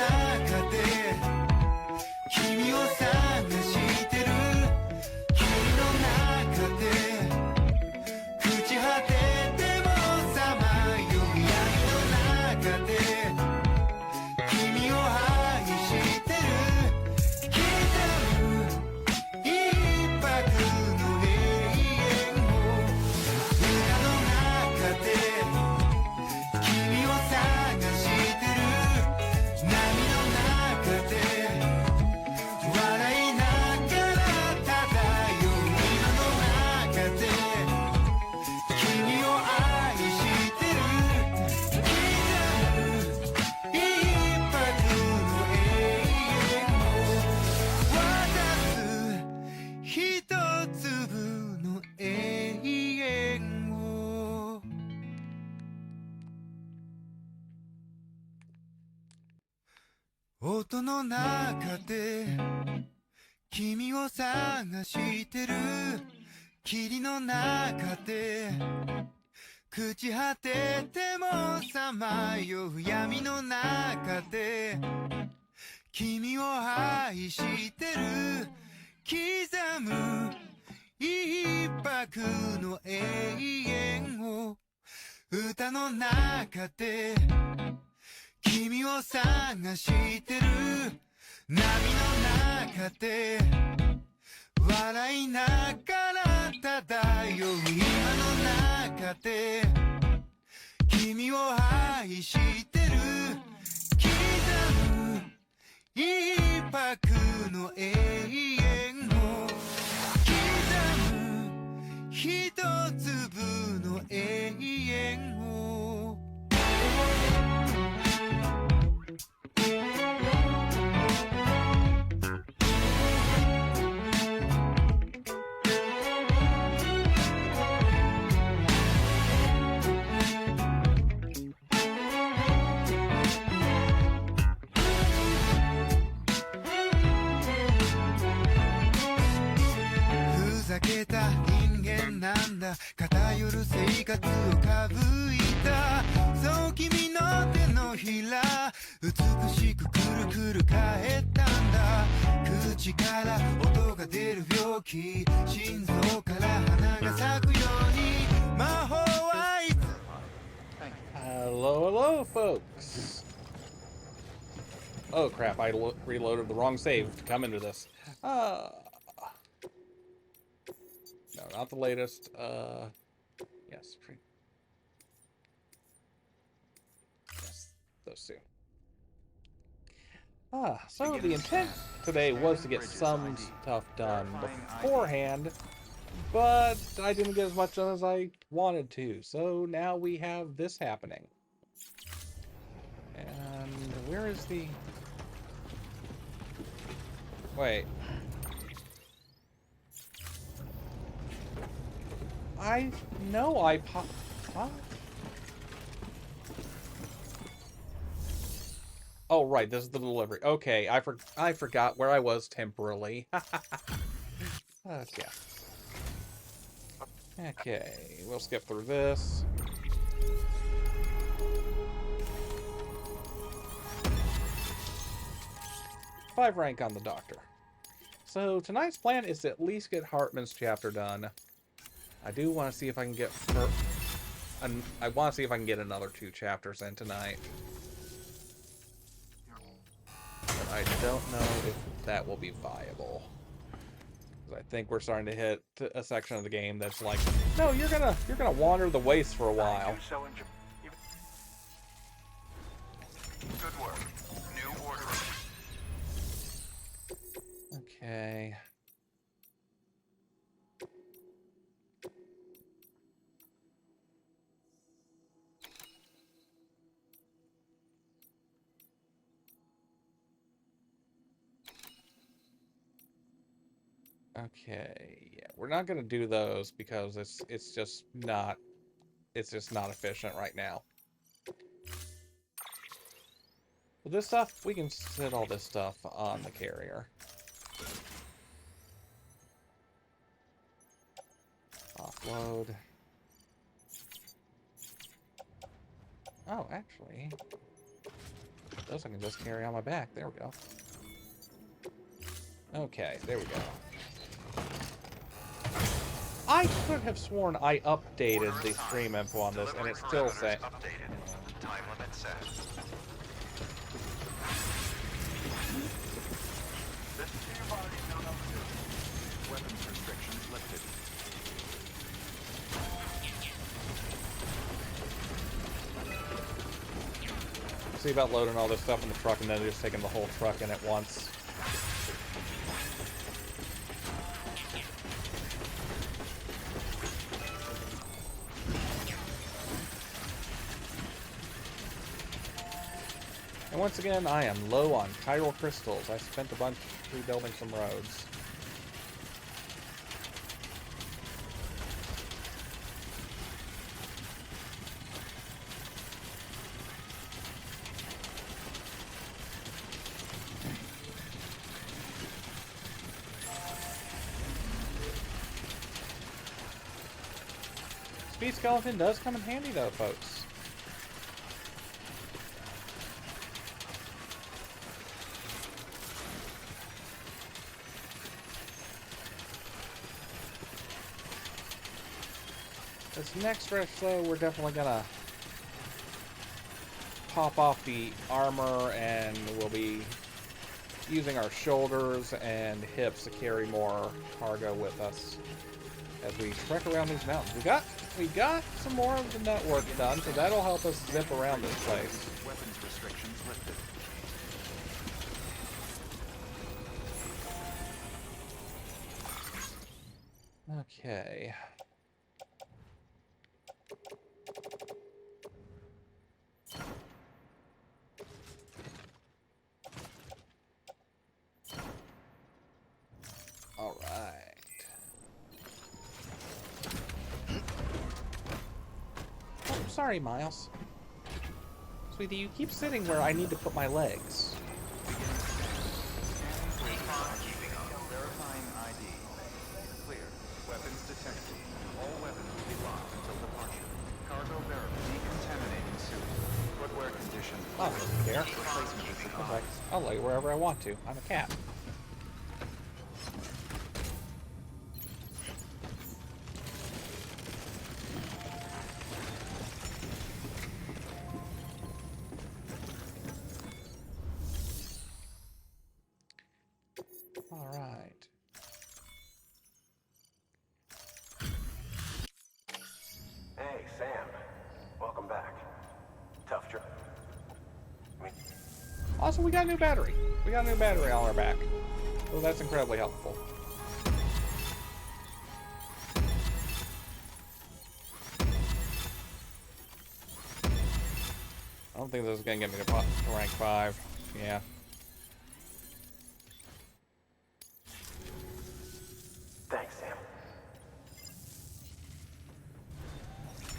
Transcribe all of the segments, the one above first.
中で君を探してる霧の中で朽ち果ててもさまよう闇の中で君を愛してる刻む一拍の永遠を歌の中で君を探してる波の中で笑いながら漂う今の中で君を愛してる刻む一拍の永遠を渡す一粒の永遠を音の中で君を探してる霧の中で朽ち果ててもさまよう闇の中で君を愛してる刻む一拍の永遠を歌の中で君を探してる波の中で笑いながら漂う今の中で君を愛してる刻む一拍の永遠を刻む一粒の永遠をふざけた人間なんだ偏る生活をかぶいたそう君の手のひら美しくくるくる返ったんだ口から音が出る病気心臓から花が咲くように魔法はいつ Hello, hello, folks. Oh crap! I reloaded the wrong save to come into this. No, not the latest. Yes, yes, those two. So the intent today was to get some stuff done beforehand, but I didn't get as much done as I wanted to. So now we have this happening. And where is the... Wait. I know I popped... Huh? Oh, right, this is the delivery. Okay, I forgot where I was temporarily. Okay. Okay, we'll skip through this. Five rank on the doctor. So tonight's plan is to at least get Hartman's chapter done. I do want to see if I can get I want to see if I can get another 2 chapters in tonight. But I don't know if that will be viable. I think we're starting to hit a section of the game that's like, no, you're gonna wander the waste for a while. Good work. New order. Okay. Okay, yeah, we're not gonna do those because it's just not efficient right now. But this stuff, we can set all this stuff on the carrier. Offload. Oh, actually, Those I can just carry on my back. There we go. Okay, there we go. I could have sworn I updated the stream info on this, and it's still saying... Updated. Time limit set. This is your body, no number 2. Weapons restrictions lifted. See about loading all this stuff in the truck and then just taking the whole truck in at once. And once again, I am low on chiral crystals. I spent a bunch rebuilding some roads. Speed skeleton does come in handy though, folks. This next stretch, though, we're definitely gonna pop off the armor, and we'll be using our shoulders and hips to carry more cargo with us as we trek around these mountains. We got some more of the network done, so that'll help us zip around this place. Weapons restrictions lifted. Okay. All right. Oh, sorry, Miles. Sweetie, you keep sitting where I need to put my legs. Verifying ID. Clear. Weapons detected. All weapons will be locked until departure. Cargo decontaminating soon. Footwear condition. I don't care. Replacement is Okay. advised. I'll lay wherever I want to. I'm a cat. All right. Hey, Sam. Welcome back. Tough trip. Also, we got a new battery. We got a new battery on our back. So that's incredibly helpful. I don't think this is going to get me to rank 5. Yeah. Thanks, Sam.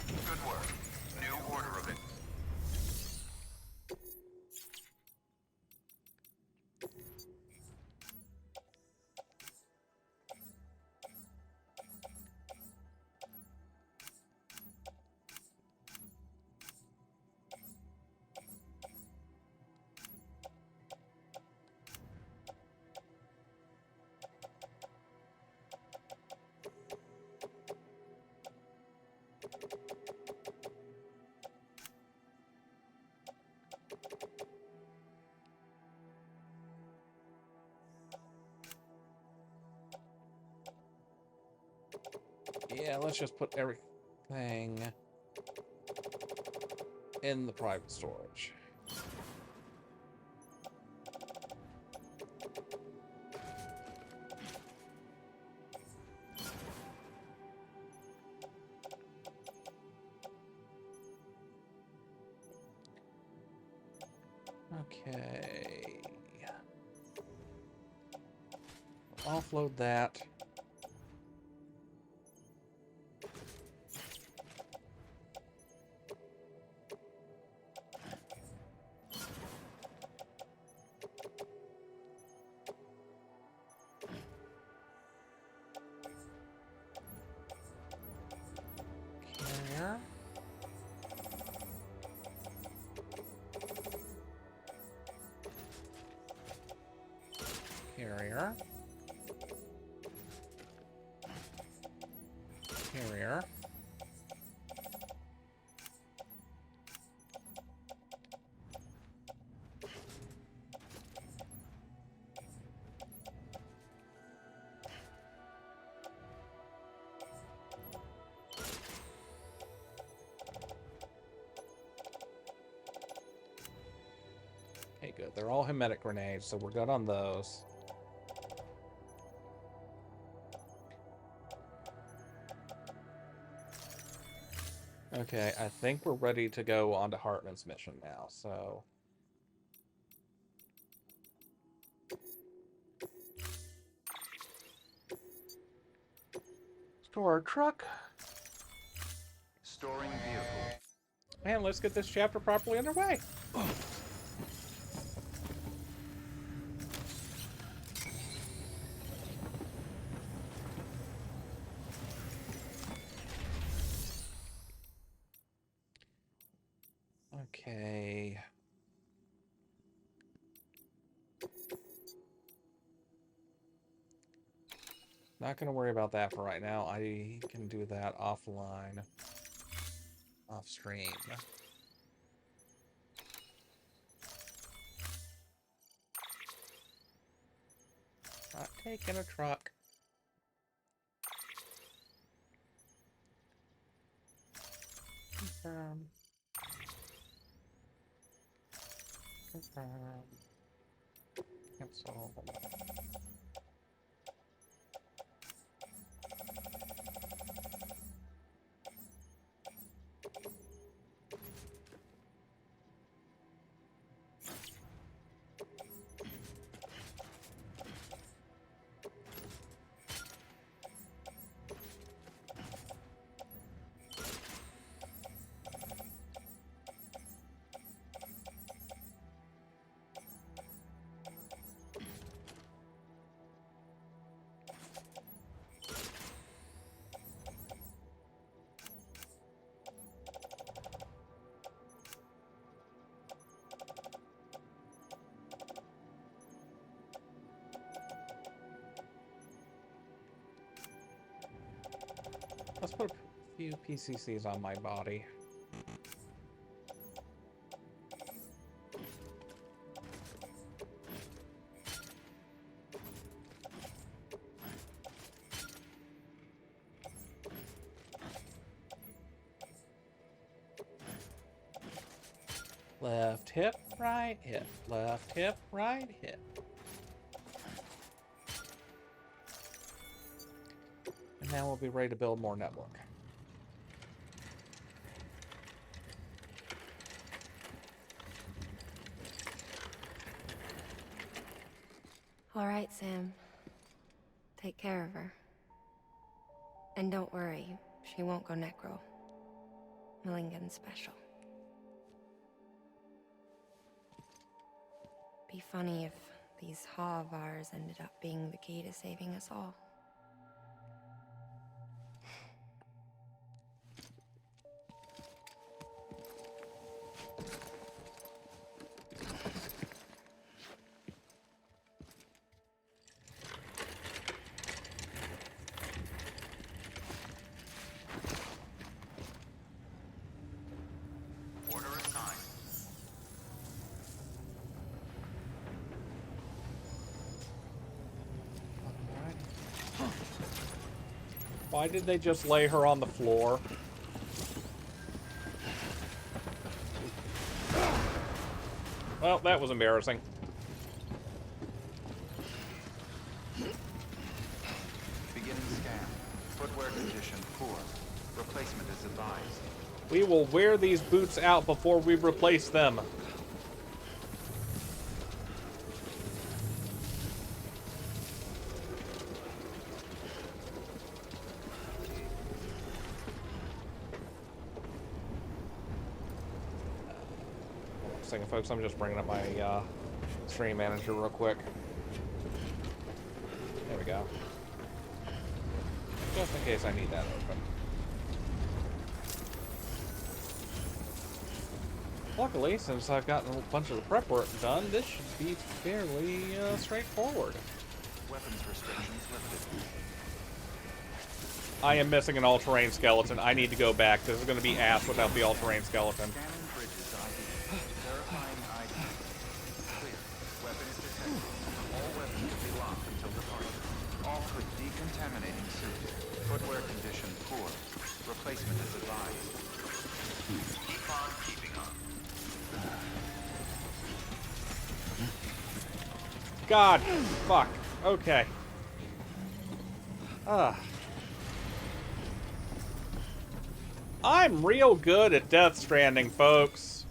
Good work. New order of it. Yeah, let's just put everything in the private storage. Okay. Offload that. Carrier. Carrier. Okay, good. They're all hermetic grenades, so we're good on those. Okay, I think we're ready to go on to Hartman's mission now, so... Store our truck. Storing vehicle. And let's get this chapter properly underway. Okay. Not going to worry about that for right now. I can do that offline. Off stream. Not taking a truck. Confirm. Confirm. Cancel. Let's put a few PCCs on my body. Left hip, right hip. Left hip, right hip. And now we'll be ready to build more network. All right, Sam. Take care of her. And don't worry, she won't go necro. Millingan's special. Be funny if these Ha of ours ended up being the key to saving us all. Order assigned. Why did they just lay her on the floor? Well, that was embarrassing. Beginning scan. Footwear condition poor. Replacement is advised. We will wear these boots out before we replace them. Second, folks, I'm just bringing up my stream manager real quick. There we go. Just in case I need that open. Luckily, since I've gotten a bunch of the prep work done, this should be fairly straightforward. Weapons restrictions lifted. I am missing an all-terrain skeleton. I need to go back. This is going to be ass without the all-terrain skeleton. Scanning bridges ID. Verifying ID. Clear. Weapons detected. All weapons will be locked until departure. All with decontaminating suit. Footwear condition poor. Replacement is advised. Keep on keeping up. God. Fuck. Okay. I'm real good at Death Stranding, folks.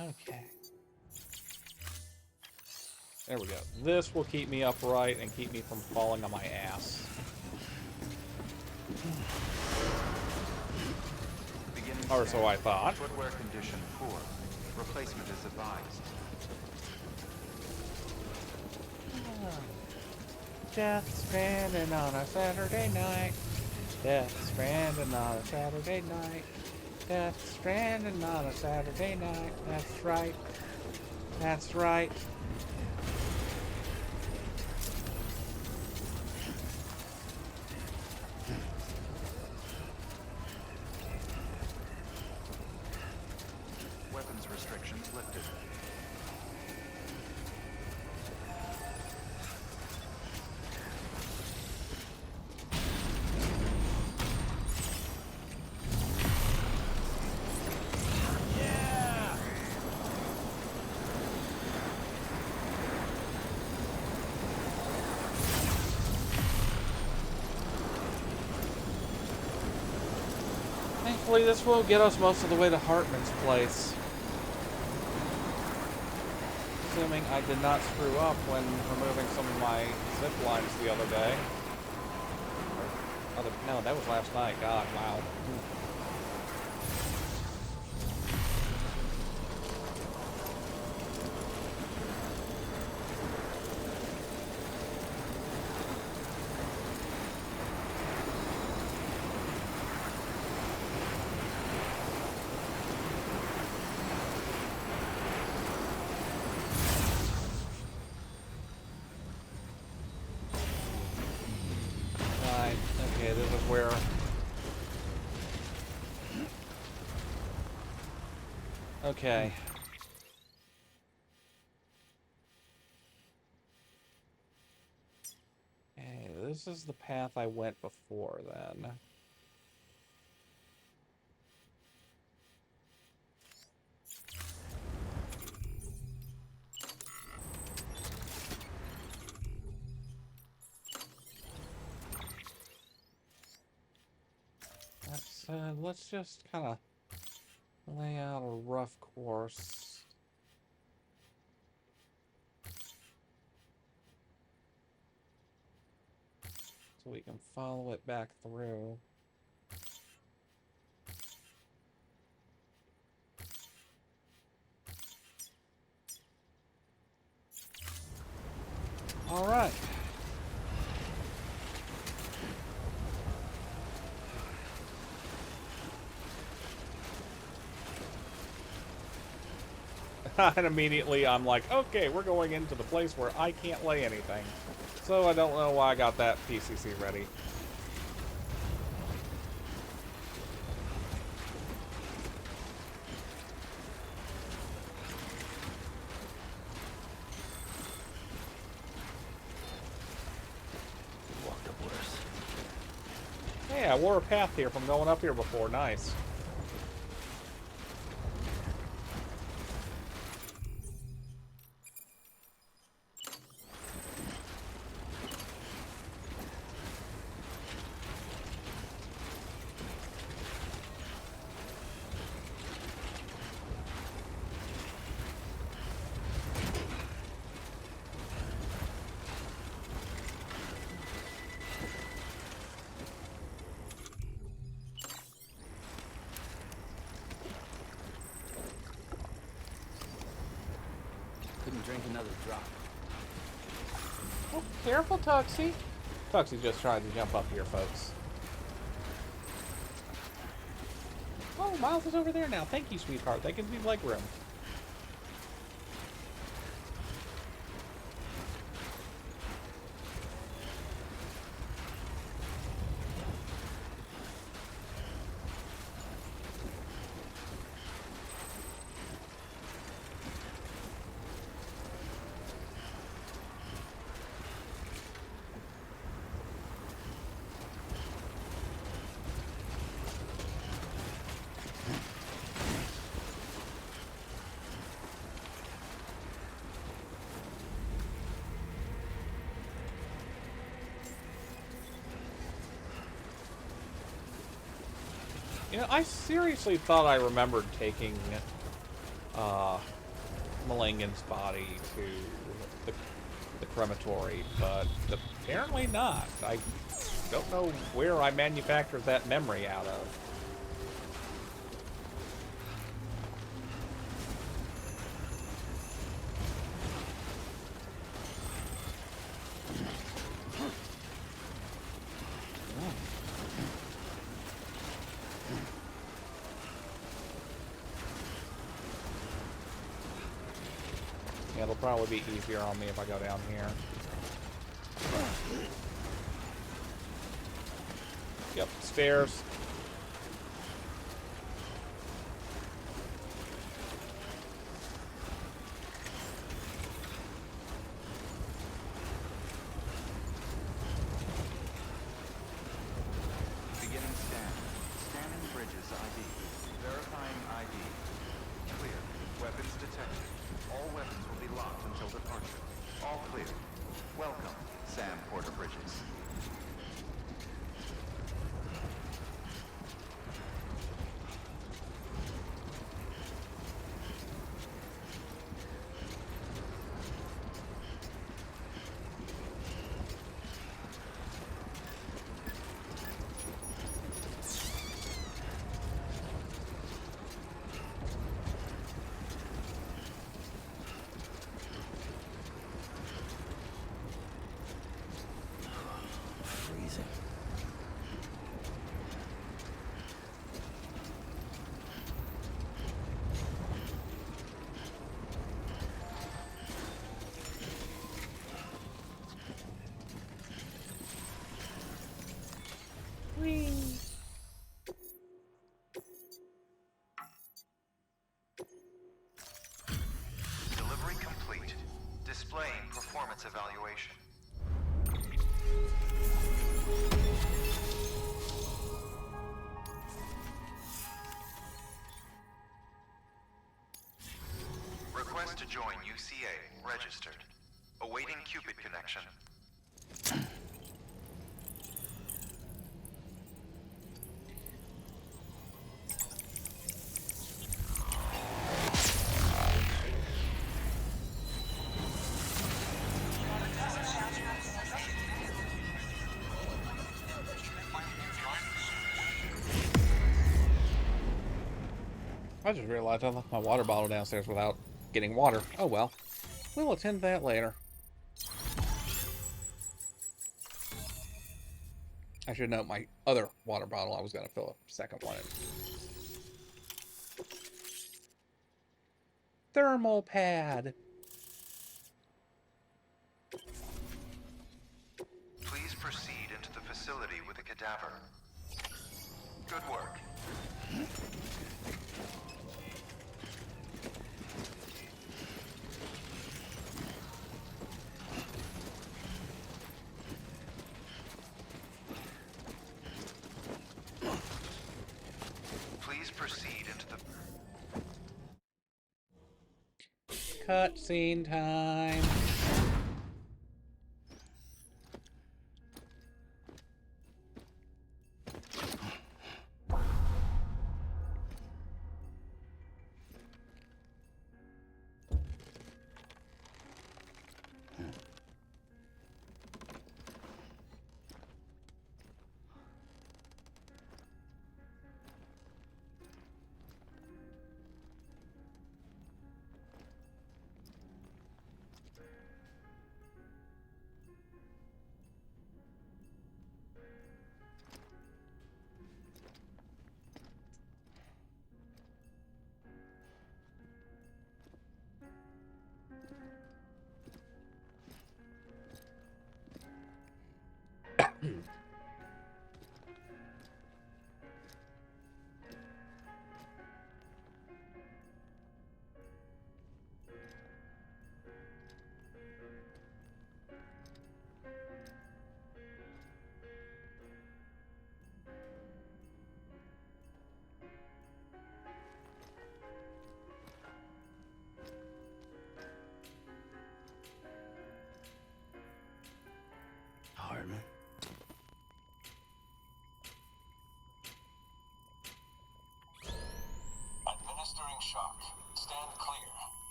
Okay. There we go. This will keep me upright and keep me from falling on my ass. Beginning Or so I scan. thought. Footwear condition poor. Replacement is advised. Death Stranding on a Saturday night. Death Stranding on a Saturday night. Death Stranding on a Saturday night. That's right. That's right. Weapons restrictions lifted. Thankfully, this will get us most of the way to Hartman's place. Assuming I did not screw up when removing some of my zip lines the other day. No, that was last night. God, wow. Right, okay, this is where... Okay. Okay, this is the path I went before then. Let's just kind of lay out a rough course. So we can follow it back through. All right. And immediately I'm like, okay, we're going into the place where I can't lay anything. So I don't know why I got that PCC ready. Walked up worse. Hey, I wore a path here from going up here before. Nice. Couldn't drink another drop. Oh, careful, Tuxie. Tuxie just tried to jump up here, folks. Oh, Miles is over there now. Thank you, sweetheart. That gives me leg room. You know, I seriously thought I remembered taking Malangan's body to the crematory, but apparently not. I don't know where I manufactured that memory out of. Yeah, it'll probably be easier on me if I go down here. Yep, stairs. Beginning scan. Scanning bridges ID. Verifying ID. Clear. Weapons detected. All weapons will be locked until departure. All clear. Welcome, Sam Porter Bridges. Freezing. Delivery complete. Displaying performance evaluation. Request to join UCA. Registered. Awaiting Cupid connection. I just realized I left my water bottle downstairs without getting water. Oh well. We'll attend to that later. I should note my other water bottle. I was going to fill a second one in. Thermal pad. Please proceed into the facility with a cadaver. Good work. Please proceed into the... Cutscene time.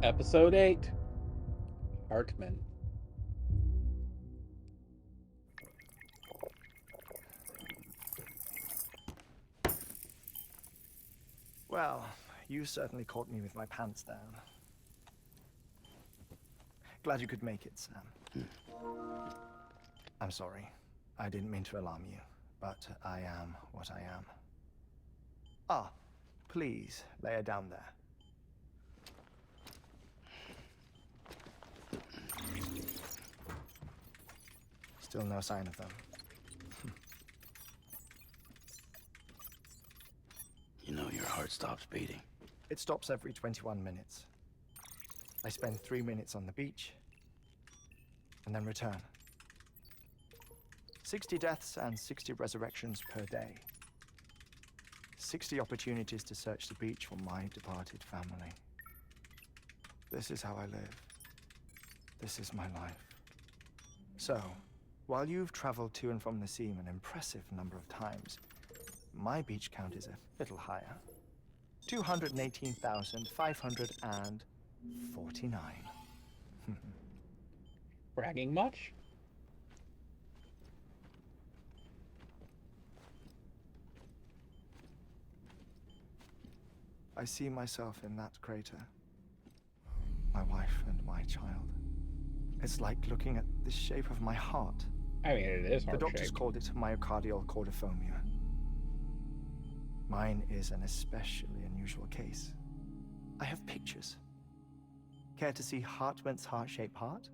Episode 8. Hartman. Well, you certainly caught me with my pants down. Glad you could make it, Sam. I'm sorry. I didn't mean to alarm you, but I am what I am. Ah, please, lay her down there. Still no sign of them. You know your heart stops beating. It stops every 21 minutes. I spend 3 minutes on the beach, and then return. 60 deaths and 60 resurrections per day. 60 opportunities to search the beach for my departed family. This is how I live. This is my life. So, while you've traveled to and from the sea an impressive number of times, my beach count is a little higher. 218,549. Bragging much? I see myself in that crater. My wife and my child. It's like looking at the shape of my heart. I mean, it is The heart doctors shaped. called it myocardial cordiphomia. Mine is an especially unusual case. I have pictures. Care to see Hartman's heart-shaped heart?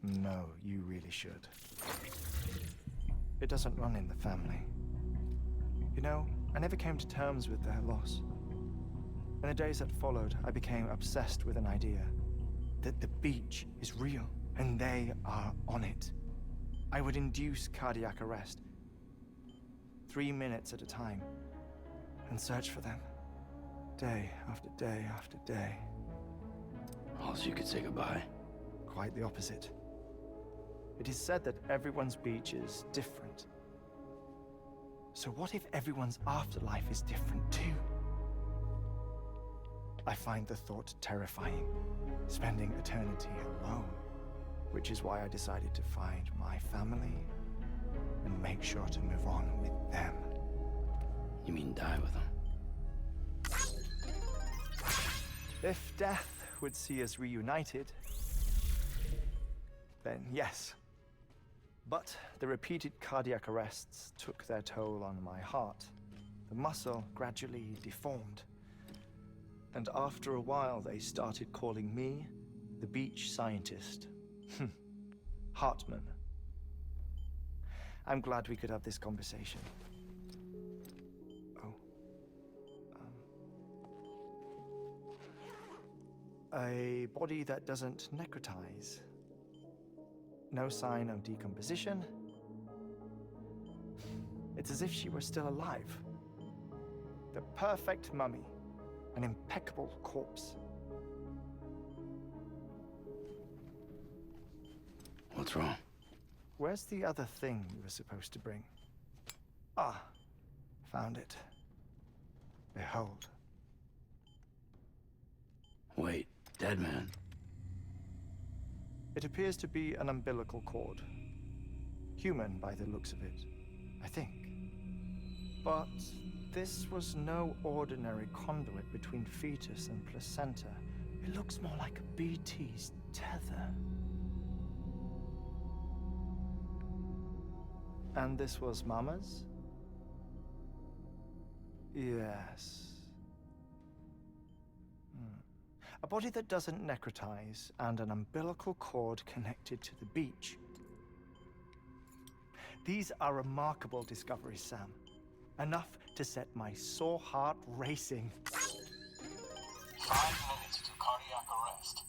No, you really should. It doesn't run in the family. You know, I never came to terms with their loss. In the days that followed, I became obsessed with an idea that the beach is real and they are on it. I would induce cardiac arrest, 3 minutes at a time, and search for them, day after day after day. Also, you could say goodbye. Quite the opposite. It is said that everyone's beach is different. So what if everyone's afterlife is different too? I find the thought terrifying, spending eternity alone, which is why I decided to find my family and make sure to move on with them. You mean die with them? If death would see us reunited, then yes. But the repeated cardiac arrests took their toll on my heart. The muscle gradually deformed. And after a while, they started calling me the beach scientist. Hartman. I'm glad we could have this conversation. Oh. A body that doesn't necrotize. No sign of decomposition. It's as if she were still alive. The perfect mummy. An impeccable corpse. What's wrong? Where's the other thing you were supposed to bring? Ah, found it. Behold. Wait, dead man. It appears to be an umbilical cord. Human by the looks of it, I think. But this was no ordinary conduit between fetus and placenta. It looks more like a BT's tether. And this was Mama's? Yes. A body that doesn't necrotize and an umbilical cord connected to the beach. These are remarkable discoveries, Sam. Enough to set my sore heart racing. 5 minutes to cardiac arrest.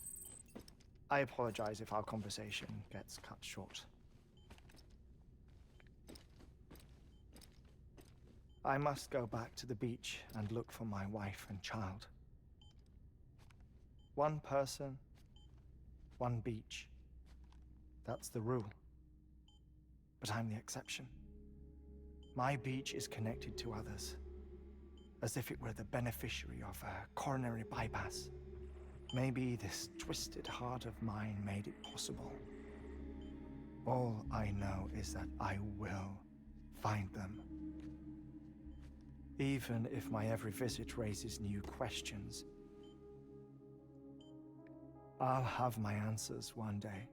I apologize if our conversation gets cut short. I must go back to the beach and look for my wife and child. One person, one beach. That's the rule. But I'm the exception. My beach is connected to others, as if it were the beneficiary of a coronary bypass. maybe this twisted heart of mine made it possible. All I know is that I will find them. Even if my every visit raises new questions, I'll have my answers one day.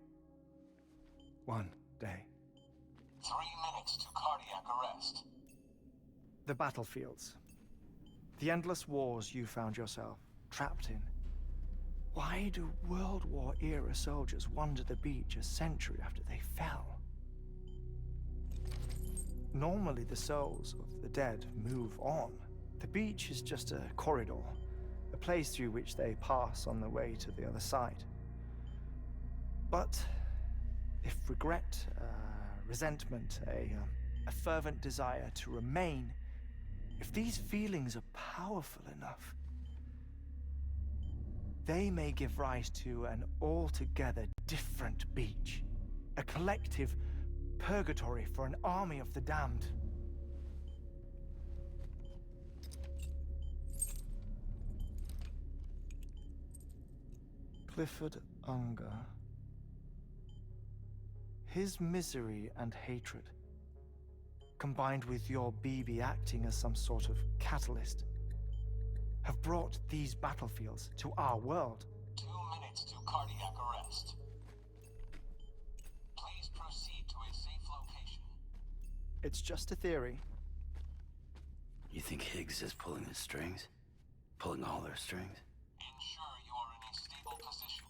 One day. 3 minutes to cardiac arrest. The battlefields. The endless wars you found yourself trapped in. Why do World War-era soldiers wander the beach a century after they fell? Normally, the souls of the dead move on. The beach is just a corridor, a place through which they pass on the way to the other side. But if regret, resentment, a fervent desire to remain, if these feelings are powerful enough, they may give rise to an altogether different beach, a collective purgatory for an army of the damned. Clifford Unger. His misery and hatred, combined with your BB acting as some sort of catalyst, have brought these battlefields to our world. 2 minutes to cardiac arrest. Please proceed to a safe location. It's just a theory. You think Higgs is pulling the strings? Pulling all their strings? Ensure you are in a stable position.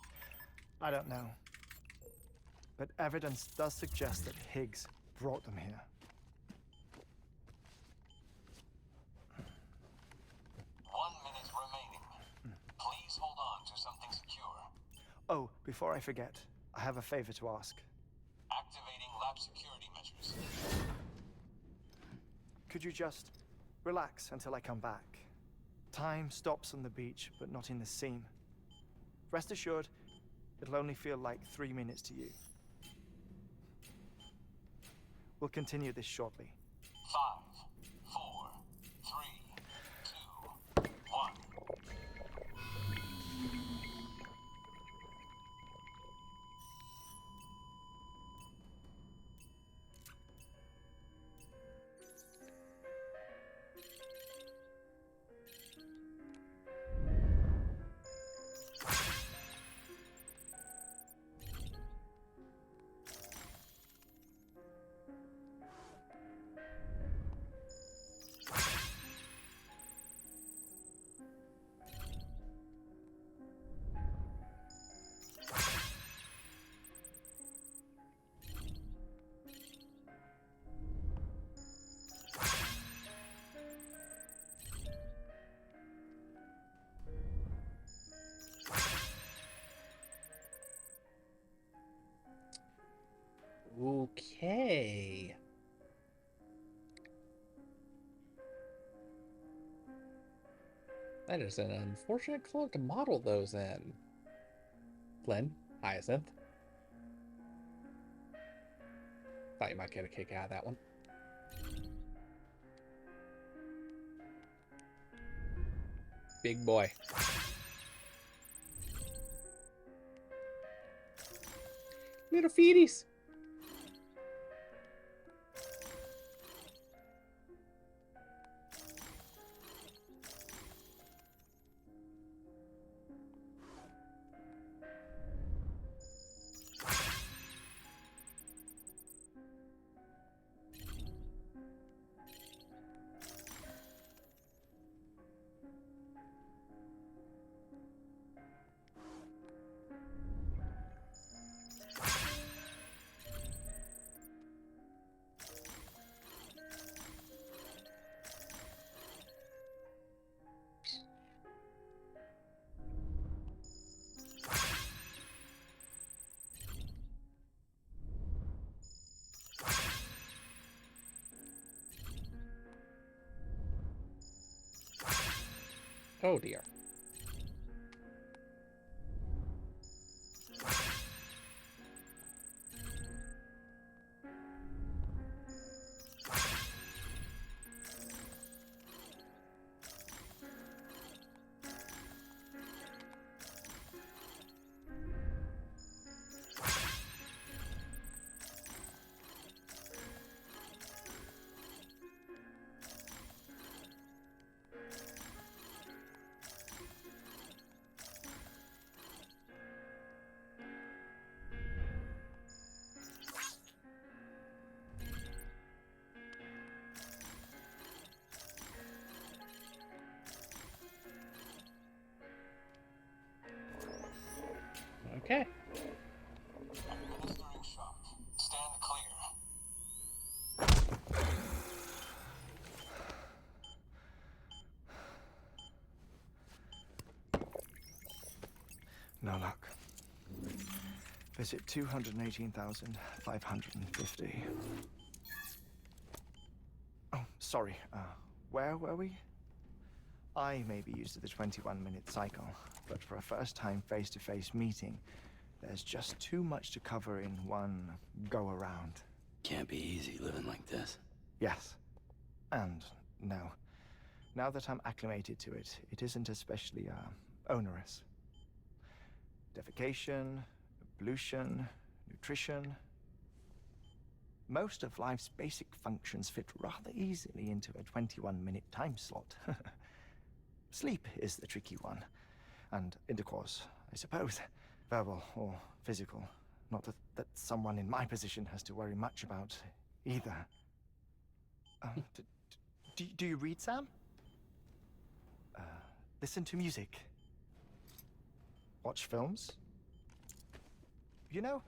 I don't know. But evidence does suggest that Higgs brought them here. 1 minute remaining. Please hold on to something secure. Oh, before I forget, I have a favor to ask. Activating lab security measures. Could you just relax until I come back? Time stops on the beach, but not in the scene. Rest assured, it'll only feel like 3 minutes to you. We'll continue this shortly. 5, 4, 3, 2, 1. Okay. That is an unfortunate color to model those in. Glenn, Hyacinth. Thought you might get a kick out of that one. Big boy. Little feeties. Oh dear. Okay. Administering shock. Stand clear. No luck. Visit 218,550. Oh, sorry. Where were we? I may be used to the 21-minute cycle, but for a first-time face-to-face meeting, there's just too much to cover in one go-around. Can't be easy living like this. Yes. And no. Now that I'm acclimated to it, it isn't especially, onerous. Defecation, pollution, nutrition. Most of life's basic functions fit rather easily into a 21-minute time slot. Sleep is the tricky one. And intercourse, I suppose. Verbal or physical. Not that someone in my position has to worry much about either. Do you read, Sam? Listen to music. Watch films. You know,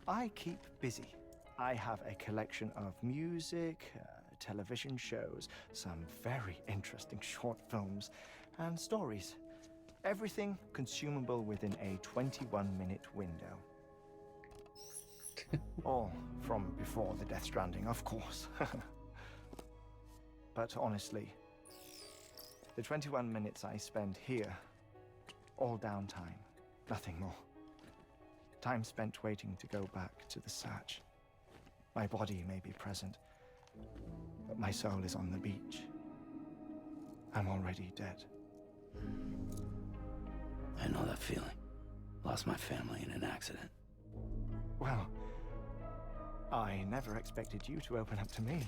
I keep busy. I have a collection of music, television shows, some very interesting short films, and stories. Everything consumable within a 21-minute window. All from before the Death Stranding, of course. But honestly, the 21 minutes I spend here, all downtime, nothing more. Time spent waiting to go back to the search. My body may be present, but my soul is on the beach. I'm already dead. I know that feeling. Lost my family in an accident. Well, I never expected you to open up to me.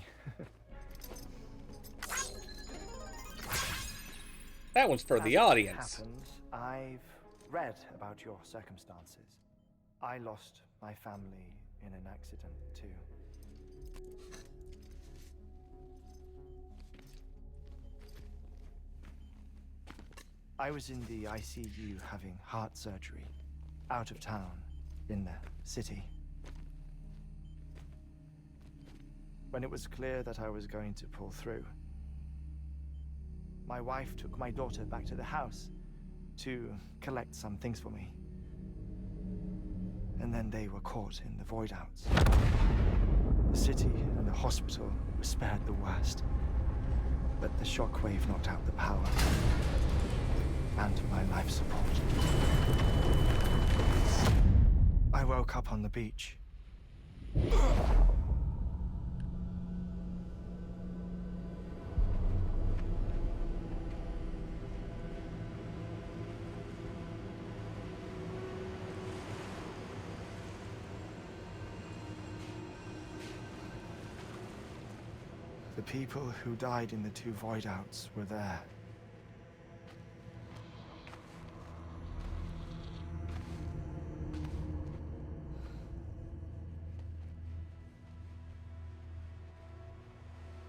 That one's for As the it audience. happens, I've read about your circumstances. I lost my family in an accident, too. I was in the ICU having heart surgery, out of town, in the city. When it was clear that I was going to pull through, my wife took my daughter back to the house to collect some things for me. And then they were caught in the void outs. The city and the hospital were spared the worst, but the shockwave knocked out the power and my life support. I woke up on the beach. The people who died in the two void outs were there.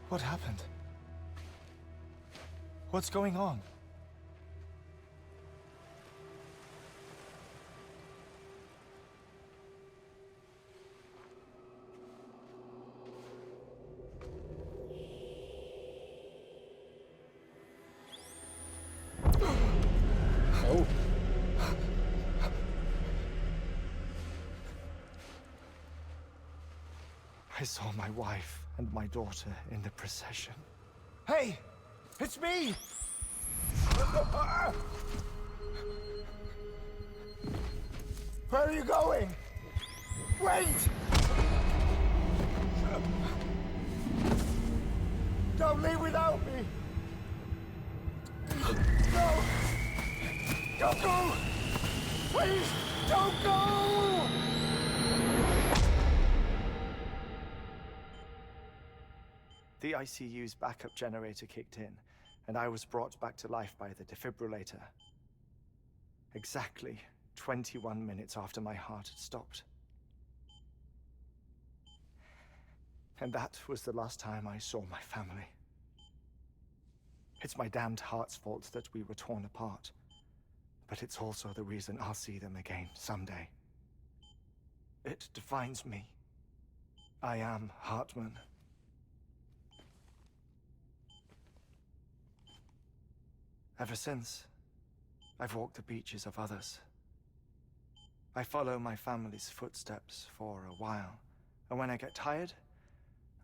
What happened? What's going on? Oh. I saw my wife and my daughter in the procession. Hey! It's me! Where are you going? Wait! Don't leave without me! No! Don't go! Please, don't go! The ICU's backup generator kicked in, and I was brought back to life by the defibrillator. Exactly 21 minutes after my heart had stopped. And that was the last time I saw my family. It's my damned heart's fault that we were torn apart. But it's also the reason I'll see them again someday. It defines me. I am Hartman. Ever since, I've walked the beaches of others. I follow my family's footsteps for a while, and when I get tired,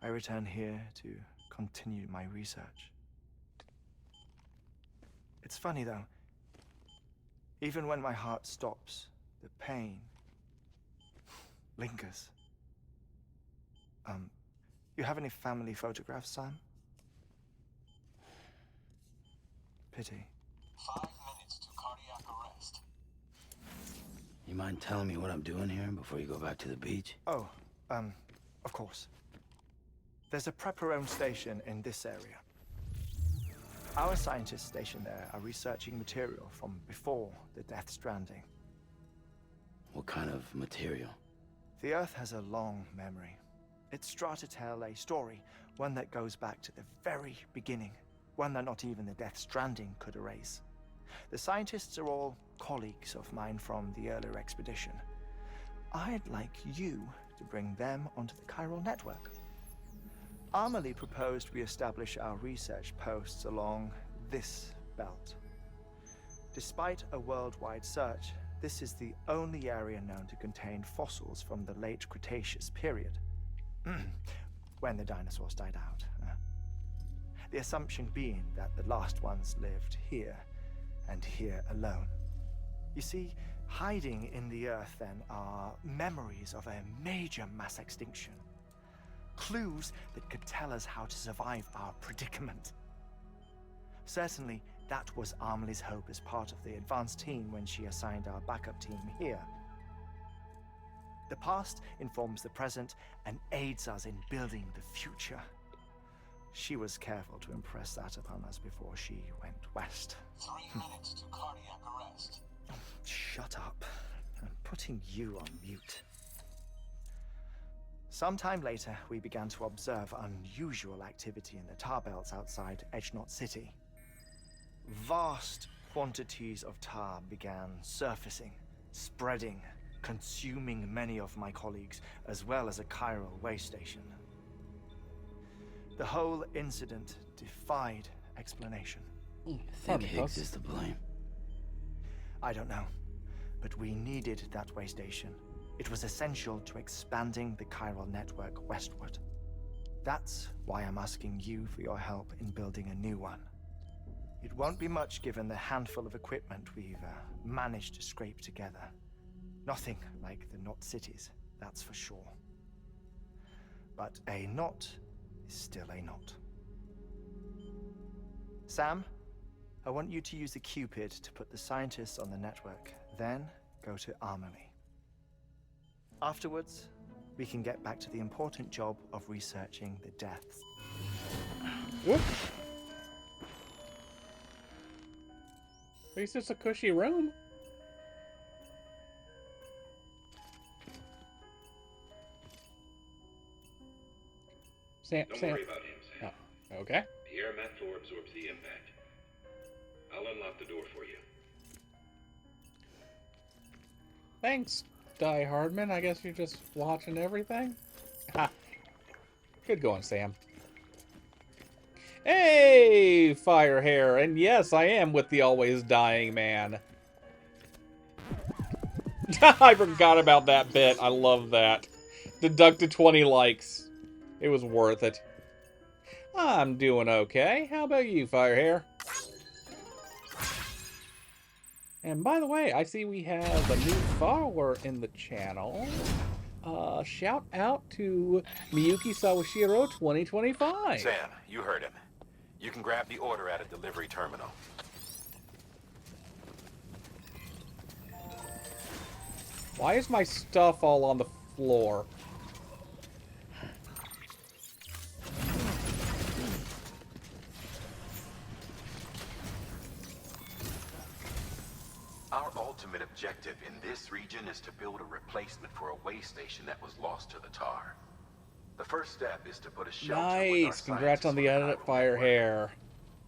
I return here to continue my research. It's funny though, even when my heart stops, the pain lingers. You have any family photographs, Sam? Pity. 5 minutes to cardiac arrest. You mind telling me what I'm doing here before you go back to the beach? Oh, of course. There's a Prepperone station in this area. Our scientists stationed there are researching material from before the Death Stranding. What kind of material? The Earth has a long memory. It's trying to tell a story, one that goes back to the very beginning, one that not even the Death Stranding could erase. The scientists are all colleagues of mine from the earlier expedition. I'd like you to bring them onto the chiral network. Amelie proposed we establish our research posts along this belt. Despite a worldwide search, this is the only area known to contain fossils from the late Cretaceous period. When the dinosaurs died out. The assumption being that the last ones lived here, and here alone. You see, hiding in the Earth then are memories of a major mass extinction. Clues that could tell us how to survive our predicament. Certainly, that was Amelie's hope as part of the advanced team when she assigned our backup team here. The past informs the present and aids us in building the future. She was careful to impress that upon us before she went west. 3 minutes to cardiac arrest. Shut up. I'm putting you on mute. Sometime later, we began to observe unusual activity in the tar belts outside Edgenot City. Vast quantities of tar began surfacing, spreading, consuming many of my colleagues, as well as a chiral way station. The whole incident defied explanation. I think Higgs is to blame. I don't know, but we needed that way station. It was essential to expanding the chiral network westward. That's why I'm asking you for your help in building a new one. It won't be much given the handful of equipment we've managed to scrape together. Nothing like the knot cities, that's for sure. But a knot is still a knot. Sam, I want you to use the Cupid to put the scientists on the network, then go to Amelie. Afterwards, we can get back to the important job of researching the deaths. Whoop. At least it's a cushy room. Don't worry about him, Sam. Oh, okay. The air mat floor absorbs the impact. I'll unlock the door for you. Thanks, Die Hardman. I guess you're just watching everything. Ha. Good going, Sam. Hey, Firehair. And yes, I am with the always dying man. I forgot about that bit. I love that. Deducted 20 likes. It was worth it. I'm doing okay. How about you, Firehair? And by the way, I see we have a new follower in the channel. Shout out to Miyuki Sawashiro 2025. Sam, you heard him. You can grab the order at a delivery terminal. Why is my stuff all on the floor? Our ultimate objective in this region is to build a replacement for a way station that was lost to the tar. The first step is to put a shelter with our Nice. Congrats on the edit, chiral Firehair.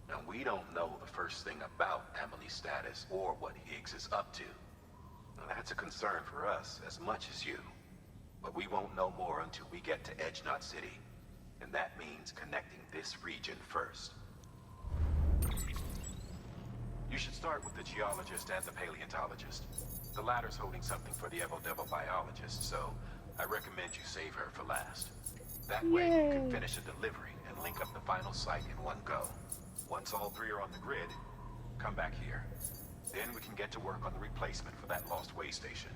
Now, we don't know the first thing about Amelie's status or what Higgs is up to. Now, that's a concern for us as much as you. But we won't know more until we get to Edge Knot City. And that means connecting this region first. You should start with the geologist and the paleontologist. The latter's holding something for the Evo Devil biologist, so I recommend you save her for last. That way you can finish a delivery and link up the final site in one go. Once all three are on the grid, come back here. Then we can get to work on the replacement for that lost way station.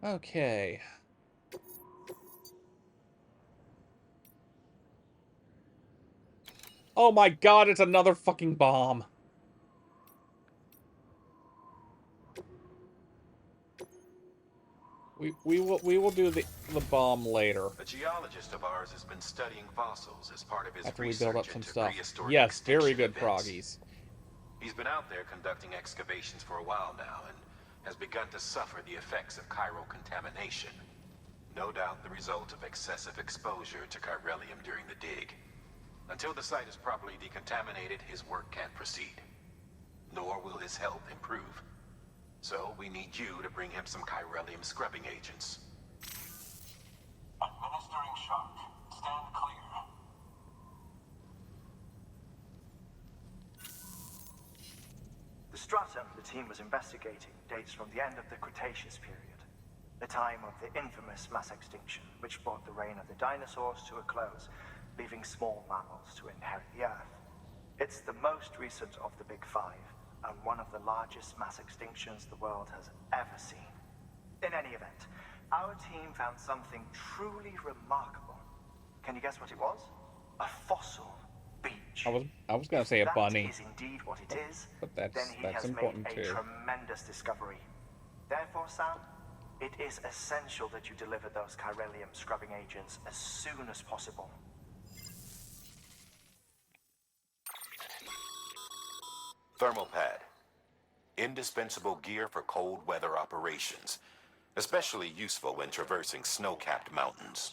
Okay. Oh my god, it's another fucking bomb. We will do the bomb later. A geologist of ours has been studying fossils as part of his After we research build up some into stuff. prehistoric Yes, very extinction good events. proggies. He's been out there conducting excavations for a while now and has begun to suffer the effects of chiral contamination. No doubt the result of excessive exposure to chiralium during the dig. Until the site is properly decontaminated, his work can't proceed. Nor will his health improve. So we need you to bring him some chiralium scrubbing agents. Administering shock. Stand clear. The stratum the team was investigating dates from the end of the Cretaceous period, the time of the infamous mass extinction, which brought the reign of the dinosaurs to a close, leaving small mammals to inherit the Earth. It's the most recent of the Big Five, and one of the largest mass extinctions the world has ever seen. In any event, our team found something truly remarkable. Can you guess what it was? A fossil beach. I was gonna say a bunny. That is indeed what it is. But that's then he has important made a too. tremendous discovery. Therefore, Sam, it is essential that you deliver those chiralium scrubbing agents as soon as possible. Thermal pad. Indispensable gear for cold weather operations. Especially useful when traversing snow-capped mountains.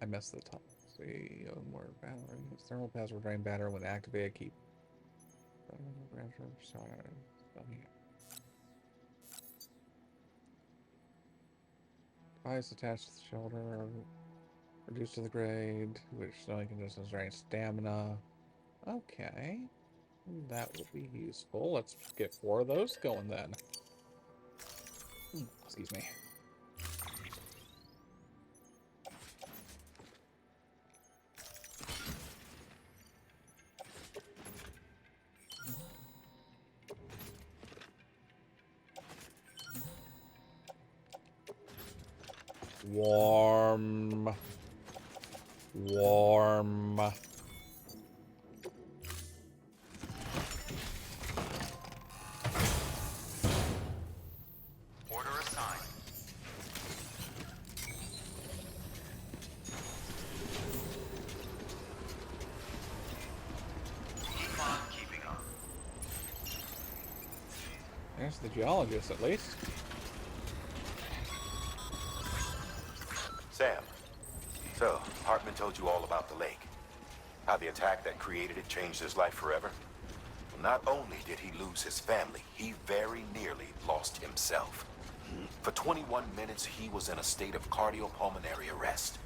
I missed the top. See, more battery. Thermal pads will drain battery when activated. Keep. Device attached to the shoulder. Reduced to the grade, which snowing conditions drain stamina. Okay. That will be useful. Let's get 4 of those going then. Excuse me. Warm. Order assigned. Keep on keeping on. There's the geologist, at least. Sam. So, Hartman told you all about the lake. How the attack that created it changed his life forever? Well, not only did he lose his family, he very nearly lost himself. For 21 minutes, he was in a state of cardiopulmonary arrest.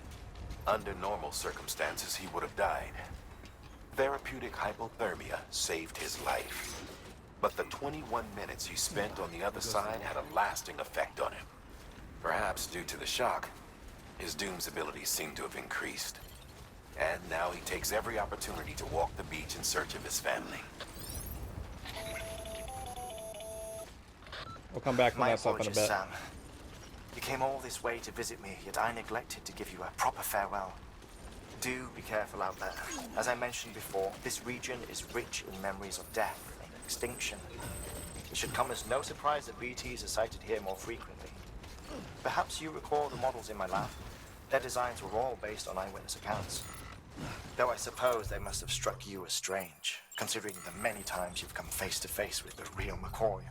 Under normal circumstances, he would have died. Therapeutic hypothermia saved his life. But the 21 minutes he spent on the other side had a lasting effect on him. Perhaps due to the shock, his Doom's abilities seem to have increased. And now he takes every opportunity to walk the beach in search of his family. We'll come back to My that stuff in a apologies, bit. Sam. You came all this way to visit me, yet I neglected to give you a proper farewell. Do be careful out there. As I mentioned before, this region is rich in memories of death and extinction. It should come as no surprise that BTs are sighted here more frequently. Perhaps you recall the models in my lab? Their designs were all based on eyewitness accounts. Though I suppose they must have struck you as strange, considering the many times you've come face to face with the real McCoy.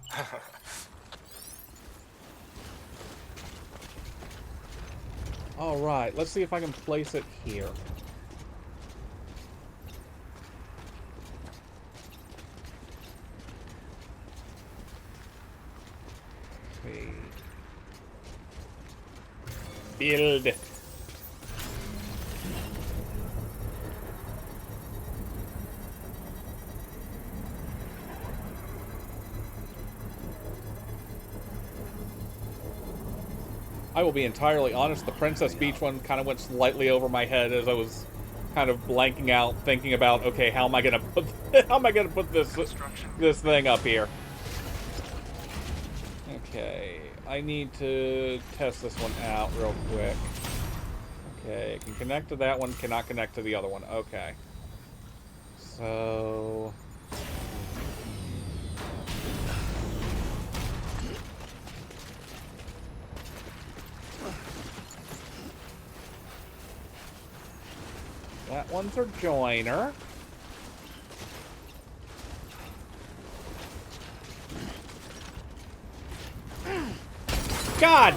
Alright, let's see if I can place it here. Build. I will be entirely honest, the Princess Beach one kind of went slightly over my head as I was kind of blanking out, thinking about, okay, how am I gonna put this thing up here? Okay, I need to test this one out real quick. Okay, I can connect to that one, cannot connect to the other one. Okay. So... that one's a joiner. God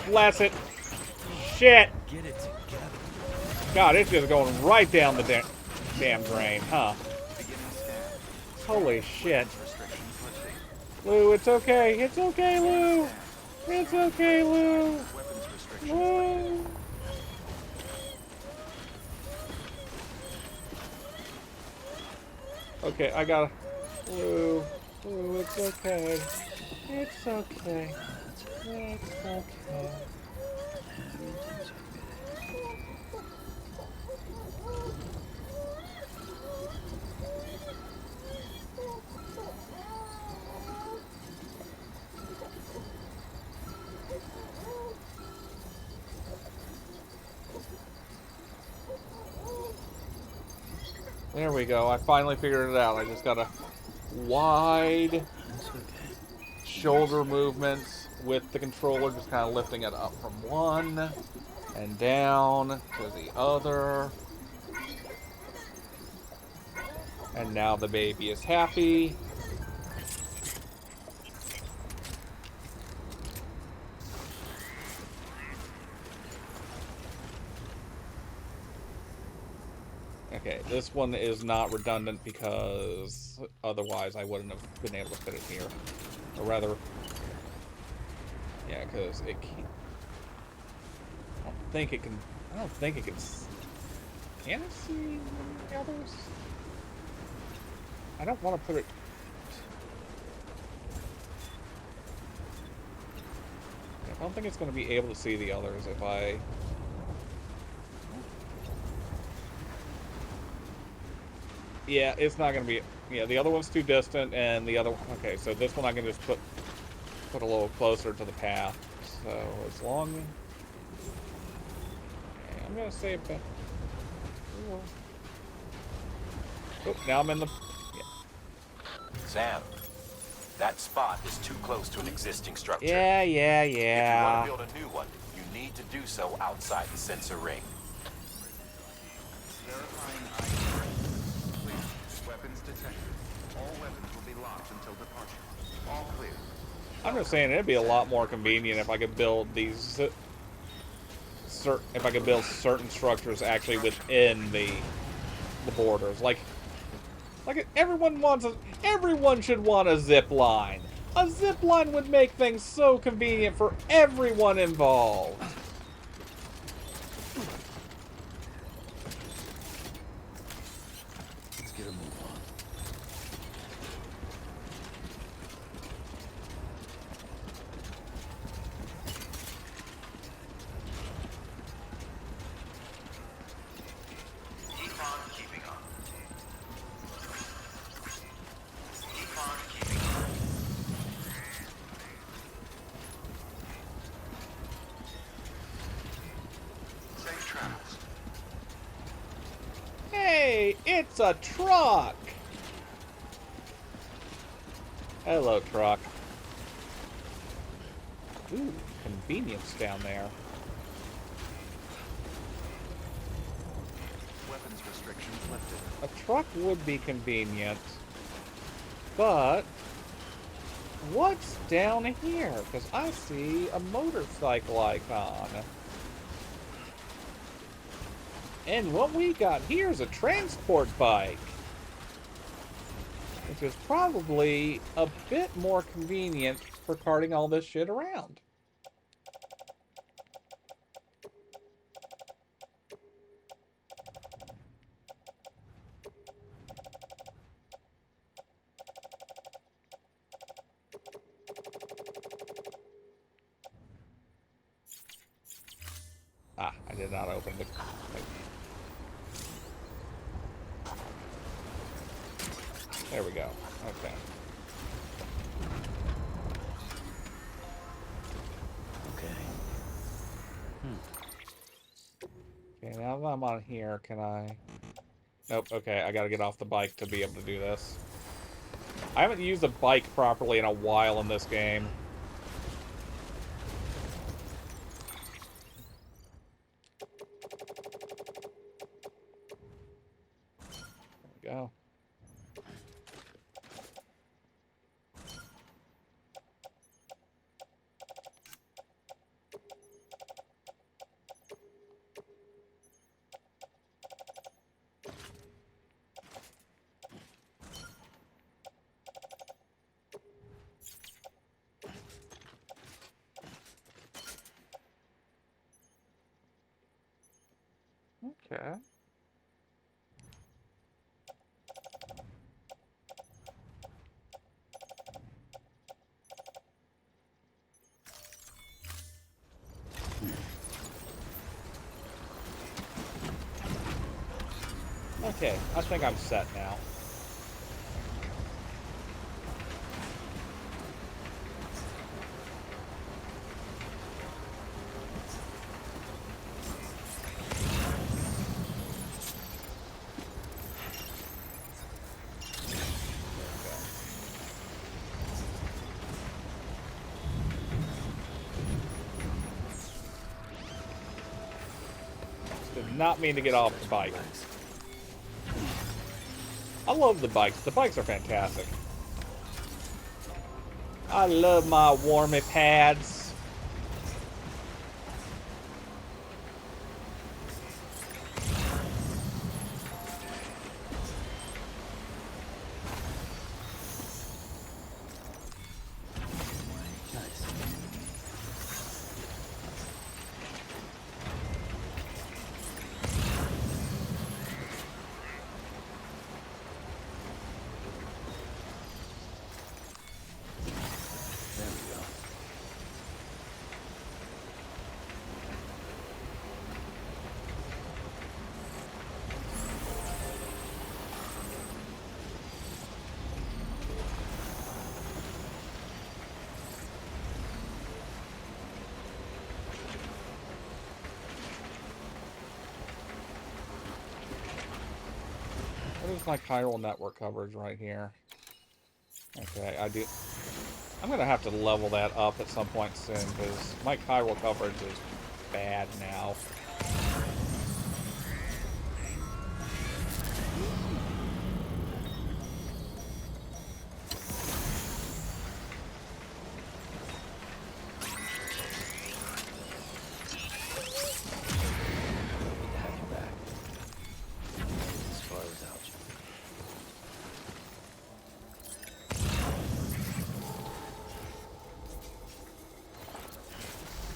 bless it. Shit. Get it together. God, it's just going right down the damn drain, huh? Holy shit. Lou, it's okay. It's okay, Lou. It's okay, Lou. Lou. Okay, I gotta... Lou. Lou, it's okay. It's okay. It's okay. There we go. I finally figured it out. I just got a wide shoulder movements with the controller, just kind of lifting it up from one and down to the other. And now the baby is happy. Okay, this one is not redundant because otherwise I wouldn't have been able to fit it here. Or rather, yeah, because it can't. I don't think it can. Can it see the others? I don't want to put it. I don't think it's going to be able to see the others if I. Yeah, it's not going to be... Yeah, the other one's too distant, and the other... Okay, so this one I can just put a little closer to the path. So, as long... Okay, I'm going to say about... Oh, now I'm in the... Yeah. Sam, that spot is too close to an existing structure. Yeah. If you want to build a new one, you need to do so outside the sensor ring. Verifying ID. Clear. Weapons detected. All weapons will be locked until departure. All clear. I'm just saying it'd be a lot more convenient if I could build these... If I could build certain structures actually within the borders. Like everyone should want a zip line. A zip line would make things so convenient for everyone involved. Let's get a move on. Keep on keeping on. Keep on keeping on. Safe travels. Hey, it's a truck. Hello, truck. Ooh, convenience down there. Weapons restrictions lifted. A truck would be convenient, but what's down here? Because I see a motorcycle icon. And what we got here is a transport bike, which is probably a bit more convenient for carting all this shit around. I did not open the... There we go. Okay. Okay, now that I'm on here, can I... Nope, okay, I gotta get off the bike to be able to do this. I haven't used a bike properly in a while in this game. There we go. Okay. Okay, I think I'm set now. Did not mean to get off the bike. I love the bikes. The bikes are fantastic. I love my warmy pads. What is my chiral network coverage right here? Okay, I'm gonna have to level that up at some point soon because my chiral coverage is bad now.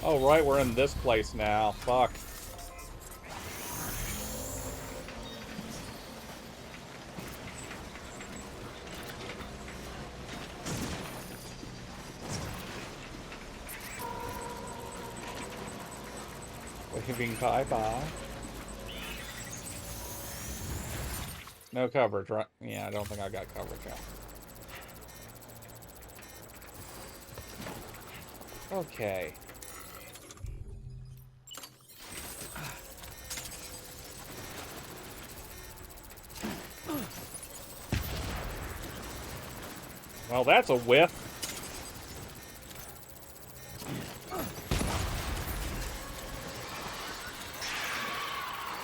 Oh, right, we're in this place now. Fuck. Waving bye-bye. No coverage, right? Yeah, I don't think I got coverage yet. Okay. Well, that's a whiff.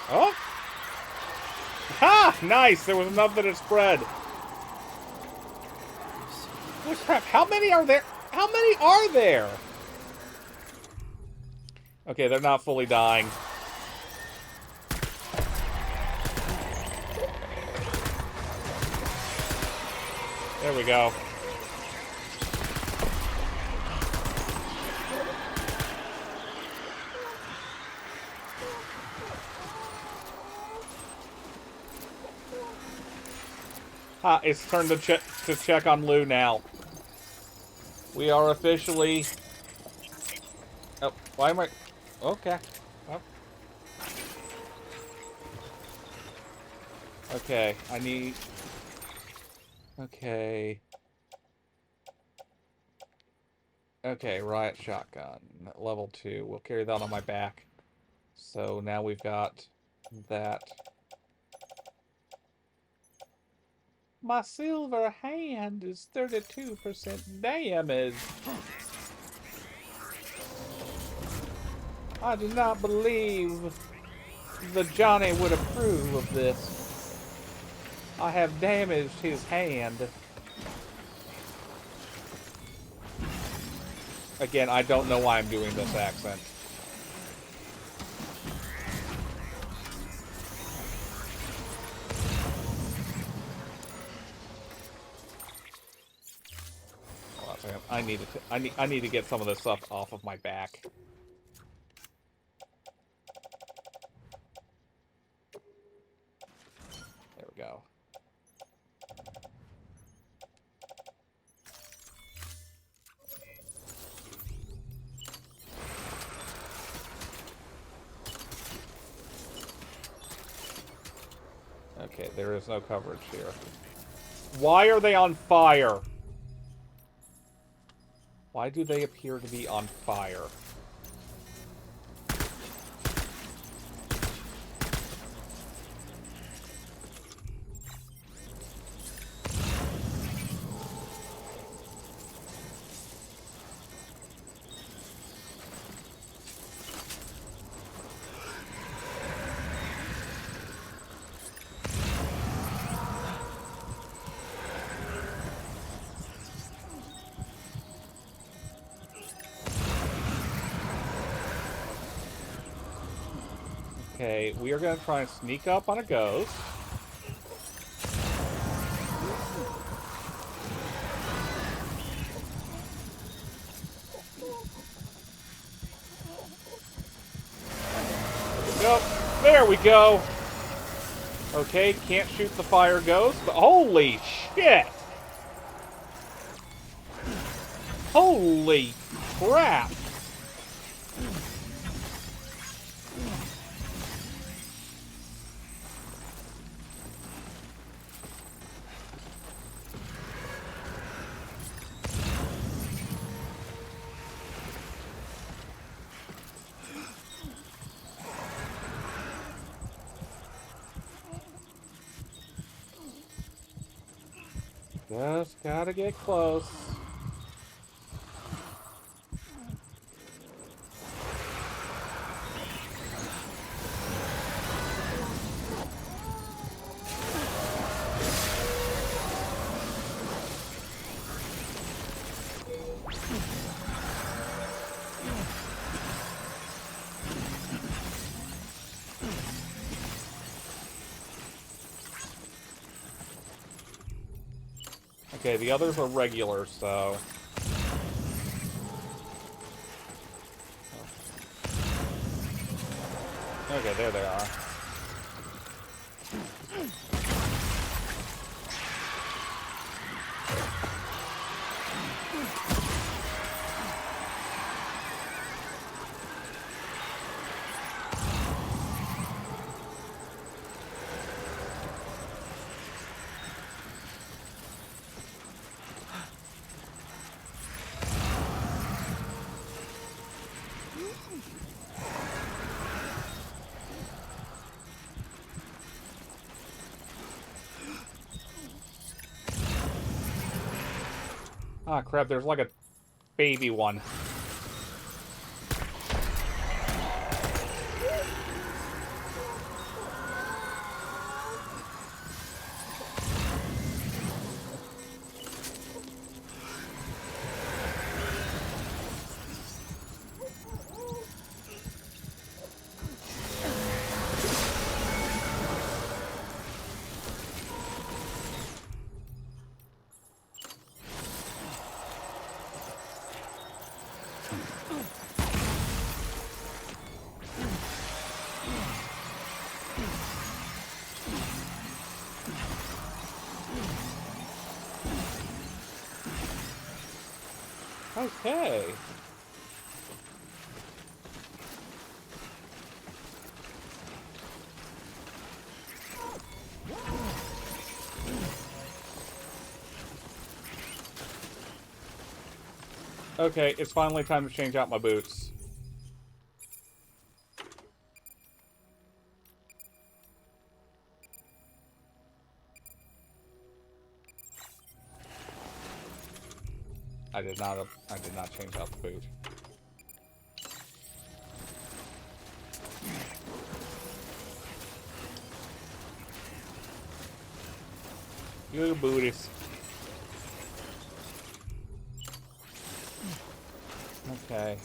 Oh! Ha! Nice! There was enough that it spread. Holy crap, how many are there? How many are there? Okay, they're not fully dying. There we go. Ah, it's turned to check on Lou now. We are officially... Oh, why am I... Okay. Oh. Okay, I need... Okay. Okay, riot shotgun. Level 2. We'll carry that on my back. So now we've got that. My silver hand is 32% damage. I do not believe that Johnny would approve of this. I have damaged his hand. Again, I don't know why I'm doing this accent. Hold on a second. I need to get some of this stuff off of my back. There we go. Okay, there is no coverage here. Why are they on fire? Why do they appear to be on fire? Okay, we are going to try and sneak up on a ghost. Nope. There we go. Okay, can't shoot the fire ghost, but holy shit! Holy crap! Just gotta get close. Okay, the others are regular, so... Okay, there they are. Ah, crap, there's like a baby one. Okay. Okay, it's finally time to change out my boots. I did not change out the boot. You booties. Okay,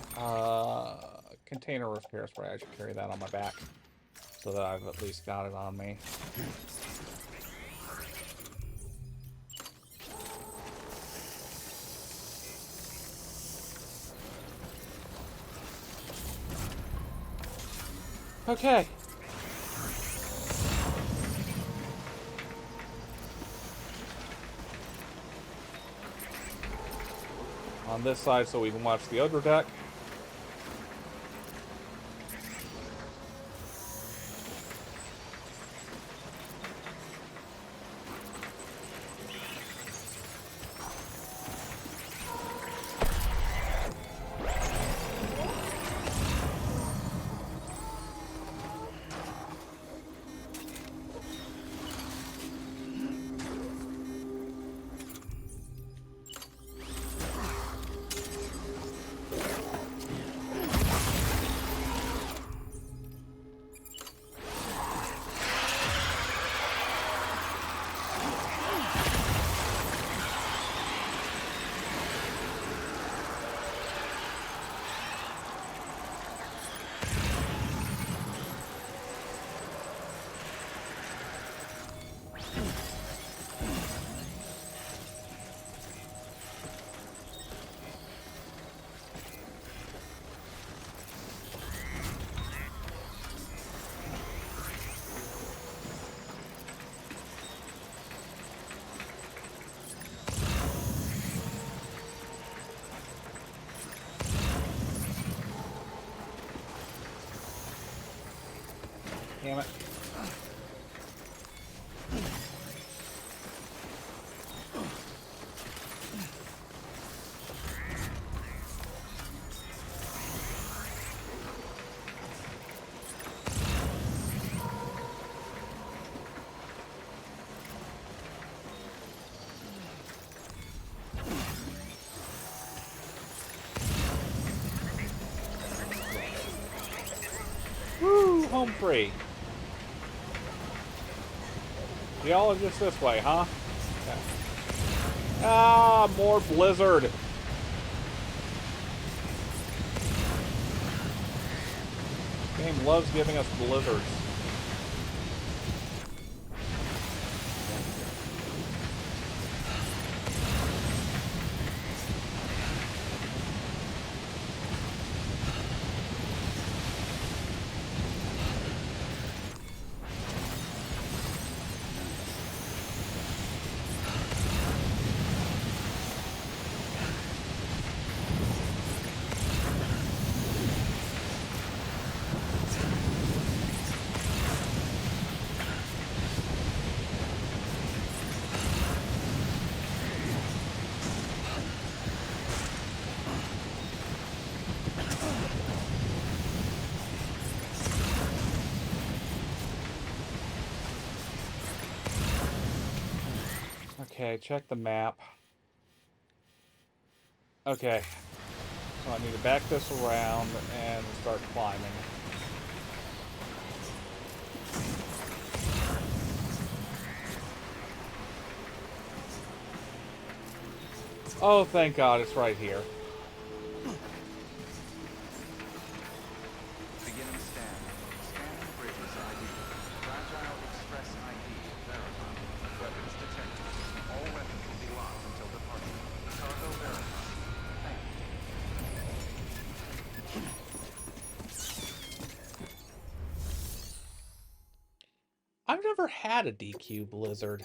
container repair spray. I should carry that on my back so that I've at least got it on me. Okay. On this side so we can watch the other deck. Damn it. Woo! Home free. Y'all are just this way, huh? Okay. Ah, more blizzard. Game loves giving us blizzards. Okay, check the map. Okay. So I need to back this around and start climbing. Oh, thank God, it's right here. Beginning scan. Scanning bridges ID. Fragile Express ID verified. Weapons detected. All weapons will be locked until departure. Cargo verified. Thank you. I've never had a DQ Blizzard.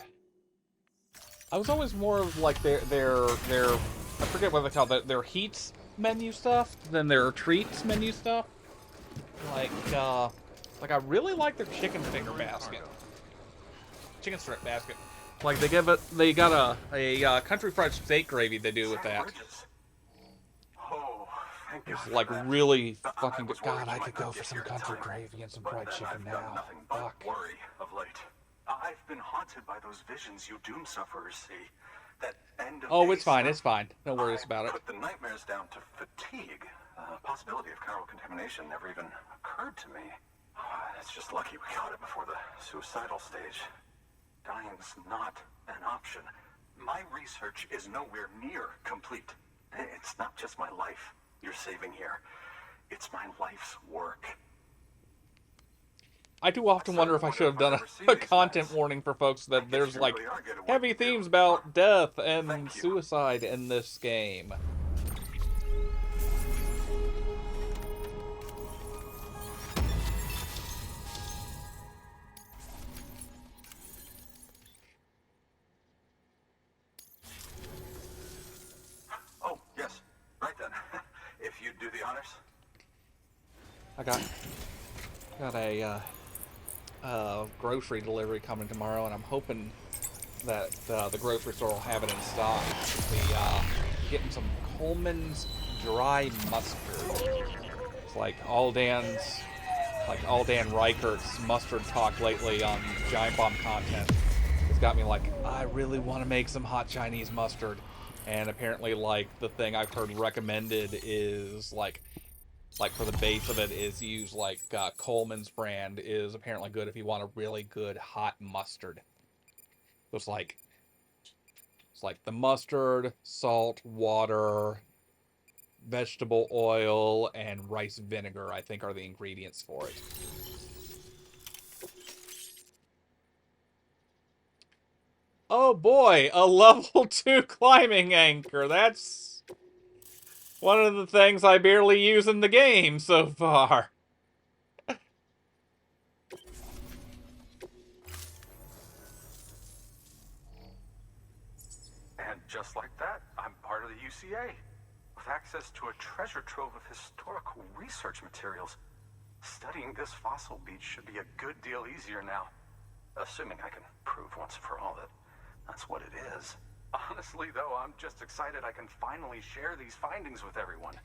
I was always more of like their I forget what they call it, their heats menu stuff than their treats menu stuff. Like I really like their chicken finger basket. Chicken strip basket. Like they got a country fried steak gravy they do with that. Thank you. It's like really fucking good. God, I could go for some country gravy and some fried chicken now. Fuck. Worry of late. I've been haunted by those visions you doom sufferers see. That end of Oh, day it's fine. stuff. It's fine. No worries about it. Put the nightmares down to fatigue. Possibility of chiral contamination never even occurred to me. It's just lucky we caught it before the suicidal stage. Dying's not an option. My research is nowhere near complete. It's not just my life you're saving here. It's my life's work. I do often wonder if I should have done a content warning for folks that there's like heavy themes about death and suicide in this game. Oh, yes. Right then. If you'd do the honors. I got a grocery delivery coming tomorrow, and I'm hoping that the grocery store will have it in stock. Getting some Coleman's dry mustard. It's like all Dan Reichert's mustard talk lately on Giant Bomb content. It's got me like, I really want to make some hot Chinese mustard. And apparently, like, the thing I've heard recommended is like for the base of it is use like Coleman's brand is apparently good if you want a really good hot mustard. So it's like the mustard, salt, water, vegetable oil, and rice vinegar, I think, are the ingredients for it. Oh boy, a level 2 climbing anchor. That's one of the things I barely use in the game so far. And just like that, I'm part of the UCA. With access to a treasure trove of historical research materials. Studying this fossil beach should be a good deal easier now. Assuming I can prove once for all that that's what it is. Honestly, though, I'm just excited I can finally share these findings with everyone.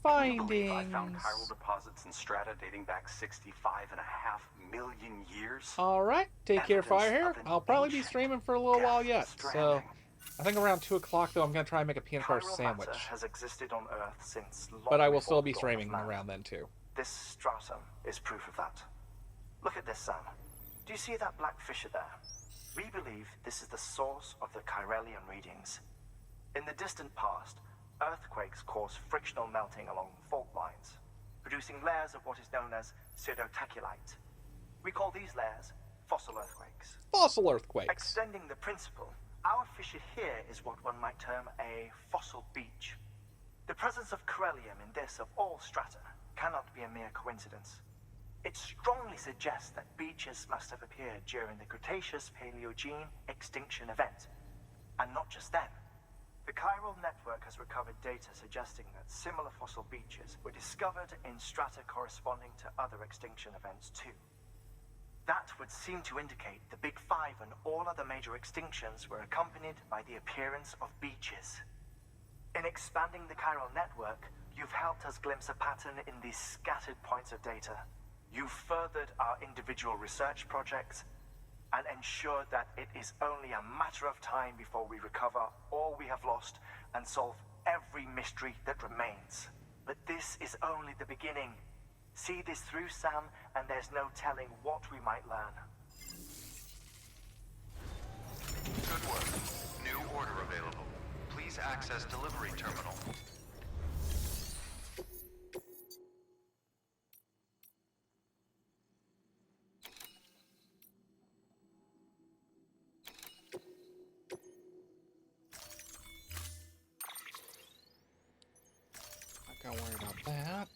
Can you believe I found chiral deposits in strata dating back 65.5 million years? Alright, take care, Fire here. I'll probably be streaming for a little while yet. So, I think around 2 o'clock, though, I'm going to try and make a peanut butter sandwich. Has existed on Earth since long But I will before still be the dawn of streaming man. around then, too. This stratum is proof of that. Look at this, Sam. Do you see that black fissure there? We believe this is the source of the Chiralian readings. In the distant past, earthquakes cause frictional melting along fault lines, producing layers of what is known as pseudotaculite. We call these layers fossil earthquakes. Fossil earthquakes. Extending the principle, our fissure here is what one might term a fossil beach. The presence of Chiralium in this of all strata cannot be a mere coincidence. It strongly suggests that beaches must have appeared during the Cretaceous-Paleogene extinction event. And not just then. The chiral network has recovered data suggesting that similar fossil beaches were discovered in strata corresponding to other extinction events too. That would seem to indicate the Big Five and all other major extinctions were accompanied by the appearance of beaches. In expanding the chiral network, you've helped us glimpse a pattern in these scattered points of data. You've furthered our individual research projects and ensured that it is only a matter of time before we recover all we have lost and solve every mystery that remains. But this is only the beginning. See this through, Sam, and there's no telling what we might learn. Good work. New order available. Please access delivery terminal. Not gonna worry about that.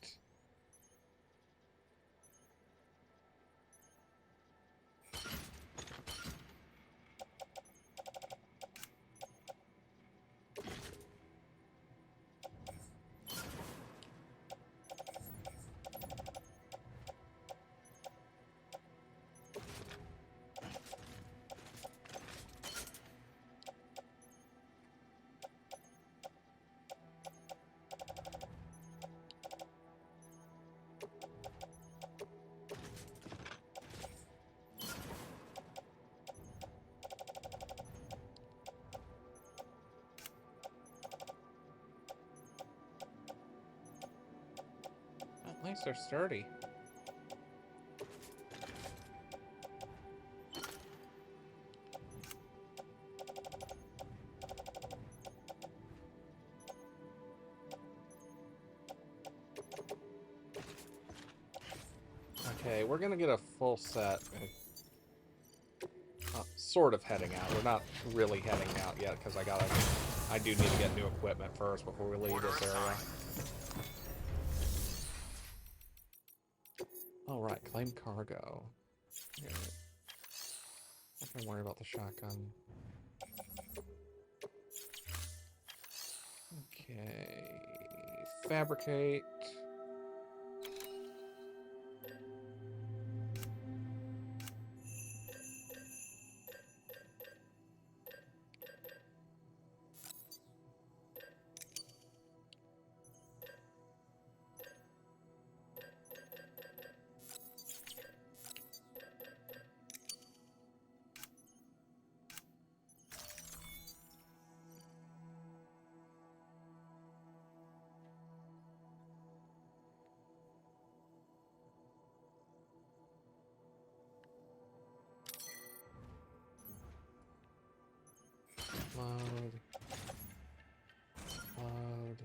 Nice, they're sturdy. Okay, we're gonna get a full set. Sort of heading out. We're not really heading out yet because I do need to get new equipment first before we leave this area. Alright, claim cargo. Yeah. Not gonna worry about the shotgun. Okay. Fabricate. Load. Load.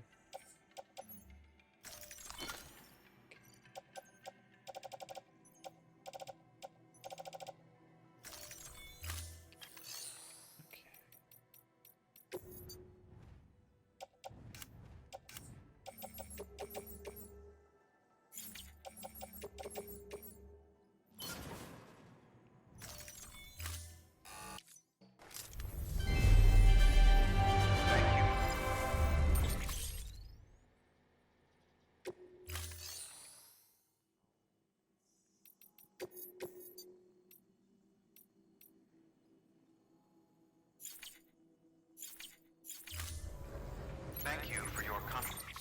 Thank you for your contribution.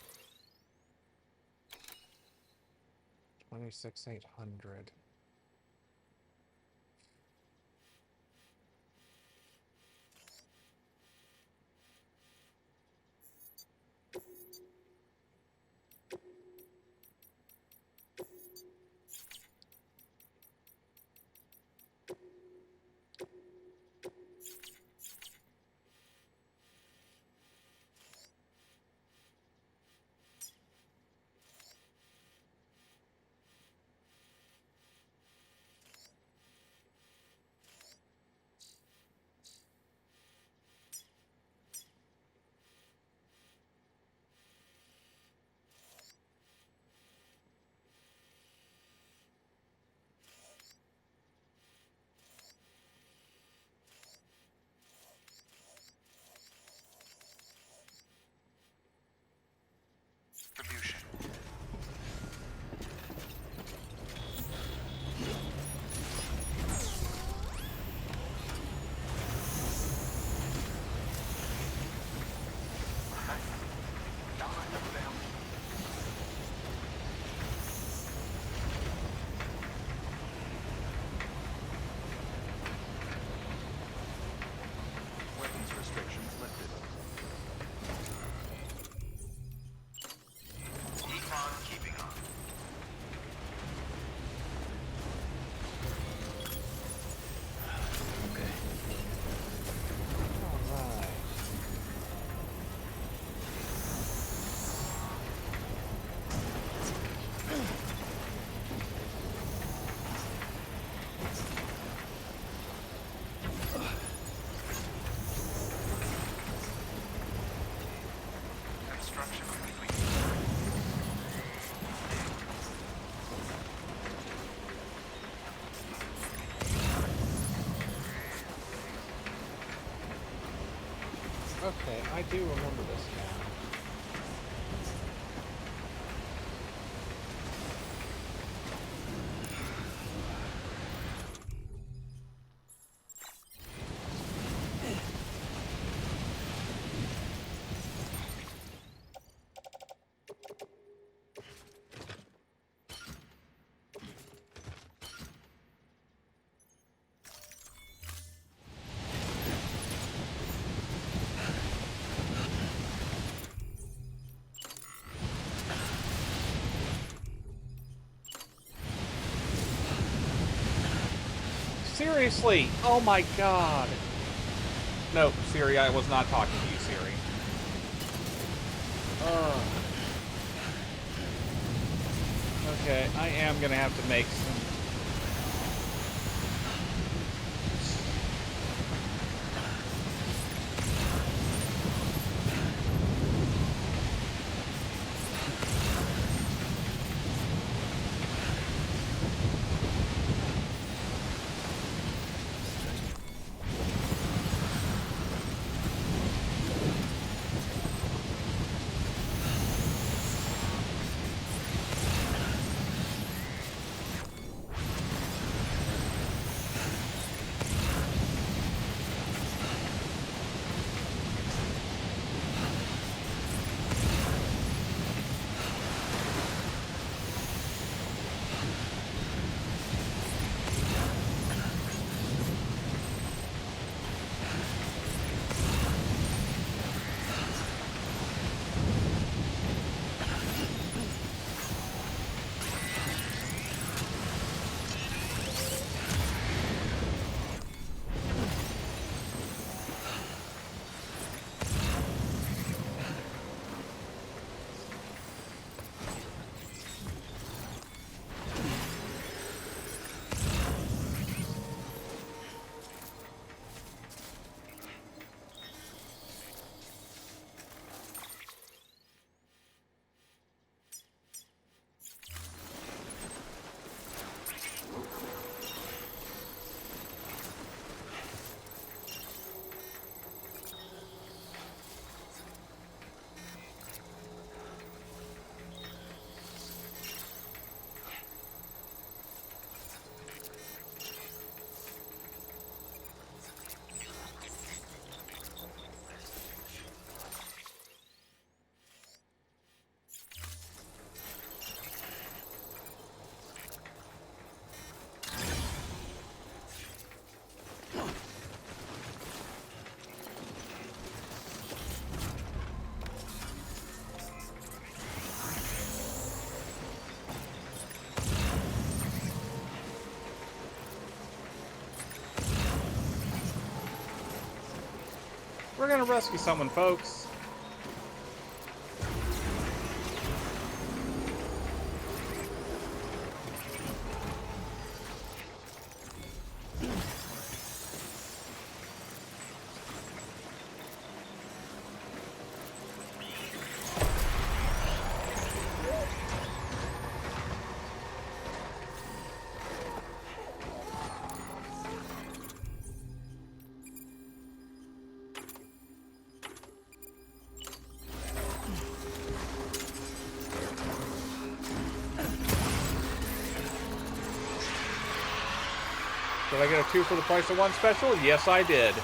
26,800. Contribution. Weapons restrictions lifted. Econ keeping on. Okay. Alright. Construction complete. Okay, I do remember this now. Seriously! Oh my god! No, Siri, I was not talking to you, Siri. Okay, I am gonna have to make some... We're gonna rescue someone, folks. Did I get a 2 for the price of 1 special? Yes, I did.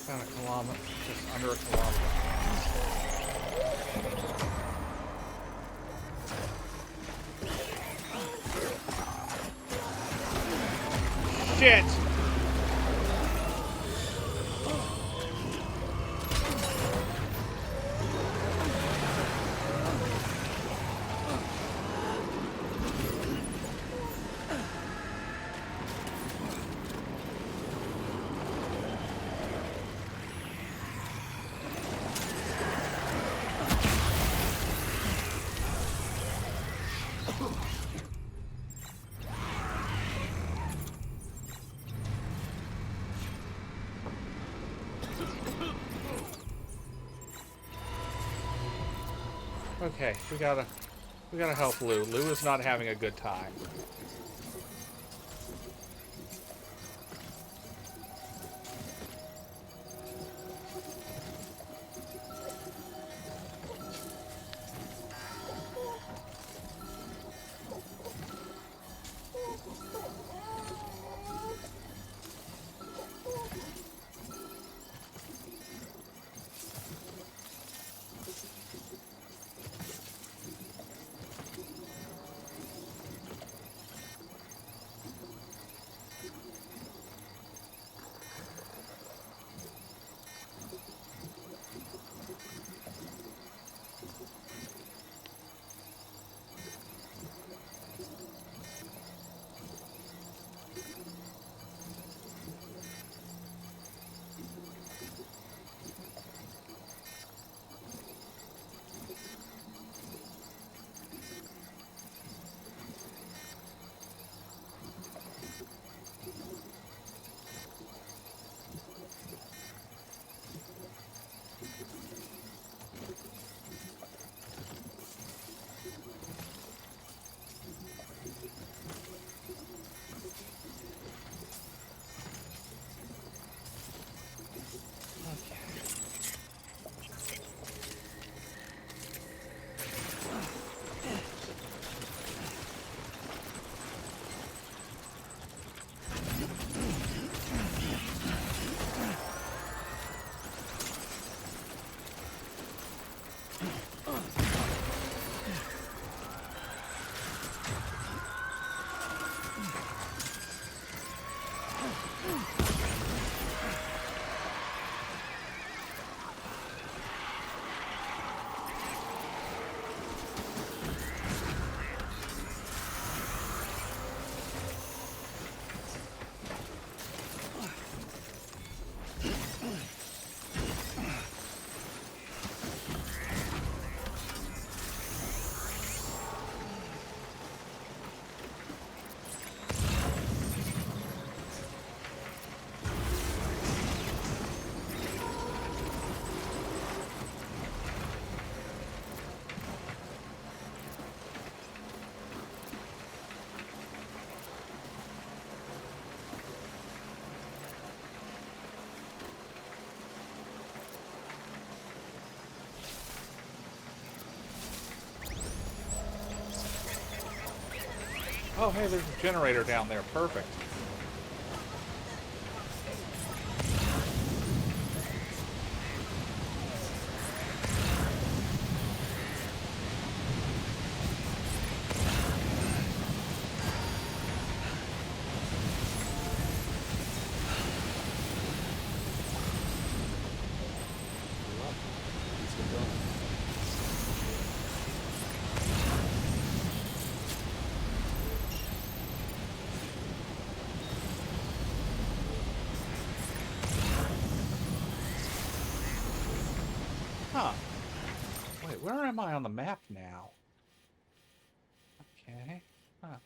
About a kilometer, just under a kilometer. Shit! Okay, we gotta help Lou. Lou is not having a good time. Oh, hey, there's a generator down there. Perfect. Huh. Wait, where am I on the map now? Okay. Huh.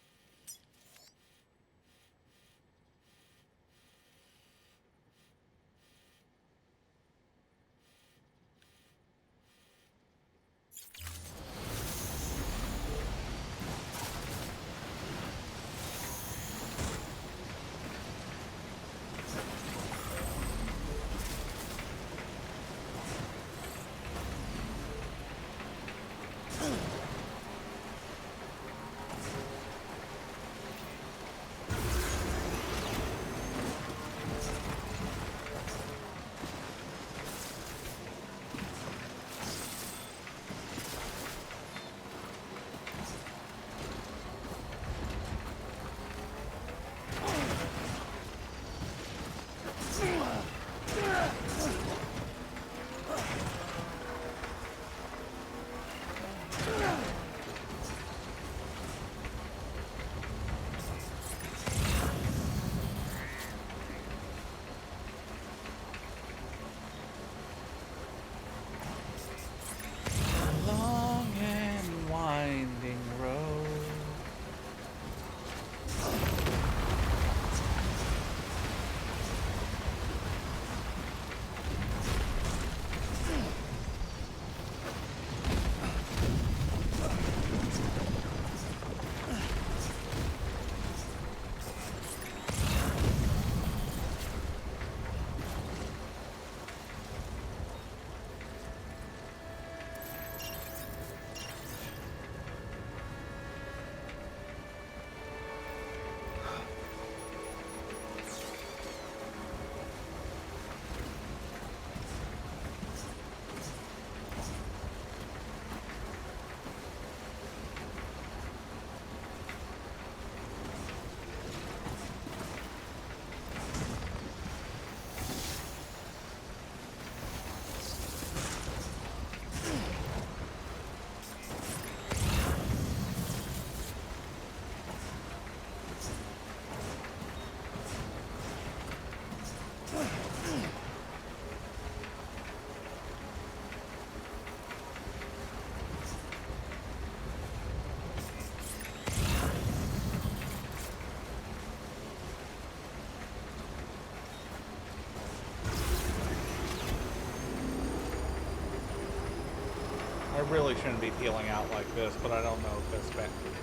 I really shouldn't be peeling out like this, but I don't know if this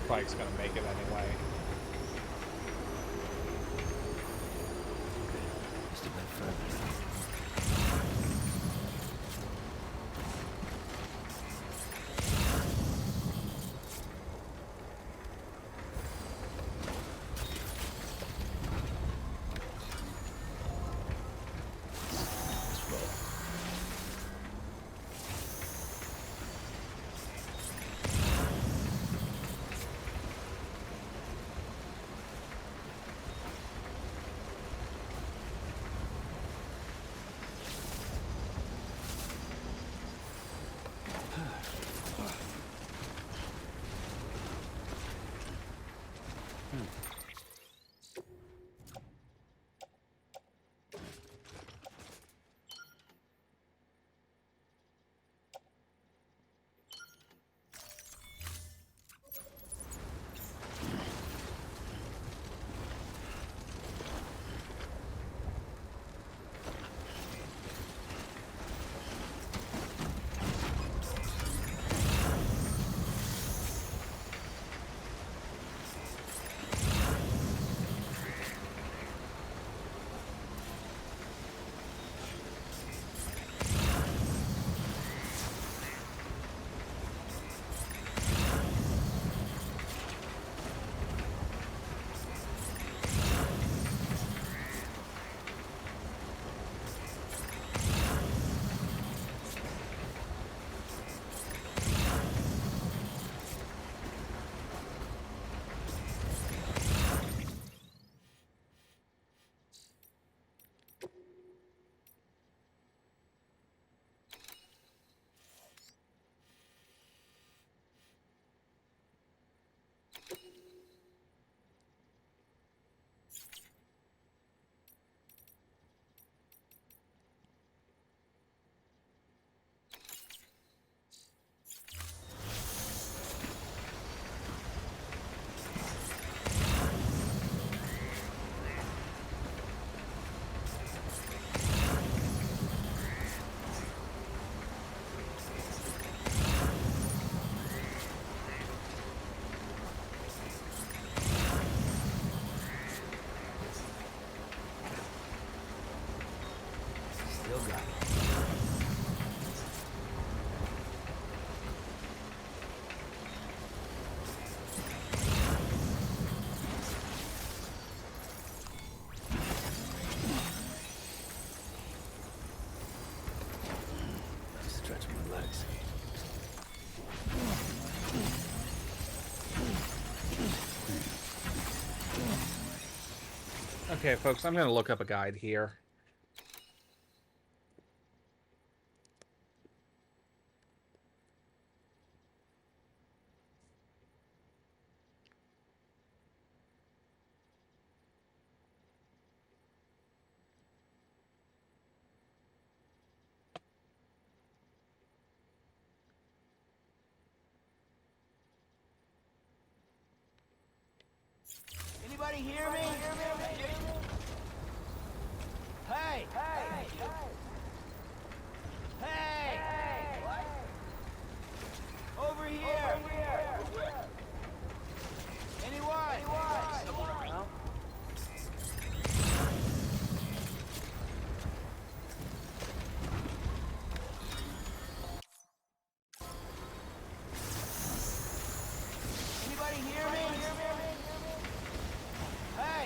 bike's going to make it anyway. Just a bit further. Still got it. Stretching my legs. Okay, folks, I'm going to look up a guide here. Anybody hear me? Hey! Hey! Hey! Over here! Anyone? No? Anybody hear me? Hey!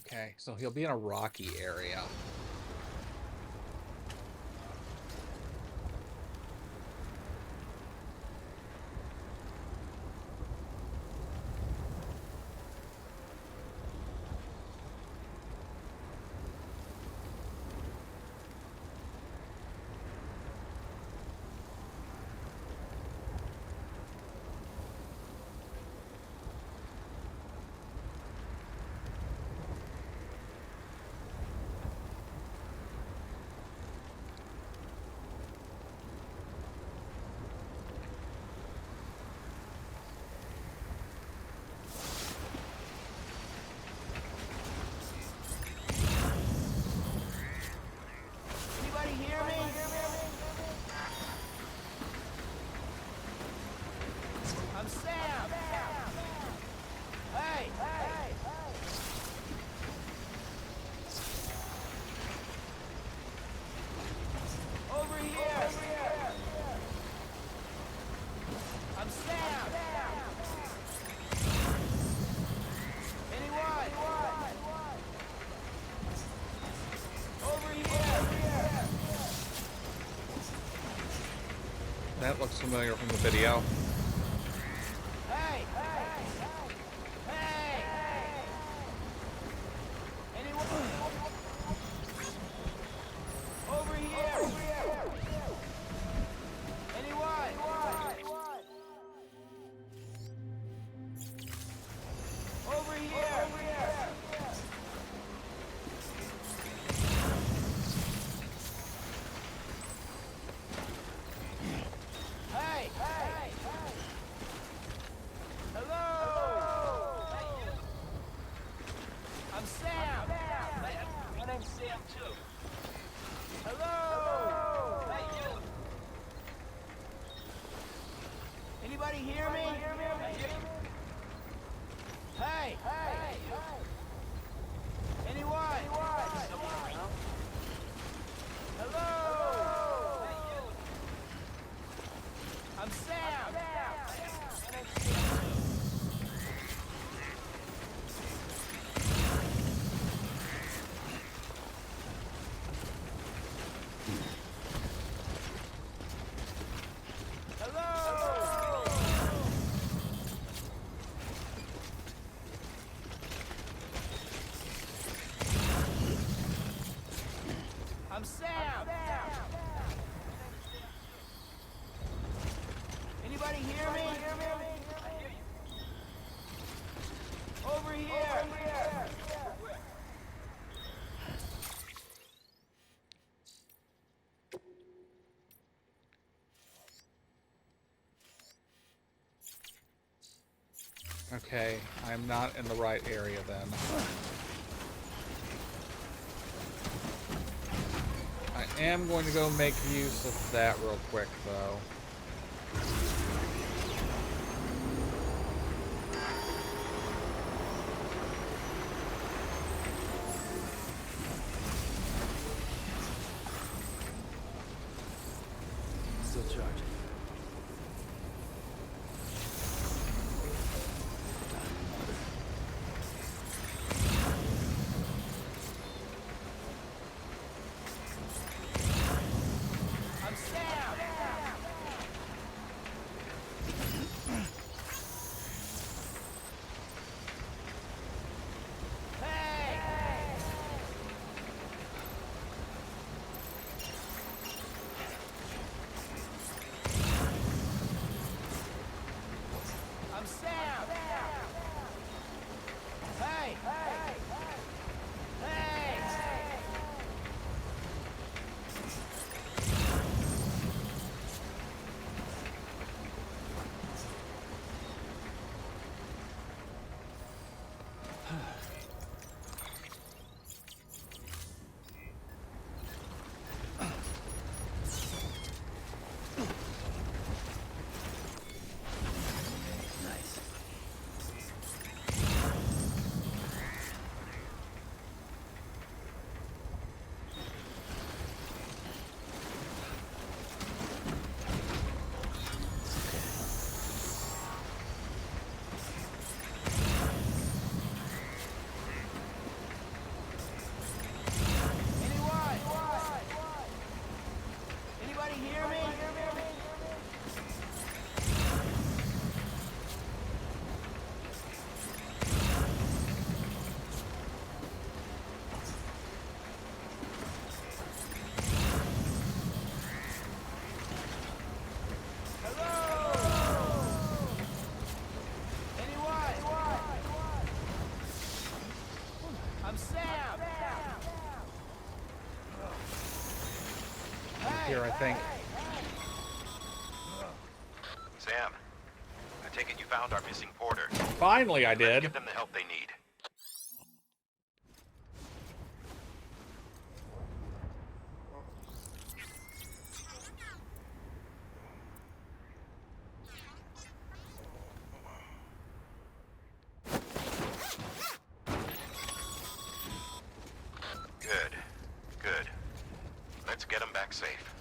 Okay, so he'll be in a rocky area. Anybody hear me? I'm Sam. Hey. Over here. I'm Sam. Anyone? Over here. That looks familiar from the video. Hey. Anyone? Over here. Anyone? Over here. Hey. Hello. I'm Sam. My name's Sam too. Hello. Hey, you. Anybody hear me? Hey. Anyone? Hello. Hey, you. I'm Sam. My name's Sam too. Hello. I'm Sam. Anybody hear me? Over here. Okay, I'm not in the right area then. I am going to go make use of that real quick, though. Still charging. I'm Sam. here, I think. Sam, I take it you found our missing porter. Finally, I Let's did. give them the help they need. Good. Good. Let's get them back safe.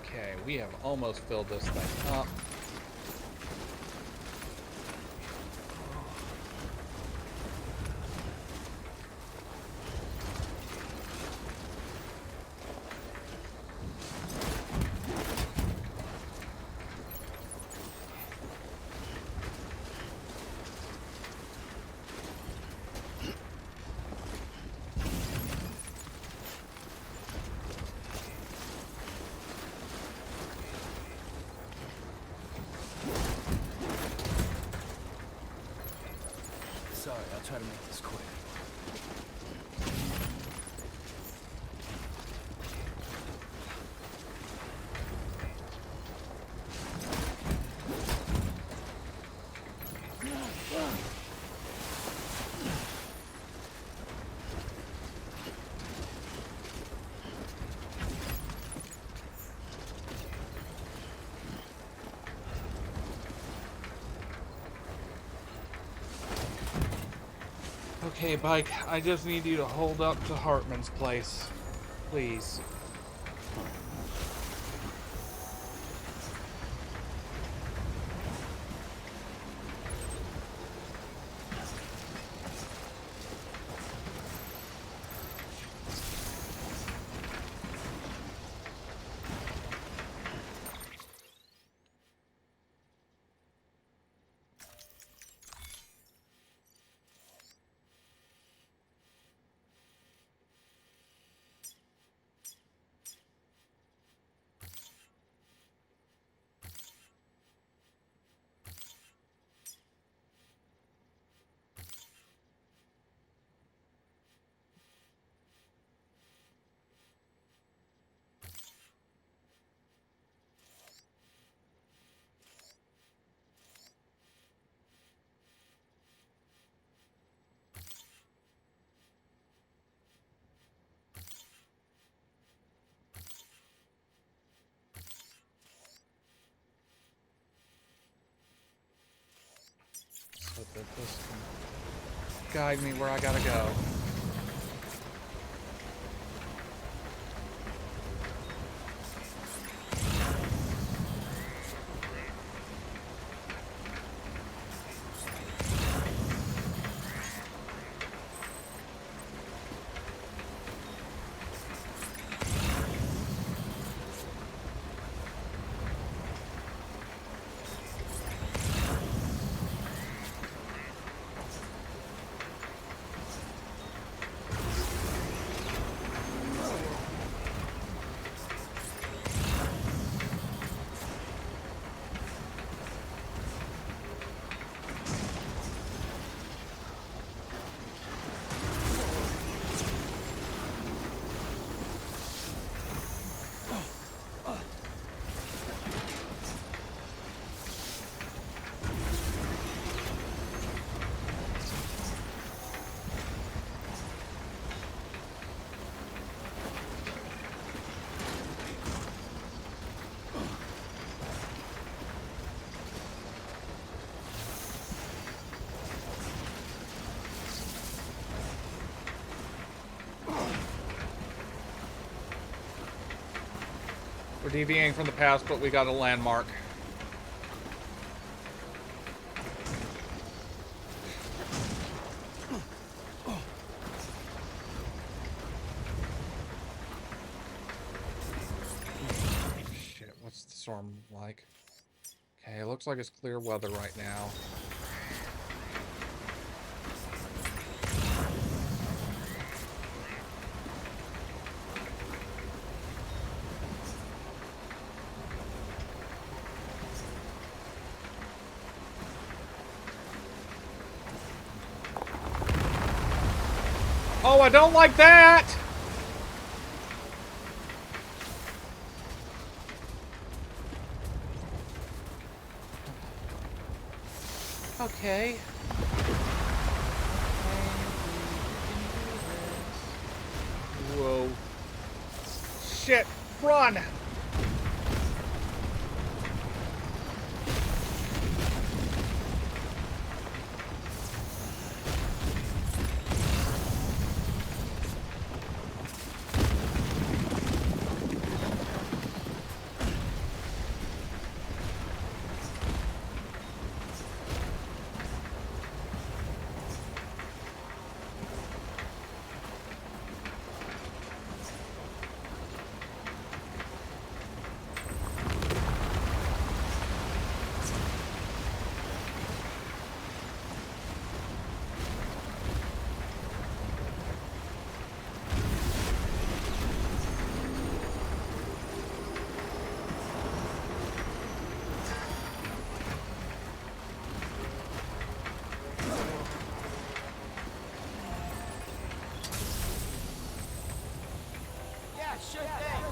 Okay, we have almost filled this thing up. Sorry, I'll try to make this quick. Okay, Bike, I just need you to hold up to Hartman's place. Please. So that this can guide me where I gotta go. We're deviating from the past, but we got a landmark. Shit, what's the storm like? Okay, it looks like it's clear weather right now. Oh, I don't like that! Okay. Whoa. Shit, run! Yeah, sure thing.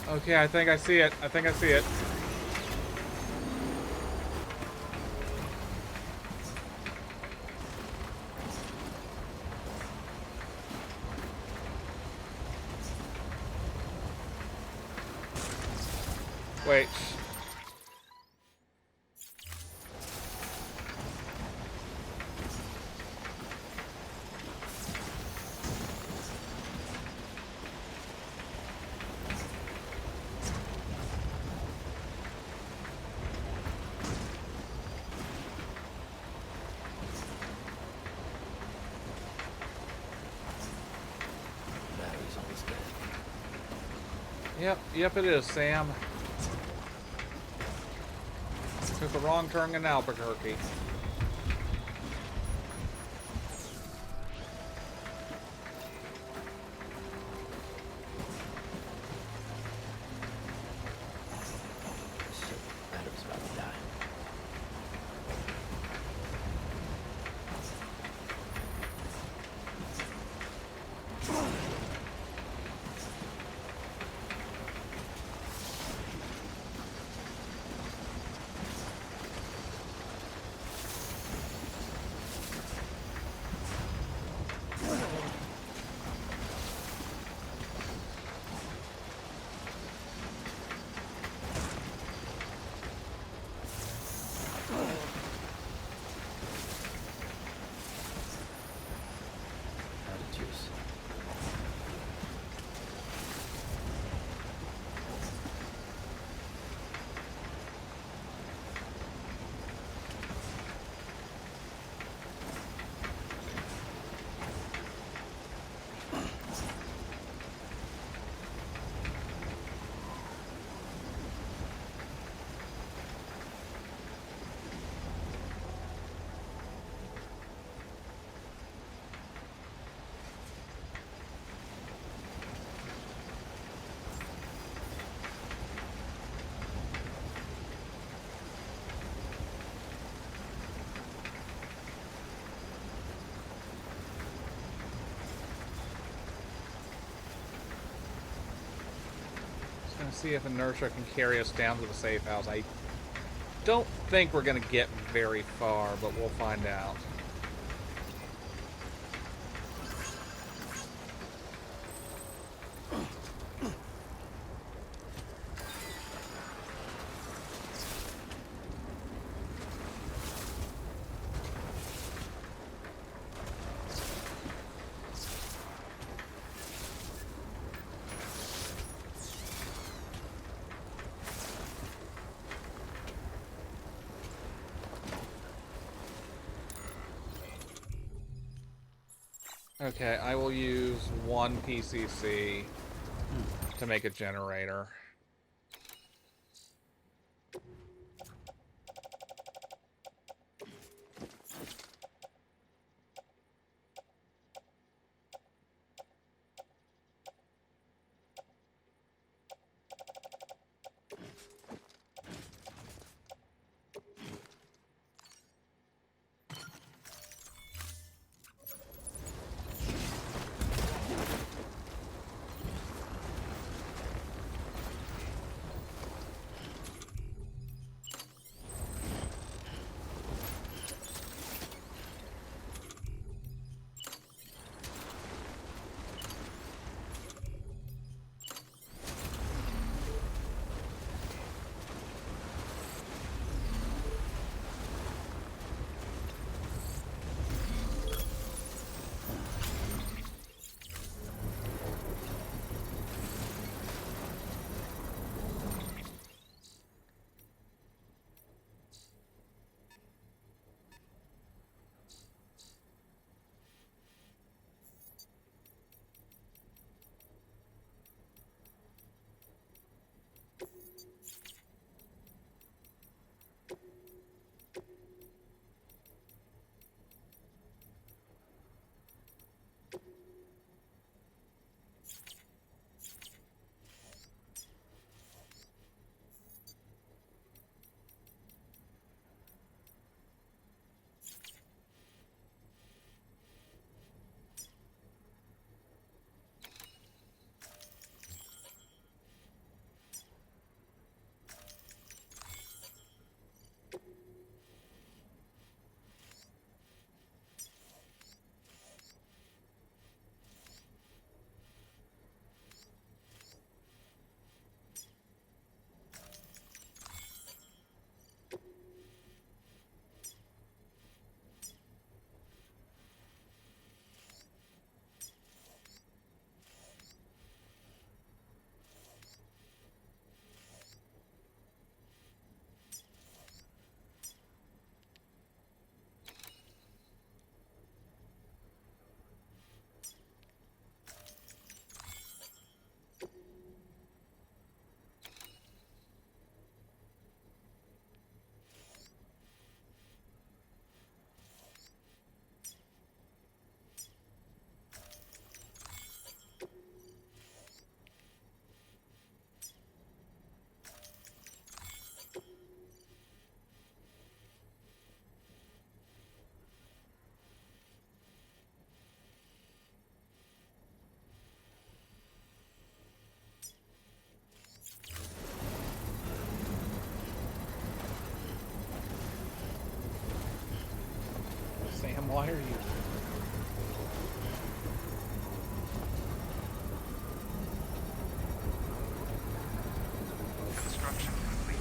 Okay, I think I see it. I think I see it. Wait. Battery's almost dead. Yep, it is, Sam. Took the wrong turn in Albuquerque. Shit, battery's about to die. Gonna see if inertia can carry us down to the safe house. I don't think we're gonna get very far, but we'll find out. Okay, I will use one PCC to make a generator. Sam, why are you... Construction complete.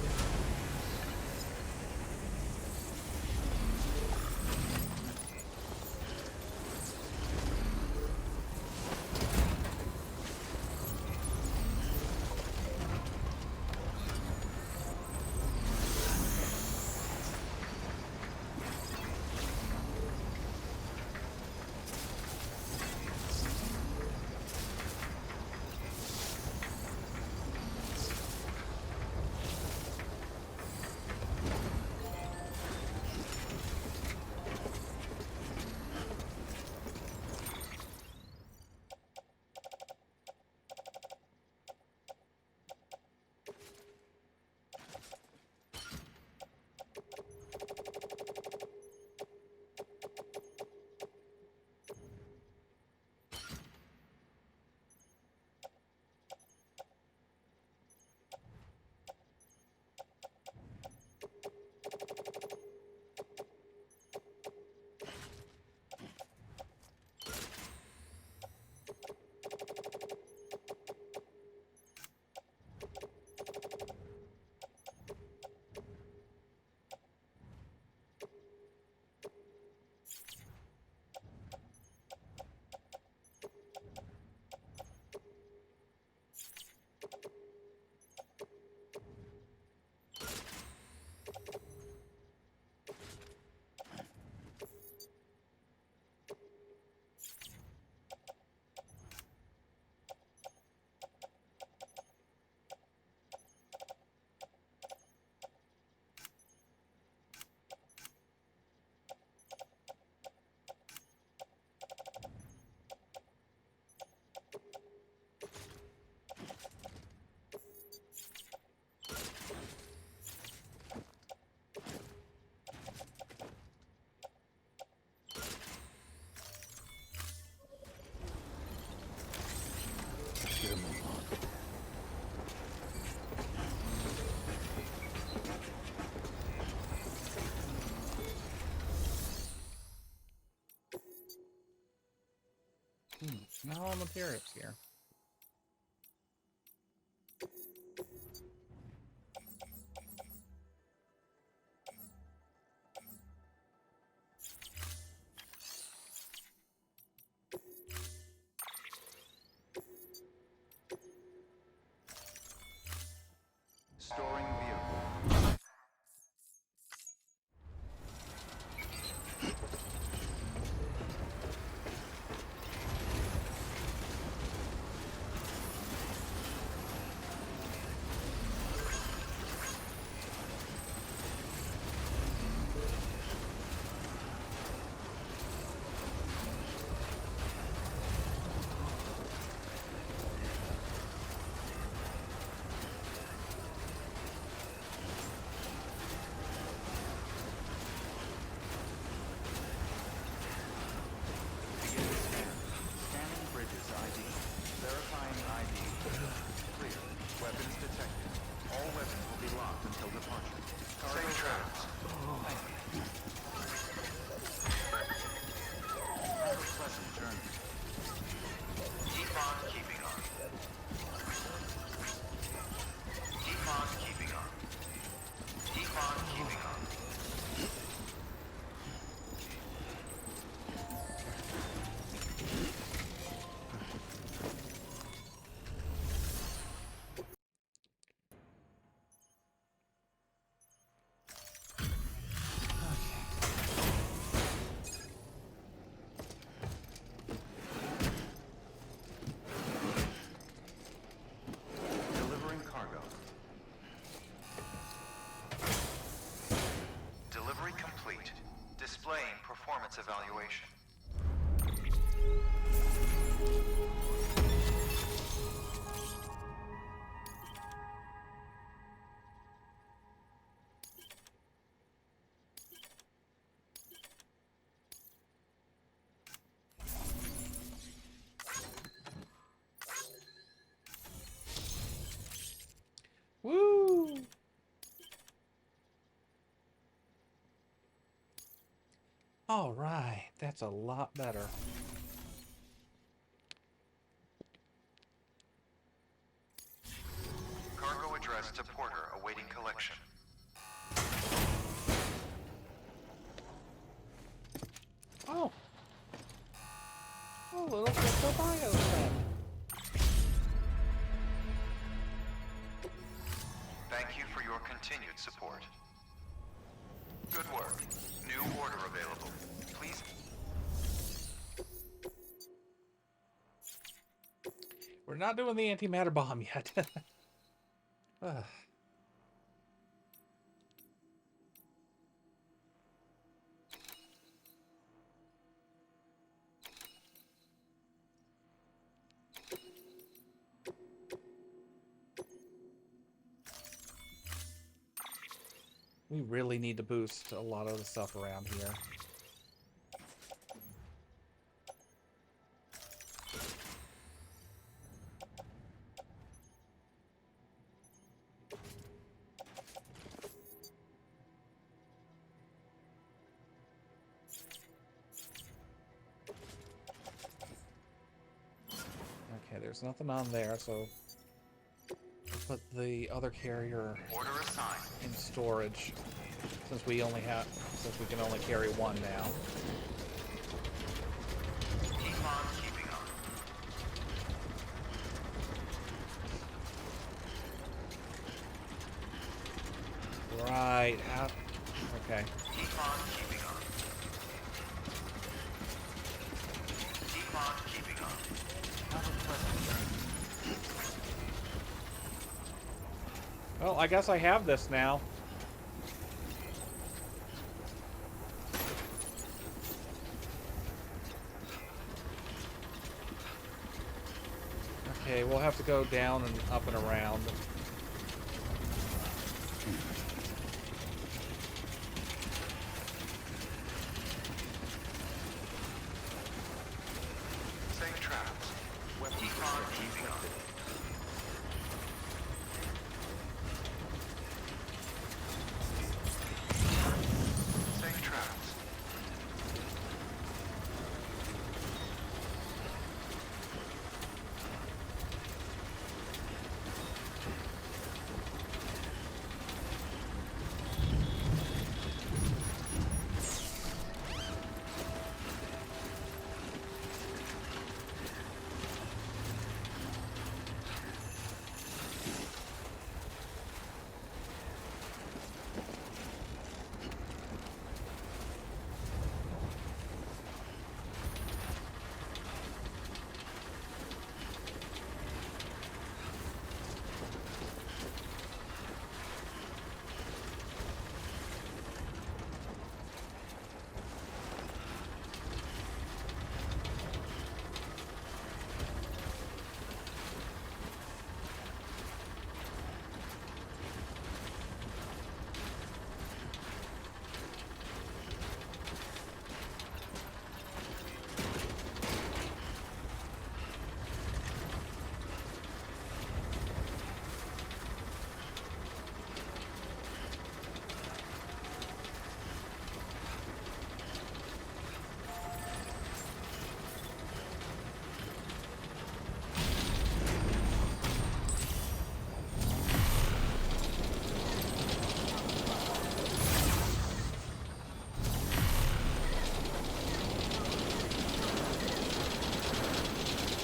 No materials here. Storing vehicle. Scanning bridges ID. Verifying ID. Clear. Weapons detected. All weapons will be locked until departure. Safe travels. Thank you. Have a pleasant journey. Keep on keeping on. Keep on keeping on. Keep on keeping on. Delivering cargo. Delivery complete. Displaying performance evaluation. Woo! All right, that's a lot better. Cargo addressed to Porter awaiting collection. Oh. Oh, little crypto bio then. Thank you for your continued support. Good work. New order available. Please. We're not doing the antimatter bomb yet. Ugh. We really need to boost a lot of the stuff around here. Okay, there's nothing on there, so we'll put the other carrier Order assigned. in storage since we can only carry one now. Keep on keeping on. Right. Okay. Keep on keeping on. Keep on keeping on. Have a pleasant journey. Well, I guess I have this now. Okay, we'll have to go down and up and around. Safe travels. Keep on keeping on. Safe travels.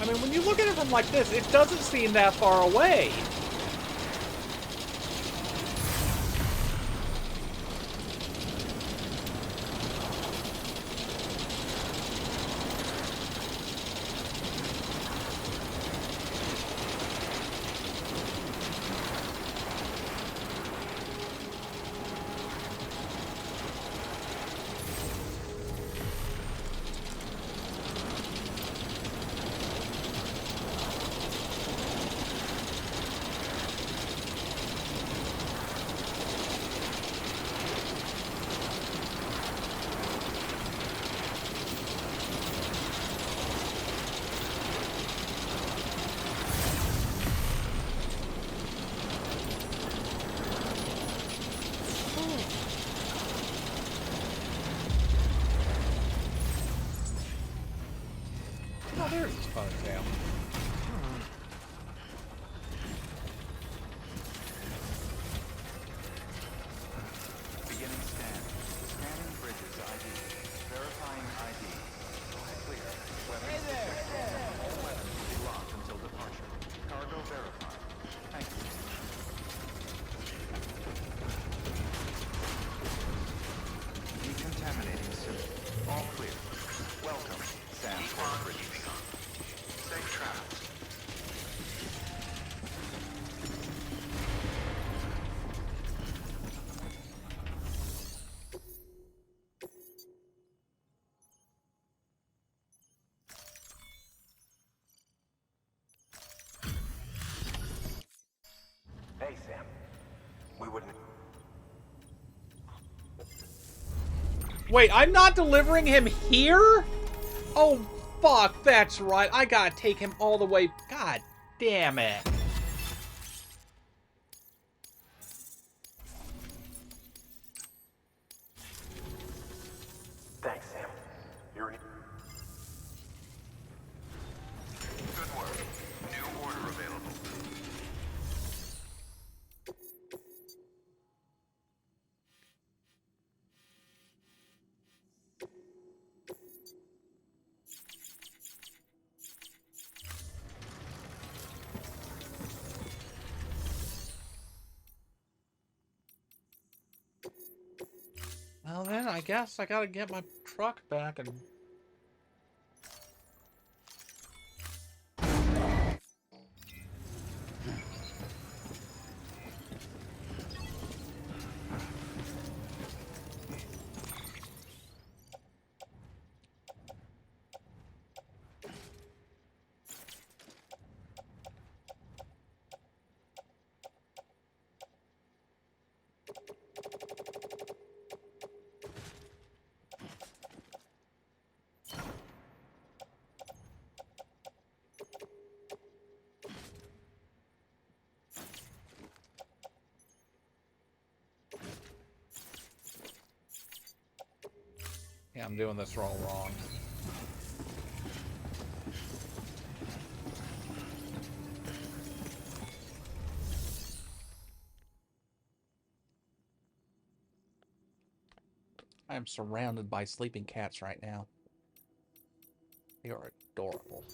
I mean, when you look at it from like this, it doesn't seem that far away. Oh, there's his ponytail. Beginning scan. Scanning bridges ID. Verifying ID. Clear. Weapons detected. All weapons will be locked until departure. Cargo verified. Thank you. Decontaminating suit. All clear. Welcome, Sam. Keep on keeping on. Safe travels. Hey, Sam. We wouldn't... Wait, I'm not delivering him here? Oh, fuck, that's right. I gotta take him all the way. God damn it. Thanks, Sam. You're... Good work. New order available. Well then, I guess I gotta get my truck back and... Yeah, I'm doing this all wrong. I am surrounded by sleeping cats right now. They are adorable.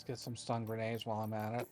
get some stun grenades while I'm at it.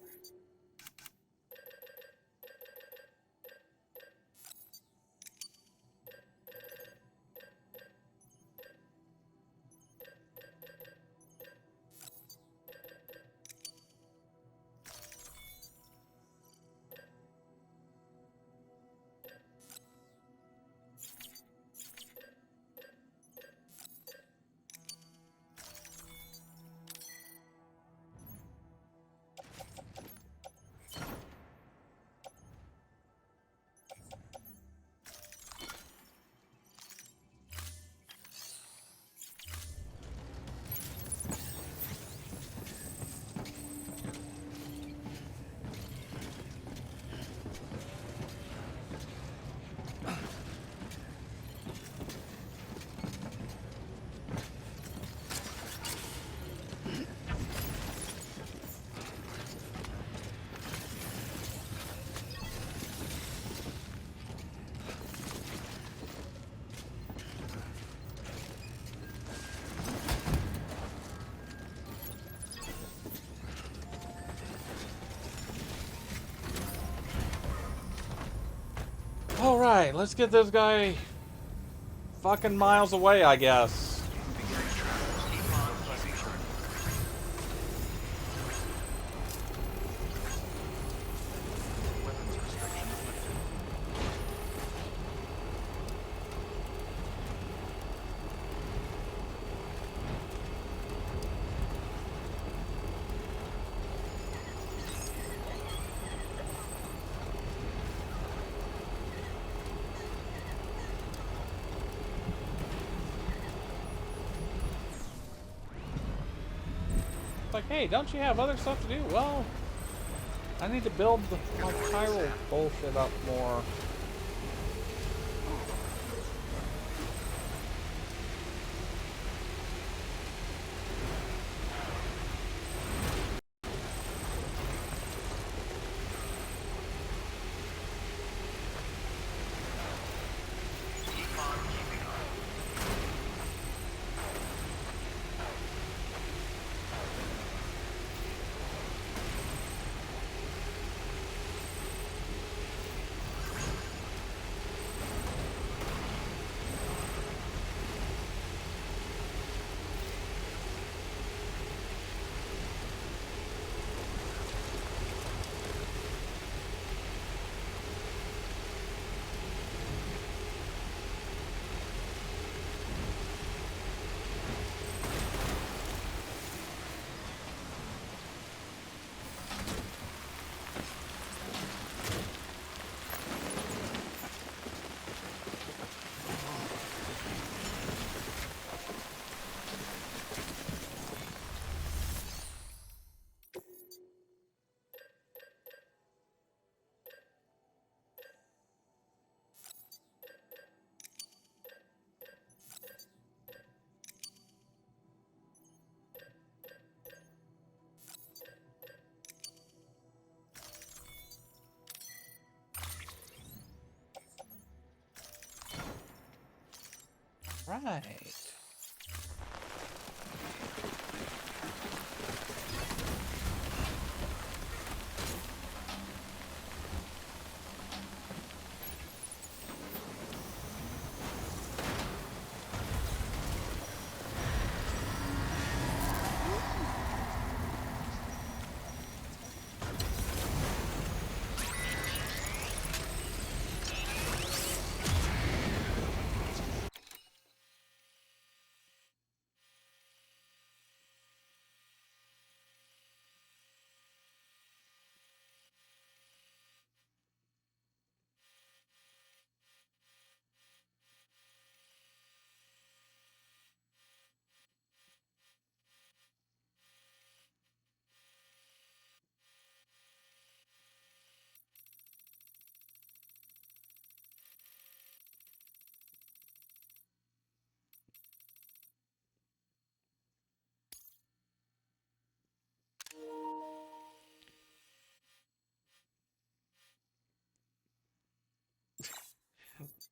Alright, let's get this guy fucking miles away, I guess. Like, hey, don't you have other stuff to do? Well, I need to build my chiral bullshit up more. Right.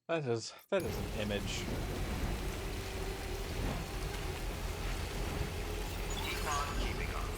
That is an image. Keep on keeping on.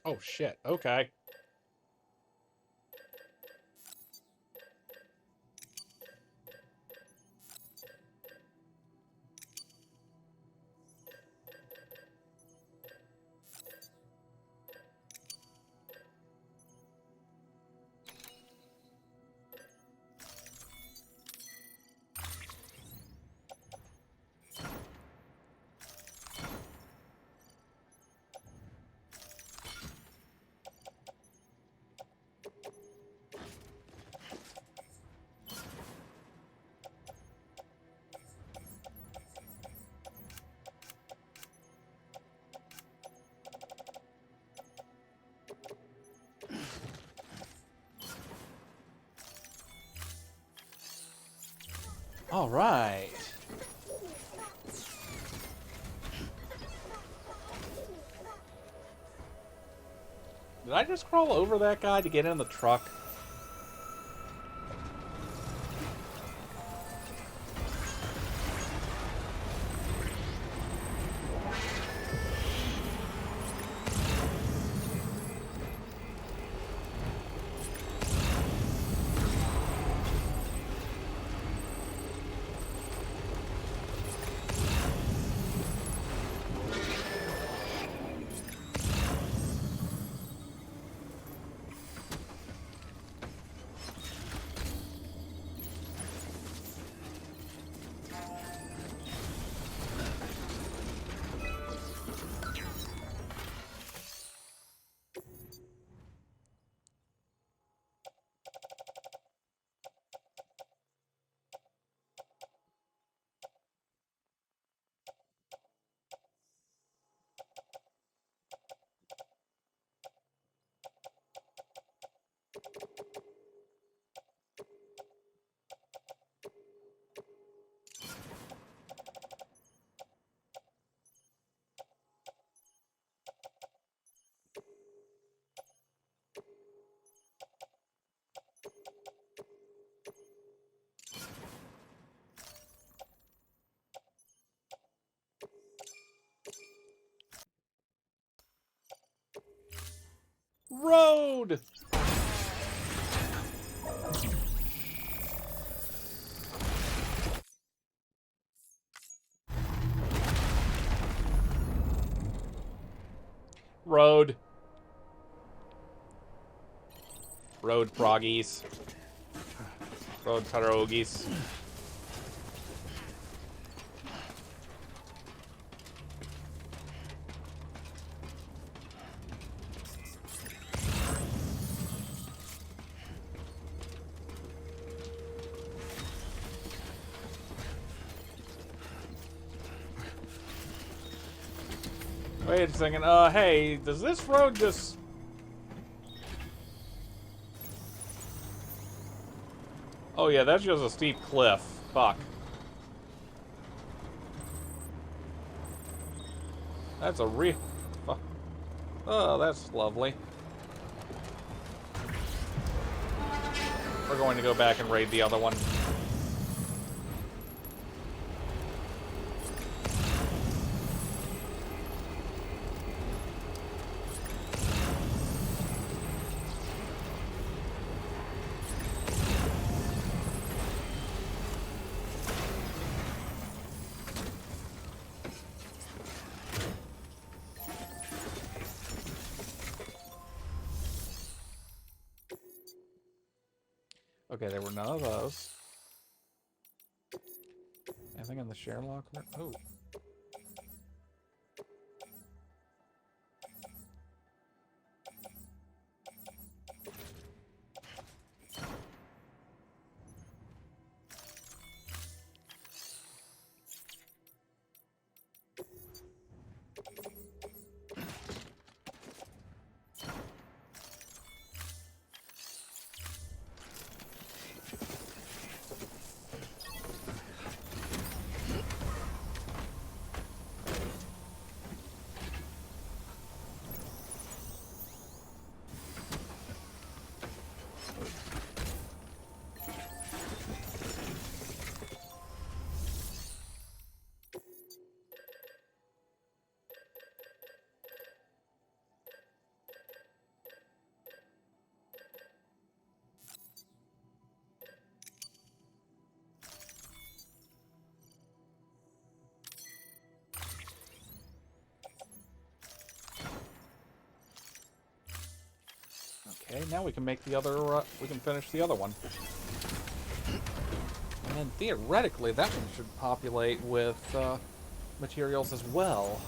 Oh, shit. Okay. All right. Did I just crawl over that guy to get in the truck? Road! Road. Road froggies. Road pierogies. Wait a second. Hey, does this road just... Oh yeah, that's just a steep cliff. Fuck. That's a real... Fuck. Oh, that's lovely. We're going to go back and raid the other one. Okay, there were none of those. Anything in the share locker? Oh. Okay, now we can make the other, we can finish the other one. And then theoretically, that one should populate with materials as well.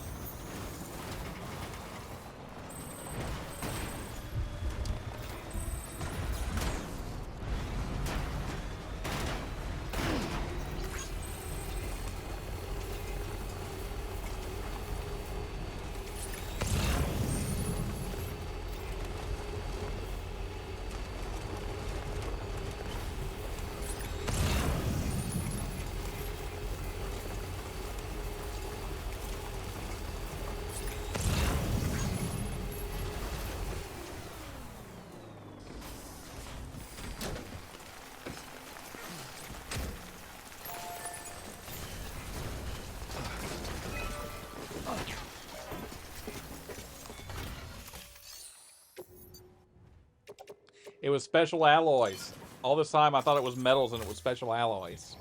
It was special alloys. All this time I thought it was metals and it was special alloys.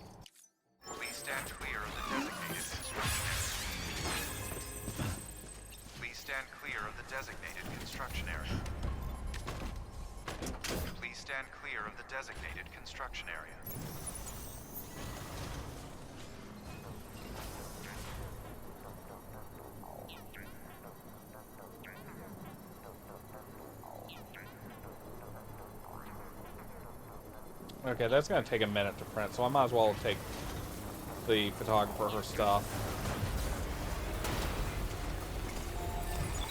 Please stand clear of the designated construction area. Please stand clear of the designated construction area. Please stand clear of the designated construction area. Okay, that's going to take a minute to print, so I might as well take the photographer her stuff.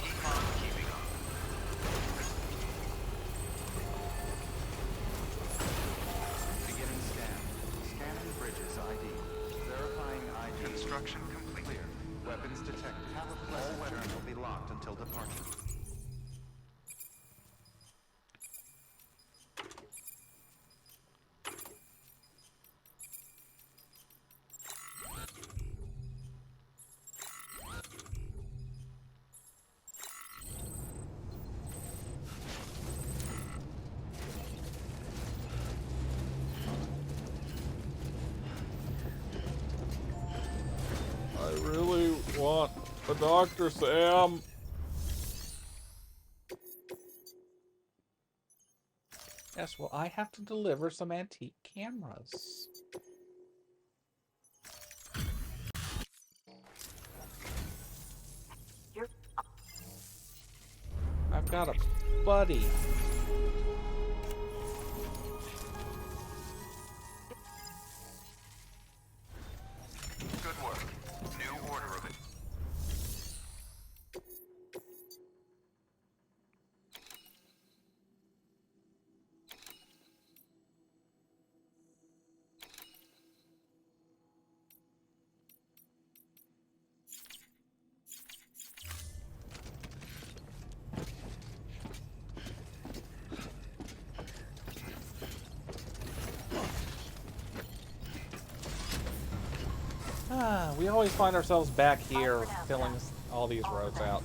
Keep on keeping on. Beginning scan. Scanning bridges ID. Verifying ID. Construction complete. Clear. Weapons detected. Have a pleasant journey. Will be locked until departure. I really want a Dr. Sam. Yes, well, I have to deliver some antique cameras. I've got a buddy. Good work. New order of it. We always find ourselves back here filling all these roads out.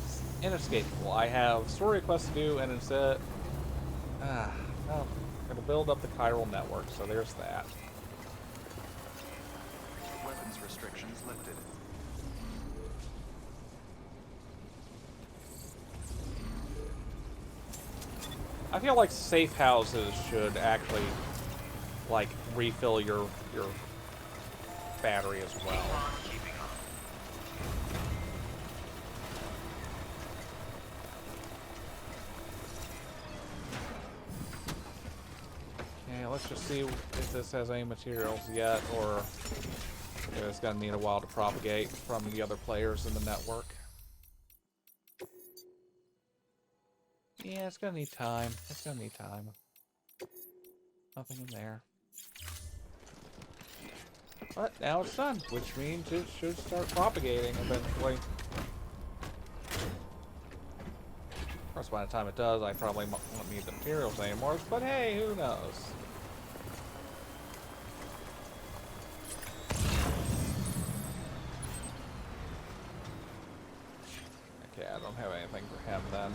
It's inescapable. I have story quests to do, and instead, well, it'll build up the chiral network, so there's that. Weapons restrictions lifted. I feel like safe houses should actually, like, refill your battery as well. Keep on keeping on. Okay, let's just see if this has any materials yet, or if it's gonna need a while to propagate from the other players in the network. Yeah, it's gonna need time. It's gonna need time. Nothing in there. But now it's done, which means it should start propagating eventually. Of course, by the time it does, I probably won't need the materials anymore, but hey, who knows? Okay, I don't have anything for him then.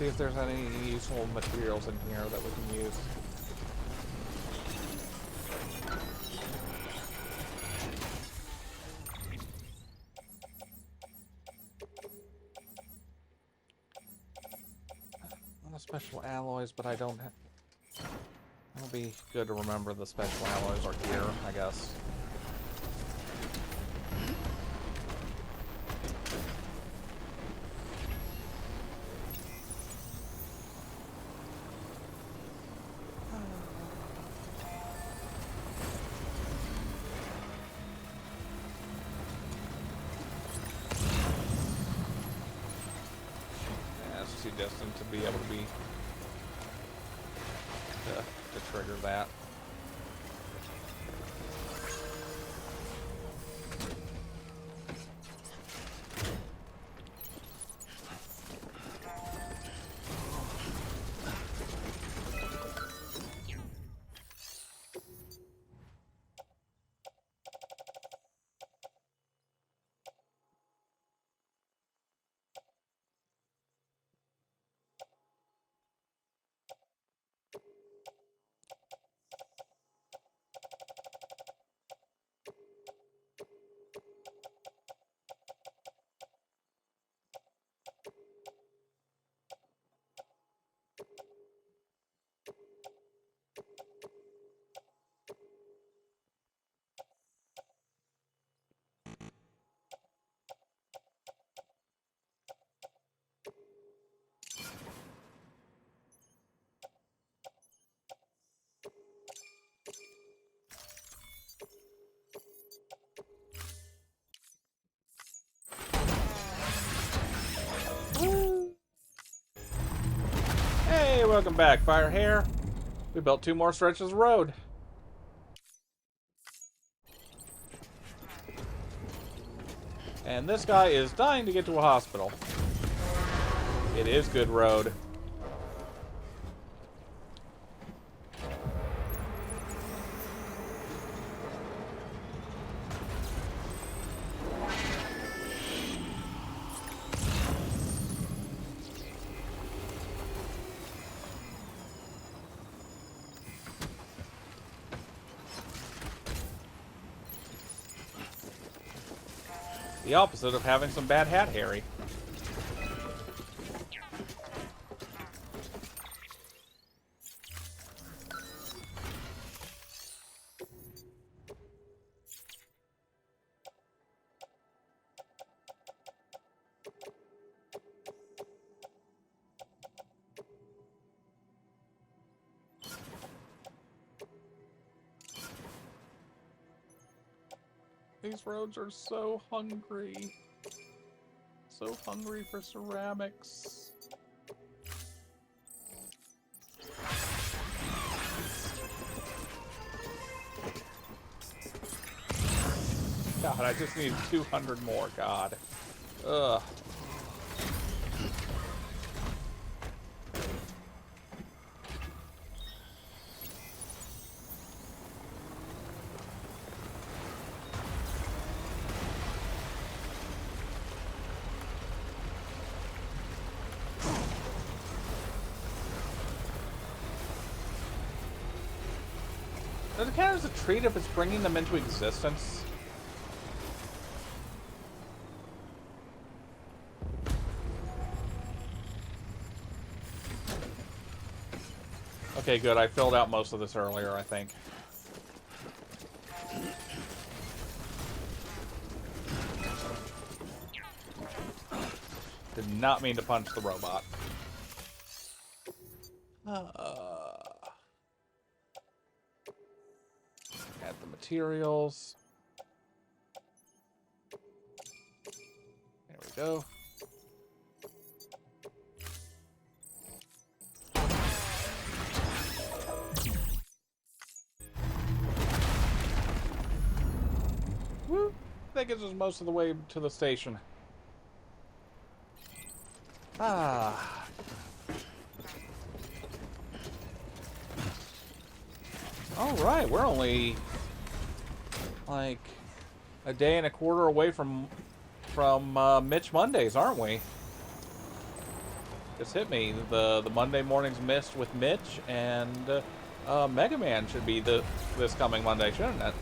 see if there's any useful materials in here that we can use. Special alloys, but I don't have... It'll be good to remember the special alloys are here, I guess. Too distant to be able to be to trigger that. Hey, welcome back, Fire Hair. We built 2 more stretches of road. And this guy is dying to get to a hospital. It is good road. The opposite of having some bad hat, Harry. These roads are so hungry. So hungry for ceramics. God, I just need 200 more, God. Ugh. Does it count as a treat if it's bringing them into existence? Okay, good. I filled out most of this earlier, I think. Did not mean to punch the robot. Add the materials. There we go. Woo! That gets us most of the way to the station. Ah. Alright, we're only like a day and a quarter away from Mitch Mondays, aren't we? just hit me. The Monday morning's missed with Mitch, and Mega Man should be this coming Monday, shouldn't it?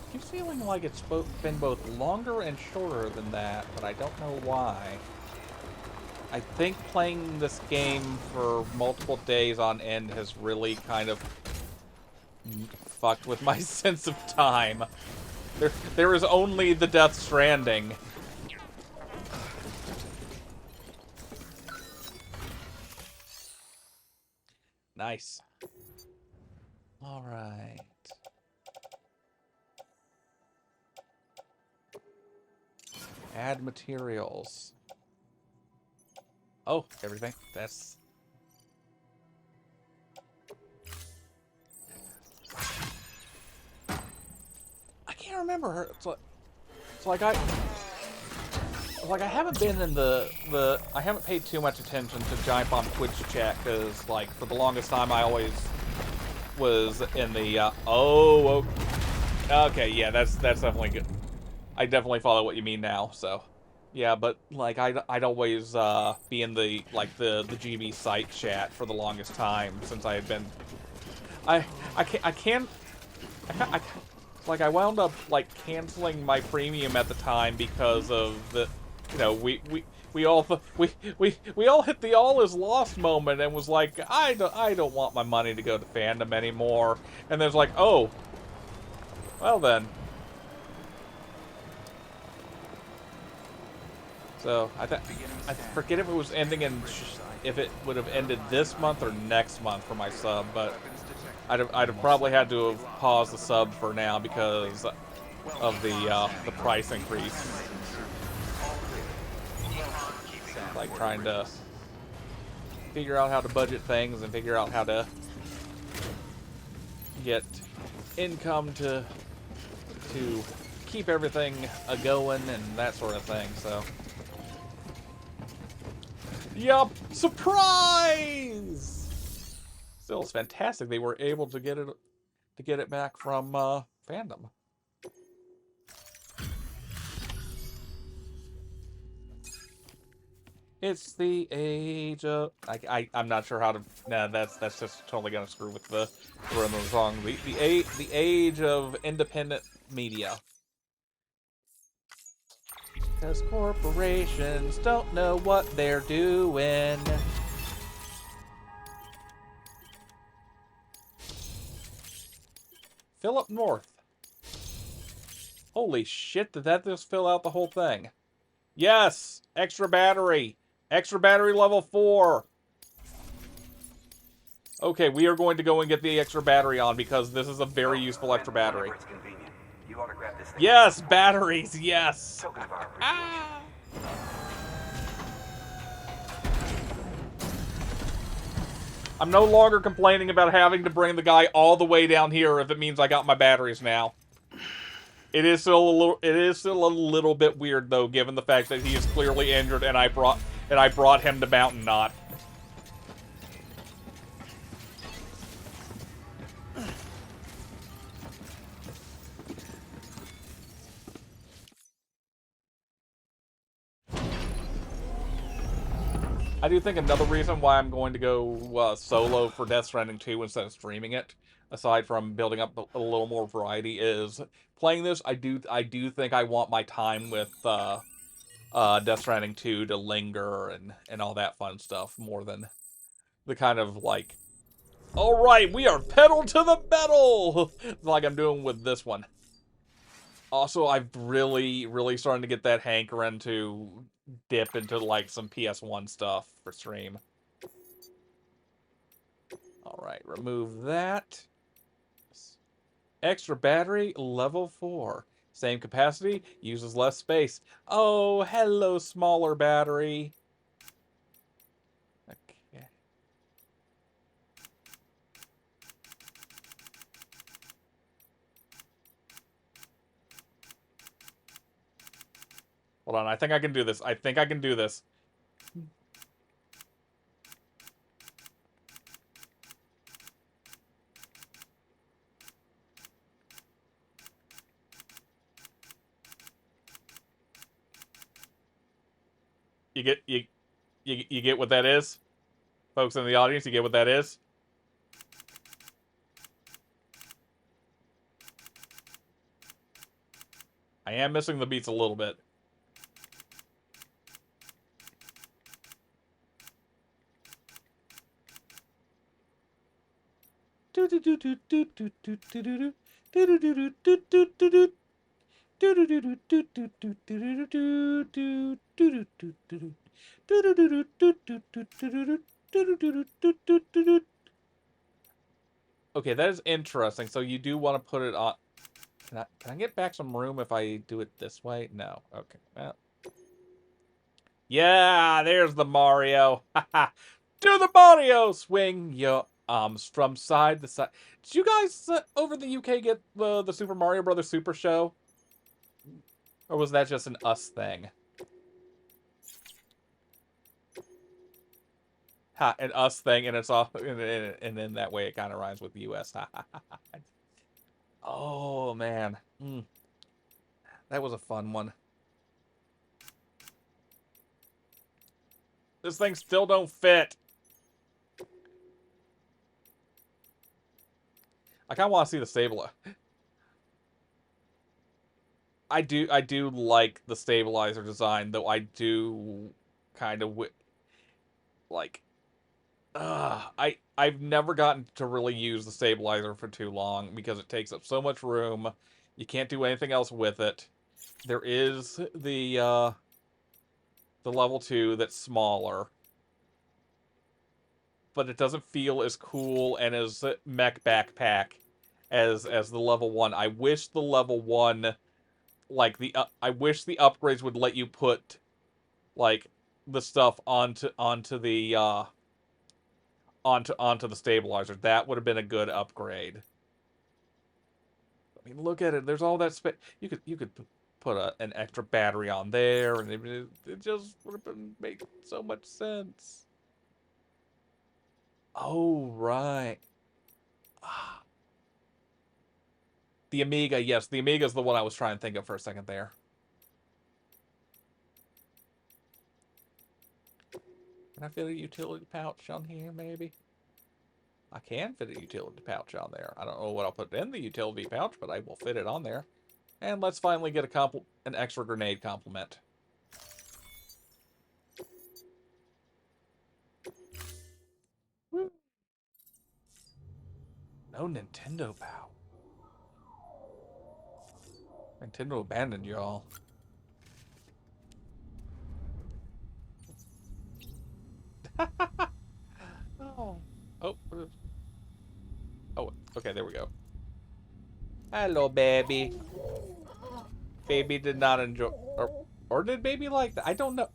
I keep feeling like it's been both longer and shorter than that, but I don't know why. I think playing this game for multiple days on end has really kind of fucked with my sense of time. There is only the Death Stranding. Nice. All right. Add materials. Oh, everything. That's... I can't remember. It's like I haven't been in I haven't paid too much attention to Giant Bomb Twitch chat, because like for the longest time I always was in the okay, yeah, that's definitely good. I definitely follow what you mean now. So yeah, but like I'd always be in the GB site chat for the longest time since I had been I wound up like canceling my premium at the time because of the, you know, we all hit the all is lost moment and was like, I don't want my money to go to fandom anymore. And there's like, oh, well then. So I forget if it was ending if it would have ended this month or next month for my sub, but I'd have probably had to have paused the sub for now because of the price increase. Like trying to figure out how to budget things and figure out how to get income to keep everything going and that sort of thing. So, yup, surprise! Still, it's fantastic they were able to get it back from fandom. It's the age of... I'm not sure how to... Nah, that's just totally gonna screw with the rhythm of the song. The age of independent media. Because corporations don't know what they're doing. Philip North. Holy shit, did that just fill out the whole thing? Yes! Extra battery! Extra battery level 4! Okay, we are going to go and get the extra battery on because this is a very useful extra battery. Yes! Batteries! Yes! Ah! I'm no longer complaining about having to bring the guy all the way down here if it means I got my batteries now. It is still a little bit weird though, given the fact that he is clearly injured and I brought him to Mountain Knot. I do think another reason why I'm going to go solo for Death Stranding 2 instead of streaming it, aside from building up a little more variety, is playing this. I do think I want my time with Death Stranding 2 to linger and all that fun stuff more than the kind of like, all right, we are pedal to the metal, like I'm doing with this one. Also, I've really starting to get that hankering to dip into like some PS1 stuff for stream. Alright, remove that. Extra battery, level 4. Same capacity, uses less space. Oh, hello, smaller battery. Okay. Hold on, I think I can do this. I think I can do this. You get what that is? Folks in the audience, you get what that is? I am missing the beats a little bit. Okay, that is interesting. So you do want to put it on. Can I get back some room if I do it this way? No. Okay. Well. Yeah, there's the Mario. Do the Mario! Swing your arms from side to side. Did you guys over the UK get the Super Mario Brothers Super Show? Or was that just an us thing? Ha, an us thing, and it's off, and then that way it kind of rhymes with US. Oh, man. That was a fun one. This thing still don't fit. I kind of want to see the stabilizer. I do like the stabilizer design, though I do kind of like. I've never gotten to really use the stabilizer for too long because it takes up so much room. You can't do anything else with it. There is the level 2 that's smaller, but it doesn't feel as cool and as mech backpack as the level 1. I wish the level 1, like I wish the upgrades would let you put like the stuff onto the onto the stabilizer. That would have been a good upgrade. I mean, look at it. There's all that space. You could put an extra battery on there, and it just would have made so much sense. Oh, right. The Amiga, yes. The Amiga is the one I was trying to think of for a second there. Can I fit a utility pouch on here, maybe? I can fit a utility pouch on there. I don't know what I'll put in the utility pouch, but I will fit it on there. And let's finally get an extra grenade complement. Woo. No Nintendo POW. Nintendo abandoned y'all. Oh. Oh. Oh, okay, there we go. Hello, baby. Baby did not enjoy... Or did baby like that? I don't know.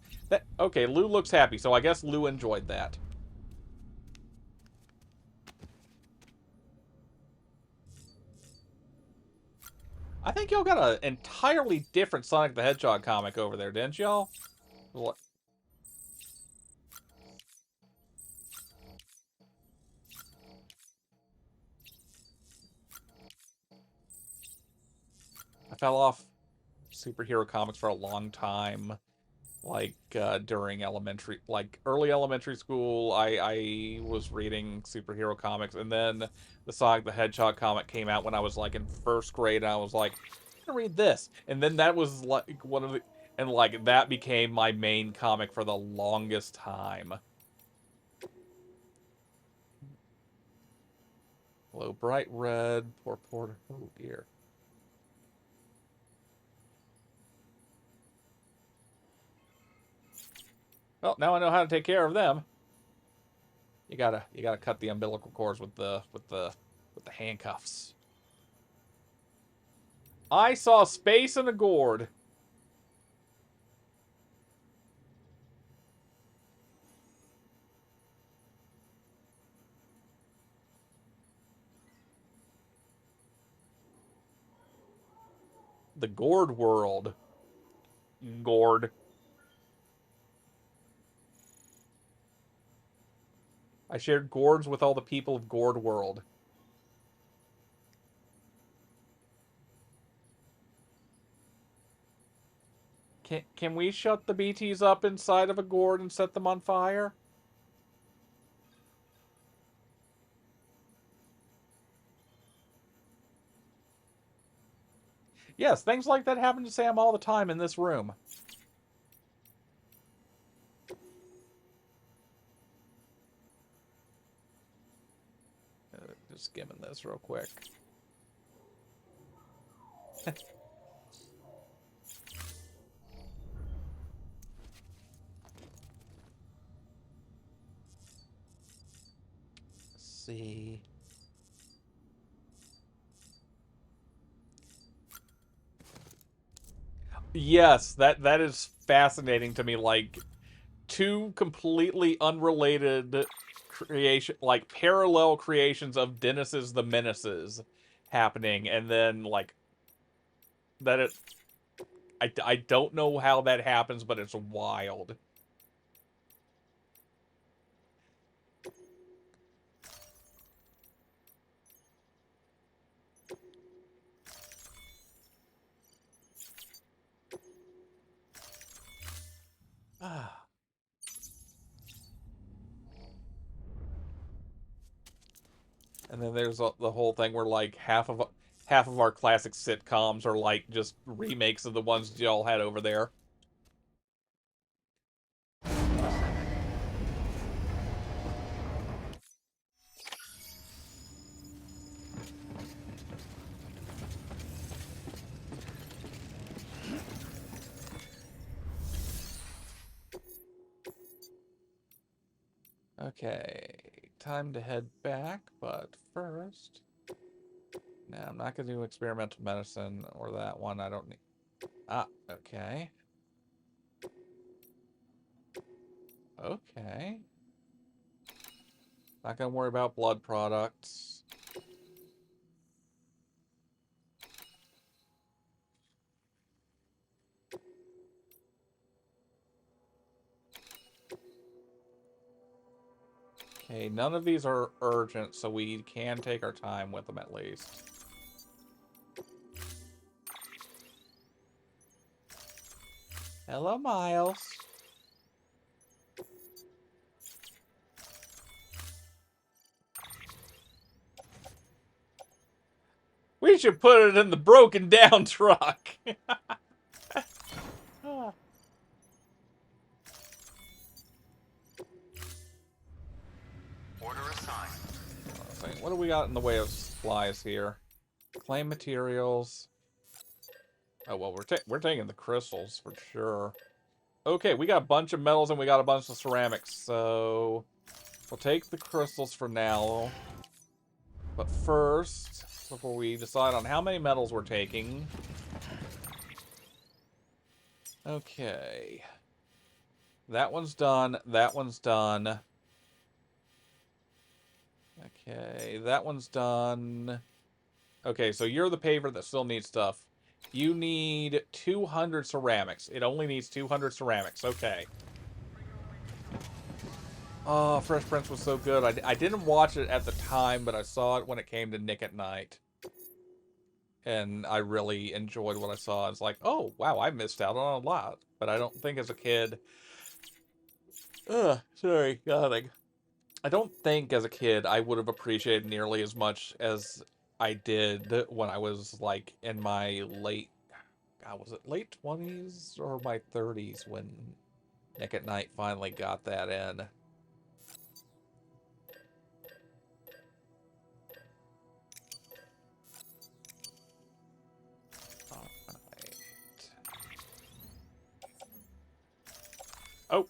Okay, Lou looks happy, so I guess Lou enjoyed that. I think y'all got an entirely different Sonic the Hedgehog comic over there, didn't y'all? What? I fell off superhero comics for a long time. Like, during early elementary school, I was reading superhero comics, and then the Sonic the Hedgehog comic came out when I was, like, in first grade, and I was like, I'm gonna read this. And then that was, like, that became my main comic for the longest time. Hello, bright red, poor porter. Oh, dear. Well, now I know how to take care of them. You gotta cut the umbilical cords with the handcuffs. I saw space in a gourd. The gourd world. Gourd. I shared gourds with all the people of Gourd World. Can we shut the BTs up inside of a gourd and set them on fire? Yes, things like that happen to Sam all the time in this room. Just skimming this real quick. Let's see. Yes, that is fascinating to me. Like, two completely unrelated creation, like parallel creations of Dennis's the Menaces happening, and then like that it. I don't know how that happens, but it's wild. Ah. And then there's the whole thing where like half of our classic sitcoms are like just remakes of the ones y'all had over there. Okay, time to head back, but first... No, I'm not going to do experimental medicine or that one. I don't need... Ah, okay. Okay. Not going to worry about blood products. Okay, none of these are urgent, so we can take our time with them at least. Hello, Miles. We should put it in the broken down truck. Order assigned. What do we got in the way of supplies here? Claim materials. Oh, well, we're taking the crystals for sure. Okay, we got a bunch of metals and we got a bunch of ceramics, so we'll take the crystals for now. But first, before we decide on how many metals we're taking... Okay. That one's done. That one's done. Okay, that one's done. Okay, so you're the paver that still needs stuff. You need 200 ceramics. It only needs 200 ceramics. Okay. Oh, Fresh Prince was so good. I didn't watch it at the time, but I saw it when it came to Nick at Night. And I really enjoyed what I saw. It's like, oh, wow, I missed out on a lot. But I don't think as a kid... Ugh, sorry, God. I don't think as a kid I would have appreciated nearly as much as I did when I was, like, in my late... God, was it late 20s or my 30s when Nick at Night finally got that in? Alright. Oh!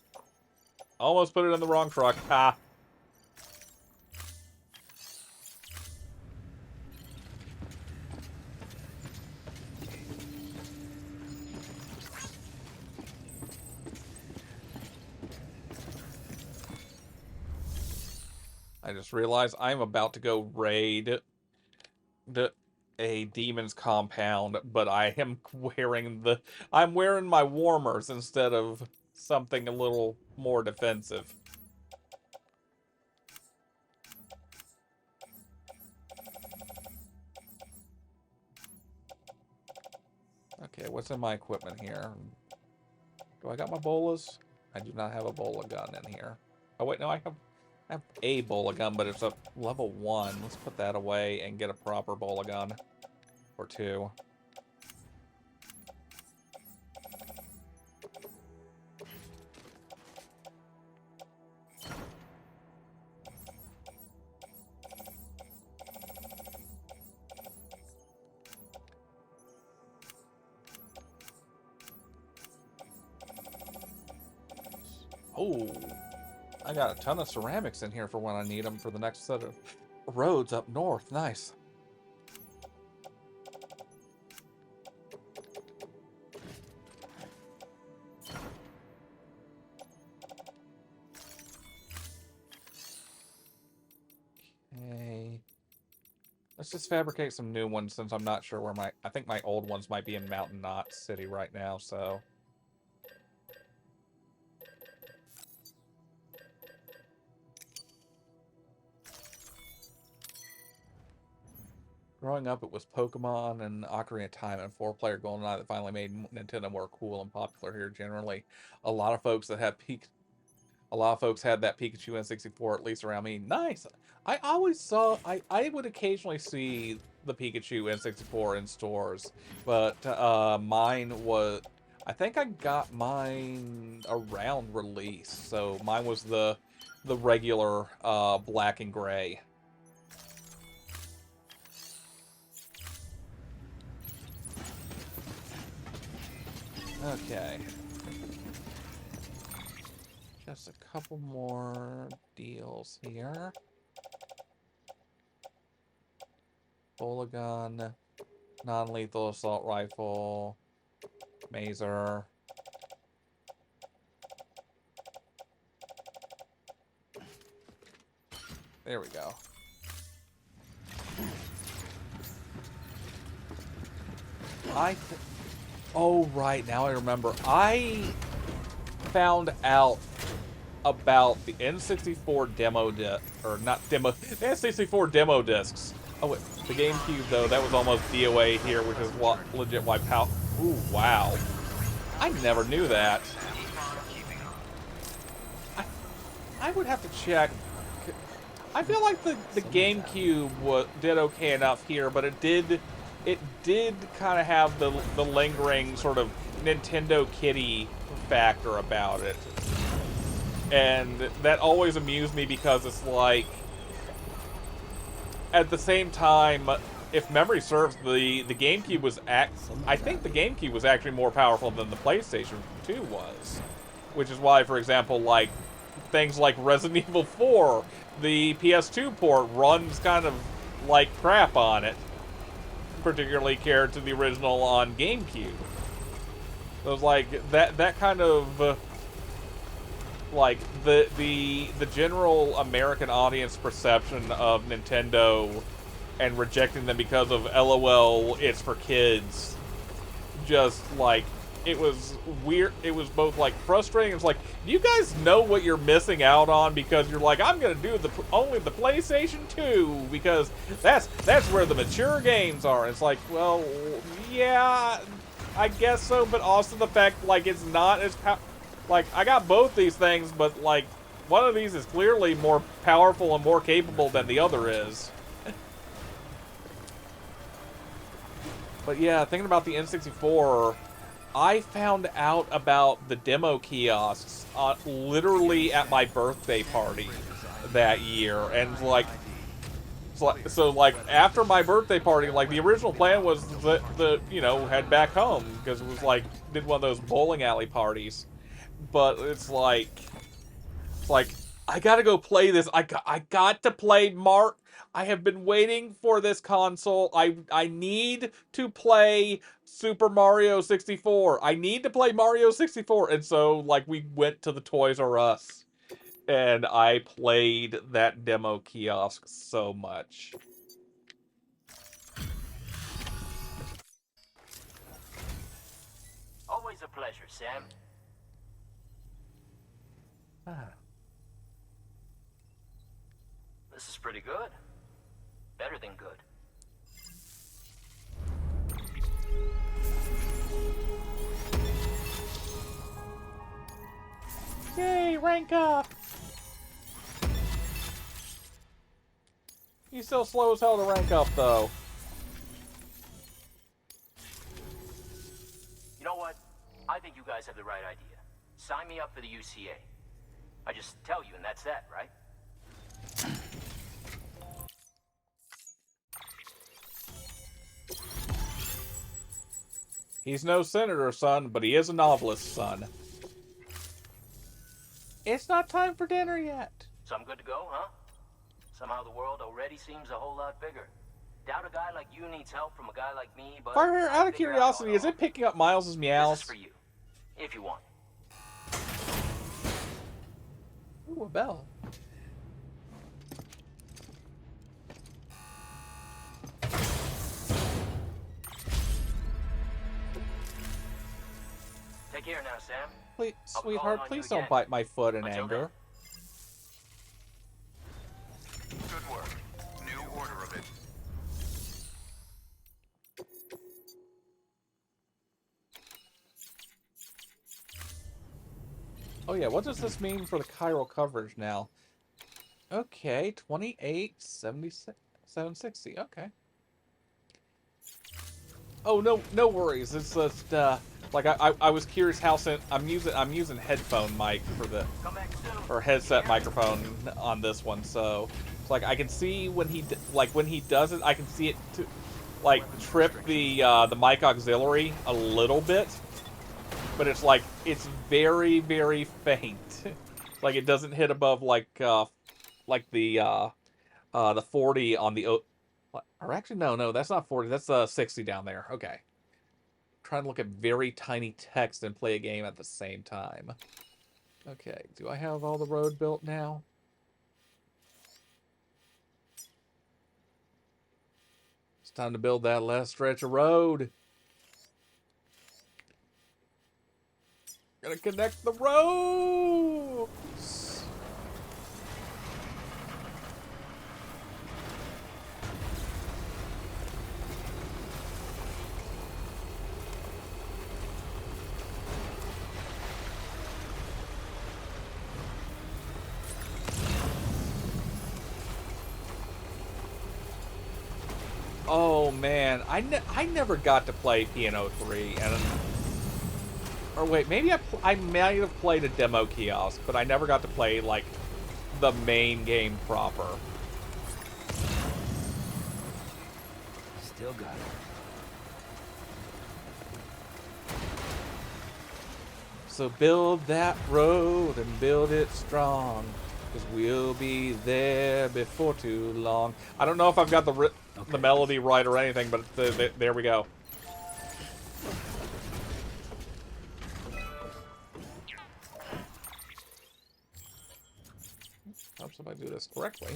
Almost put it in the wrong truck. Ha! I just realized I'm about to go raid a demon's compound, but I am wearing I'm wearing my warmers instead of something a little more defensive. Okay, what's in my equipment here? Do I got my bolas? I do not have a bola gun in here. Oh wait, no, I have a bola gun, but it's a level 1. Let's put that away and get a proper bola gun. Or 2. Oh, I got a ton of ceramics in here for when I need them for the next set of roads up north. Nice. Okay. Let's just fabricate some new ones since I'm not sure where I think my old ones might be in Mountain Knot City right now, so. Growing up, it was Pokemon and Ocarina of Time and 4-player GoldenEye that finally made Nintendo more cool and popular here. Generally, a lot of folks had that Pikachu N64, at least around me. Nice. I always saw. I would occasionally see the Pikachu N64 in stores, but mine was. I think I got mine around release, so mine was the regular black and gray. Okay. Just a couple more deals here. Bola gun, non-lethal assault rifle, mazer. There we go. Oh, right, now I remember. I found out about the N64 demo or not demo, the N64 demo discs. Oh, wait, the GameCube, though, that was almost DOA here, which is what legit wiped out. Ooh, wow. I never knew that. I would have to check. I feel like the GameCube did okay enough here, but it did kind of have the lingering sort of Nintendo kitty factor about it. And that always amused me because it's like, at the same time, if memory serves, the GameCube was I think the GameCube was actually more powerful than the PlayStation 2 was. Which is why, for example, like things like Resident Evil 4, the PS2 port runs kind of like crap on it, particularly compared to the original on GameCube. So it's like that kind of like the general American audience perception of Nintendo and rejecting them because of LOL, it's for kids. Just like, it was weird. It was both like frustrating. It's like, do you guys know what you're missing out on? Because you're like, I'm gonna do only the PlayStation 2 because that's where the mature games are. It's like, well, yeah, I guess so, but also the fact like it's not as like, I got both these things, but like one of these is clearly more powerful and more capable than the other is. But yeah, thinking about the N64, I found out about the demo kiosks literally at my birthday party that year, and like, so like after my birthday party, like the original plan was the you know, head back home because it was like did one of those bowling alley parties, but it's like I gotta go play this. I got to play I have been waiting for this console. I need to play Super Mario 64. I need to play Mario 64. And so, like, we went to the Toys R Us. And I played that demo kiosk so much. Always a pleasure, Sam. This is pretty good. Better than good. rank up! He's still slow as hell to rank up, though. You know what? I think you guys have the right idea. Sign me up for the UCA. I just tell you and that's that, right? He's no senator, son, but he is a novelist, son. It's not time for dinner yet. So I'm good to go, huh? Somehow the world already seems a whole lot bigger. Doubt a guy like you needs help from a guy like me, but... Fire, out of curiosity, is it picking up Miles's meows? This is for you, if you want. Ooh, a bell. Take care now, Sam. Please, I'll be sweetheart, calling on please you don't again. bite my foot in Until anger. Good work. New order of it. Oh yeah, what does this mean for the chiral coverage now? Okay, 28, 76, 760. Okay. Oh no worries. It's just like I was curious how I'm using headphone mic for the headset microphone on this one, so it's like I can see when he does it, I can see it to like trip the mic auxiliary a little bit, but it's like it's very faint. Like it doesn't hit above like the 40 on the or actually no, that's not 40, that's 60 down there. Okay. Trying to look at very tiny text and play a game at the same time. Okay, do I have all the road built now? It's time to build that last stretch of road. Gotta connect the roads. Oh man, I never got to play Piano 3, and or wait, maybe I might have played a demo kiosk, but I never got to play like the main game proper. Still got it. So build that road and build it strong, because we'll be there before too long. I don't know if I've got the melody right or anything, but there we go. Helps if I do this correctly.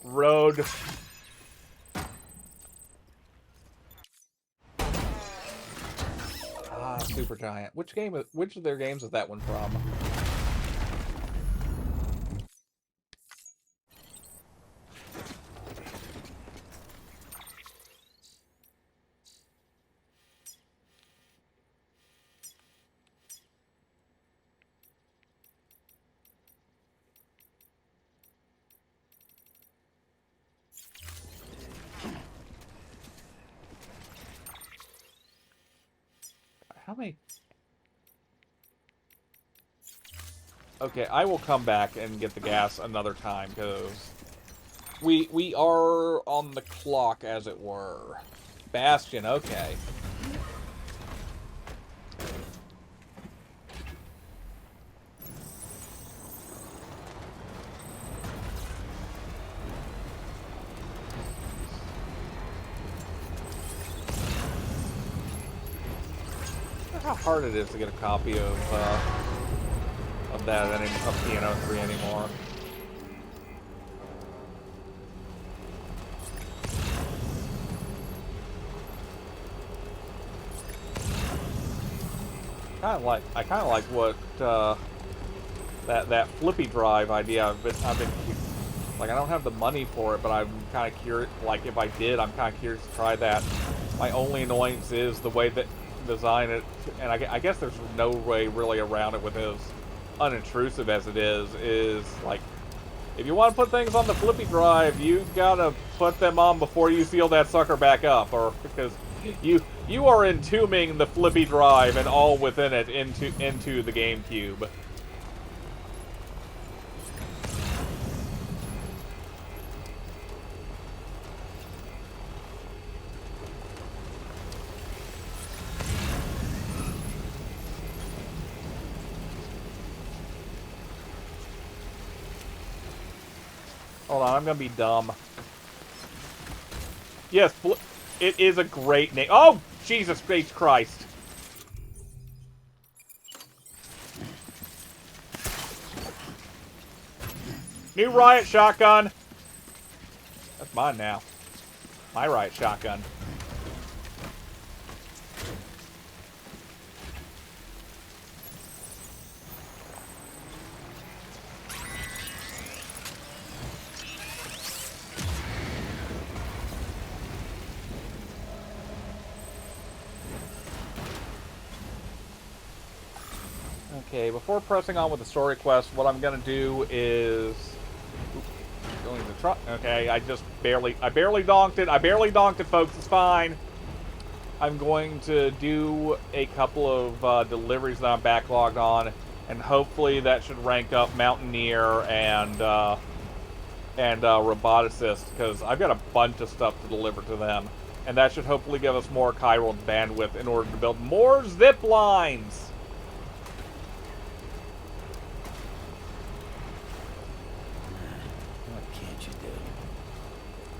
Road. Ah, Super Giant. Which of their games is that one from? How many? Okay, I will come back and get the gas another time, because we are on the clock, as it were. Bastion, okay. How hard it is to get a copy of that of Piano 3 anymore. I kind of like what that flippy drive idea I've been Like, I don't have the money for it, but I'm kind of curious. Like, if I did, I'm kind of curious to try that. My only annoyance is the way that design it, and I guess there's no way really around it with as unintrusive as it is like, if you want to put things on the flippy drive, you gotta put them on before you seal that sucker back up, or because you are entombing the flippy drive and all within it into the GameCube. Hold on, I'm gonna be dumb. Yes, it is a great name. Oh, Jesus H. Christ. New riot shotgun. That's mine now. My riot shotgun. Okay, before pressing on with the story quest, what I'm gonna do is going to the truck. Okay, I barely donked it. I barely donked it, folks. It's fine. I'm going to do a couple of deliveries that I'm backlogged on, and hopefully that should rank up Mountaineer and Roboticist, because I've got a bunch of stuff to deliver to them, and that should hopefully give us more chiral bandwidth in order to build more zip lines.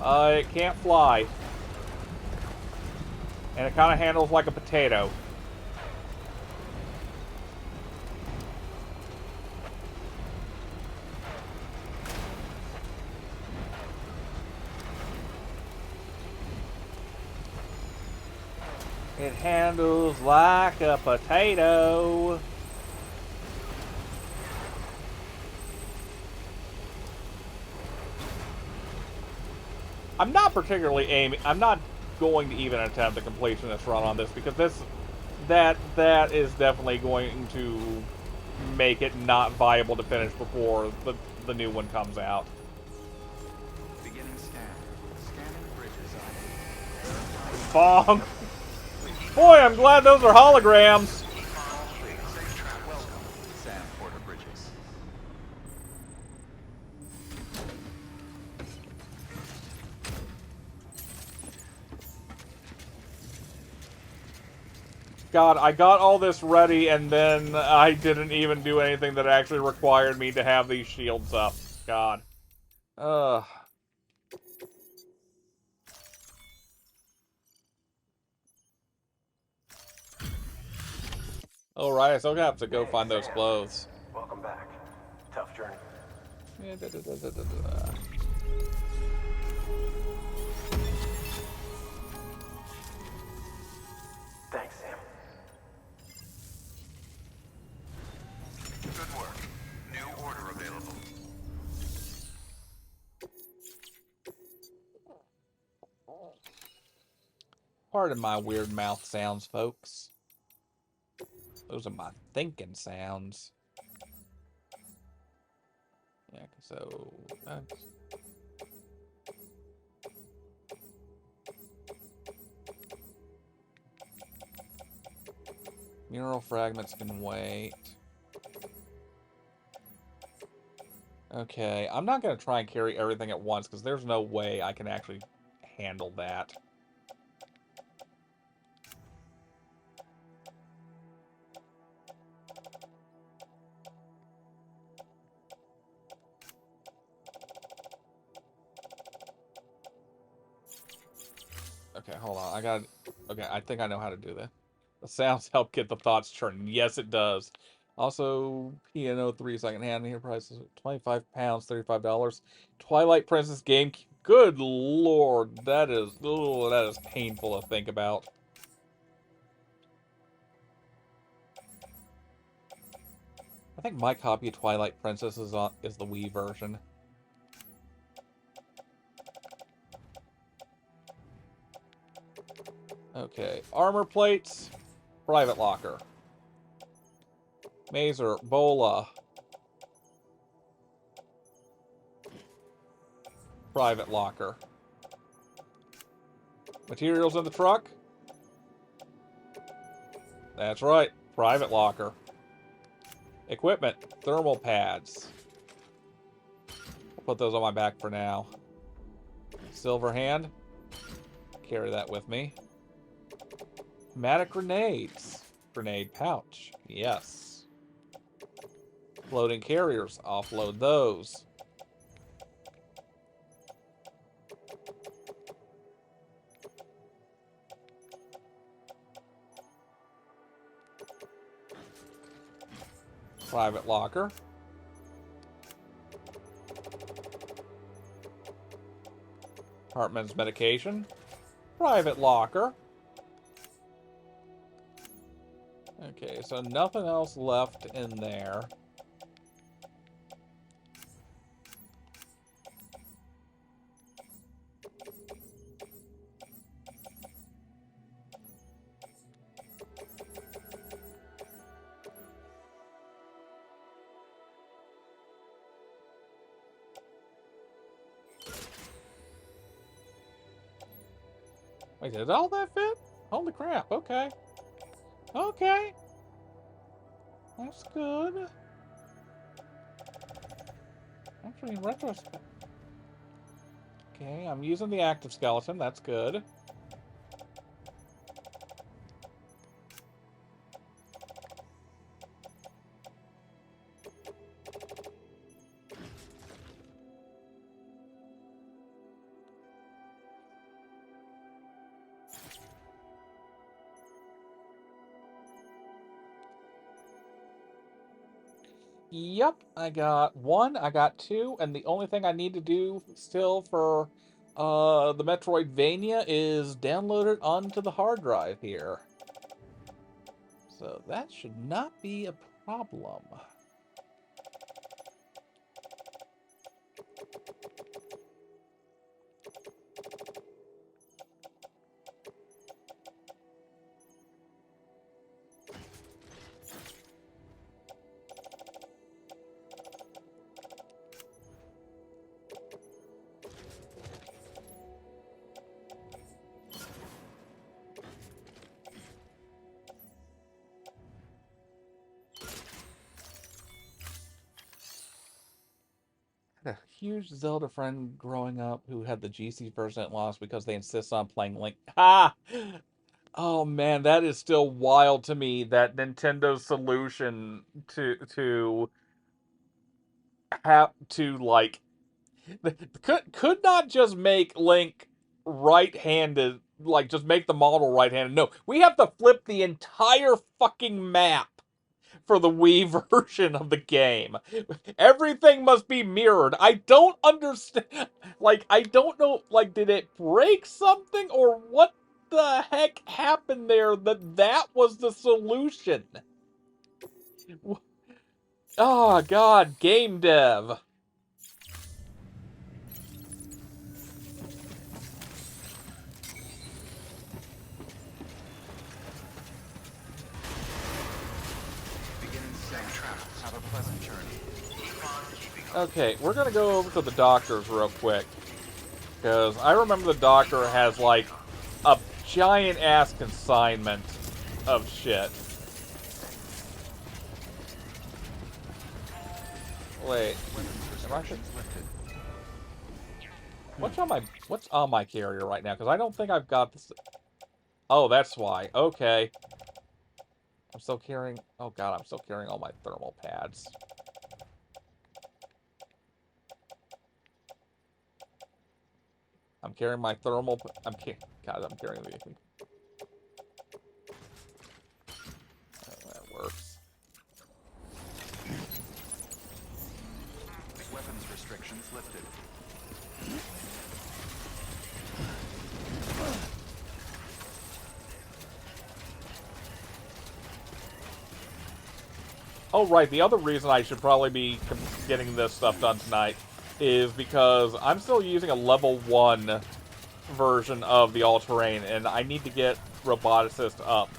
It can't fly. And it kind of handles like a potato. It handles like a potato. I'm not particularly aiming. I'm not going to even attempt the completionist run on this, because that is definitely going to make it not viable to finish before the new one comes out. Beginning scan. Scanning bridges Bonk. Boy, I'm glad those are holograms. Welcome, Sam Porter Bridges. God, I got all this ready, and then I didn't even do anything that actually required me to have these shields up. God. Ugh. Alright, I still have to go find those clothes. Welcome back. Tough journey. Thanks, Sam. Good work. New order available. Pardon my weird mouth sounds, folks. Those are my thinking sounds. Yeah, so... Mural fragments can wait. Okay, I'm not going to try and carry everything at once, because there's no way I can actually handle that. Okay, hold on. Okay, I think I know how to do this. The sounds help get the thoughts churning. Yes, it does. Also, Piano 3 secondhand here prices £25, $35. Twilight Princess game. Good lord, that is painful to think about. I think my copy of Twilight Princess is the Wii version. Okay, armor plates, private locker. Mazer, bola. Private locker. Materials in the truck? That's right, private locker. Equipment, thermal pads. I'll put those on my back for now. Silver hand. Carry that with me. Pneumatic grenades. Grenade pouch. Yes. Floating carriers. Offload those. Private locker. Hartman's medication. Private locker. Okay, so nothing else left in there. Wait, did all that fit? Holy crap, okay. Okay. That's good. Actually, in retrospect. Okay, I'm using the active skeleton, that's good. Yep, I got 1, I got 2, and the only thing I need to do still for the Metroidvania is download it onto the hard drive here. So that should not be a problem. A huge Zelda friend growing up who had the GC% loss because they insist on playing Link. Ah! Oh man, that is still wild to me, that Nintendo's solution to have to, like, could not just make Link right-handed, like, just make the model right-handed. No, we have to flip the entire fucking map for the Wii version of the game. Everything must be mirrored. I don't understand. Like, I don't know, like, did it break something, or what the heck happened there that was the solution? Oh, God, game dev. Okay, we're gonna go over to the doctor's real quick. Because I remember the doctor has, like, a giant-ass consignment of shit. Wait, am I... What's on my carrier right now? Because I don't think I've got this... Oh, that's why. Okay. I'm still carrying... Oh, God, I'm still carrying all my thermal pads. I'm carrying my thermal... I'm carrying the... That works. Weapons restrictions lifted. Oh, right, the other reason I should probably be getting this stuff done tonight is because I'm still using a level 1 version of the all-terrain, and I need to get roboticist up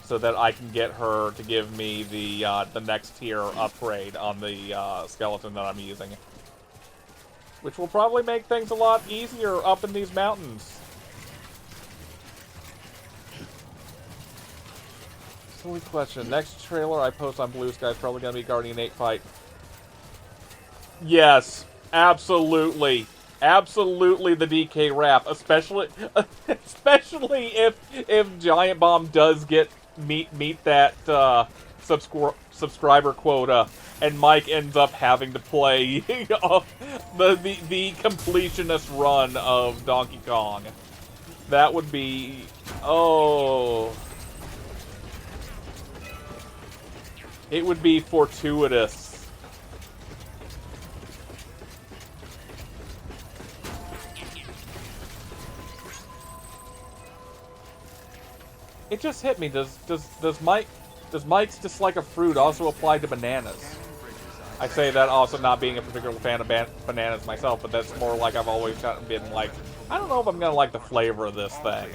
so that I can get her to give me the next tier upgrade on the skeleton that I'm using. Which will probably make things a lot easier up in these mountains. Silly question. Next trailer I post on Blue Sky is probably going to be Guardian 8 fight. Yes, absolutely. Absolutely the DK rap, especially if Giant Bomb does get meet that subscriber quota, and Mike ends up having to play the completionist run of Donkey Kong. That would be it would be fortuitous. It just hit me. Does Mike's dislike of fruit also apply to bananas? I say that also not being a particular fan of bananas myself, but that's more like I've always been like, I don't know if I'm gonna like the flavor of this thing.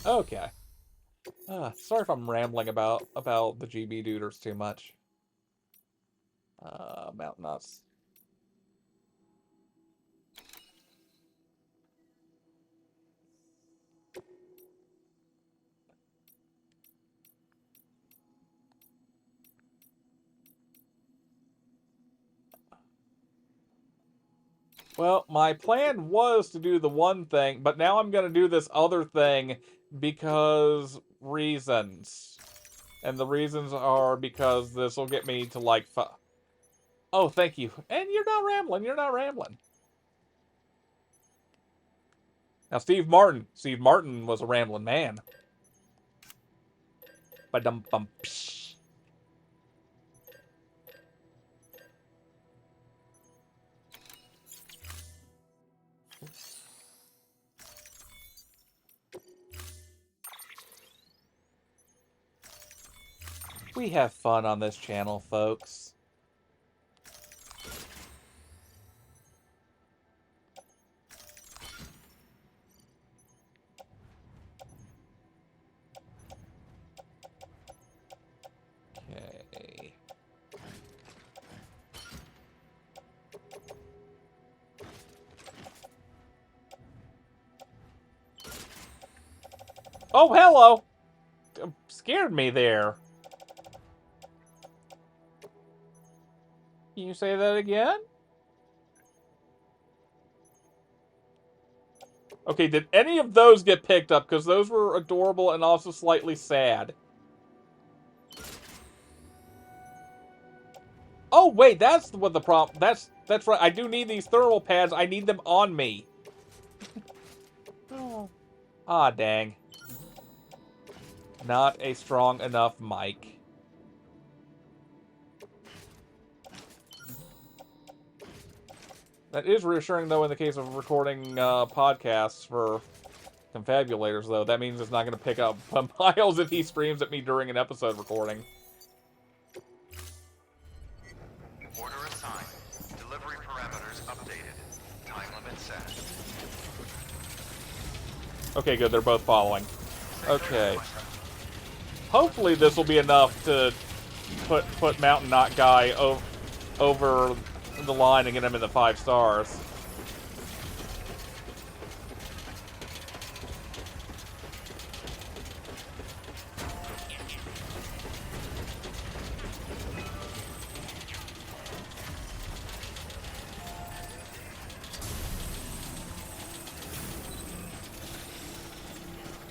Okay. Sorry if I'm rambling about the GB Duders too much. Mountain nuts. Well, my plan was to do the one thing, but now I'm going to do this other thing because reasons. And the reasons are because this will get me to, like, oh, thank you. And you're not rambling. You're not rambling. Now, Steve Martin was a rambling man. Ba-dum-bum. Psh. We have fun on this channel, folks. Okay. Oh, hello! Scared me there. Can you say that again? Okay, did any of those get picked up? Because those were adorable and also slightly sad. Oh, wait, that's what the problem... That's right, I do need these thermal pads. I need them on me. Oh. Ah, dang. Not a strong enough mic. That is reassuring, though, in the case of recording podcasts for confabulators, though. That means it's not going to pick up Miles if he screams at me during an episode recording. Order assigned. Delivery parameters updated. Time limit set. Okay, good. They're both following. Okay. Hopefully this will be enough to put Mountain Knot Guy over the line and get him in the 5 stars.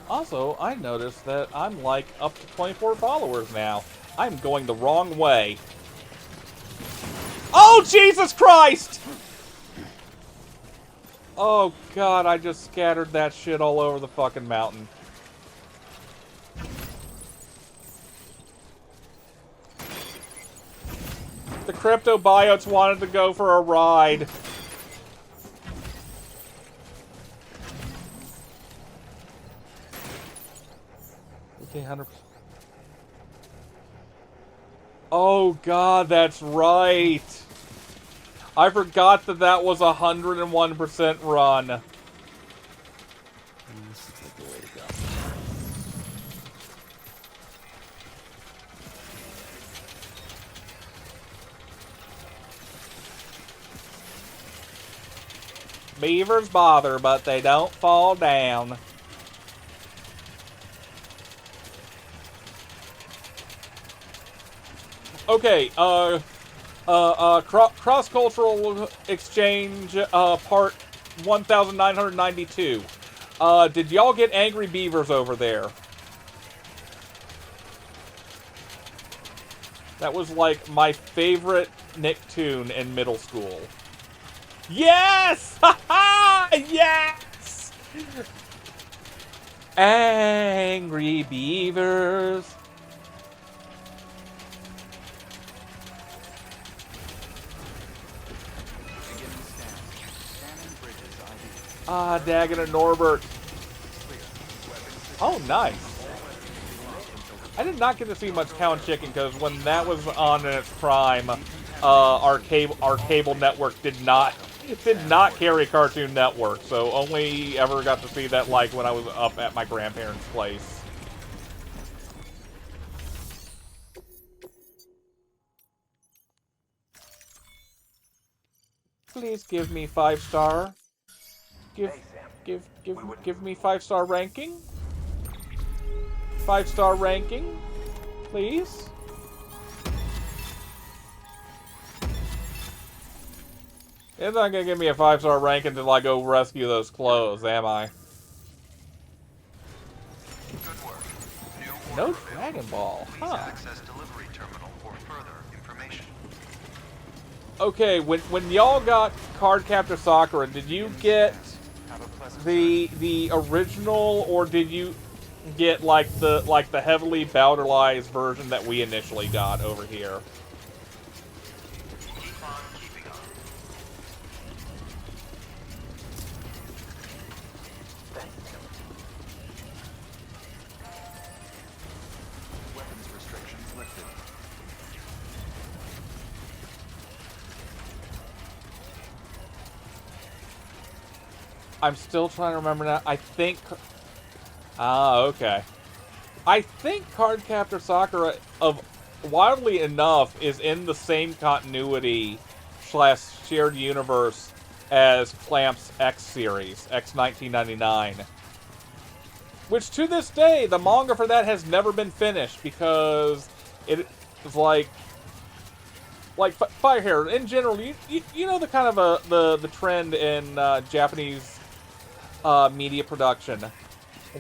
Also, I noticed that I'm like up to 24 followers now. I'm going the wrong way. Oh, Jesus Christ! Oh, God, I just scattered that shit all over the fucking mountain. The cryptobiotes wanted to go for a ride. Okay, 100%. Oh, God, that's right. I forgot that that was 101% run. This is like the way to go. Beavers bother, but they don't fall down. Okay, cross-cultural exchange, part 1992. Did y'all get angry beavers over there? That was like my favorite Nicktoon in middle school. Yes! Ha-ha! Yes! Angry beavers. Ah, Dagon and Norbert. Oh, nice. I did not get to see much Cow and Chicken because when that was on in its prime, our cable network did not carry Cartoon Network, so only ever got to see that like when I was up at my grandparents' place. Please give me 5-star. Give me 5-star ranking. 5-star ranking, please. It's not gonna give me a 5-star ranking until I go rescue those clothes, am I? Good work. No Dragon Ball, huh? Access delivery terminal for further information. Okay, when y'all got Cardcaptor Sakura, did you get the original, or did you get like the heavily powderized version that we initially got over here? Keep on keeping on. Weapons restrictions lifted. I'm still trying to remember now. I think... Ah, okay. I think Cardcaptor Sakura, wildly enough, is in the same continuity / shared universe as Clamp's X series, X 1999. Which, to this day, the manga for that has never been finished because it is like Fire Hair, in general, you know the kind of the trend in Japanese media production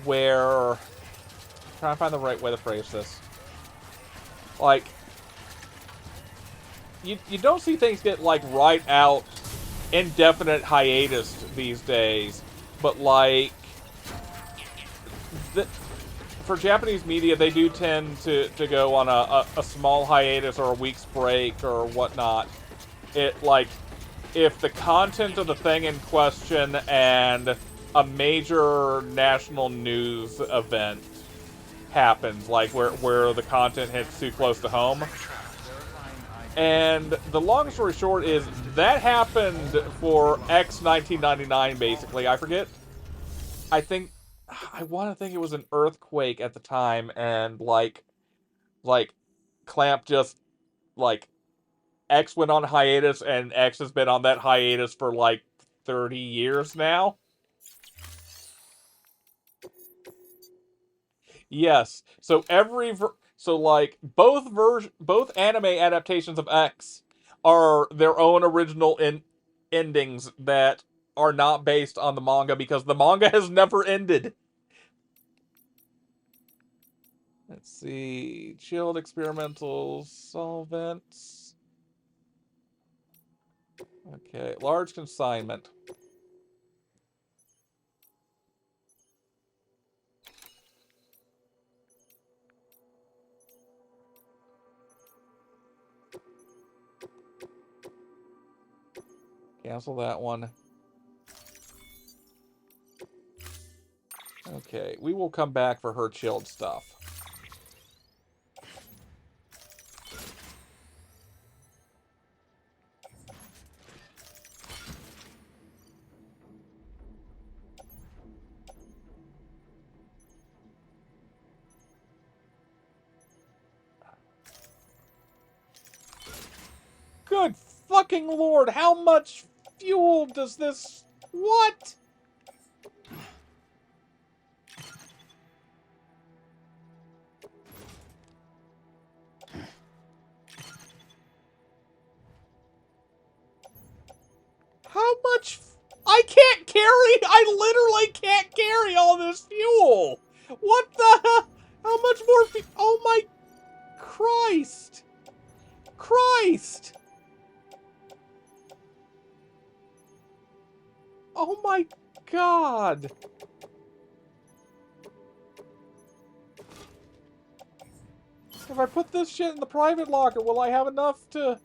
where, trying to find the right way to phrase this, like you don't see things get like right out indefinite hiatus these days, but like for Japanese media, they do tend to go on a small hiatus or a week's break or whatnot. It like if the content of the thing in question and a major national news event happens, like where the content hits too close to home. And the long story short is that happened for X 1999, basically. I forget. I want to think it was an earthquake at the time, and like Clamp just like X went on hiatus, and X has been on that hiatus for like 30 years now. Yes. So both anime adaptations of X are their own original endings that are not based on the manga because the manga has never ended. Let's see. Chilled experimental solvents. Okay. Large consignment. Cancel that one. Okay, we will come back for her chilled stuff. Good fucking lord, how much fuel does this What? How much? I can't carry. I literally can't carry all this fuel. What the hell? How much more? Oh my Christ! Christ! Oh my God! If I put this shit in the private locker, will I have enough to...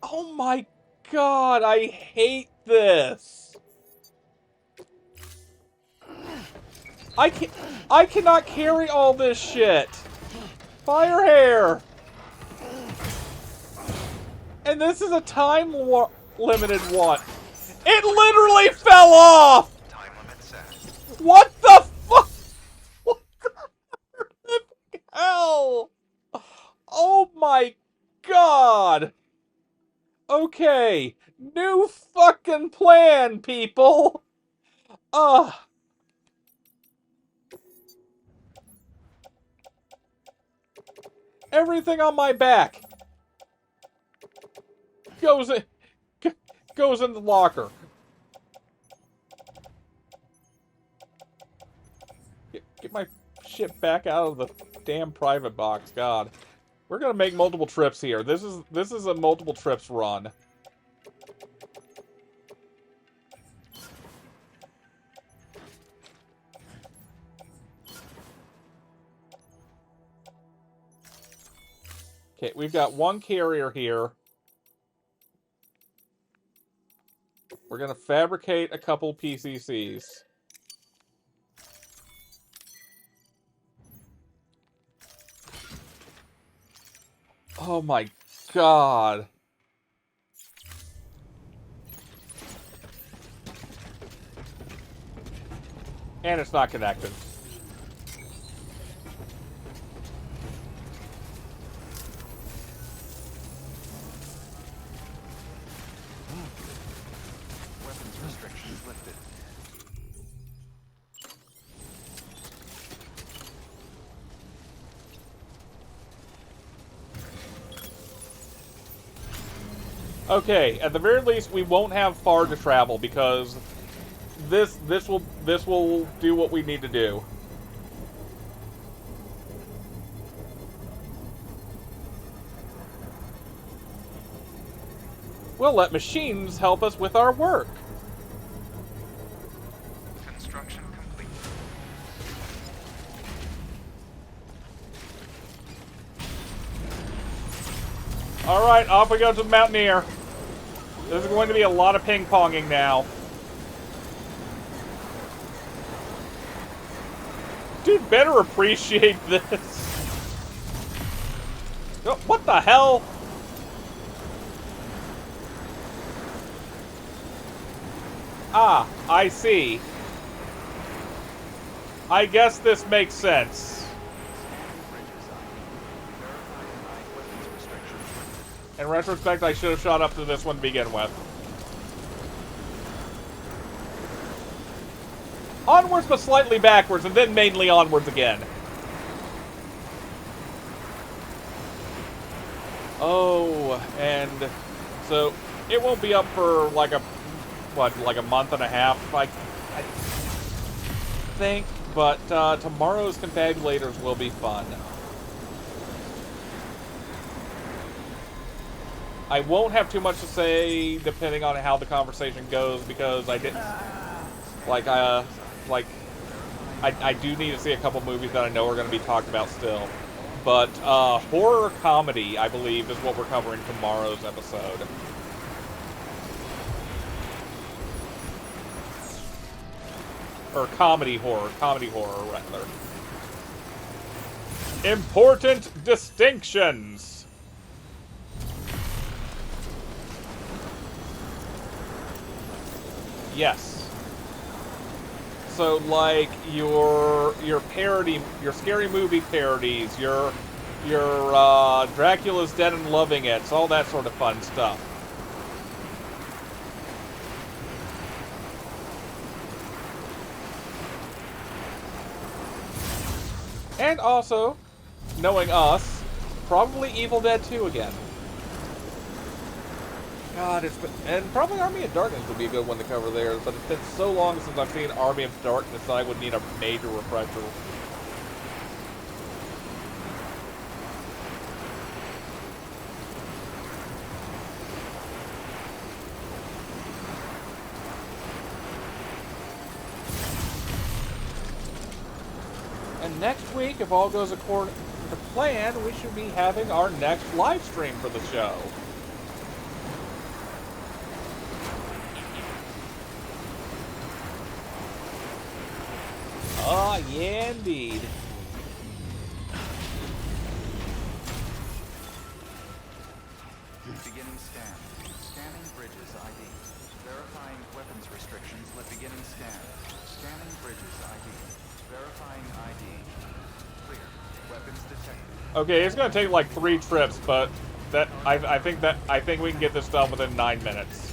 Oh my God, I hate this! I cannot carry all this shit! Fire hair! And this is a time-limited one. It literally fell off! Time limit set. What the fuck? What the hell? Oh my God! Okay, new fucking plan, people! Everything on my back goes in the locker. Get my shit back out of the damn private box, God. We're gonna make multiple trips here. This is a multiple trips run. Okay, we've got one carrier here. We're gonna fabricate a couple PCCs. Oh my God. And it's not connected. Weapons restrictions lifted. Okay, at the very least, we won't have far to travel because this will do what we need to do. We'll let machines help us with our work. Construction complete. Alright, off we go to the Mountaineer. This is going to be a lot of ping-ponging now. Dude, better appreciate this. Oh, what the hell? Ah, I see. I guess this makes sense. In retrospect, I should have shot up to this one to begin with. Onwards, but slightly backwards, and then mainly onwards again. Oh, and so it won't be up for like a month and a half, I think, but tomorrow's confabulators will be fun. I won't have too much to say depending on how the conversation goes because I didn't I do need to see a couple movies that I know are going to be talked about still. But horror comedy, I believe, is what we're covering tomorrow's episode. Or comedy horror rather. Important distinctions. Yes. So like your parody, your scary movie parodies, your Dracula's Dead and Loving It, all that sort of fun stuff. And also, knowing us, probably Evil Dead 2 again. God, it's been, and probably Army of Darkness would be a good one to cover there, but it's been so long since I've seen Army of Darkness that I would need a major refresher. And next week, if all goes according to plan, we should be having our next live stream for the show. Ah, yeah, indeed. Beginning scan. Scanning bridges ID. Verifying weapons restrictions. Beginning scan. Scanning bridges ID. Verifying ID. Clear. Weapons detected. Okay, it's gonna take like 3 trips, but I think we can get this done within 9 minutes.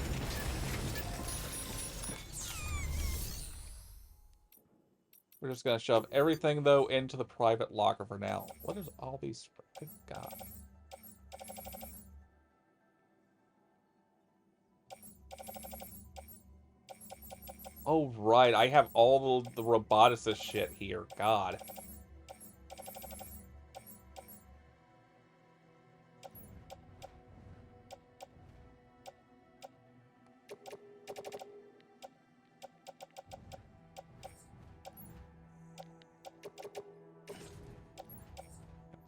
We're just gonna shove everything though into the private locker for now. What is all these? Good God. Oh right, I have all the roboticist shit here. God.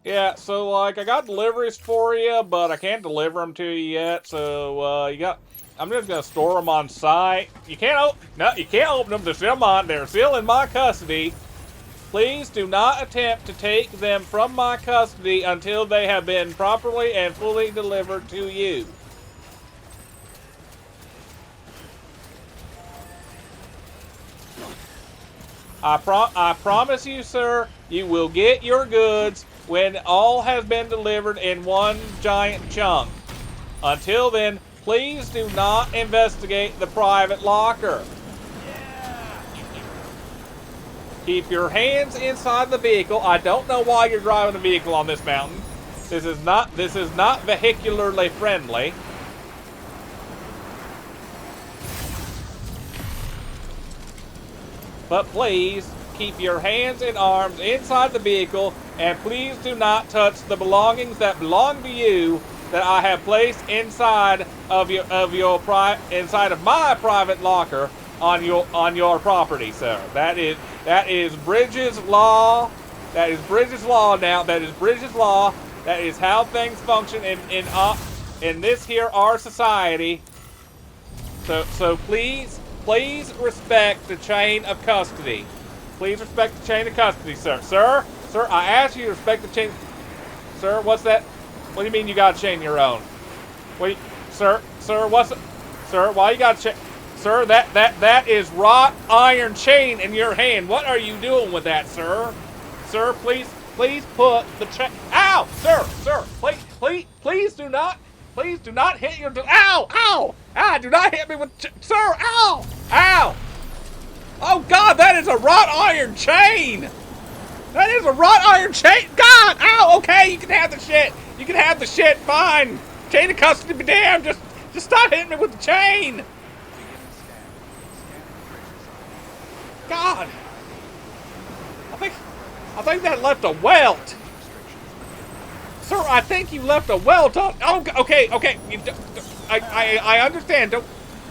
Yeah, so like I got deliveries for you, but I can't deliver them to you yet. So I'm just gonna store them on site. You can't open them. They're still in my custody. Please do not attempt to take them from my custody until they have been properly and fully delivered to you. I promise you, sir, you will get your goods when all has been delivered in one giant chunk. Until then, please do not investigate the private locker. Keep your hands inside the vehicle. I don't know why you're driving a vehicle on this mountain. This is not vehicularly friendly. But please, keep your hands and arms inside the vehicle, and please do not touch the belongings that belong to you that I have placed inside of my private locker on your property, sir. That is Bridges law. That is Bridges law now. That is Bridges law. That is how things function in this here our society. So please respect the chain of custody. Please respect the chain of custody, sir. Sir, I ask you to respect the chain. Sir, what's that? What do you mean you got a chain your own? Wait, sir, what's it? Sir, why you got a chain? Sir, that is wrought iron chain in your hand. What are you doing with that, sir? Sir, please put the chain. Ow, sir, please do not hit your. Ow! Do not hit me with, sir! Ow! Oh God, that is a wrought iron chain. That is a wrought iron chain. God! Ow! Okay, you can have the shit. You can have the shit. Fine. Chain of custody, be damned. Just stop hitting me with the chain. God. I think that left a welt. Sir, I think you left a welt on. Oh, okay. I understand. Don't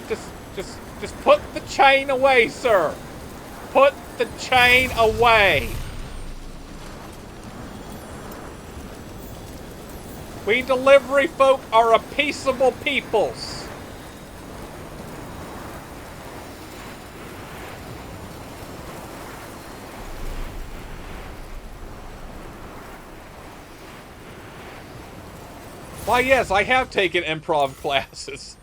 just put the chain away, sir. Put the chain away. We delivery folk are a peaceable peoples. Why, yes, I have taken improv classes.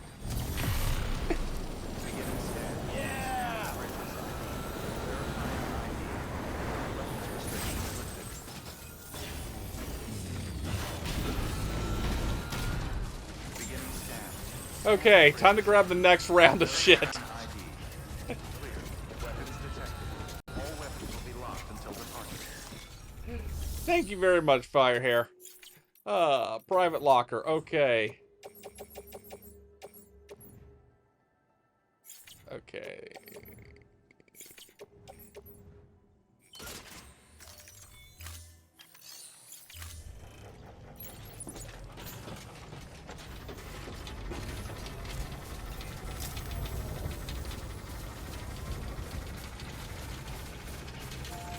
Okay, time to grab the next round of shit. ID. Clear. Weapons detected. All weapons will be locked until departure. Thank you very much, Firehair. Private locker. Okay. Okay.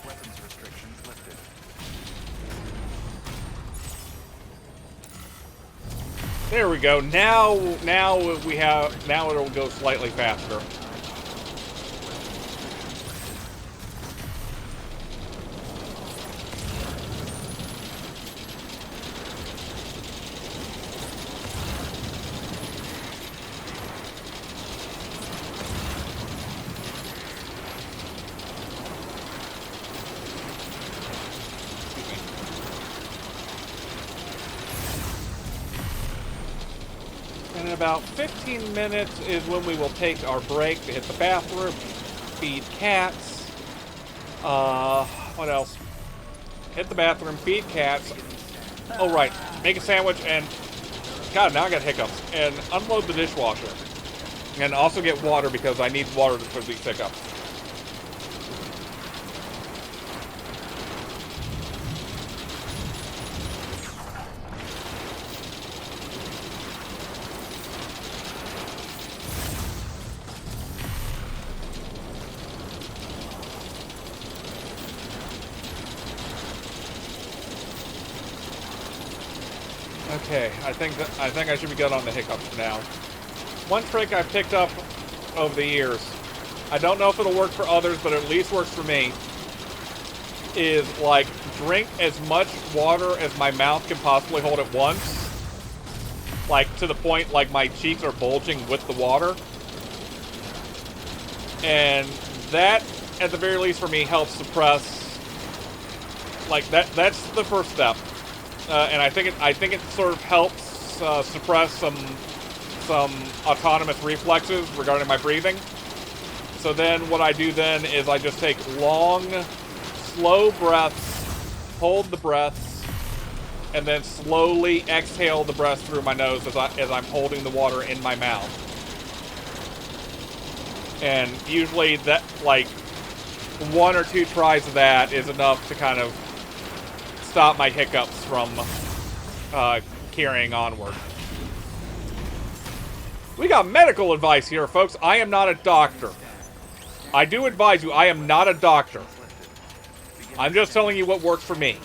Weapons restrictions lifted. There we go. Now it'll go slightly faster. And in about 15 minutes is when we will take our break to hit the bathroom, feed cats. What else? Hit the bathroom, feed cats. Oh, right. Make a sandwich and... God, now I got hiccups. And unload the dishwasher. And also get water because I need water for these hiccups. Okay, I think I should be good on the hiccups now. One trick I've picked up over the years, I don't know if it'll work for others, but it at least works for me, is like drink as much water as my mouth can possibly hold at once. Like to the point like my cheeks are bulging with the water. And that, at the very least for me, helps suppress, like that's the first step. And I think it sort of helps suppress some autonomous reflexes regarding my breathing. So then what I do then is I just take long, slow breaths, hold the breaths, and then slowly exhale the breath through my nose as I'm holding the water in my mouth. And usually that, like, 1 or 2 tries of that is enough to kind of stop my hiccups from carrying onward. We got medical advice here, folks. I am not a doctor. I do advise you, I am not a doctor. I'm just telling you what works for me.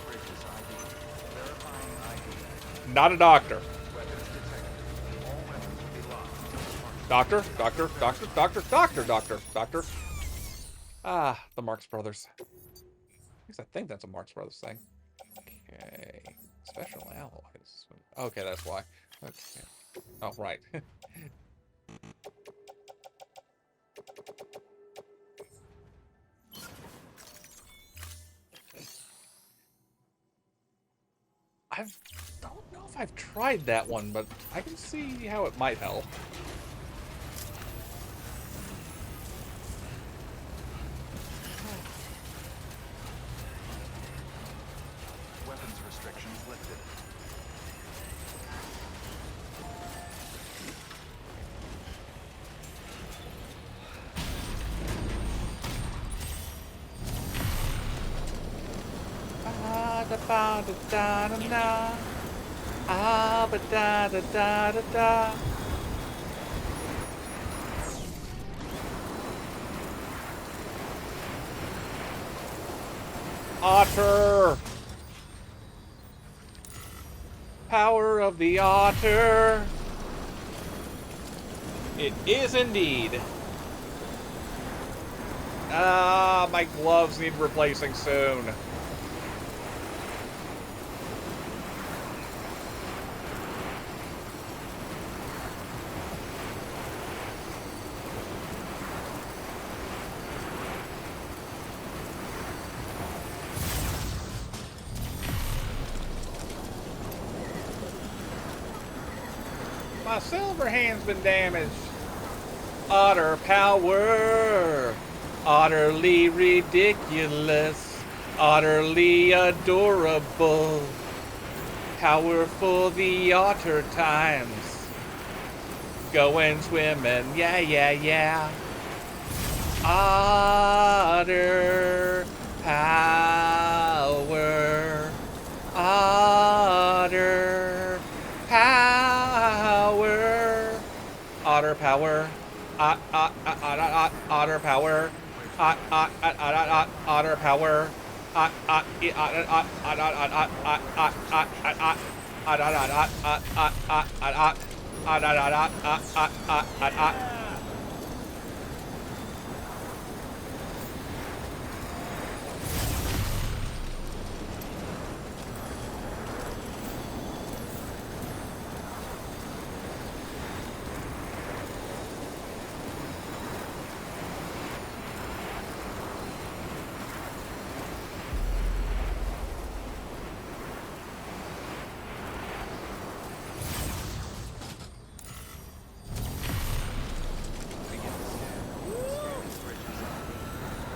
Not a doctor. Doctor. Ah, the Marx Brothers. At least I think that's a Marx Brothers thing. Okay. Special alloys. Okay, that's why. Okay. Oh, right. I don't know if I've tried that one, but I can see how it might help. Weapons restrictions lifted. Otter! Power of the otter! It is indeed. Ah, my gloves need replacing soon. My silver hand's been damaged. Otter power. Utterly ridiculous. Utterly adorable. Powerful the otter times. Going swimming, yeah, yeah, yeah. Otter power. Otter power. Otter power. Otter power. Otter power.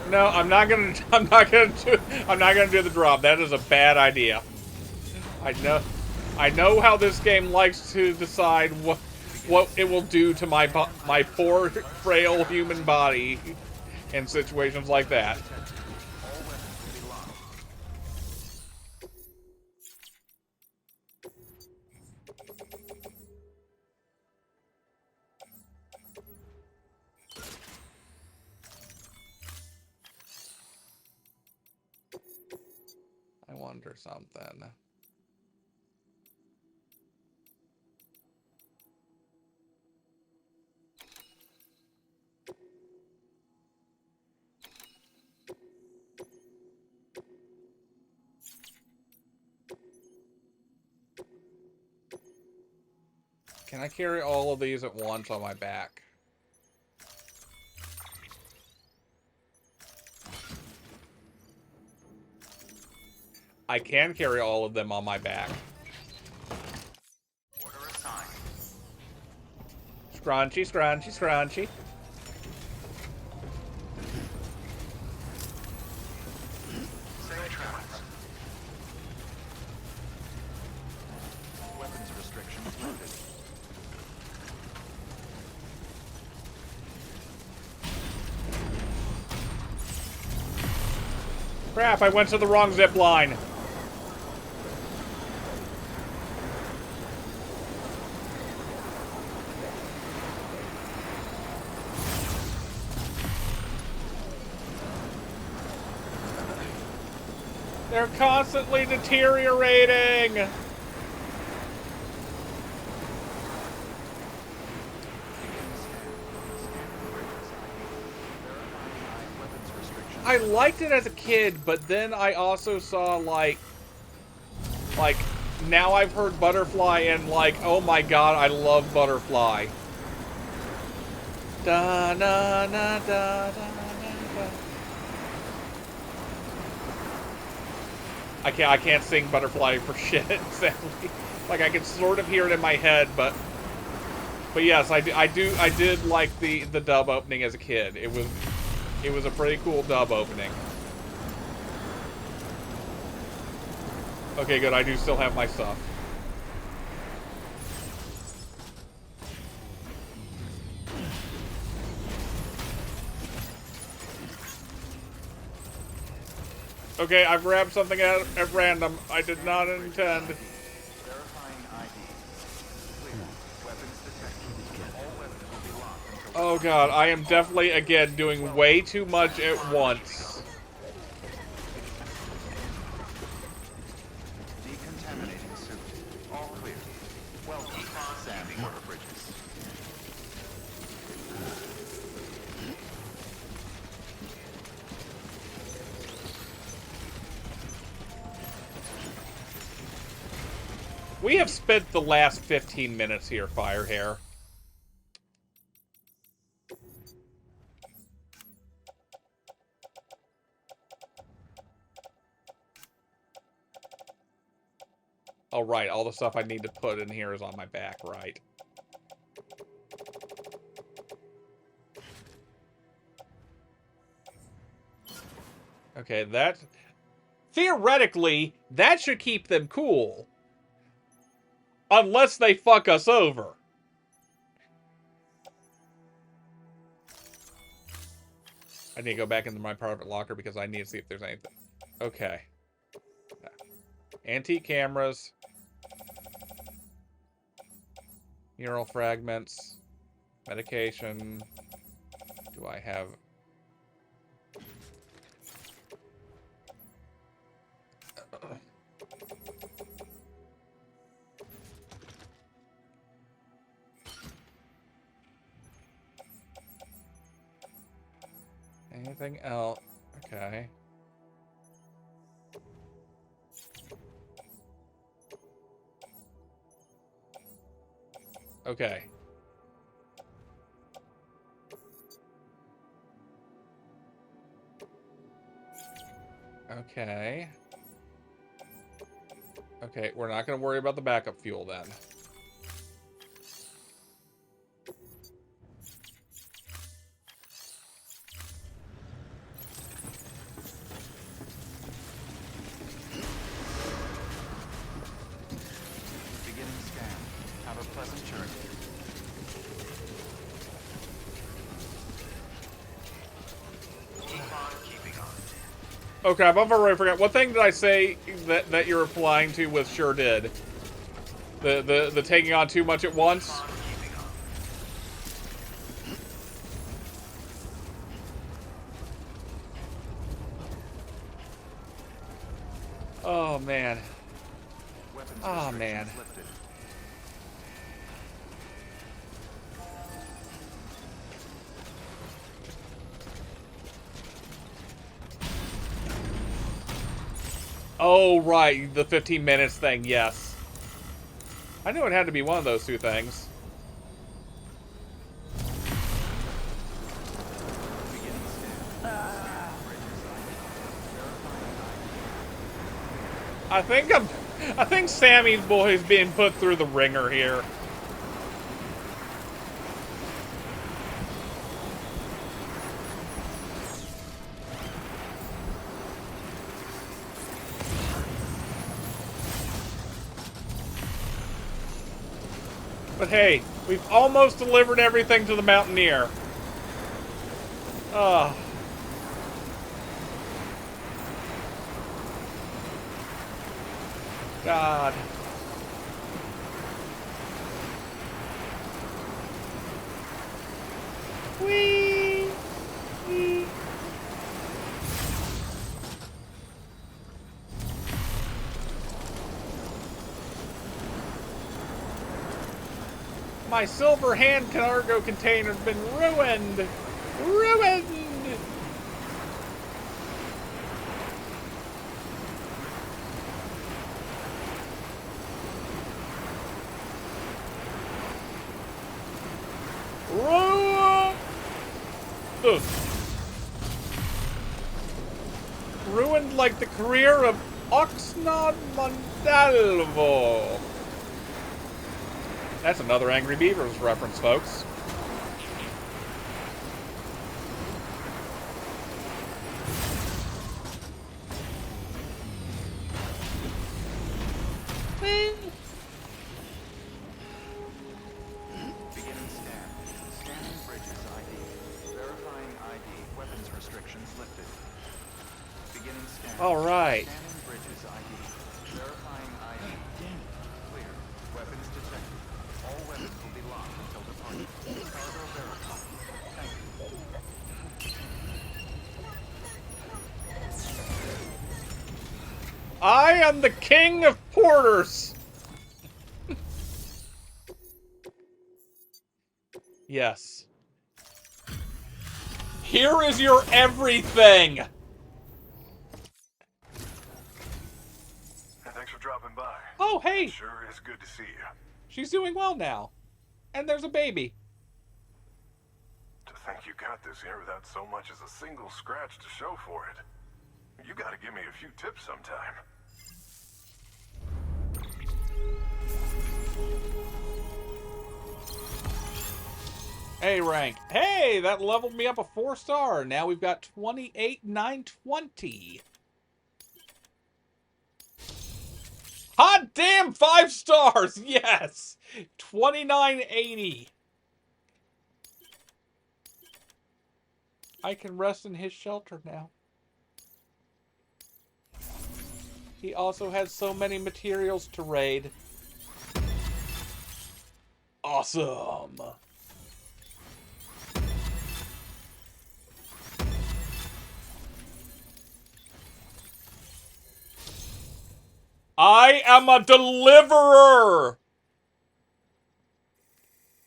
No, I'm not gonna do the drop. That is a bad idea. I know how this game likes to decide what it will do to my poor, frail human body in situations like that. I wonder something. Can I carry all of these at once on my back? I can carry all of them on my back. Order assigned. Scrunchy, scrunchy, scrunchy. Safe travels. Weapons restrictions lifted. Crap, I went to the wrong zip line. They're constantly deteriorating. I liked it as a kid, but then I also saw like now I've heard Butterfly and like, oh my god, I love Butterfly. Da na na da da da. I can't sing Butterfly for shit, sadly. Like I can sort of hear it in my head, but yes, I did like the dub opening as a kid. It was a pretty cool dub opening. Okay, good. I do still have my stuff. Okay, I grabbed something at random. I did not intend. Verifying ID. Clear. Weapons detected. All weapons will be locked until... Oh god, I am definitely, again, doing way too much at once. Decontaminating suit. All clear. Welcome, Sam Porter Bridges. We have spent the last 15 minutes here, Firehair. Oh, right. All the stuff I need to put in here is on my back, right? Okay, that... Theoretically, that should keep them cool. Unless they fuck us over. I need to go back into my private locker because I need to see if there's anything. Okay. Antique cameras. Neural fragments. Medication. Do I have... Anything else? Okay. Okay. Okay. Okay, we're not going to worry about the backup fuel then. Beginning scan. Have a pleasant journey. Oh crap, I've already forgot. What thing did I say that you're replying to with sure did? The taking on too much at once? Oh man. Oh man. Oh, right. The 15 minutes thing, yes. I knew it had to be one of those two things. I think Sammy's boy is being put through the ringer here. But hey, we've almost delivered everything to the Mountaineer. Ugh. God. Whee! Whee! My silver hand cargo container's been ruined! Ruined! Ruined like the career of Oxnard Montalvo. That's another Angry Beavers reference, folks. Beginning scan. Scanning bridges ID. Verifying ID. Weapons restrictions lifted. Beginning scan. All right. Scanning bridges ID. Verifying ID. Clear. Weapons detected. All weapons will be locked until departure. Cargo verified. Thank you. I am the king of porters. Yes. Here is your everything. Hey, thanks for dropping by. Oh, hey. Sure is good to see you. She's doing well now. And there's a baby. To think you got this here without so much as a single scratch to show for it. You gotta give me a few tips sometime. A rank. Hey, that leveled me up a 4-star. Now we've got 28,920. Hot damn, 5 stars. Yes. 2980. I can rest in his shelter now. He also has so many materials to raid. Awesome. I am a deliverer!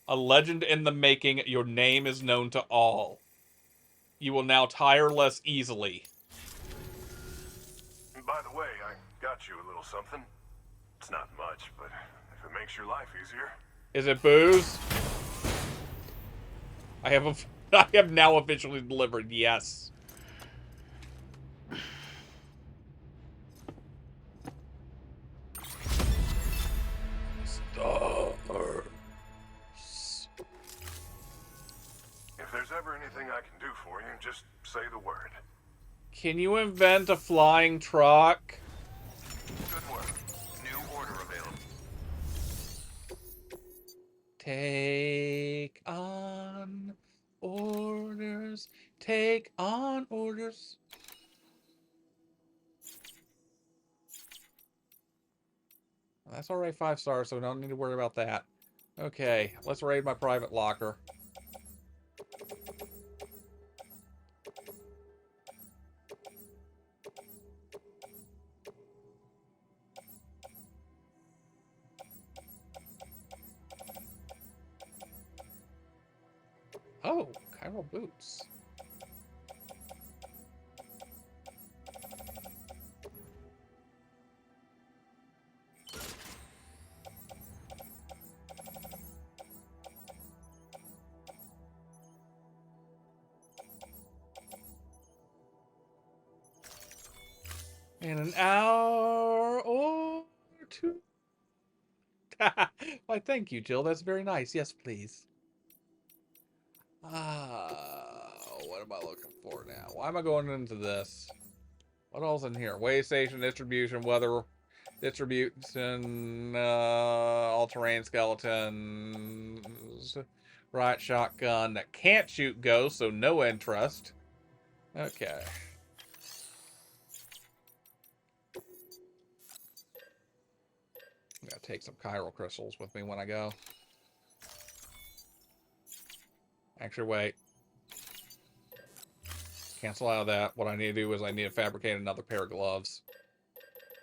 A legend in the making, your name is known to all. You will now tire less easily. By the way, I got you a little something. It's not much, but if it makes your life easier. Is it booze? I have now officially delivered, yes. If there's ever anything I can do for you, just say the word. Can you invent a flying truck? Good work. New order available. Take on orders. Take on orders. That's already 5 stars, so we don't need to worry about that. Okay, let's raid my private locker. Oh, chiral boots. In an hour or two. Why, thank you, Jill. That's very nice. Yes, please. What am I looking for now? Why am I going into this? What else in here? Way station, distribution, weather, distribution, all-terrain skeletons, right shotgun that can't shoot ghosts, so no interest. Okay. I'm gonna take some chiral crystals with me when I go. Actually, wait. Cancel out of that. What I need to do is I need to fabricate another pair of gloves.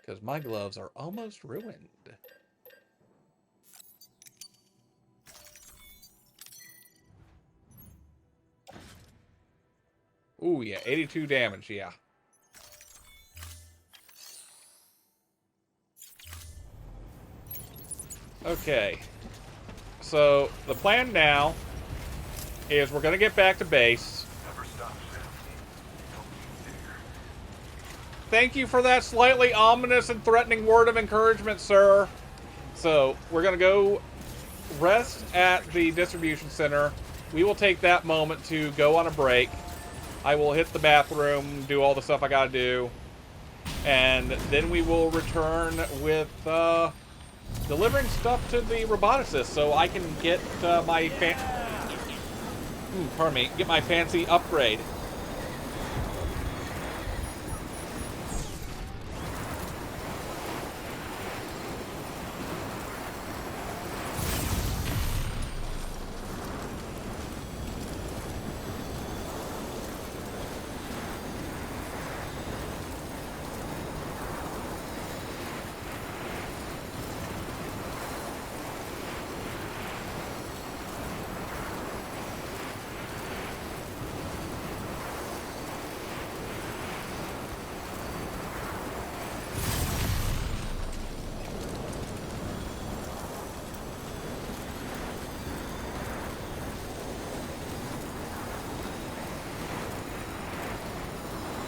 Because my gloves are almost ruined. Ooh, yeah. 82 damage, yeah. Okay. So, the plan now is we're going to get back to base. Never stop, Sam. Thank you for that slightly ominous and threatening word of encouragement, sir. So, we're going to go rest at the distribution center. We will take that moment to go on a break. I will hit the bathroom, do all the stuff I got to do. And then we will return with delivering stuff to the roboticist so I can get my get my fancy upgrade.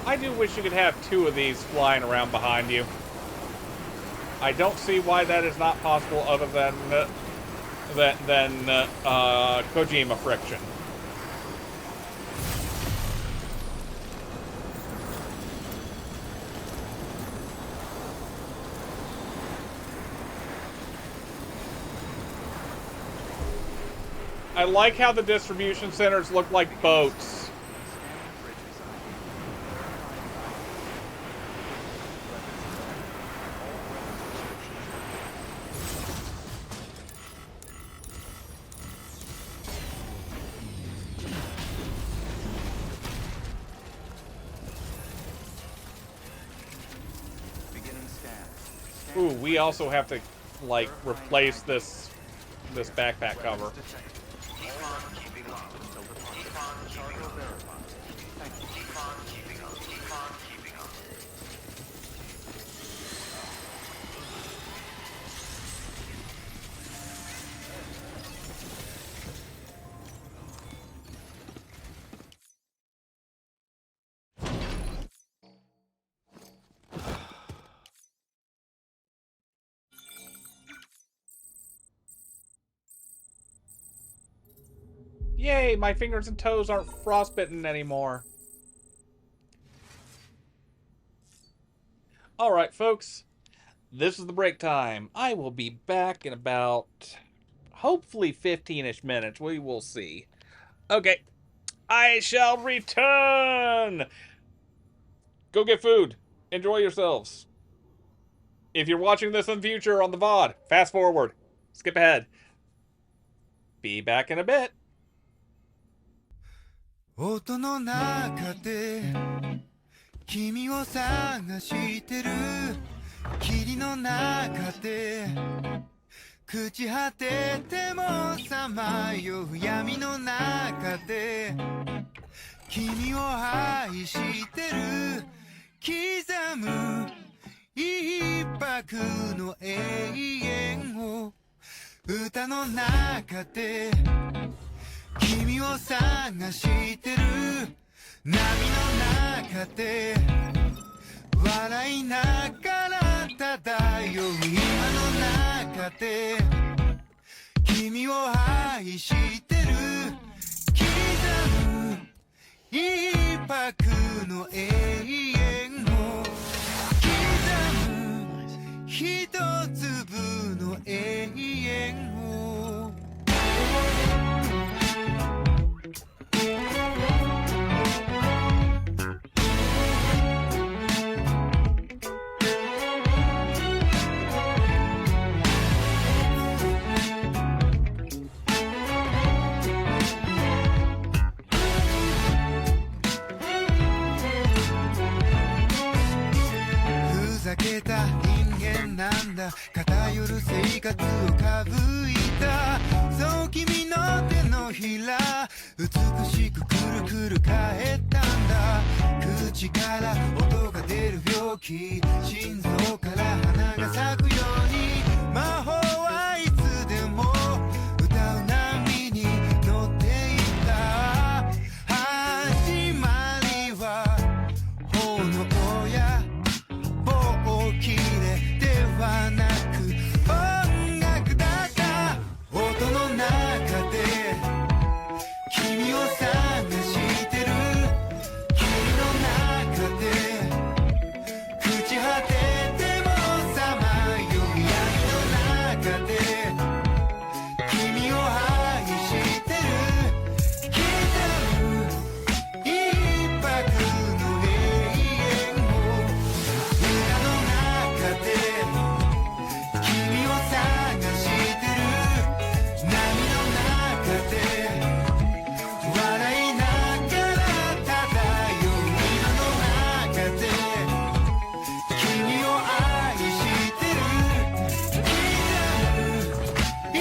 I do wish you could have 2 of these flying around behind you. I don't see why that is not possible other than Kojima friction. I like how the distribution centers look like boats. Ooh, we also have to, like, replace this backpack cover. Yay, my fingers and toes aren't frostbitten anymore. Alright, folks. This is the break time. I will be back in about, hopefully 15-ish minutes. We will see. Okay. I shall return! Go get food. Enjoy yourselves. If you're watching this in the future on the VOD, fast forward. Skip ahead. Be back in a bit. 音の中で君を探してる霧の中で朽ち果ててもさまよう闇の中で君を愛してる刻む一拍の永遠を歌の中で君を探してる波の中で笑いながら漂う今の中で君を愛してる刻む一拍の永遠を刻む一粒の永遠をふざけた人間なんだ偏る生活をかぶいたそう君の手のひら美しくくるくる返ったんだ口から音が出る病気心臓から花が咲くように魔法はいつでも歌う波に乗っていた始まりは炎や棒切れではなく音楽だった音の中で君を探してる霧の中で朽ち果ててもさまよう闇の中で君を愛してる刻む一拍の永遠を歌の中で君を探してる波の中で笑いながら漂う今の中で君を愛してる刻む一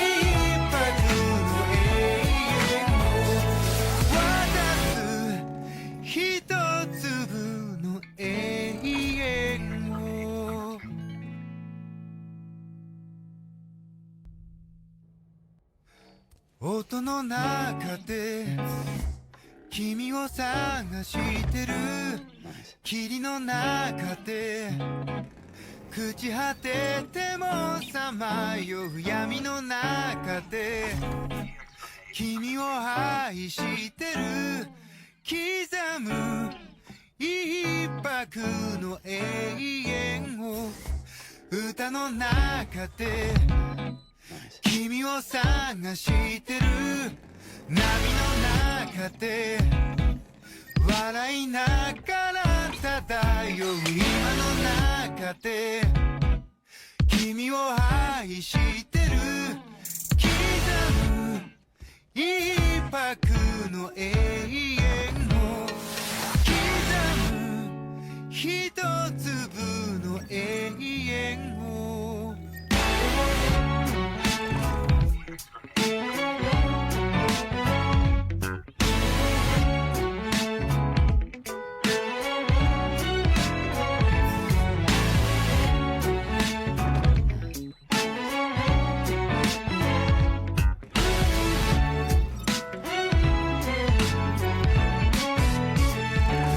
拍の永遠を渡す一粒の永遠を音の中で君を探してる霧の中で朽ち果ててもさまよう闇の中で君を愛してる刻む一拍の永遠を歌の中で君を探してる波の中で笑いながら漂う今の中で君を愛してる刻む一拍の永遠を刻む一粒の永遠を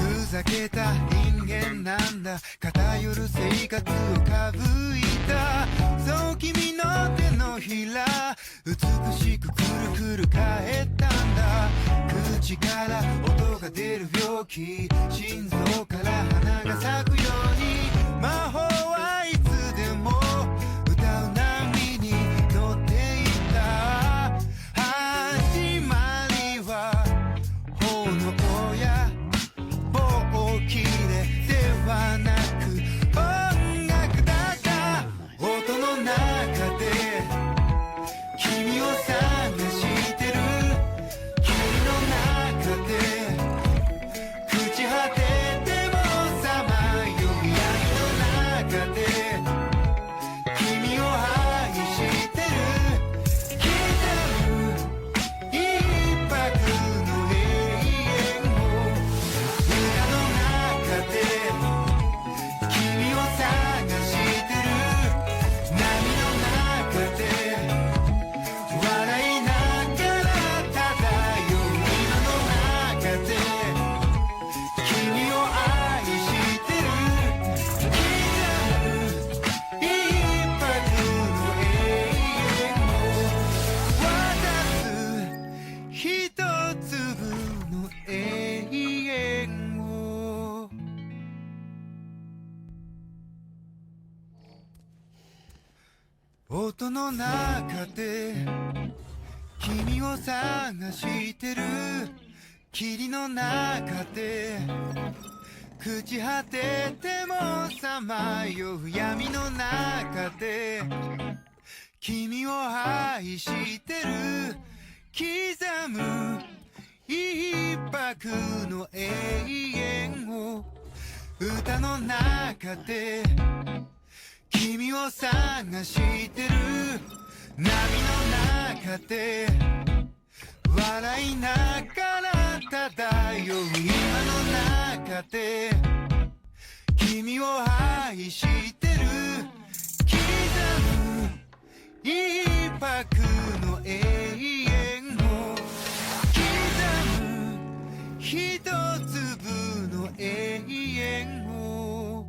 ふざけた人間なんだ偏る生活をかぶいたそう君の手のひら美しくくるくる返ったんだ口から音が出る病気心臓から花が咲くように魔法はいつでも歌う波に乗っていた始まりは炎や棒切れではなく音楽だった音の中で君を探してる霧の中で朽ち果ててもさまよう闇の中で君を愛してる刻む一拍の永遠を歌の中で君を探してる波の中で笑いながら漂う今の中で君を愛してる刻む一拍の永遠を渡す一粒の永遠を音の中で君を探してる霧の中で朽ち果ててもさまよう闇の中で君を愛してる刻む一拍の永遠を歌の中で君を探してる波の中で笑いながら漂う今の中で君を愛してる刻む一拍の永遠を刻む一粒の永遠を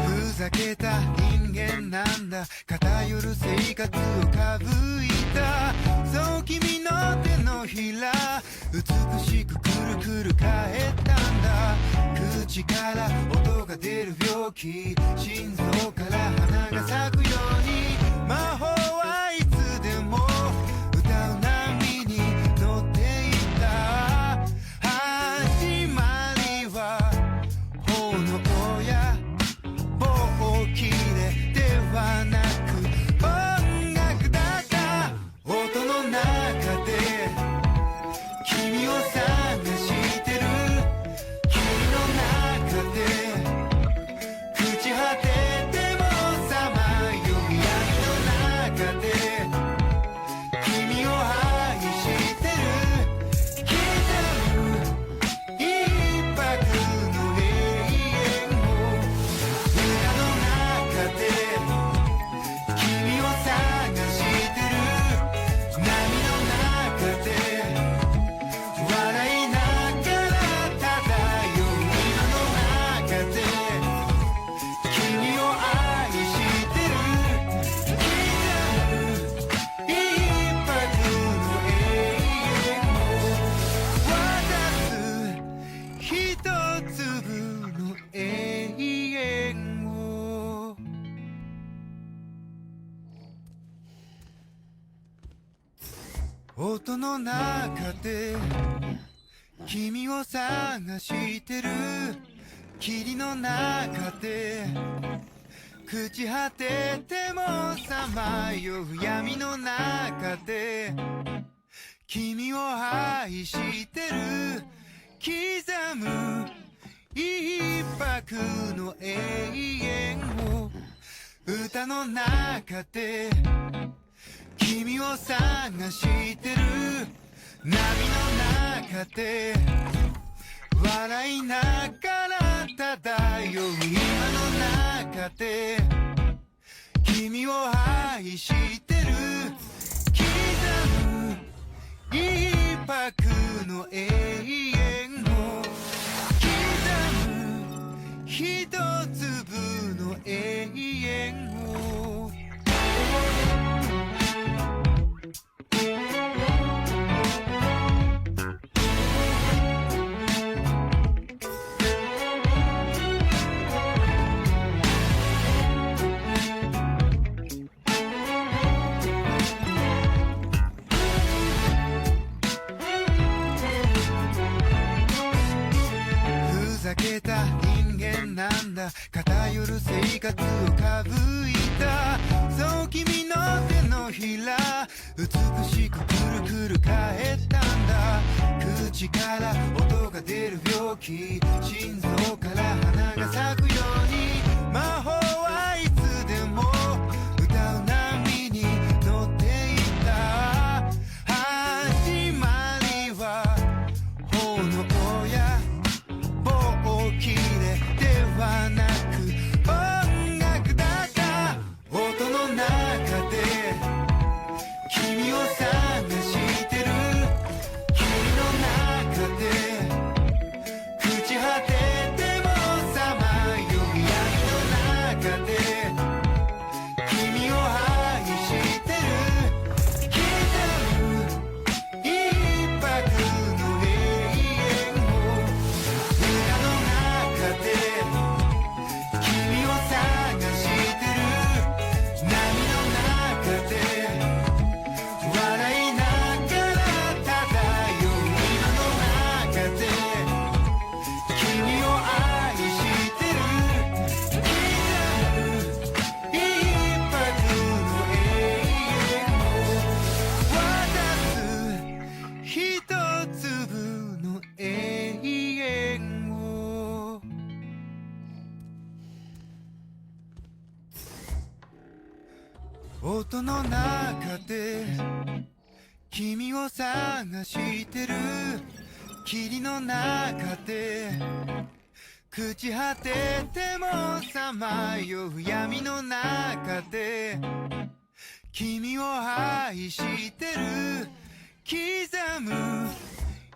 ふざけた人間なんだ偏る生活をかぶいたそう君の手のひら美しくくるくる返ったんだ口から音が出る病気心臓から花が咲くように魔法はいつでも歌う波に乗っていた始まりは炎や棒切れではなく音楽だった音の中で君を探してる霧の中で朽ち果ててもさまよう闇の中音の中で君を探してる霧の中で朽ち果ててもさまよう闇の中で君を愛してる刻む一拍の永遠を歌の中で君を探してる波の中で笑いながら漂う今の中で君を愛してる刻む一拍の永遠を刻む一粒の永遠をふざけた人間なんだ偏る生活をかぶいたそう君の手のひら美しくくるくる返ったんだ口から音が出る病気心臓から花が咲くように魔法はいつでも歌う波に乗っていた始まりは炎や棒切れではなく音楽だが音の中で君を探してる霧の中で朽ち果ててもさまよう闇の中で君を愛してる刻む一拍の永遠を歌の中で君を探してる波の中で笑いながら漂う今の中で君を愛してる刻む一拍の永遠を渡す一粒の永遠を音の中で君を探してる霧の中で朽ち果ててもさまよう闇の中で君を愛してる刻む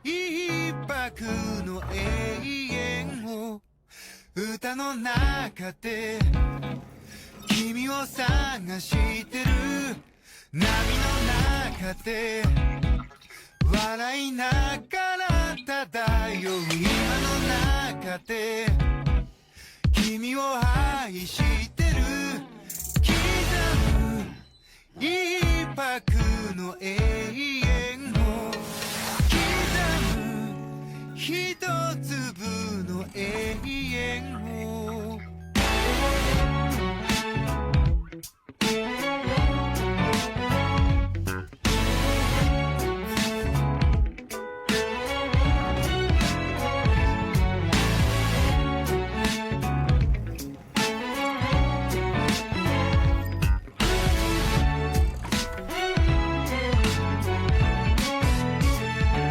一拍の永遠を歌の中で君を探してる波の中で笑いながら漂う今の中で君を愛してる刻む一拍の永遠を刻む一粒の永遠を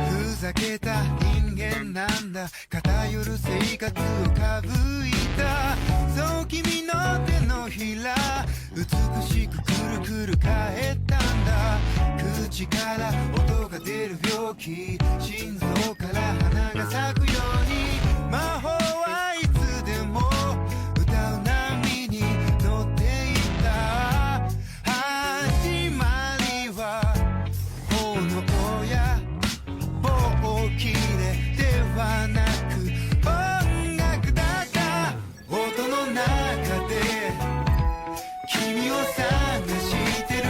ふざけた人間なんだ偏る生活をかぶいたそう君の手のひら美しくくるくる返ったんだ口から音が出る病気心臓から花が咲くように魔法はいつでも歌う波に乗っていた始まりは炎や棒切れではなく音楽だが音の中で君を探してる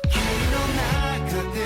霧の中で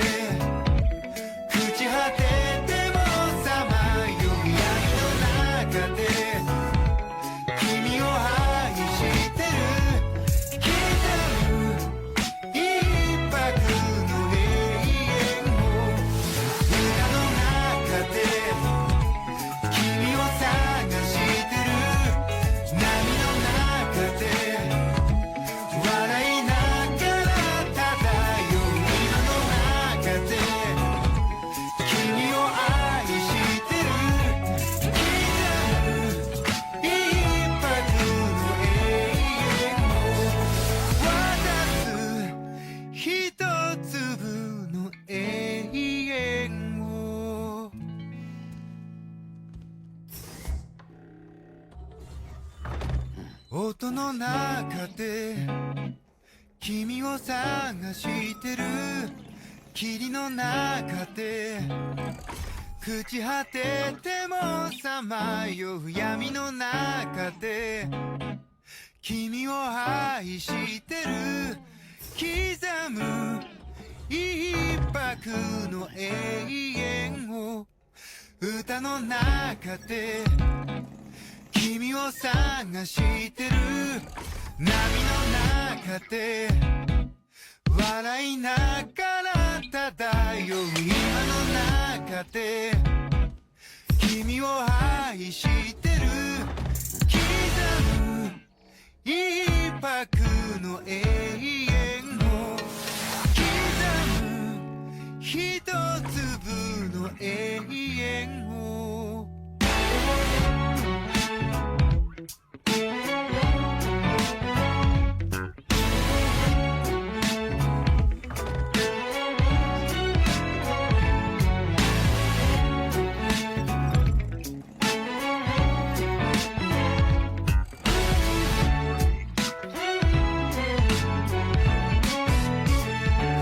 音の中で君を探してる霧の中で朽ち果ててもさまよう闇の中で君を愛してる刻む一拍の永遠を歌の中で君を探してる波の中で笑いながら漂う今の中で君を愛してる刻む一拍の永遠を刻む一粒の永遠を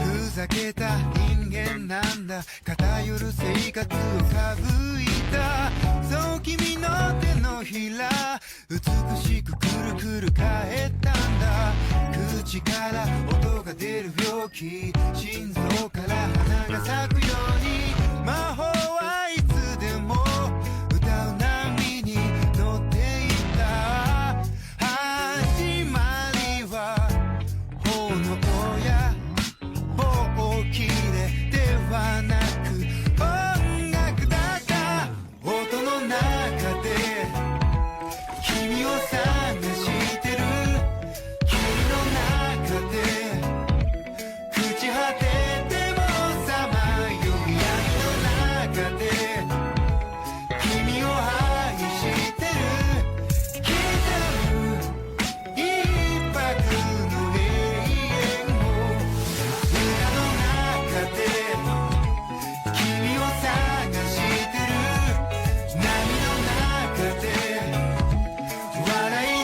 ふざけた人間なんだ偏る生活をかぶいたそう君の手のひら美しくくるくる返ったんだ口から音が出る病気心臓から花が咲くように魔法はいつでも歌う波に乗っていた始まりは炎や大きれではなく音楽だった音の中で君を探してる霧の中で朽ち果ててもさまよう闇の中で君を愛してる刻む一拍の永遠を歌の中で君を探してる波の中で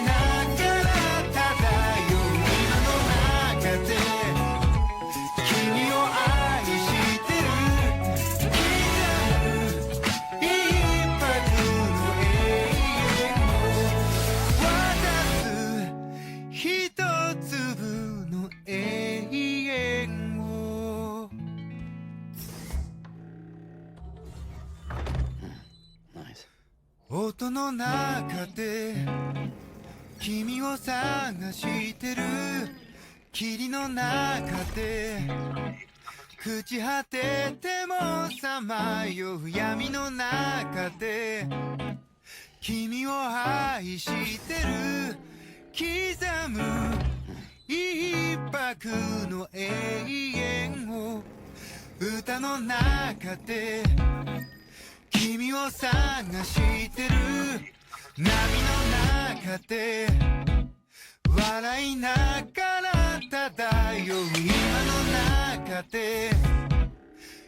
笑いながら漂う今の中で君を愛してる刻む一拍の永遠を渡す一粒の永遠を Nice. 音の中で君を探してる霧の中で朽ち果ててもさまよう闇の中で君を愛してる刻む一拍の永遠を歌の中で君を探してる波の中で笑いながら漂う今の中で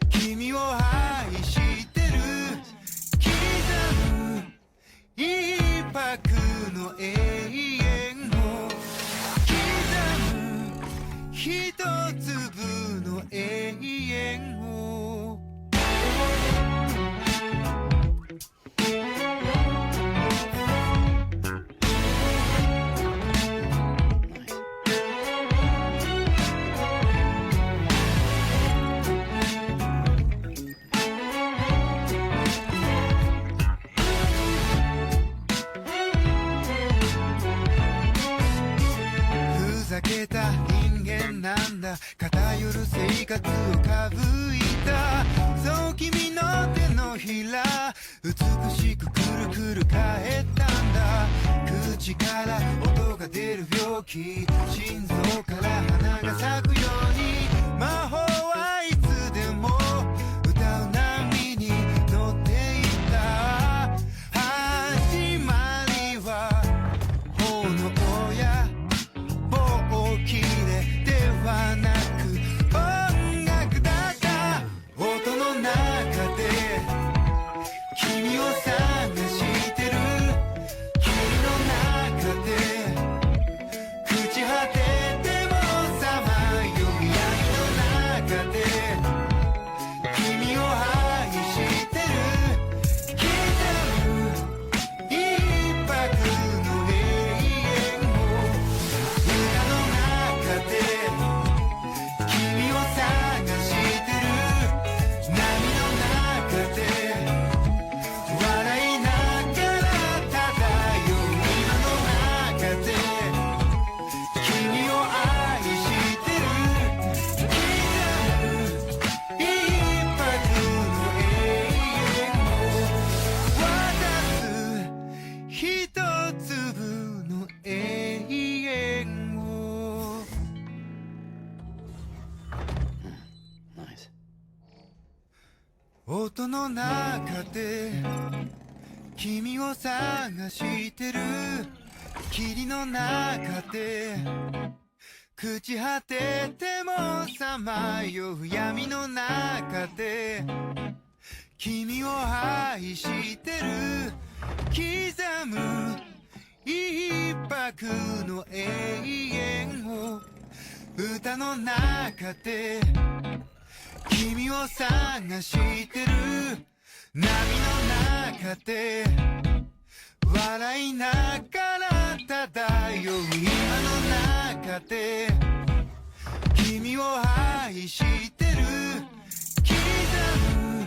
君を愛してる刻む一拍の永遠を刻む一粒の永遠をふざけた人間なんだ偏る生活をかぶいたそう君の手のひら美しくくるくる返ったんだ口から音が出る病気心臓から花が咲くように魔法はいつでも歌う波に乗っていた始まりは炎や大きれではなく音楽だった音の中で君を探してる霧の中で音の中で君を探してる霧の中で朽ち果ててもさまよう闇の中で君を愛してる刻む一拍の永遠を歌の中で君を探してる波の中で笑いながら漂う今の中で君を愛してる刻む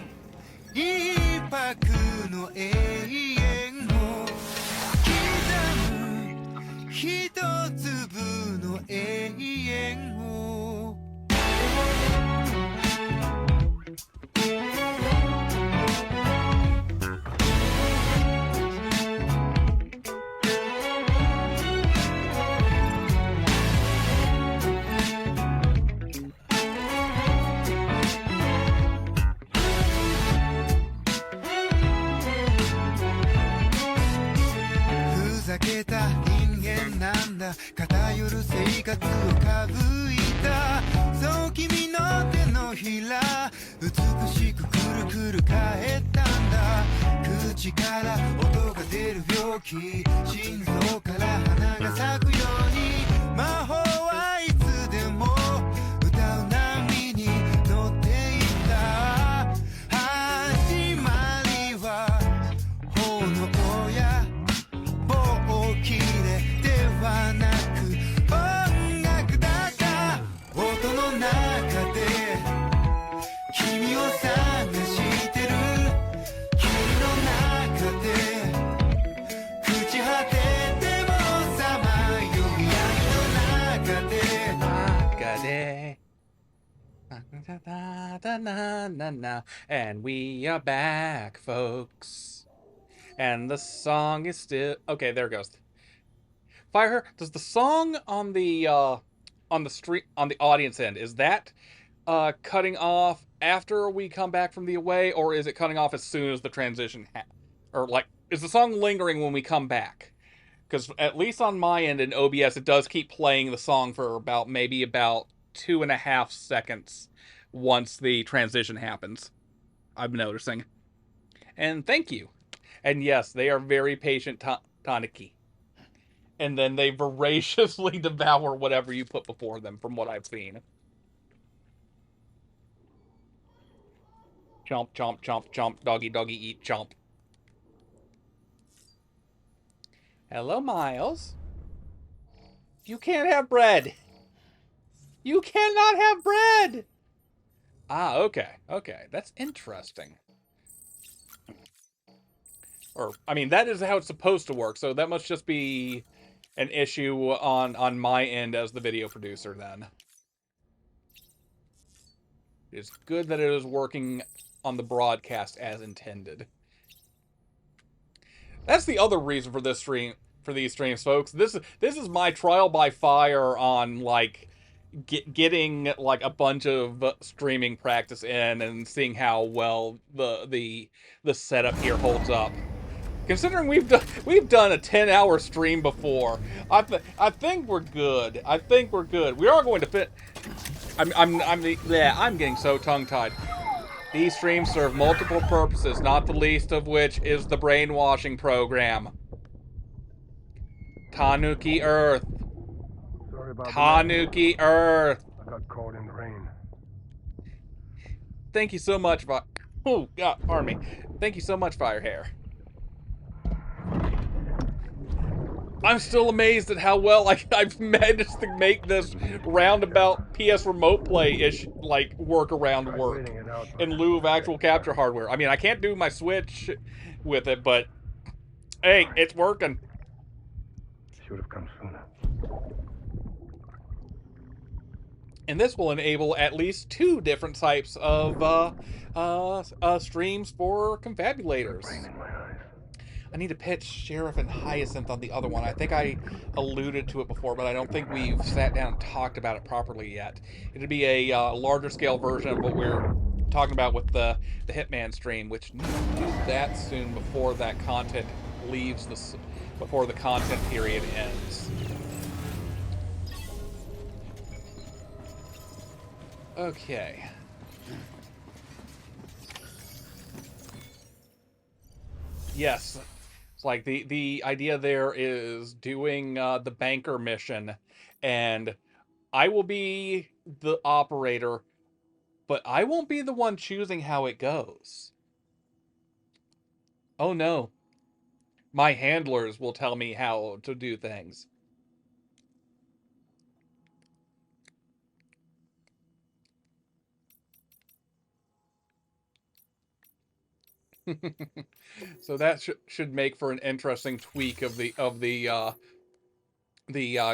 一拍の永遠を刻む一粒の永遠をふざけた人間なんだ偏る生活をかぶいたそう君の手のひら美しくくるくる返ったんだ口から音が出る病気心臓から花が咲くように魔法はいつでも歌う波に乗っていた始まりは炎や棒切れではなく音楽だった音の中で君を探してる霧の中で朽ち果ててもさまよう闇の中でAnd we are back, folks. And the song is still okay. There it goes. Fire. Does the song on the street on the audience end is that cutting off after we come back from the away, or is it cutting off as soon as the transition or like is the song lingering when we come back? Because at least on my end in OBS, it does keep playing the song for maybe about 2.5 seconds once the transition happens. I'm noticing. And thank you. And yes, they are very patient Taniki. And then they voraciously devour whatever you put before them, from what I've seen. Chomp, chomp, chomp, chomp, doggy, doggy, eat, chomp. Hello, Miles. You can't have bread. You cannot have bread! Ah, okay. Okay, that's interesting. Or, I mean, that is how it's supposed to work, so that must just be an issue on my end as the video producer, then. It's good that it is working on the broadcast as intended. That's the other reason for this stream, for these streams, folks. This is my trial by fire on, like, getting like a bunch of streaming practice in and seeing how well the setup here holds up. Considering we've done a 10-hour stream before, I think we're good. I think we're good. We are going to fit. I'm getting so tongue-tied. These streams serve multiple purposes, not the least of which is the brainwashing program. Tanuki Earth. Tanuki Earth. I got caught in the rain. Thank you so much, oh God, pardon me. Thank you so much, Firehair. I'm still amazed at how well I've managed to make this roundabout PS Remote Play-ish like workaround work in lieu of actual capture hardware. I mean, I can't do my Switch with it, but hey, it's working. Should have come sooner. And this will enable at least 2 different types of streams for confabulators. I need to pitch Sheriff and Hyacinth on the other one. I think I alluded to it before, but I don't think we've sat down and talked about it properly yet. It'd be a larger scale version of what we're talking about with the Hitman stream, which need to do that soon before that content leaves before the content period ends. Okay. Yes. It's like the idea there is doing the banker mission, and I will be the operator, but I won't be the one choosing how it goes. Oh no. My handlers will tell me how to do things. So that should make for an interesting tweak of the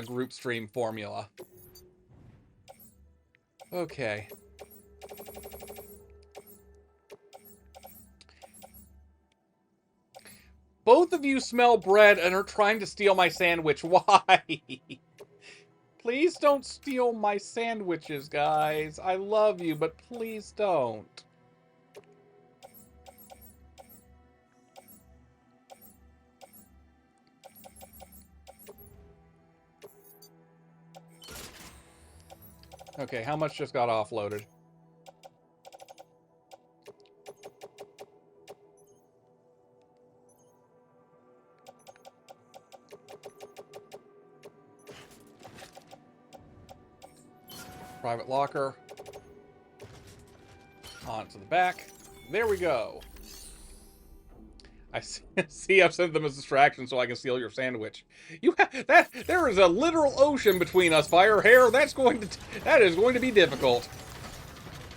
group stream formula. Okay. Both of you smell bread and are trying to steal my sandwich. Why? Please don't steal my sandwiches, guys. I love you, but please don't. Okay, how much just got offloaded? Private locker. On to the back. There we go. I see I've sent them as distraction so I can steal your sandwich. You have that. There is a literal ocean between us, Fire Hair. That is going to be difficult.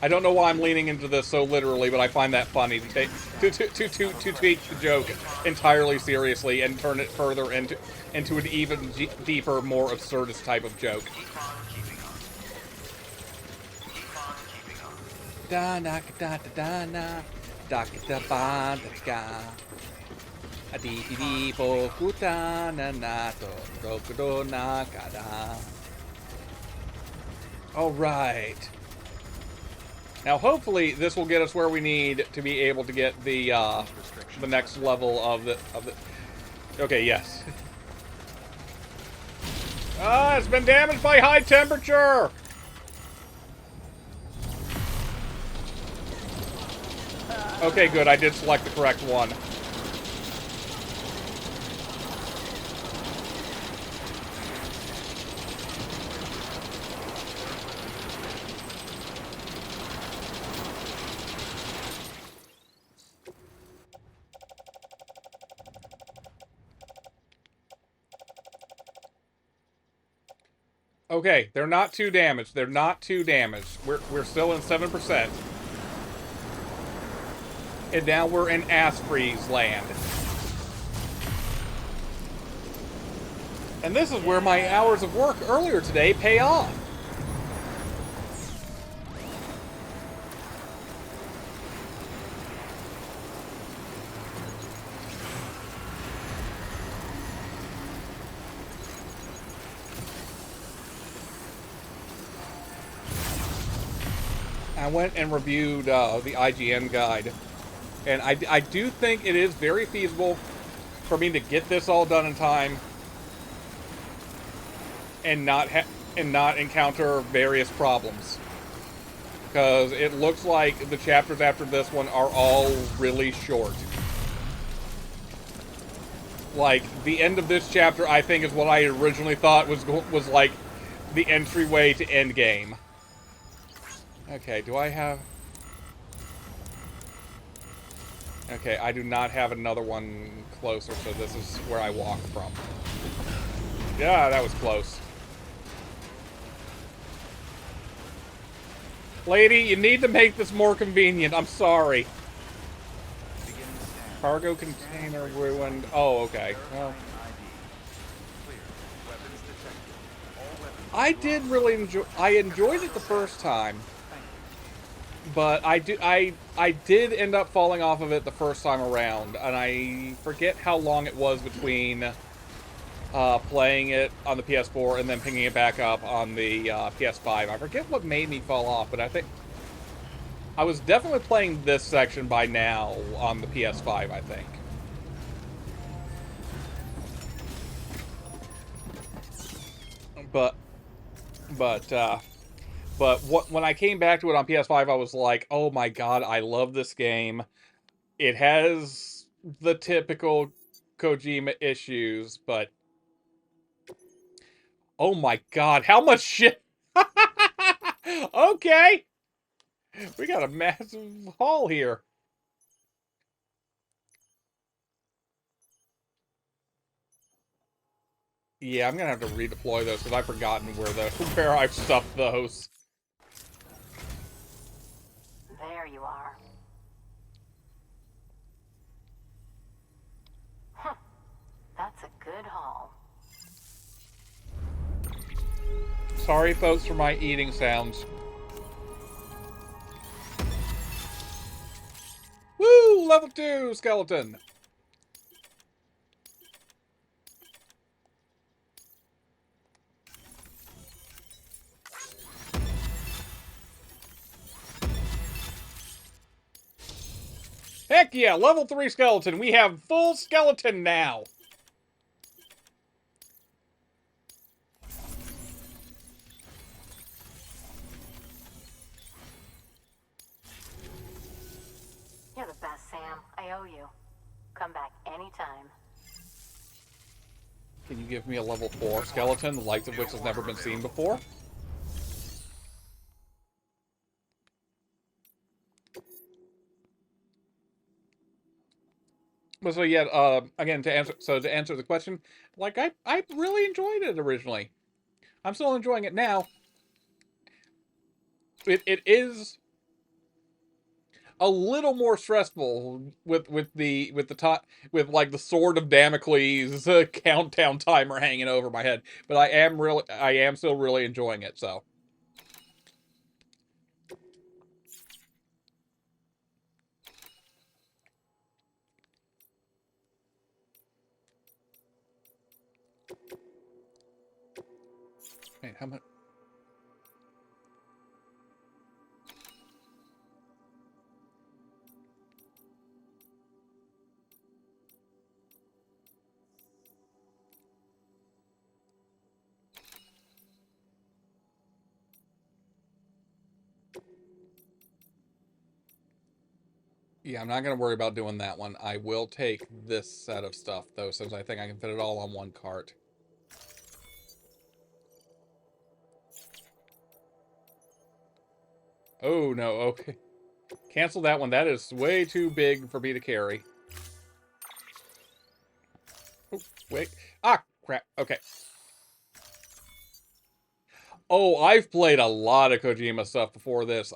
I don't know why I'm leaning into this so literally, but I find that funny to take the joke entirely seriously and turn it further into an even deeper, more absurdist type of joke. Da na da da na da da ba da Adidi bokuta na nato rokudo nakada. All right. Now, hopefully, this will get us where we need to be able to get the next level of the. Okay, yes. It's been damaged by high temperature. Okay, good. I did select the correct one. Okay, they're not too damaged. They're not too damaged. We're still in 7%. And now we're in ass freeze land. And this is where my hours of work earlier today pay off. I went and reviewed the IGN guide, and I do think it is very feasible for me to get this all done in time and not encounter various problems, because it looks like the chapters after this one are all really short. Like, the end of this chapter, I think, is what I originally thought was like the entryway to endgame. Okay, do I have... Okay, I do not have another one closer, so this is where I walk from. Yeah, that was close. Lady, you need to make this more convenient. I'm sorry. Cargo container ruined. Oh, okay. Well, I did really enjoy... I enjoyed it the first time. But I did end up falling off of it the first time around, and I forget how long it was between playing it on the PS4 and then picking it back up on the PS5. I forget what made me fall off, but I think I was definitely playing this section by now on the PS5, I think. But when I came back to it on PS5, I was like, oh my god, I love this game. It has the typical Kojima issues, but oh my god, how much shit. Okay, we got a massive haul here. Yeah, I'm gonna have to redeploy those because I've forgotten where I've stuffed those. There you are. Huh. That's a good haul. Sorry, folks, for my eating sounds. Woo! Level 2 skeleton. Heck yeah, level 3 skeleton. We have full skeleton now. You're the best, Sam. I owe you. Come back anytime. Can you give me a level 4 skeleton, the likes of which has never been seen before? But so yeah, again to answer the question, like I really enjoyed it originally. I'm still enjoying it now. It is a little more stressful with like the sword of Damocles countdown timer hanging over my head. But I am still really enjoying it. So. Wait, how much? Yeah, I'm not going to worry about doing that one. I will take this set of stuff, though, since I think I can fit it all on one cart. Oh, no, okay. Cancel that one. That is way too big for me to carry. Oh, wait. Ah, crap. Okay. Oh, I've played a lot of Kojima stuff before this.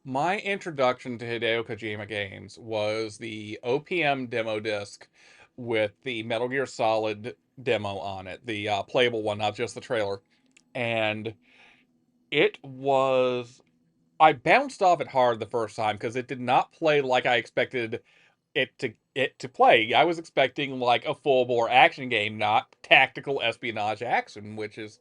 My introduction to Hideo Kojima games was the OPM demo disc with the Metal Gear Solid demo on it, the playable one, not just the trailer. And it was I bounced off it hard the first time because it did not play like I expected it to play. I was expecting like a full bore action game, not tactical espionage action, which is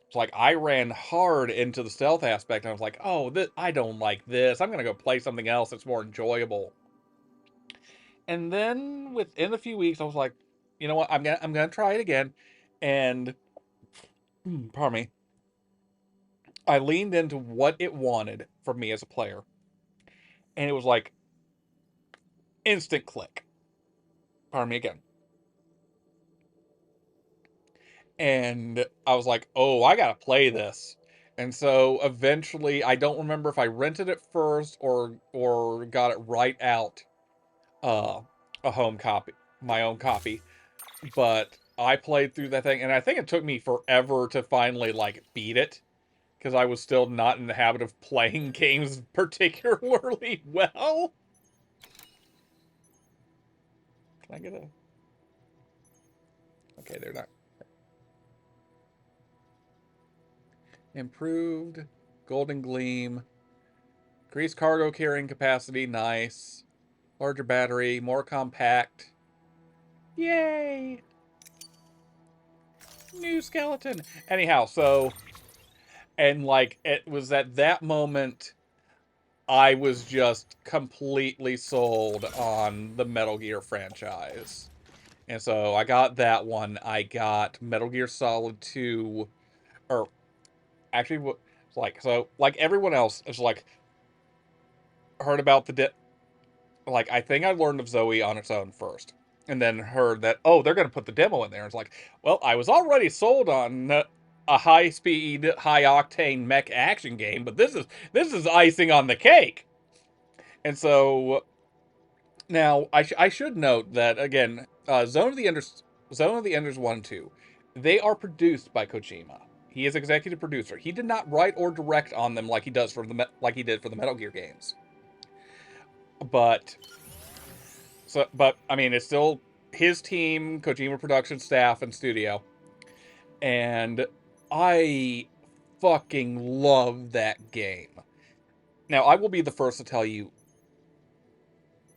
it's like I ran hard into the stealth aspect and I was like, oh, I don't like this. I'm gonna go play something else that's more enjoyable. And then within a few weeks, I was like, you know what, I'm gonna try it again. And pardon me. I leaned into what it wanted from me as a player. And it was like instant click. Pardon me again. And I was like, oh, I gotta play this. And so eventually, I don't remember if I rented it first or got it right out, uh, a home copy, my own copy. But I played through that thing, and I think it took me forever to finally like beat it because I was still not in the habit of playing games particularly well. Can I get a? Okay, they're not. Improved golden gleam, increased cargo carrying capacity, nice. Larger battery, more compact. Yay! New skeleton. Anyhow, so and like it was at that moment I was just completely sold on the Metal Gear franchise. And so I got that one. I got Metal Gear Solid 2, or actually, like everyone else, is like, heard about like, I think I learned of Zoe on its own first. And then heard that, oh, they're going to put the demo in there. It's like, well, I was already sold on a high-speed, high-octane mech action game, but this is icing on the cake. And so now I should note that again, Zone of the Enders 1 and 2, they are produced by Kojima. He is executive producer. He did not write or direct on them like he did for the Metal Gear games. But I mean, it's still his team, Kojima production staff and studio. And I fucking love that game. Now, I will be the first to tell you,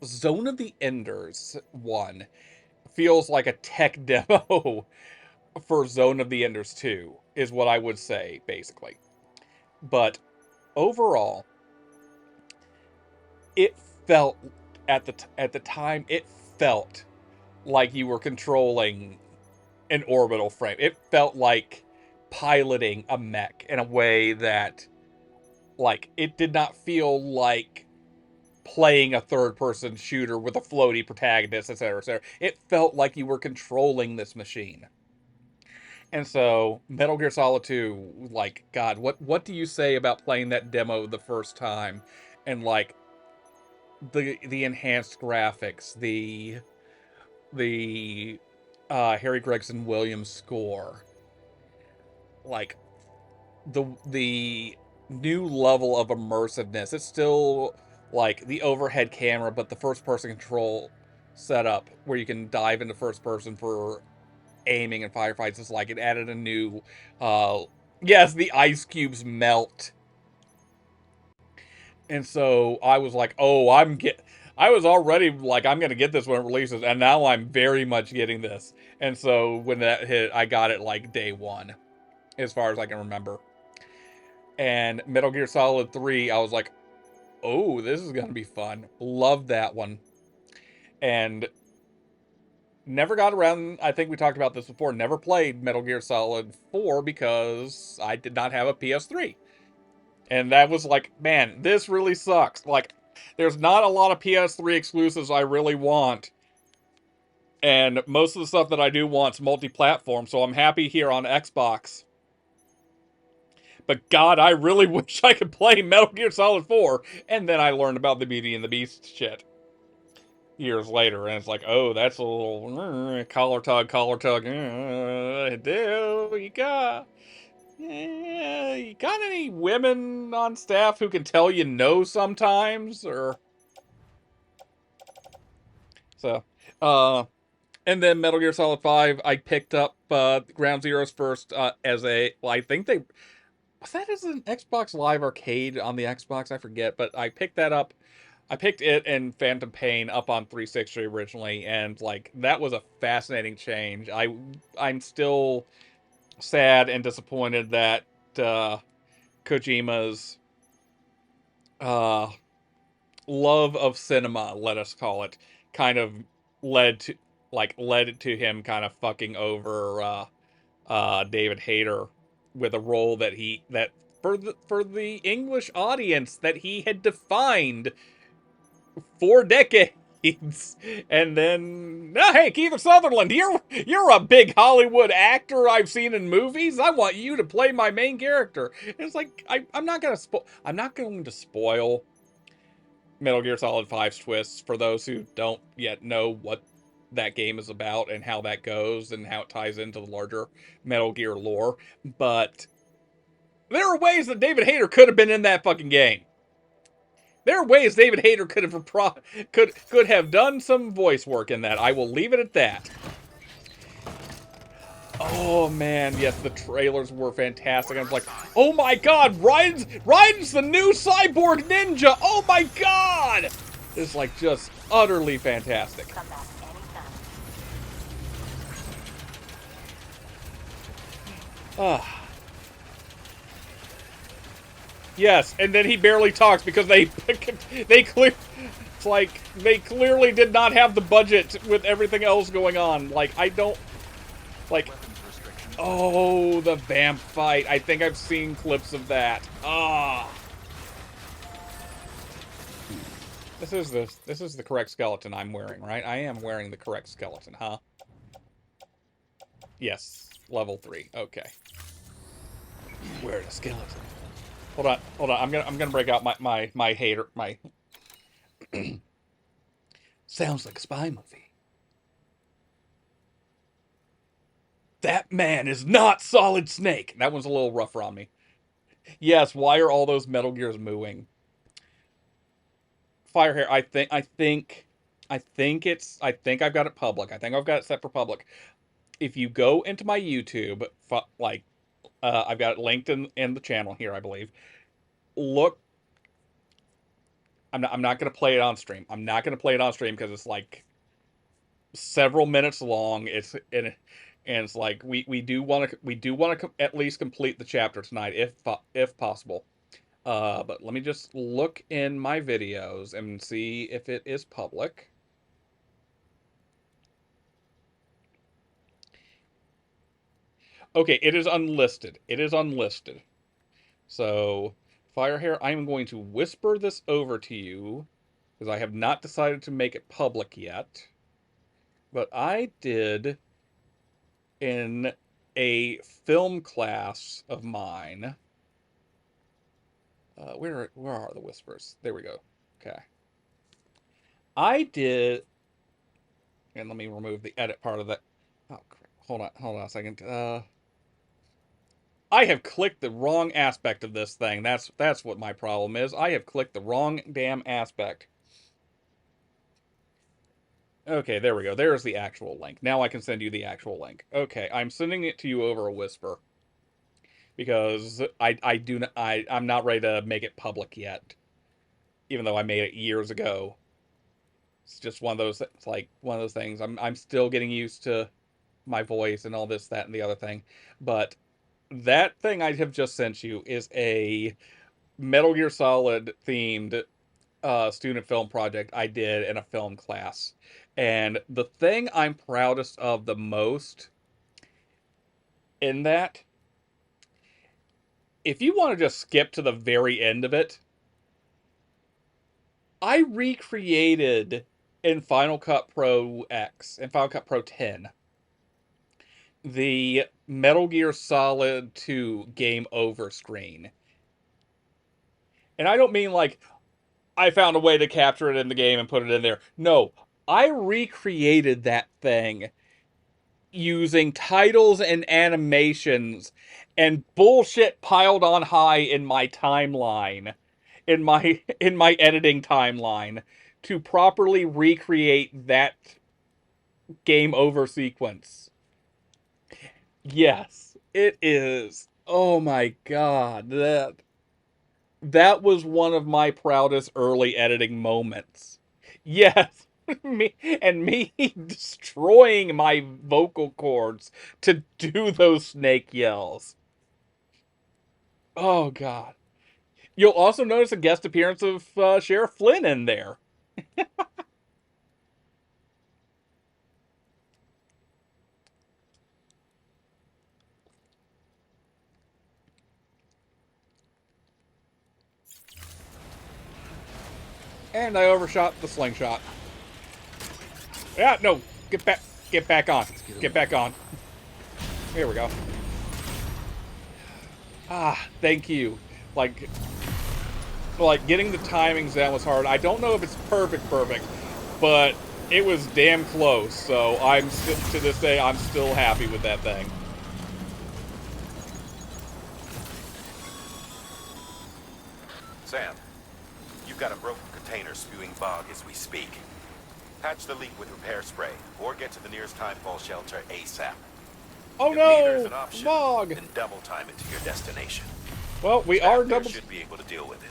Zone of the Enders 1 feels like a tech demo for Zone of the Enders 2, is what I would say, basically. But overall, it felt, at the time, it felt like you were controlling an orbital frame. It felt like piloting a mech in a way that, like, it did not feel like playing a third-person shooter with a floaty protagonist, etc., etc. It felt like you were controlling this machine. And so, Metal Gear Solid 2, like, God, what do you say about playing that demo the first time? And, like, the enhanced graphics, the Harry Gregson Williams score, like, the new level of immersiveness. It's still, like, the overhead camera, but the first-person control setup, where you can dive into first person for aiming and firefights, is like, it added a new, yes, the ice cubes melt. And so I was like, oh, I was already like, I'm gonna get this when it releases, and now I'm very much getting this. And so when that hit, I got it like day one, as far as I can remember. And Metal Gear Solid 3, I was like, oh, this is gonna be fun. Love that one. And never got around, I think we talked about this before, never played Metal Gear Solid 4 because I did not have a PS3. And that was like, man, this really sucks. Like, there's not a lot of PS3 exclusives I really want. And most of the stuff that I do want is multi-platform, so I'm happy here on Xbox. But God, I really wish I could play Metal Gear Solid 4. And then I learned about the Beauty and the Beast shit years later, and it's like, oh, that's a little collar tug. You got any women on staff who can tell you no sometimes, or so? And then Metal Gear Solid 5, I picked up Ground Zeroes first as a. Well, I think they was that as an Xbox Live Arcade on the Xbox. I forget, but I picked that up. I picked it and Phantom Pain up on 360 originally, and like that was a fascinating change. I'm still sad and disappointed that Kojima's love of cinema, let us call it, kind of led to him kind of fucking over David Hayter with a role that for the English audience that he had defined for decades. And then, oh, hey, Kiefer Sutherland, you're a big Hollywood actor I've seen in movies. I want you to play my main character. And it's like, I'm not going to spoil Metal Gear Solid 5's twists for those who don't yet know what that game is about and how that goes and how it ties into the larger Metal Gear lore. But there are ways that David Hayter could have been in that fucking game. There are ways David Hayter could have done some voice work in that. I will leave it at that. Oh man, yes, the trailers were fantastic. I was like, oh my god, Raiden's the new cyborg ninja! Oh my god! It's like just utterly fantastic. Yes, and then he barely talks because they clear. It's like they clearly did not have the budget with everything else going on. Like I don't like. Oh, the vamp fight! I think I've seen clips of that. Ah. This is the correct skeleton I'm wearing, right? I am wearing the correct skeleton, huh? Yes, level 3. Okay. Wearing a skeleton. Hold on. I'm gonna break out my hater my. Sounds like a spy movie. That man is not Solid Snake. That one's a little rougher on me. Yes, why are all those Metal Gears mooing? Firehair, I think I've got it public. I think I've got it set for public. If you go into my YouTube, I've got it linked in the channel here, I believe. Look, I'm not going to play it on stream. I'm not going to play it on stream because it's like several minutes long. And it's like we do want to at least complete the chapter tonight if possible. But let me just look in my videos and see if it is public. Okay, it is unlisted. It is unlisted. So, Firehair, I'm going to whisper this over to you because I have not decided to make it public yet. But I did in a film class of mine. Where are the whispers? There we go. Okay. I did, and let me remove the edit part of that. Oh, hold on a second. I have clicked the wrong aspect of this thing. That's what my problem is. I have clicked the wrong damn aspect. Okay, there we go. There's the actual link. Now I can send you the actual link. Okay, I'm sending it to you over a whisper. Because I'm not ready to make it public yet. Even though I made it years ago. It's just one of those, it's like one of those things. I'm still getting used to my voice and all this, that, and the other thing. But that thing I have just sent you is a Metal Gear Solid themed student film project I did in a film class. And the thing I'm proudest of the most in that, if you want to just skip to the very end of it, I recreated in Final Cut Pro X, in Final Cut Pro 10, the Metal Gear Solid 2 game over screen. And I don't mean like, I found a way to capture it in the game and put it in there. No, I recreated that thing using titles and animations and bullshit piled on high in my timeline, in my editing timeline, to properly recreate that game over sequence. Yes, it is. Oh my god, that was one of my proudest early editing moments. Yes, me destroying my vocal cords to do those snake yells. Oh god. You'll also notice a guest appearance of Sheriff Flynn in there. And I overshot the slingshot. Yeah, no, get back on. Get back on. Here we go. Ah, thank you. Like getting the timings down was hard. I don't know if it's perfect, but it was damn close. So I'm still, to this day, I'm still happy with that thing. Sam, you've got a broken container spewing bog as we speak. Patch the leak with repair spray, or get to the nearest timefall shelter ASAP. Oh if neither is no! an option, Bog! then double time it to your destination. Well, we Staff are there double. should be able to deal with it.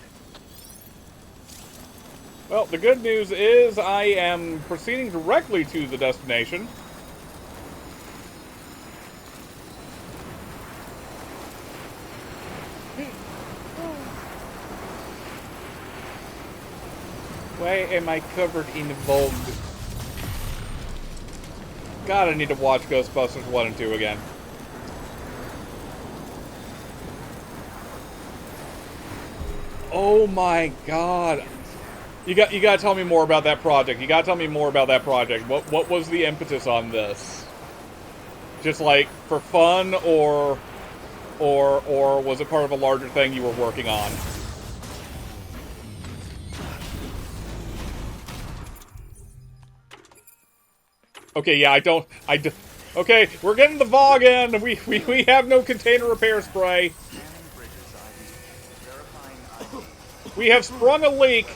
Well, the good news is I am proceeding directly to the destination. Why am I covered in Vogue? God, I need to watch Ghostbusters 1 and 2 again. Oh my god. You got to tell me more about that project. You got to tell me more about that project. What was the impetus on this? Just like for fun, or was it part of a larger thing you were working on? Okay, yeah, okay, we're getting the VOG in. We have no container repair spray. We have sprung a leak.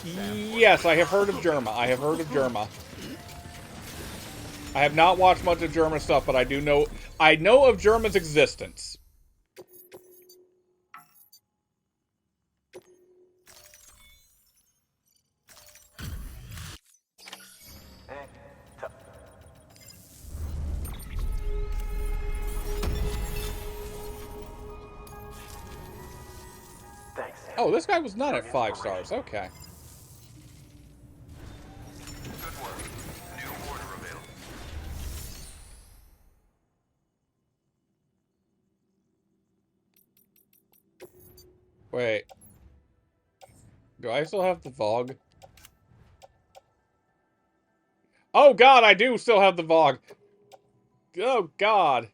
Yes, I have heard of Germa. I have heard of Germa. I have not watched much of Germa stuff, but I know of Germa's existence. Thanks. Oh, this guy was not at 5 stars. Okay. Good work. New order available. Wait. Do I still have the VOG? Oh god, I do still have the VOG. Oh god.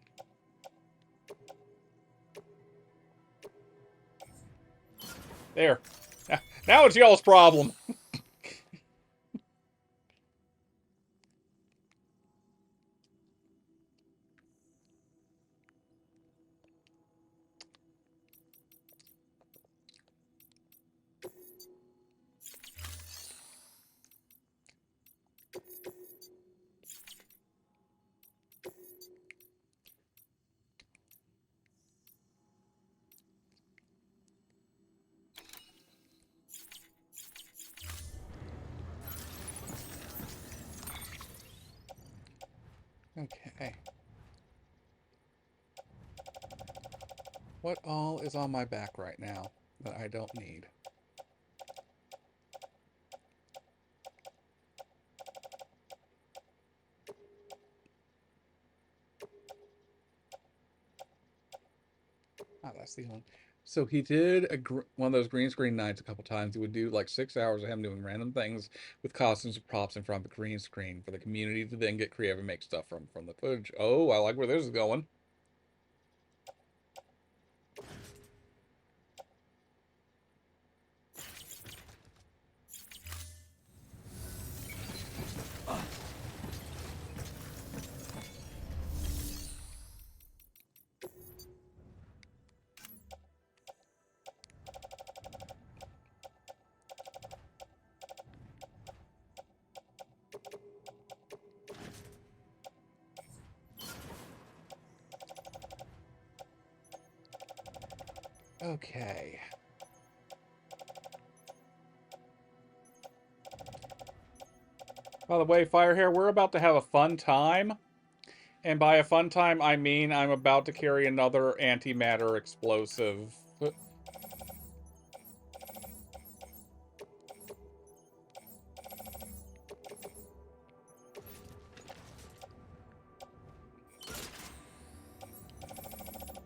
There. Now it's y'all's problem. Okay. What all is on my back right now that I don't need? Oh, that's the one. So he did one of those green screen nights a couple times. He would do like 6 hours of him doing random things with costumes and props in front of the green screen for the community to then get creative and make stuff from the footage. Oh, I like where this is going. Okay. By the way, Firehair, we're about to have a fun time. And by a fun time, I mean I'm about to carry another antimatter explosive.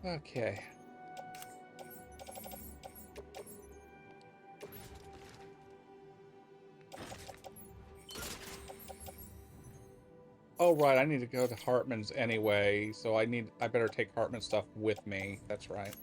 Okay. Oh, right, I need to go to Hartman's anyway, so I better take Hartman's stuff with me. That's right.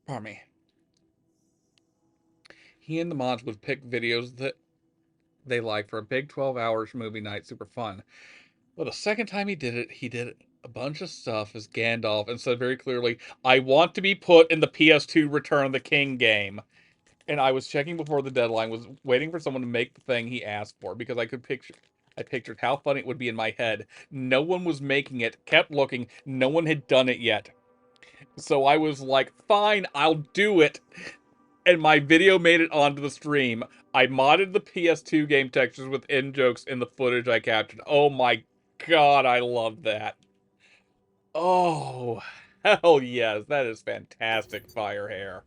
Pardon me. He and the mods would pick videos that they like for a big 12 hours movie night. Super fun. Well, the second time he did a bunch of stuff as Gandalf and said very clearly, I want to be put in the PS2 Return of the King game. And I was checking before the deadline, was waiting for someone to make the thing he asked for, because I pictured how funny it would be in my head. No one was making it, kept looking, no one had done it yet. So I was like, fine, I'll do it. And my video made it onto the stream. I modded the PS2 game textures with in-jokes in the footage I captured. Oh my god, I love that. Oh, hell yes, that is fantastic fire hair.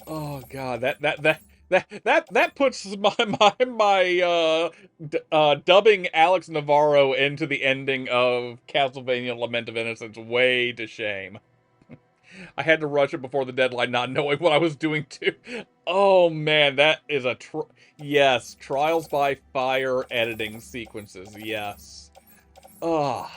Oh god, that puts my dubbing Alex Navarro into the ending of Castlevania Lament of Innocence way to shame. I had to rush it before the deadline, not knowing what I was doing too. Oh man, that is a yes, Trials by Fire editing sequences. Yes. Ugh.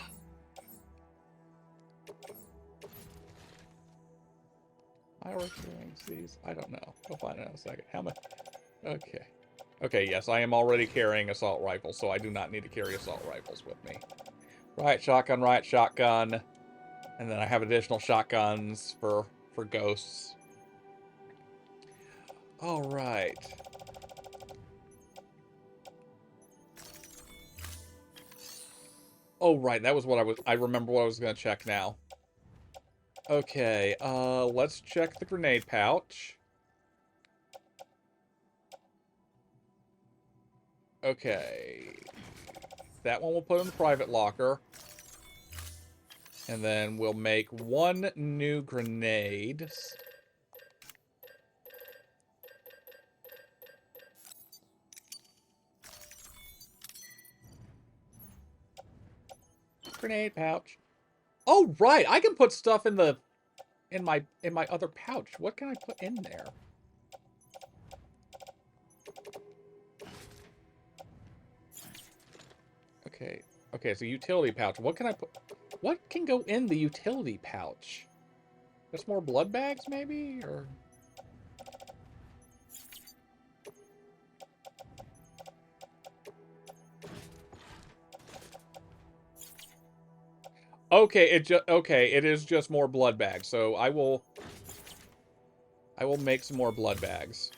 Fireworks these? I don't know. We'll find out in a second. How much? Okay. Okay, yes, I am already carrying assault rifles, so I do not need to carry assault rifles with me. Right shotgun. And then I have additional shotguns for ghosts. All right. Oh, right, that was what I remember what I was going to check now. Okay, let's check the grenade pouch. Okay. That one we'll put in the private locker. And then we'll make one new grenade. Grenade pouch. Oh, right, I can put stuff in my other pouch. What can I put in there? Okay. Okay, so utility pouch. What can I put? What can go in the utility pouch? Just more blood bags, maybe? Or... Okay, it is just more blood bags. So I will make some more blood bags.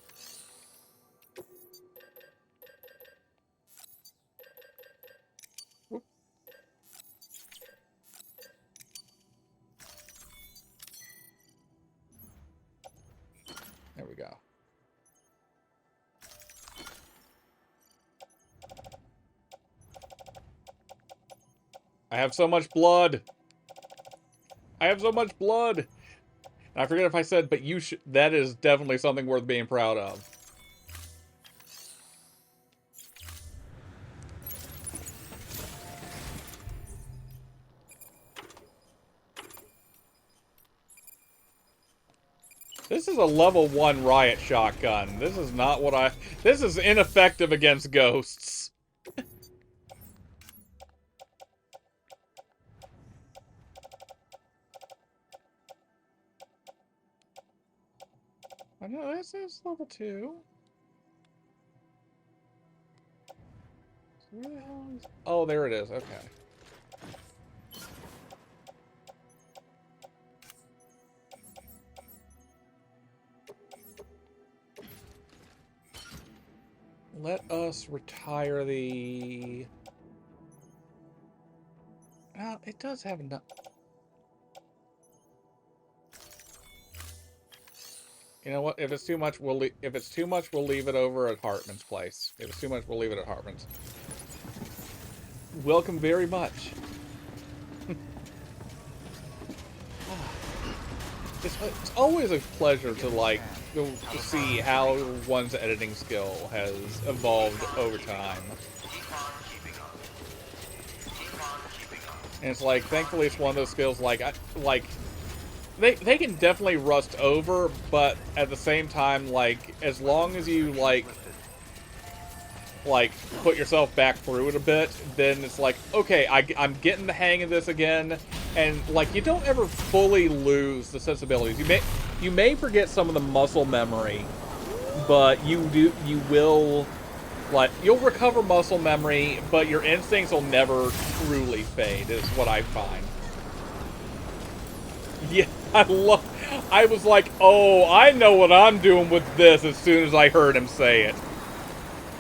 Whoop. There we go. I have so much blood. I have so much blood. And I forget if I said, but you should. That is definitely something worth being proud of. This is a level 1 riot shotgun. This is not what I... This is ineffective against ghosts. I know, this is level 2. Where the hell is... Oh, there it is. Okay. Let us retire the... it does have enough... You know what? If it's too much, we'll leave it over at Hartman's place. If it's too much, we'll leave it at Hartman's. Welcome very much. It's always a pleasure to to see how one's editing skill has evolved over time. And it's like, thankfully, it's one of those skills they can definitely rust over, but at the same time, as long as you put yourself back through it a bit, then it's like, okay, I'm getting the hang of this again, and you don't ever fully lose the sensibilities. You may forget some of the muscle memory, but you will Like, you'll recover muscle memory, but your instincts will never truly fade, is what I find. Yeah, I was like, oh, I know what I'm doing with this as soon as I heard him say it.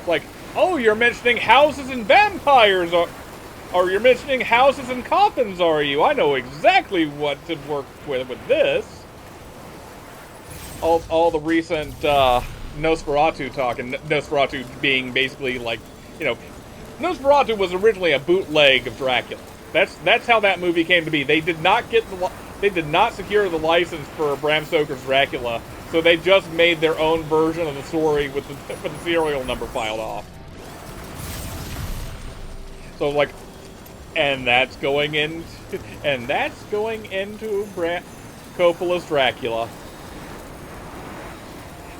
Like, oh, you're mentioning houses and vampires, or you're mentioning houses and coffins, are you? I know exactly what to work with this. All the recent Nosferatu talk, and Nosferatu being basically like, you know, Nosferatu was originally a bootleg of Dracula. That's how that movie came to be. They did not secure the license for Bram Stoker's Dracula, so they just made their own version of the story with the serial number filed off. So like, and that's going into Coppola's Dracula.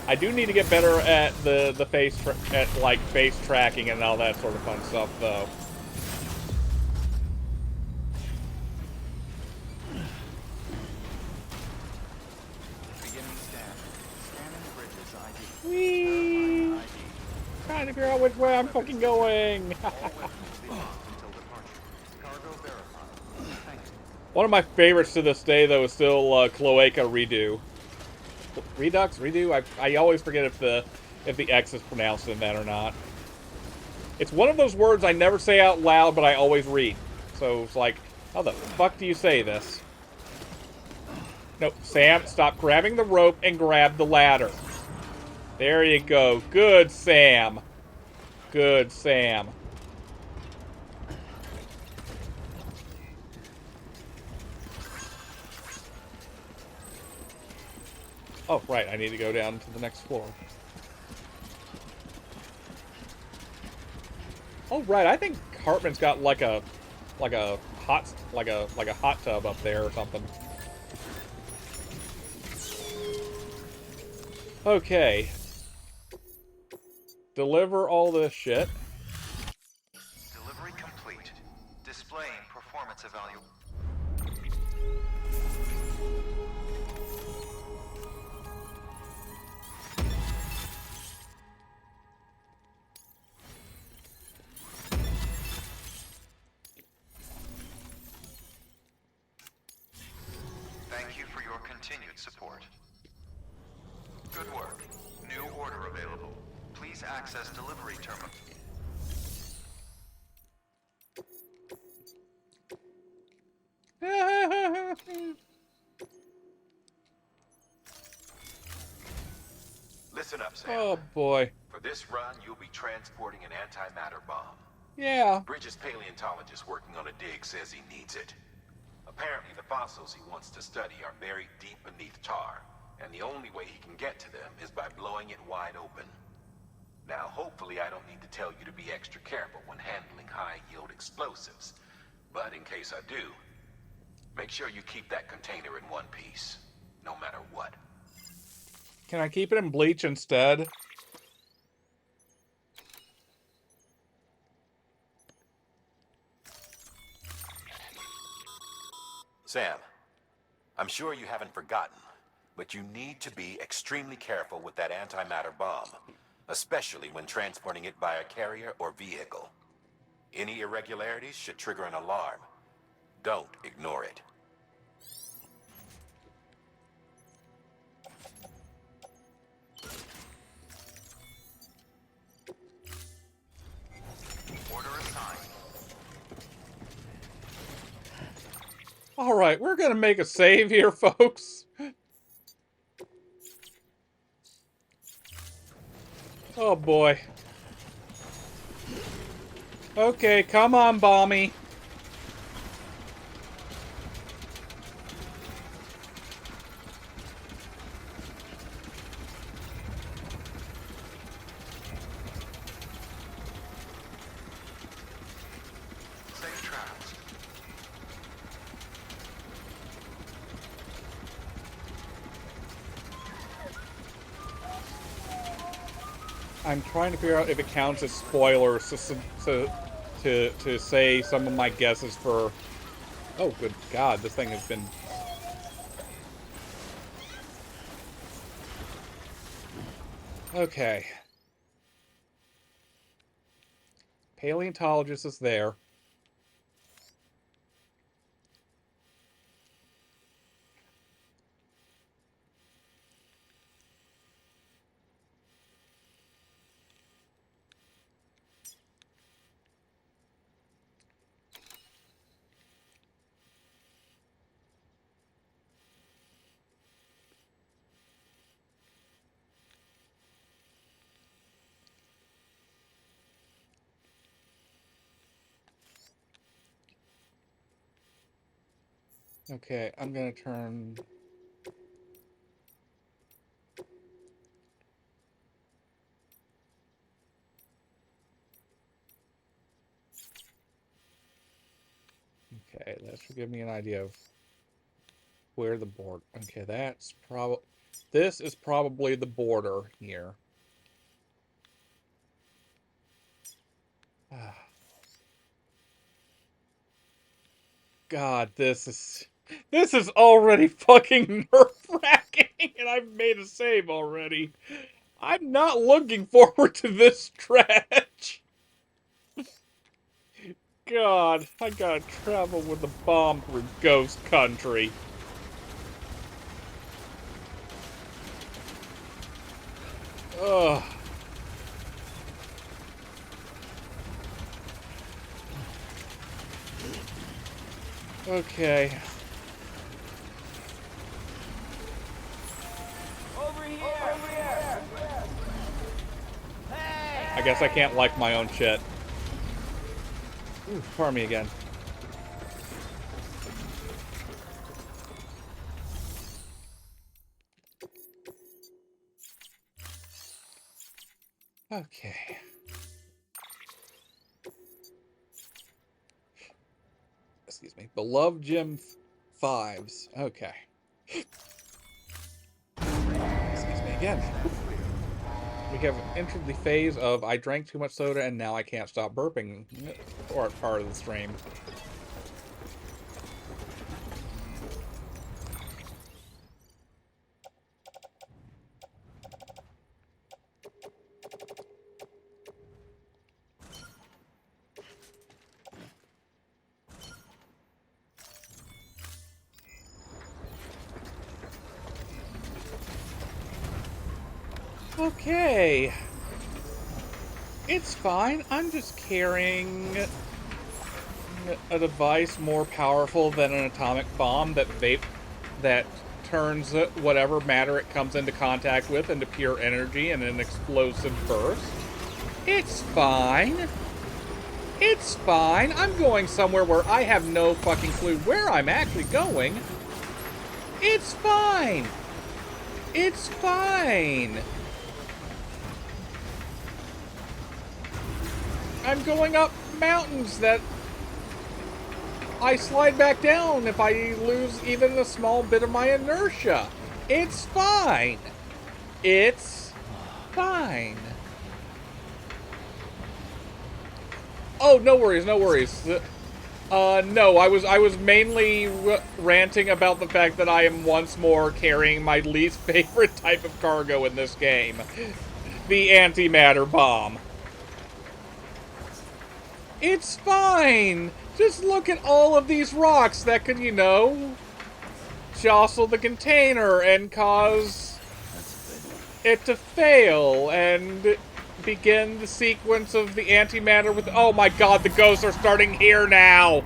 I do need to get better at the face tracking and all that sort of fun stuff, though. Beginning scan. Scanning bridges ID. Whee! Trying to figure out which way I'm fucking going. One of my favorites to this day, though, is still Cloaca Redo. Redux? Redo? I always forget if the X is pronounced in that or not. It's one of those words I never say out loud, but I always read. So it's like, how the fuck do you say this? No, Sam, stop grabbing the rope and grab the ladder. There you go. Good, Sam. Good, Sam. Oh, right, I need to go down to the next floor. Oh, right, I think Hartman's got like a hot tub up there or something. Okay. Deliver all this shit. Delivery complete. Displaying performance evaluation. Thank you for your continued support. Good work. New order available. Please access delivery terminal. Listen up, Sam. Oh, boy. For this run, you'll be transporting an antimatter bomb. Yeah. Bridges' paleontologist working on a dig says he needs it. Apparently, the fossils he wants to study are buried deep beneath tar, and the only way he can get to them is by blowing it wide open. Now, hopefully I don't need to tell you to be extra careful when handling high-yield explosives, but in case I do, make sure you keep that container in one piece, no matter what. Can I keep it in bleach instead? Sam, I'm sure you haven't forgotten, but you need to be extremely careful with that antimatter bomb, especially when transporting it by a carrier or vehicle. Any irregularities should trigger an alarm. Don't ignore it. Order assigned. Alright, we're gonna make a save here, folks. Oh boy. Okay, come on, Bommy. Safe travels. I'm trying to figure out if it counts as spoilers to say some of my guesses for... Oh, good God, this thing has been... Okay. Paleontologist is there. Okay, I'm gonna turn... Okay, that should give me an idea of where the border... Okay, that's probably... This is probably the border here. God, this is already fucking nerve-wracking, and I've made a save already. I'm not looking forward to this stretch. God, I gotta travel with a bomb through ghost country. Ugh. Okay. Over here! Over here! Hey! I guess I can't like my own shit. Ooh, pardon me again. Okay. Excuse me. Beloved Gym 5s. Okay. Excuse me again. We have entered the phase of I drank too much soda and now I can't stop burping part of the stream. Okay. It's fine. I'm just carrying a device more powerful than an atomic bomb that turns whatever matter it comes into contact with into pure energy in an explosive burst. It's fine. It's fine. I'm going somewhere where I have no fucking clue where I'm actually going. It's fine. It's fine. I'm going up mountains that I slide back down if I lose even a small bit of my inertia. It's fine. It's fine. Oh, no worries, no worries. No, I was mainly ranting about the fact that I am once more carrying my least favorite type of cargo in this game. The antimatter bomb. It's fine! Just look at all of these rocks that could, you know, jostle the container and cause it to fail and begin the sequence of the antimatter with... Oh my god, the ghosts are starting here now!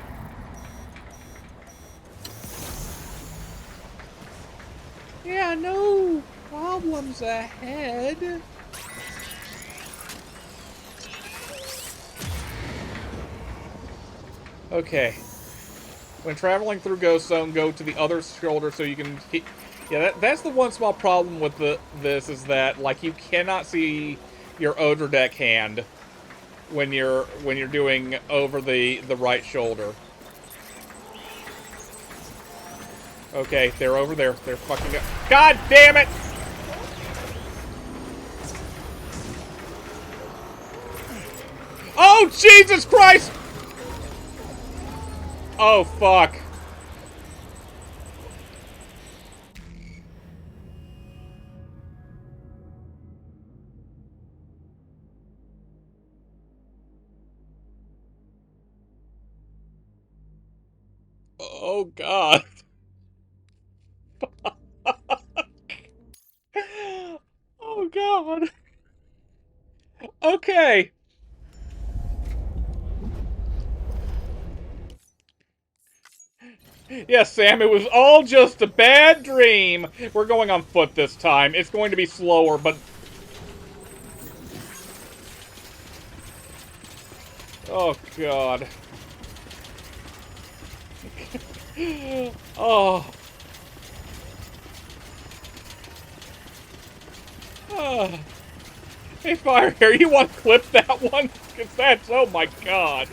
Yeah, no problems ahead. Okay. When traveling through Ghost Zone, go to the other shoulder so you can... Yeah, that's the one small problem with this is that, like, you cannot see your Odor Deck hand when you're doing over the right shoulder. Okay, they're over there. They're fucking... God damn it! Oh, Jesus Christ! Oh, fuck. Oh, God. Oh, God. Okay. Yes, Sam, it was all just a bad dream. We're going on foot this time. It's going to be slower, but... Oh, God. Oh. Oh. Hey, Firehair, you want to clip that one? Because that's... Oh, my God.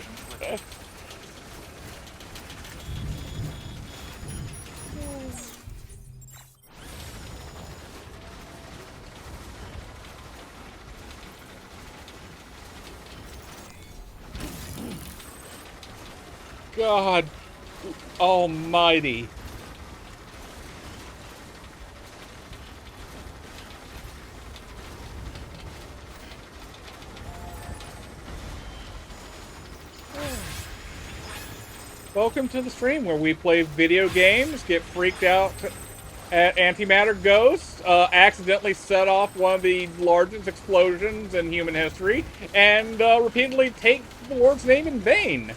God almighty. Welcome to the stream where we play video games, get freaked out at antimatter ghosts, accidentally set off one of the largest explosions in human history, and repeatedly take the Lord's name in vain.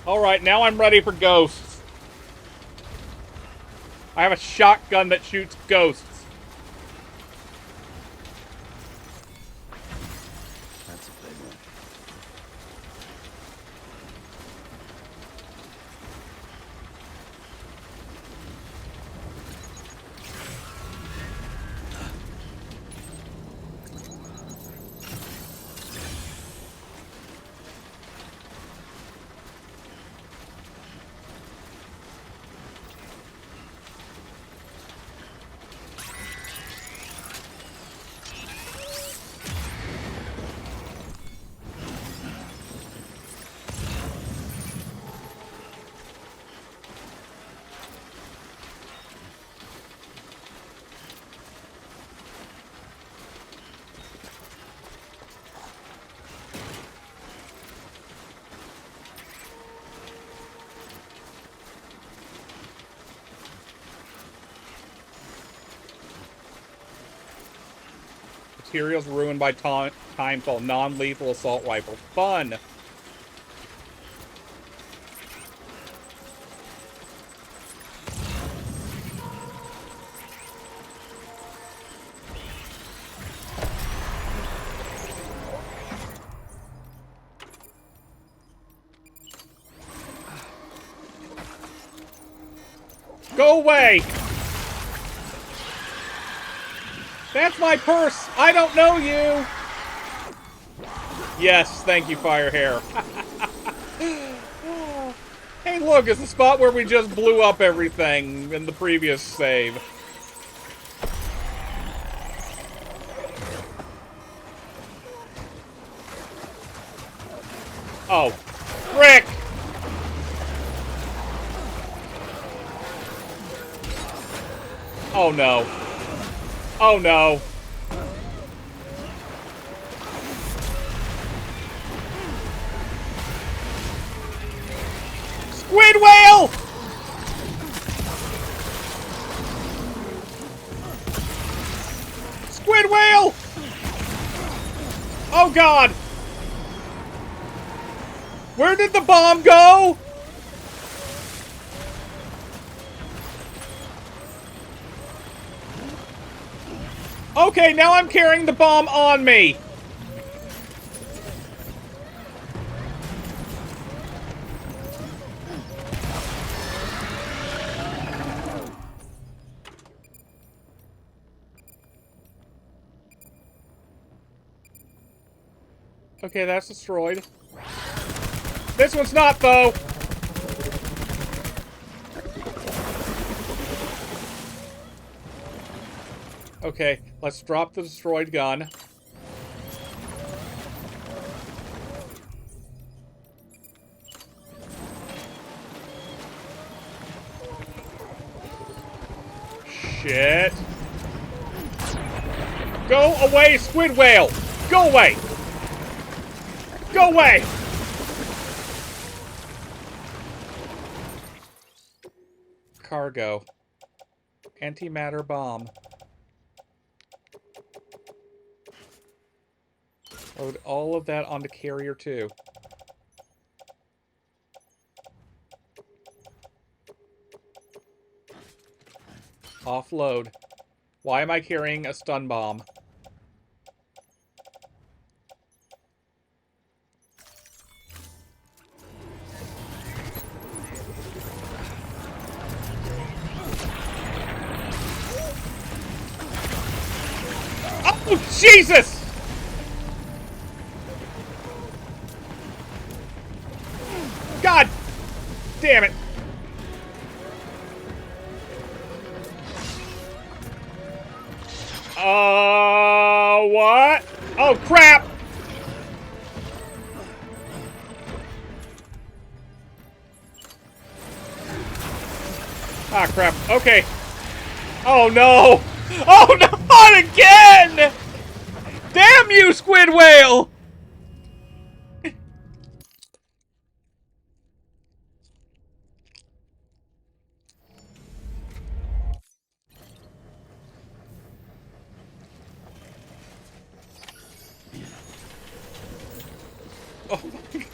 Alright, now I'm ready for ghosts. I have a shotgun that shoots ghosts. That's a big one. Materials ruined by timefall. Non-lethal assault rifle. Fun. Go away! That's my purse! I don't know you! Yes, thank you, Firehair. Hey, look, it's the spot where we just blew up everything in the previous save. Oh. Frick! Oh no. Oh no. Squid whale! Squid whale! Oh god! Where did the bomb go? Okay, now I'm carrying the bomb on me. Okay, that's destroyed. This one's not, though! Okay, let's drop the destroyed gun. Shit. Go away, squid whale! Go away! Go away! Cargo. Antimatter bomb. Load all of that onto carrier 2. Offload. Why am I carrying a stun bomb? Oh, Jesus! God damn it. What? Oh, crap! Ah, crap. Okay. Oh, no! Oh, no! Not again! Damn you, squid whale! Oh my God.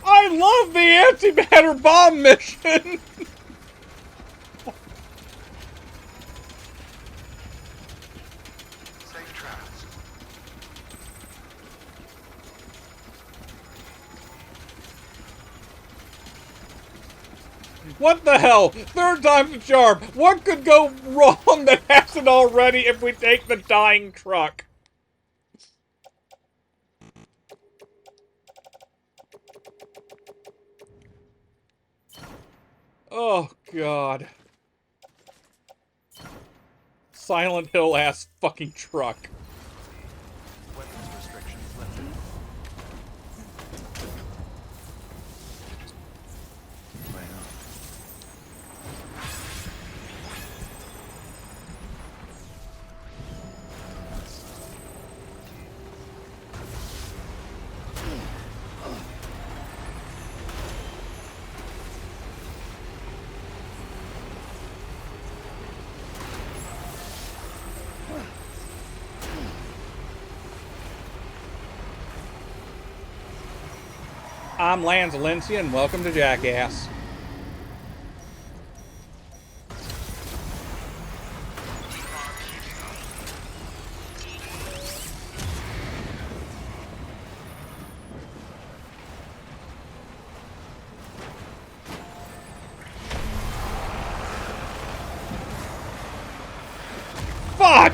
I love the antimatter bomb mission! Safe travels. What the hell? Third time's a charm. What could go wrong that hasn't already if we take the dying truck? Oh, God. Silent Hill ass fucking truck. Weapons restrictions lifted. I'm Lance Valencia, and welcome to Jackass. Fuck!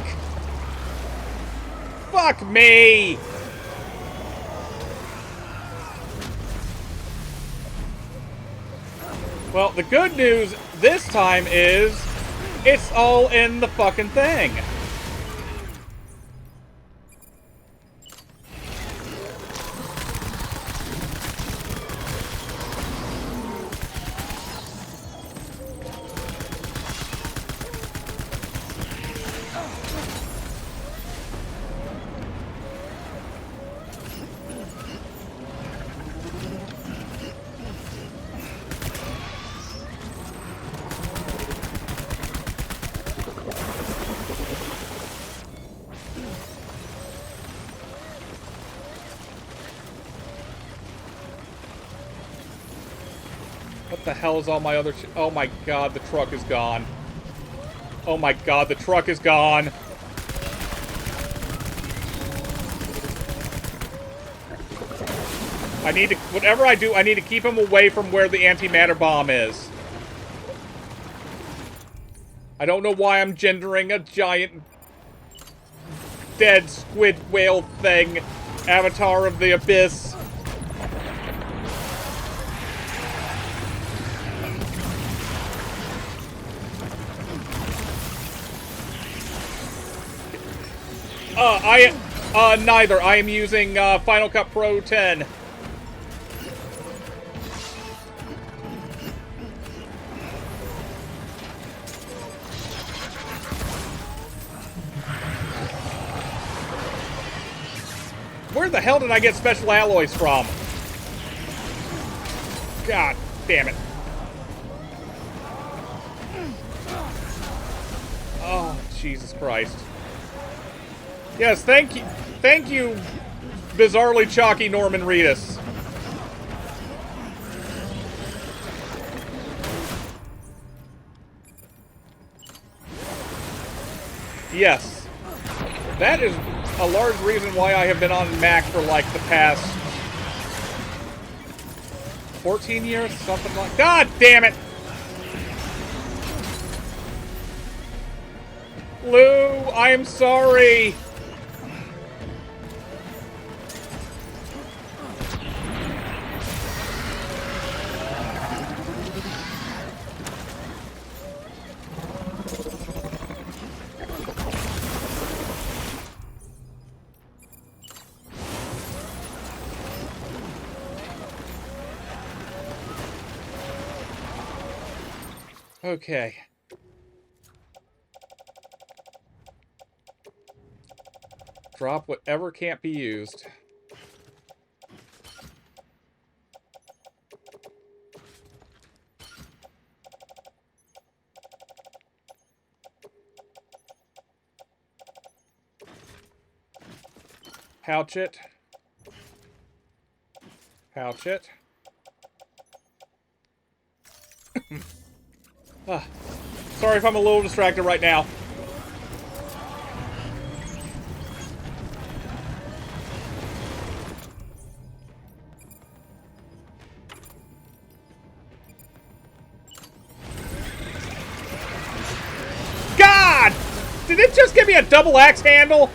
Fuck me! Well, the good news this time is it's all in the fucking thing. What the hell is all my other oh my God, the truck is gone. Oh my God, the truck is gone. I need to, whatever I do, I need to keep him away from where the antimatter bomb is. I don't know why I'm gendering a giant dead squid whale thing. Avatar of the Abyss. Neither. I am using Final Cut Pro 10. Where the hell did I get special alloys from? God damn it. Oh, Jesus Christ. Yes, thank you, bizarrely chalky Norman Reedus. Yes. That is a large reason why I have been on Mac for like the past 14 years, something like. God damn it! Lou, I'm sorry. Okay. Drop whatever can't be used. Pouch it. Pouch it. Sorry if I'm a little distracted right now. God! Did it just give me a double axe handle?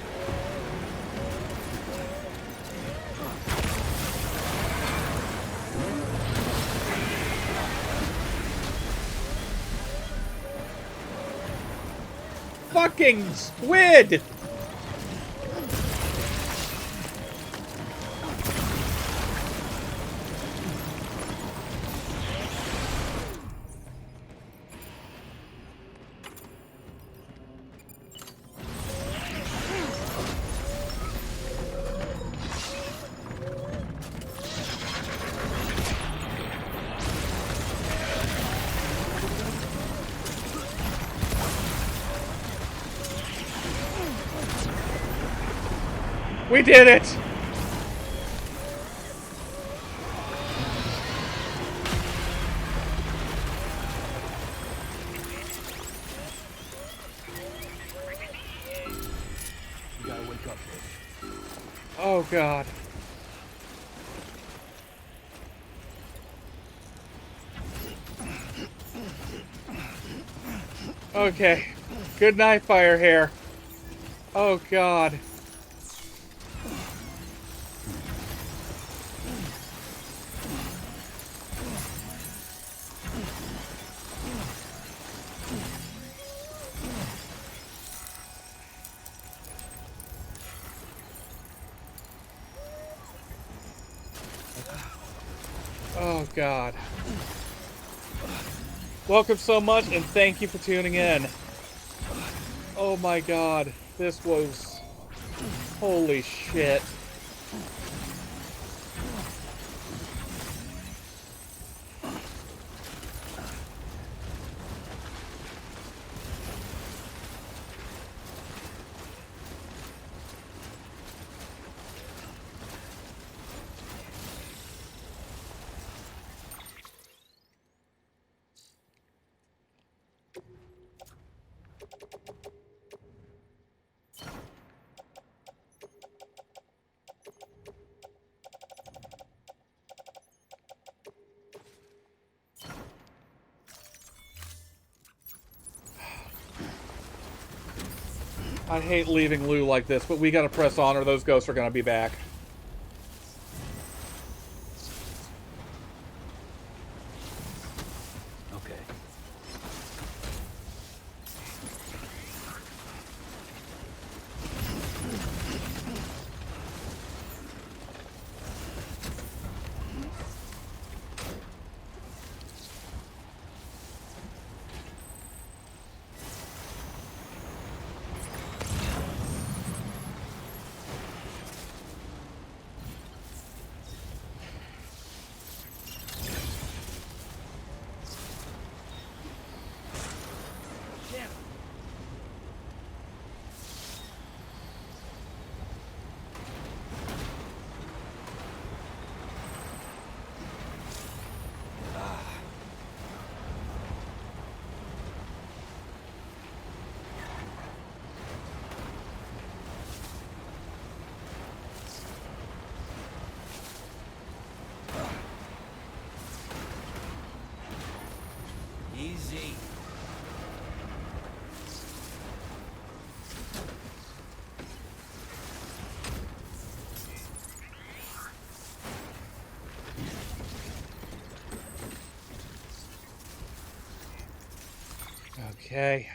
Fucking squid! We did it! You gotta wake up, baby. Oh, God. Okay. Good night, Firehair. Oh, God. Oh, God. Welcome so much, and thank you for tuning in. Oh, my God. This was... Holy shit. I hate leaving Lou like this, but we gotta press on or those ghosts are gonna be back. Okay. Okay.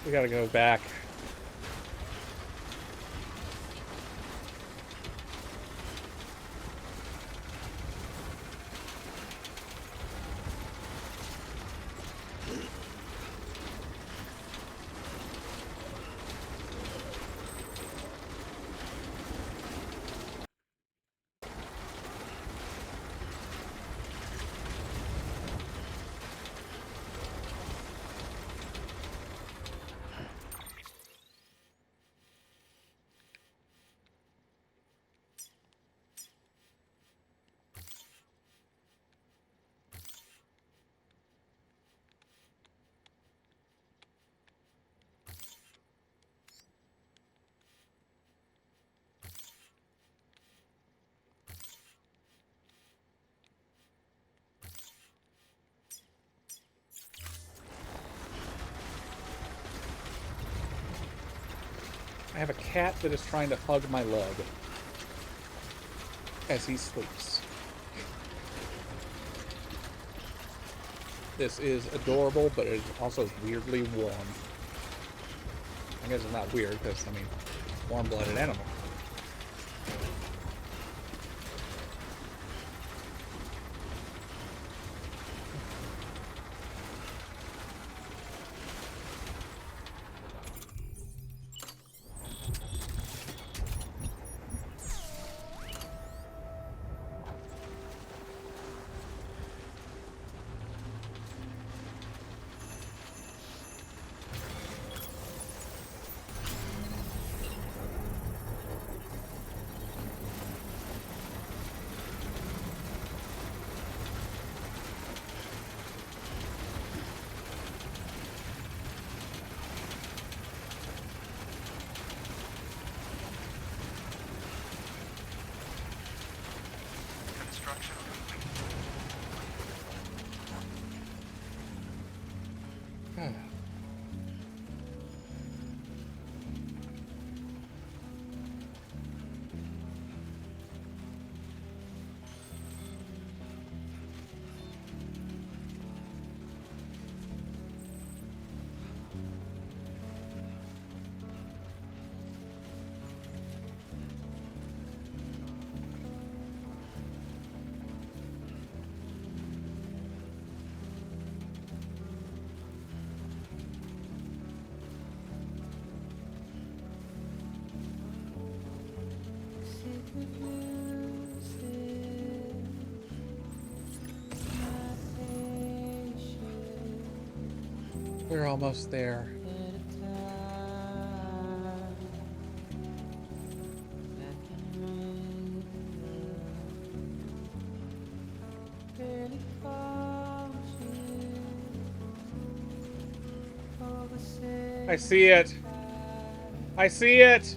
We gotta go back. I have a cat that is trying to hug my leg as he sleeps. This is adorable, but it is also weirdly warm. I guess it's not weird, because, I mean, warm-blooded animal. Construction complete. We're almost there. I see it. I see it.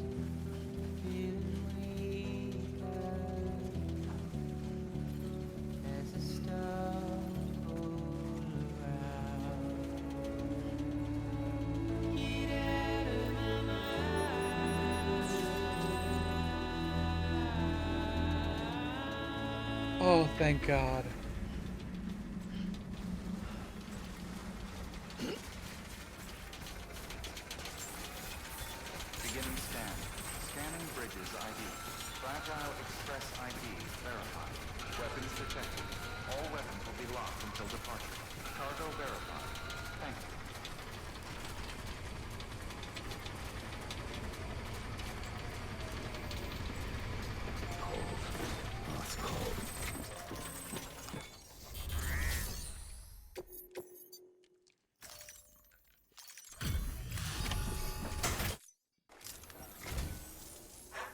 Oh, thank God. Beginning scan. Scanning bridges ID. Fragile Express ID verified. Weapons detected. All weapons will be locked until departure. Cargo verified. Thank you. Oh, it's cold.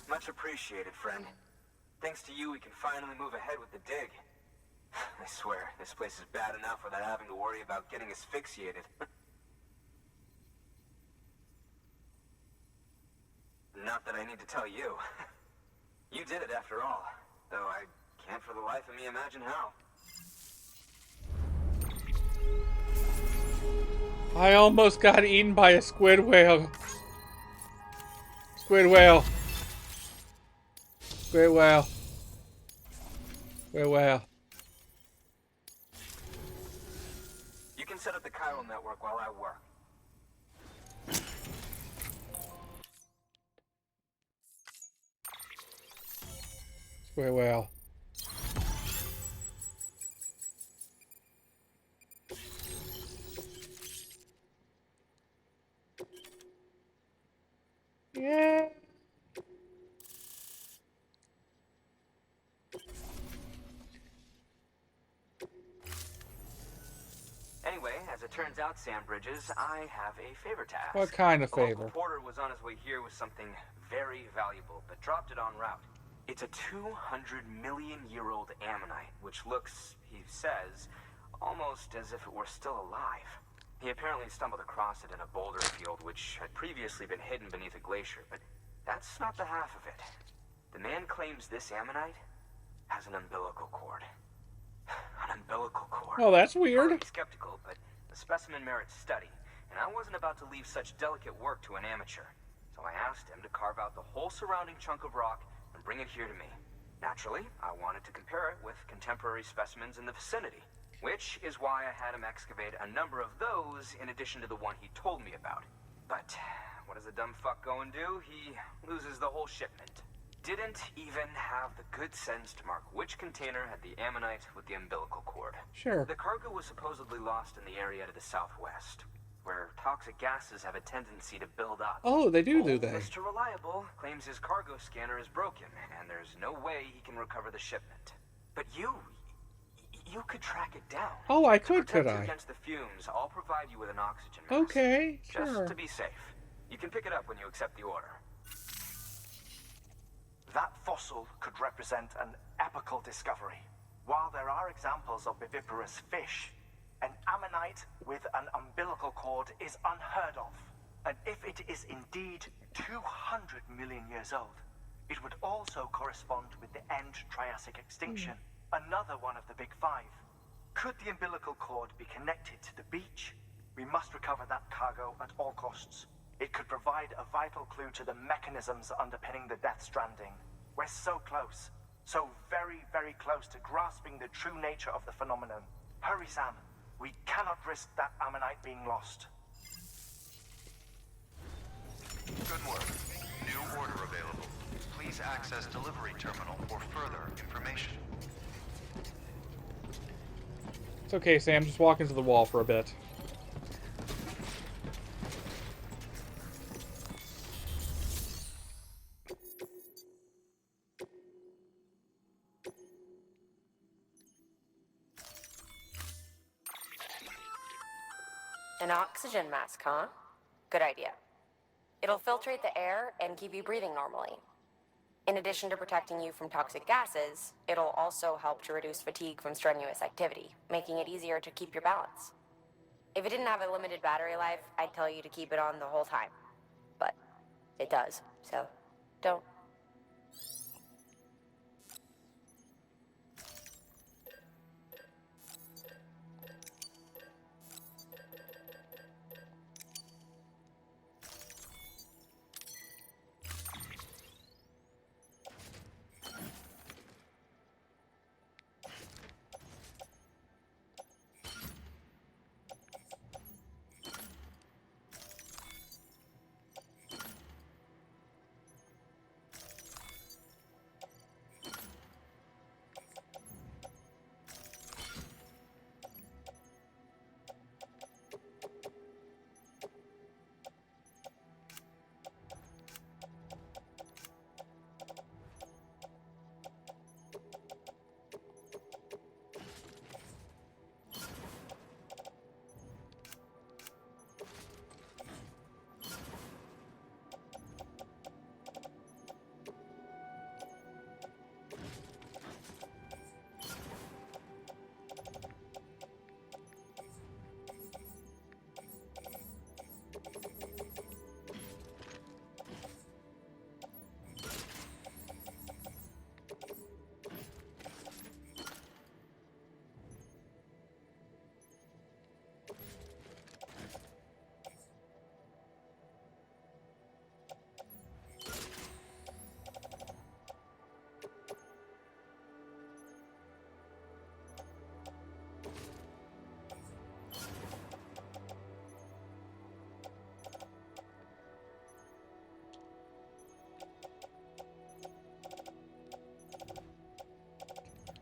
Much appreciated, friend. Thanks to you, we can finally move ahead with the dig. I swear, this place is bad enough without having to worry about getting asphyxiated. Not that I need to tell you. You did it after all, though I can't for the life of me imagine how. I almost got eaten by a squid whale. Squid whale. Squid whale. Squid whale. You can set up the chiral network while I work. Squid whale. Yeah. Anyway, as it turns out, Sam Bridges, I have a favor to ask. What kind of A favor? local porter was on his way here with something very valuable, but dropped it en route. It's a 200-million-year-old ammonite, which looks, he says, almost as if it were still alive. He apparently stumbled across it in a boulder field, which had previously been hidden beneath a glacier, but that's not the half of it. The man claims this ammonite has an umbilical cord. An umbilical cord. Oh, that's weird. I'm skeptical, but the specimen merits study, and I wasn't about to leave such delicate work to an amateur. So I asked him to carve out the whole surrounding chunk of rock and bring it here to me. Naturally, I wanted to compare it with contemporary specimens in the vicinity, which is why I had him excavate a number of those in addition to the one he told me about. But what does the dumb fuck go and do? He loses the whole shipment. Didn't even have the good sense to mark which container had the ammonite with the umbilical cord. Sure. The cargo was supposedly lost in the area to the southwest, where toxic gases have a tendency to build up. Oh, they do Old they? Mr. Reliable claims his cargo scanner is broken, and there's no way he can recover the shipment. But you could track it down. Oh, I To could protect you I? against the fumes, I'll provide you with an oxygen mask. Okay, sure. Just to be safe. You can pick it up when you accept the order. That fossil could represent an epochal discovery. While there are examples of viviparous fish, an ammonite with an umbilical cord is unheard of. And if it is indeed 200 million years old, it would also correspond with the end Triassic extinction, another one of the big five. Could the umbilical cord be connected to the beach? We must recover that cargo at all costs. It could provide a vital clue to the mechanisms underpinning the Death Stranding. We're so close. So very, very close to grasping the true nature of the phenomenon. Hurry, Sam. We cannot risk that ammonite being lost. Good work. New order available. Please access delivery terminal for further information. It's okay, Sam. Just walk into the wall for a bit. An oxygen mask, huh? Good idea. It'll filtrate the air and keep you breathing normally. In addition to protecting you from toxic gases, it'll also help to reduce fatigue from strenuous activity, making it easier to keep your balance. If it didn't have a limited battery life, I'd tell you to keep it on the whole time. But it does, so don't.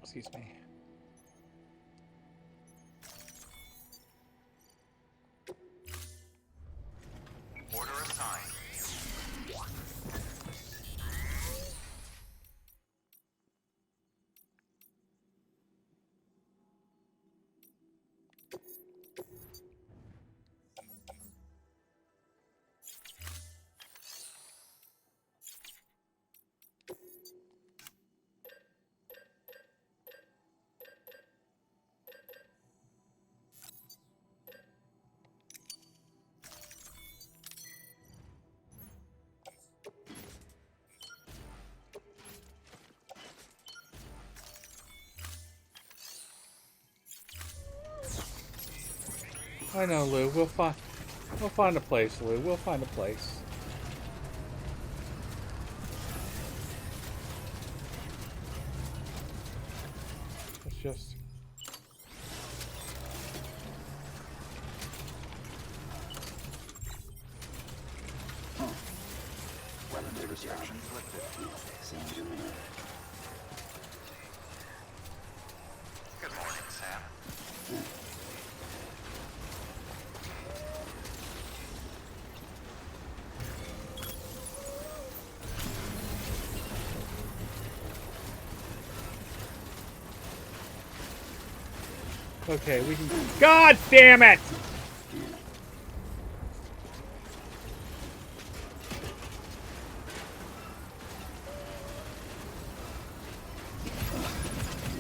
Excuse me. Order assigned. I know, Lou. We'll find a place, Lou. We'll find a place. It's just... Weapons restrictions lifted. Seems to me. Good morning, Sam. Okay, we can... God damn it!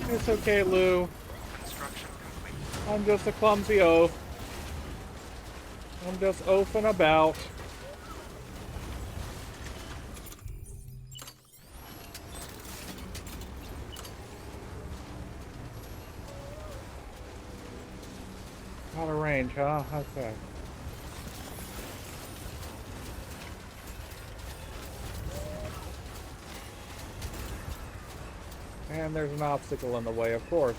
It's okay, Lou. Construction complete. I'm just a clumsy oaf. I'm just oafing about. Out of range, huh? Okay. And there's an obstacle in the way, of course.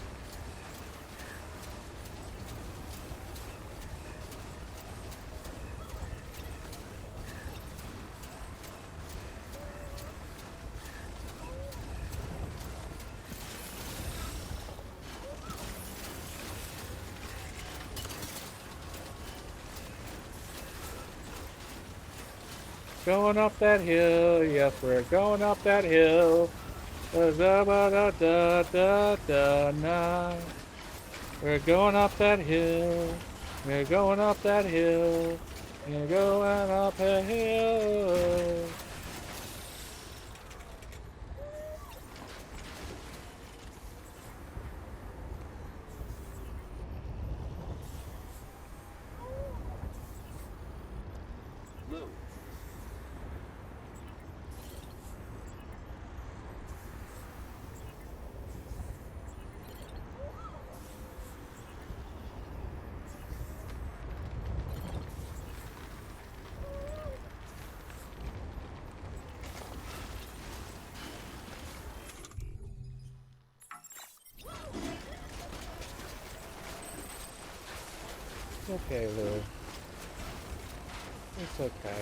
Going up that hill, yes, we're going up that hill. Da da da da da da na. We're going up that hill. We're going up that hill. We're going up a hill. It's okay, Lou. It's okay.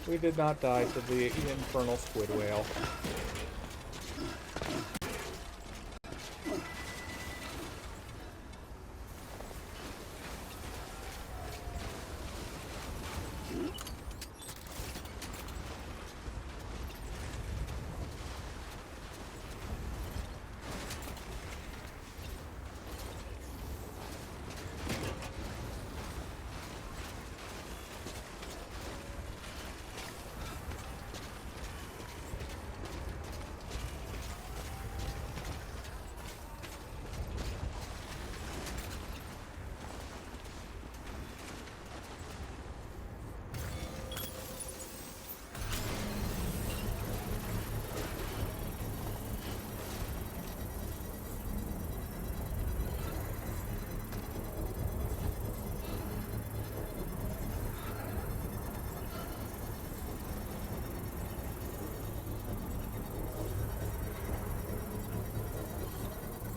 We did not die to the infernal squid whale.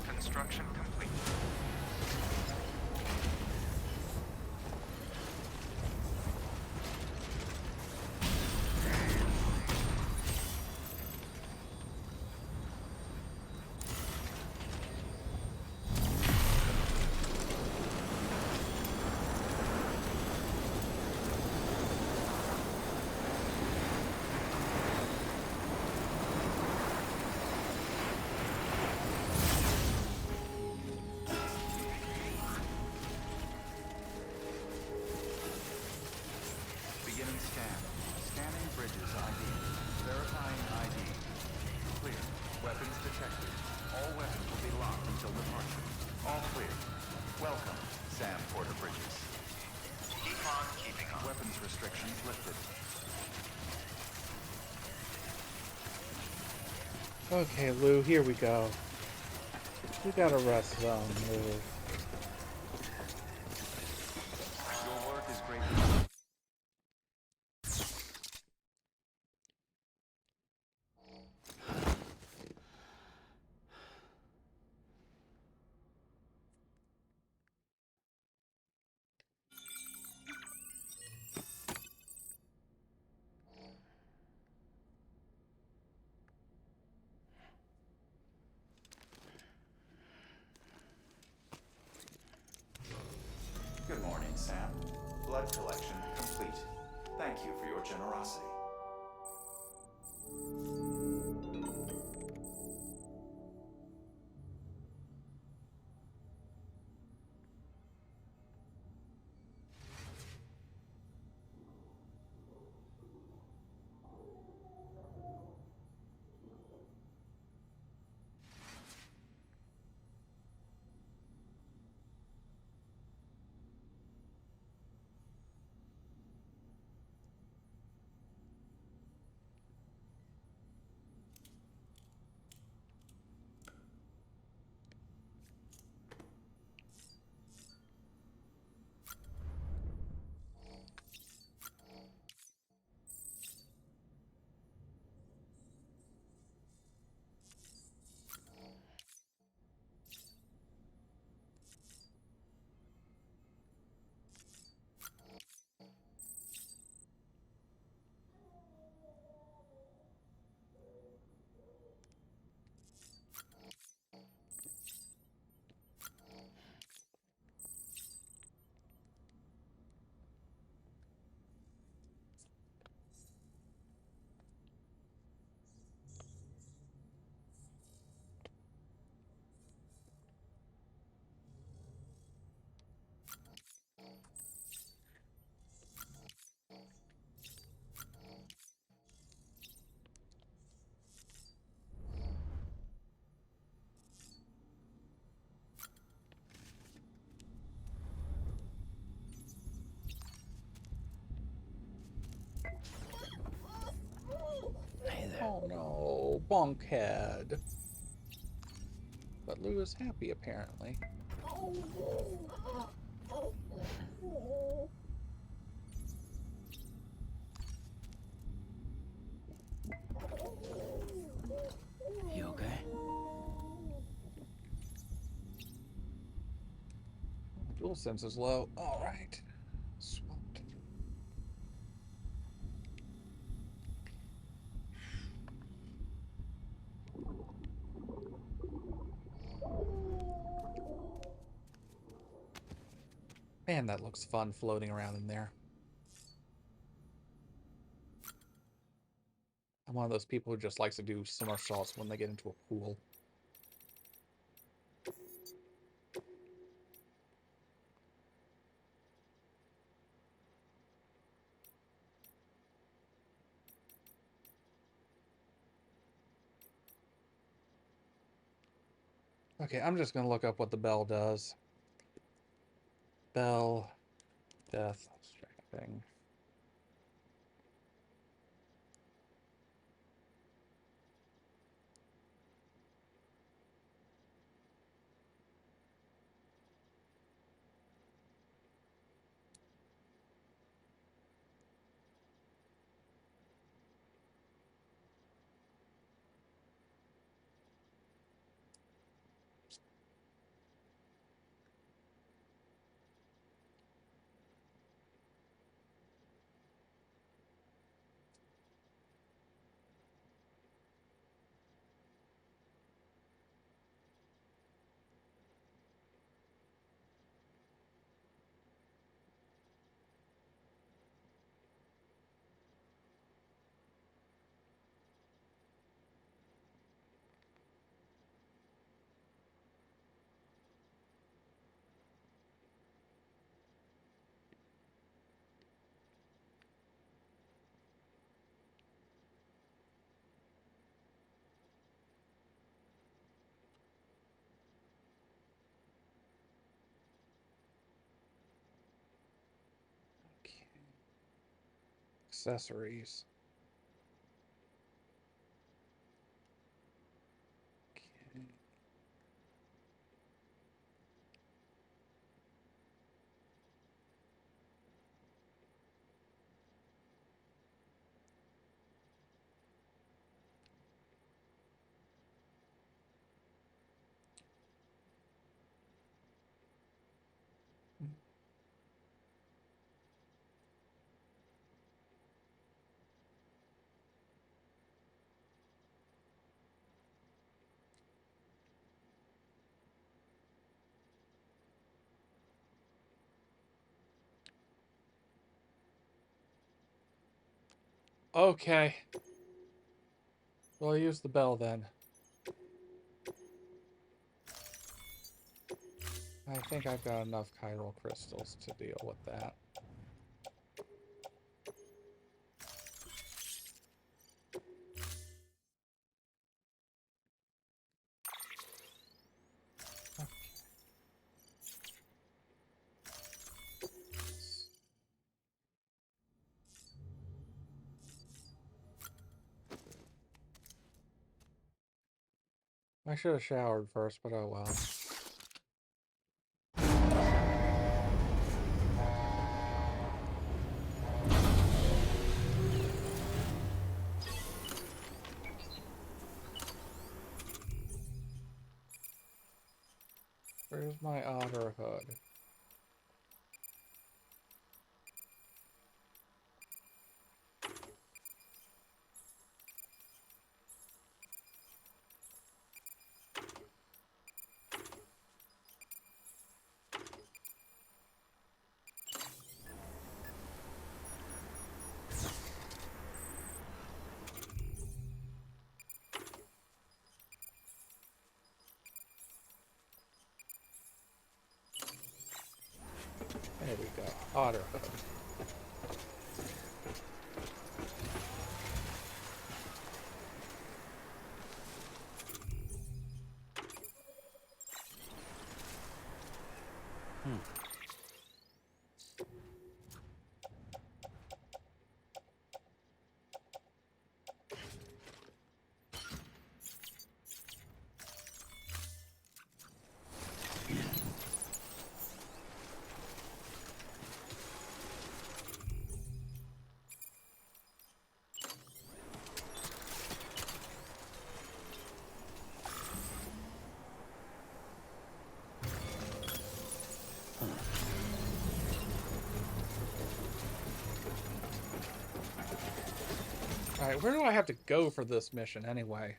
Construction complete. Beginning scan. Scanning bridges ID. Verifying ID. Clear. Weapons detected. All weapons will be locked until departure. All clear. Welcome, Sam Porter Bridges. Keep on keeping on. Weapons restrictions lifted. Okay, Lou, here we go. We got a rest zone, Lou. Your work is great. Good morning, Sam. Blood collection complete. Thank you for your generosity. Oh no, Bunkhead. But Lou is happy, apparently. You okay? Fuel sense is low. All right. Swapped. Man, that looks fun floating around in there. I'm one of those people who just likes to do somersaults when they get into a pool. Okay, I'm just gonna look up what the bell does. Bell, Death Stranding. Okay. Accessories. Okay. Okay. Well, I'll use the bell then. I think I've got enough chiral crystals to deal with that. I should have showered first, but oh well. Where's my otter hood? There we go. Otter hood. Alright, where do I have to go for this mission anyway?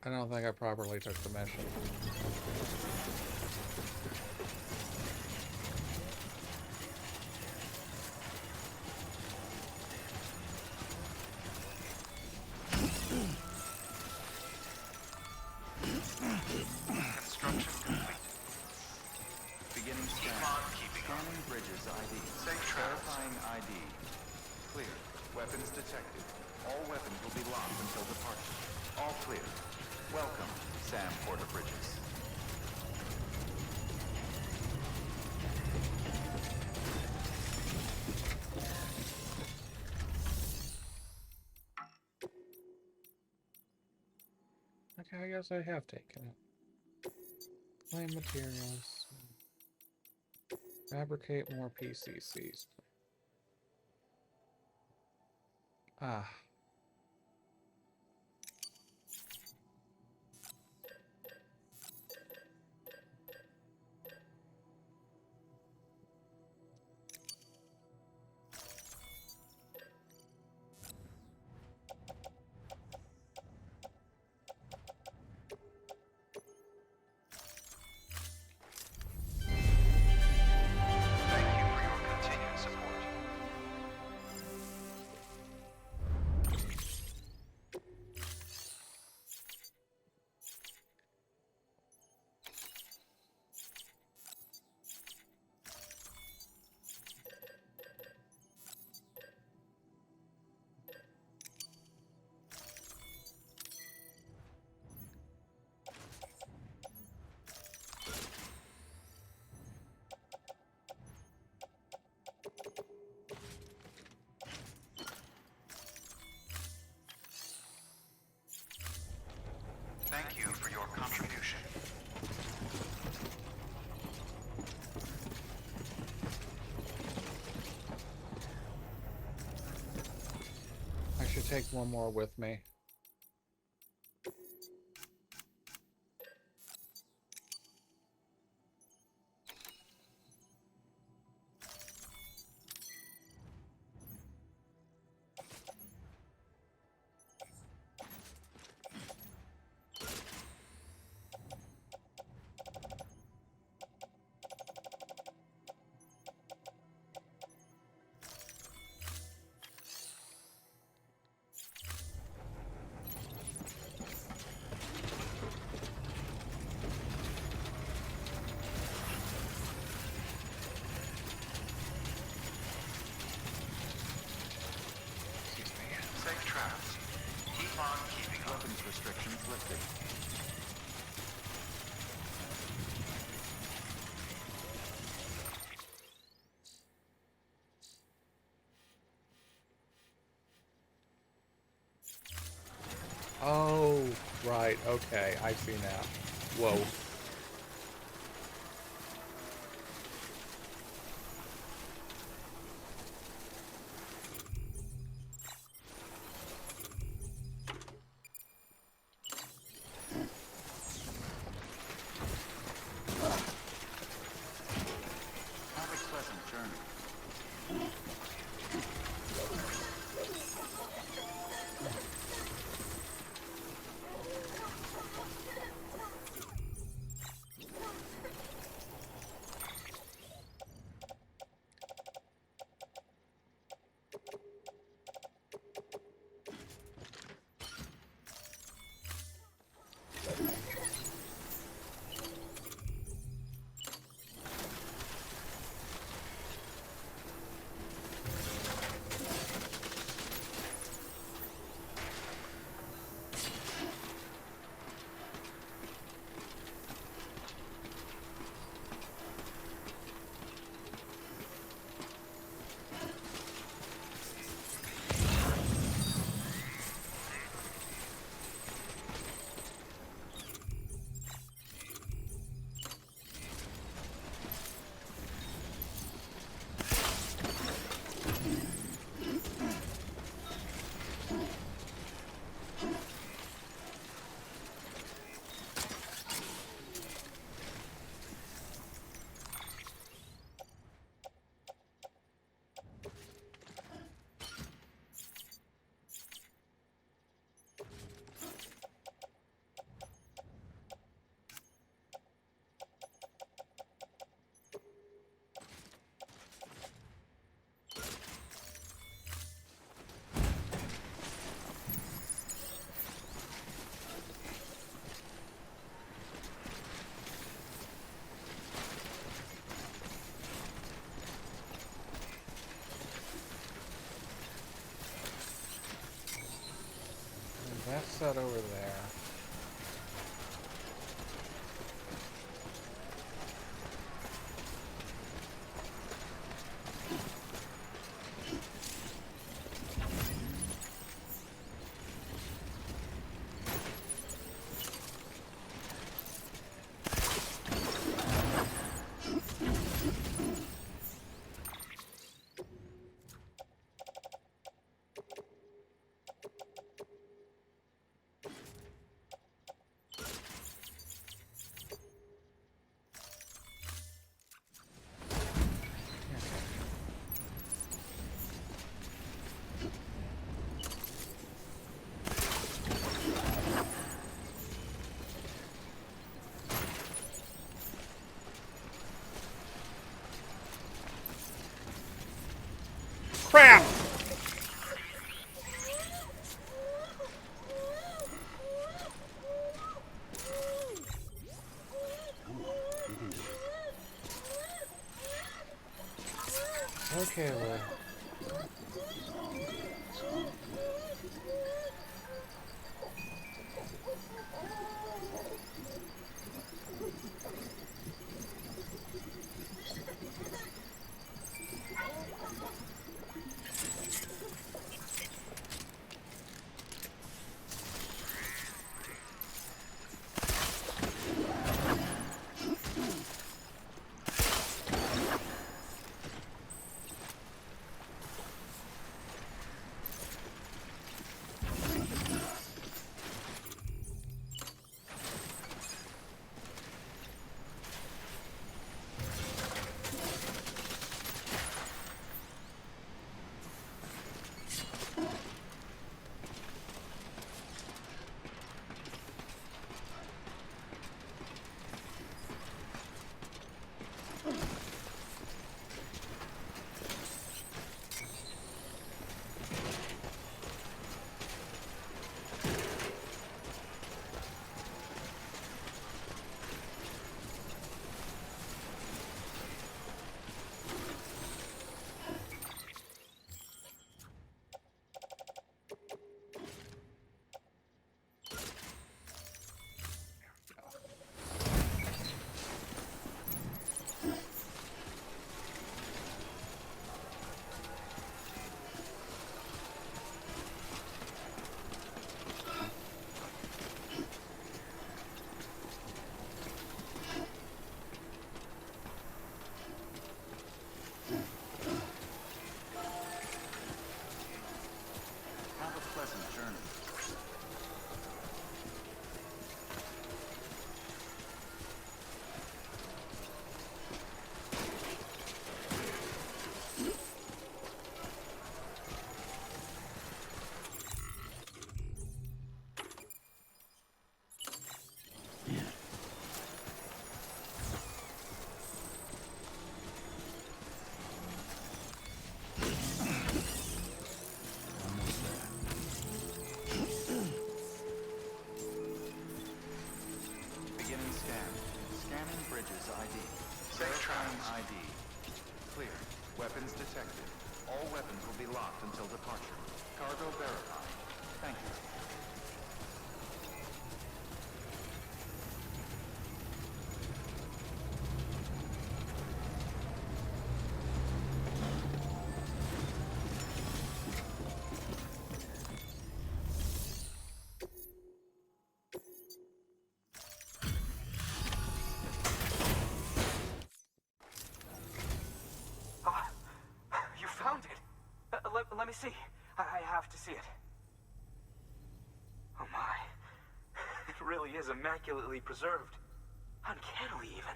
I don't think I properly took the mission. Construction complete. Beginning scan. Scanning bridges ID. Verifying ID. Clear. Weapons detected. All weapons will be locked until departure. All clear. Welcome, Sam Porter Bridges. Okay, I guess I have taken it. Claim materials. Fabricate more PCCs. Ah. Thank you for your continued support. Thank you for your contribution. I should take one more with me. Safe travels. Keep on keeping up. Weapons restrictions lifted. Oh, right. Okay, I see now. Whoa. Have a pleasant journey. that over there? Crap! Okay, well. Have a pleasant journey. Beginning scan. Scanning bridges ID. Verifying ID. Clear. Weapons detected. All weapons will be locked until departure. Cargo verified. Thank you. You found it! Let me see. I have to see it. Oh my. It really is immaculately preserved. Uncannily, even.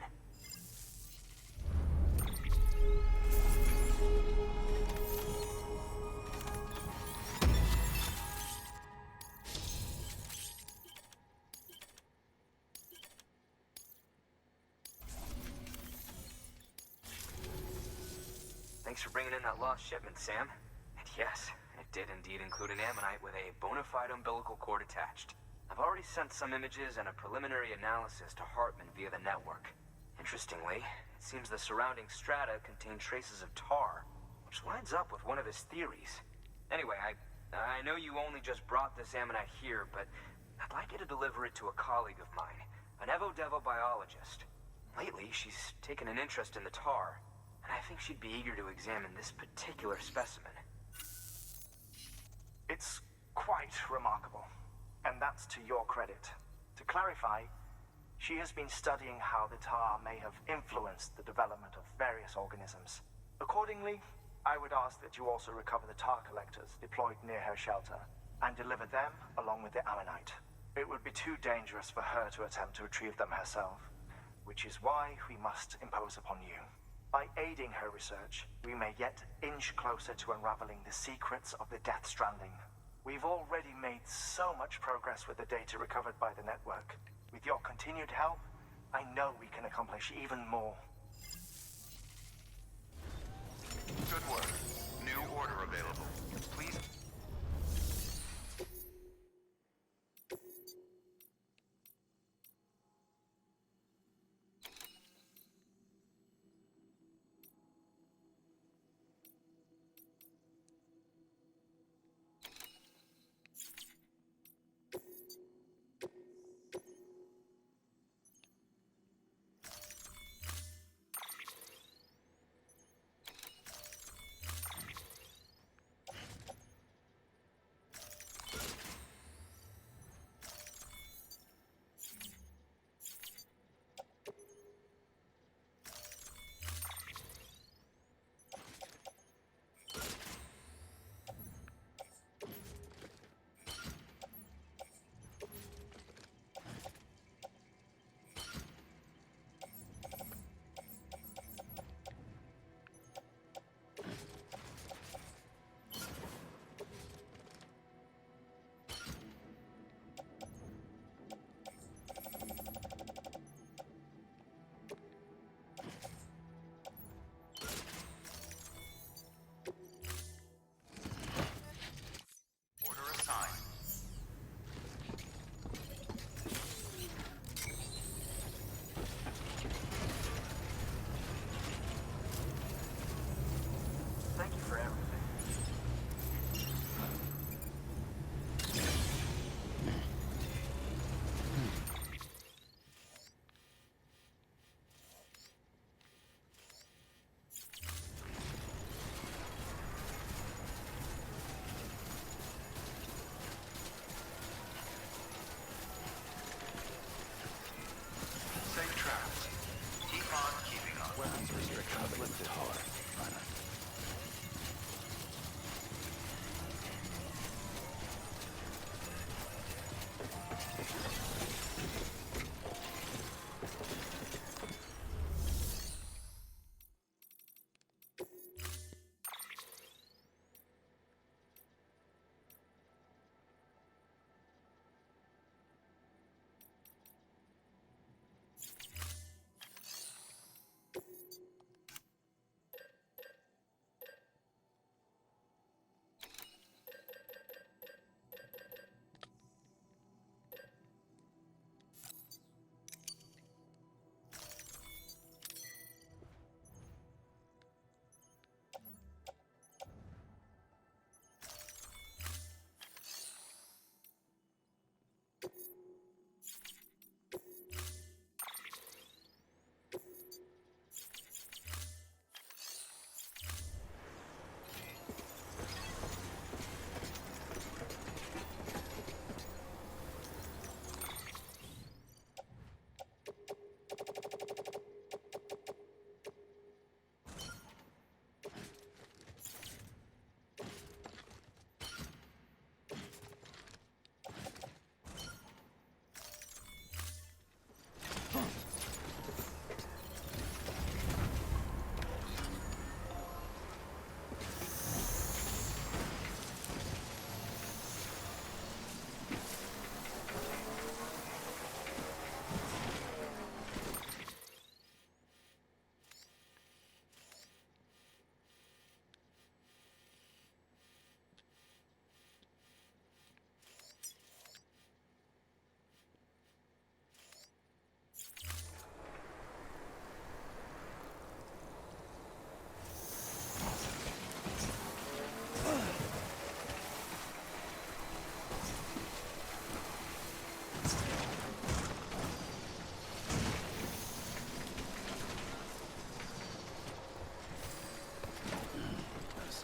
Thanks for bringing in that lost shipment, Sam. And yes, it did indeed include an ammonite with a bona fide umbilical cord attached. I've already sent some images and a preliminary analysis to Hartman via the network. Interestingly, it seems the surrounding strata contain traces of tar, which lines up with one of his theories. Anyway, I know you only just brought this ammonite here, but I'd like you to deliver it to a colleague of mine, an Evo-Devo biologist. Lately, she's taken an interest in the tar, and I think she'd be eager to examine this particular specimen. It's quite remarkable, and that's to your credit. To clarify, she has been studying how the tar may have influenced the development of various organisms. Accordingly, I would ask that you also recover the tar collectors deployed near her shelter and deliver them along with the ammonite. It would be too dangerous for her to attempt to retrieve them herself, which is why we must impose upon you. By aiding her research, we may yet inch closer to unraveling the secrets of the Death Stranding. We've already made so much progress with the data recovered by the network. With your continued help, I know we can accomplish even more. Good work. New order available. Please.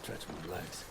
stretch my legs.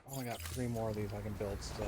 I've only got 3 more of these I can build still.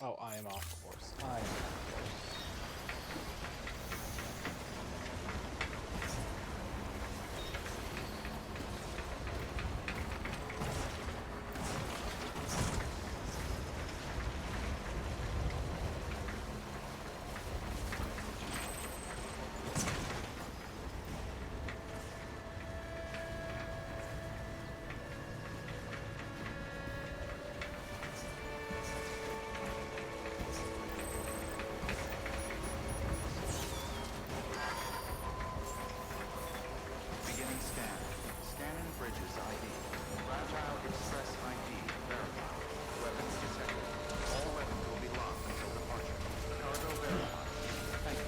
Oh, I am off course. I am off course. Beginning scan. Scanning bridges ID. Fragile Express ID verified. Weapons detected. All weapons will be locked until departure. Cargo verified. Thank you.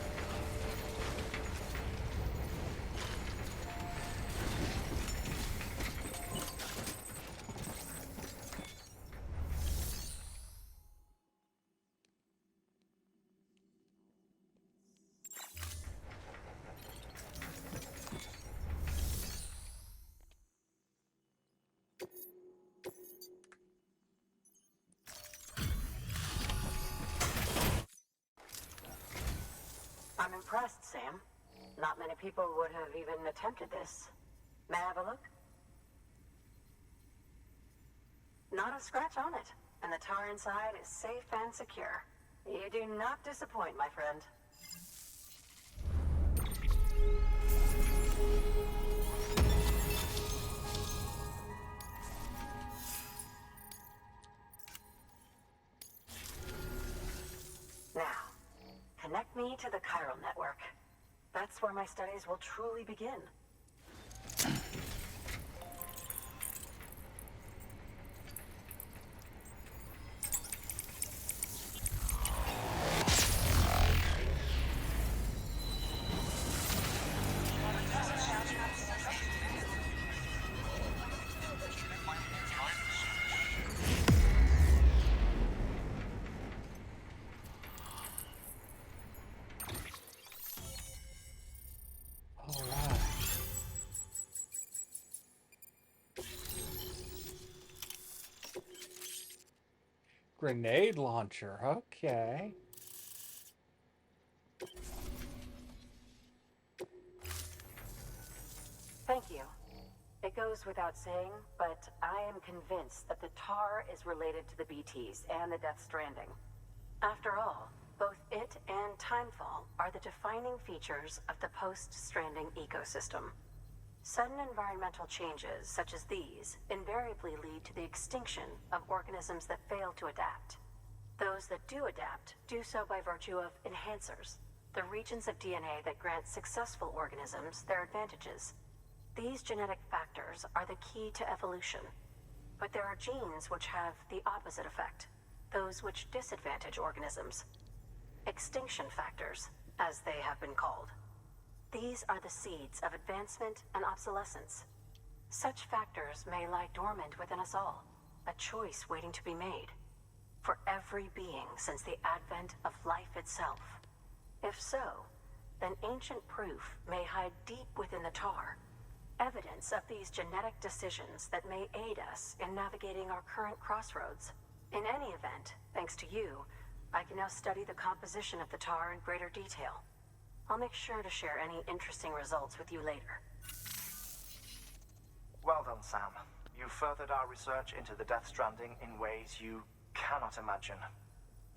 I'm impressed, Sam. Not many people would have even attempted this. May I have a look? Not a scratch on it, and the tar inside is safe and secure. You do not disappoint, my friend. Now, connect me to the chiral network. That's where my studies will truly begin. Grenade launcher, okay. Thank you. It goes without saying, but I am convinced that the tar is related to the BTs and the Death Stranding. After all, both it and Timefall are the defining features of the post-Stranding ecosystem. Sudden environmental changes such as these invariably lead to the extinction of organisms that fail to adapt. Those that do adapt do so by virtue of enhancers, the regions of DNA that grant successful organisms their advantages. These genetic factors are the key to evolution. But there are genes which have the opposite effect, those which disadvantage organisms. Extinction factors, as they have been called. These are the seeds of advancement and obsolescence. Such factors may lie dormant within us all, a choice waiting to be made. For every being since the advent of life itself. If so, then ancient proof may hide deep within the tar, evidence of these genetic decisions that may aid us in navigating our current crossroads. In any event, thanks to you, I can now study the composition of the tar in greater detail. I'll make sure to share any interesting results with you later. Well done, Sam. You furthered our research into the Death Stranding in ways you cannot imagine.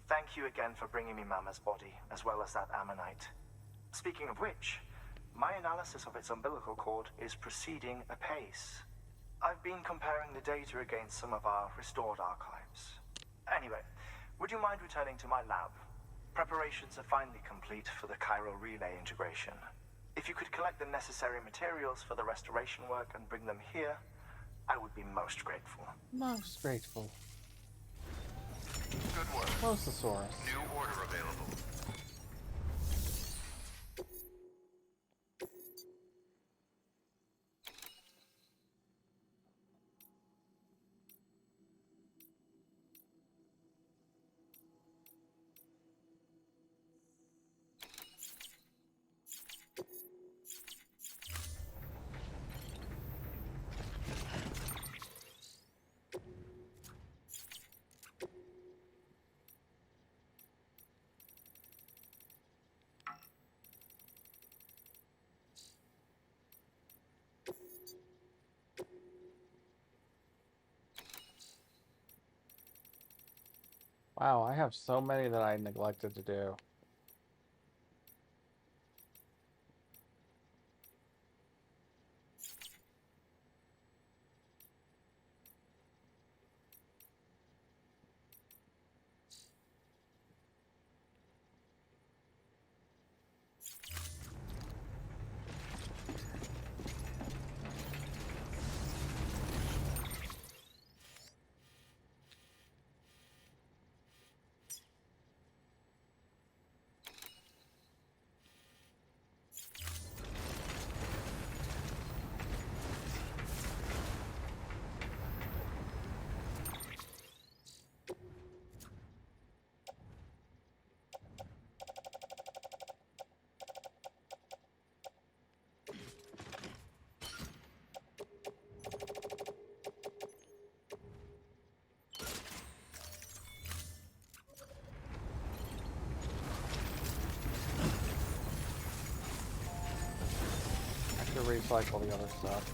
Thank you again for bringing me Mama's body, as well as that ammonite. Speaking of which, my analysis of its umbilical cord is proceeding apace. I've been comparing the data against some of our restored archives. Anyway, would you mind returning to my lab? Preparations are finally complete for the chiral relay integration. If you could collect the necessary materials for the restoration work and bring them here, I would be most grateful. Most grateful. Good work. Mosasaurus. New order available. Wow, I have so many that I neglected to do. I should recycle the other stuff.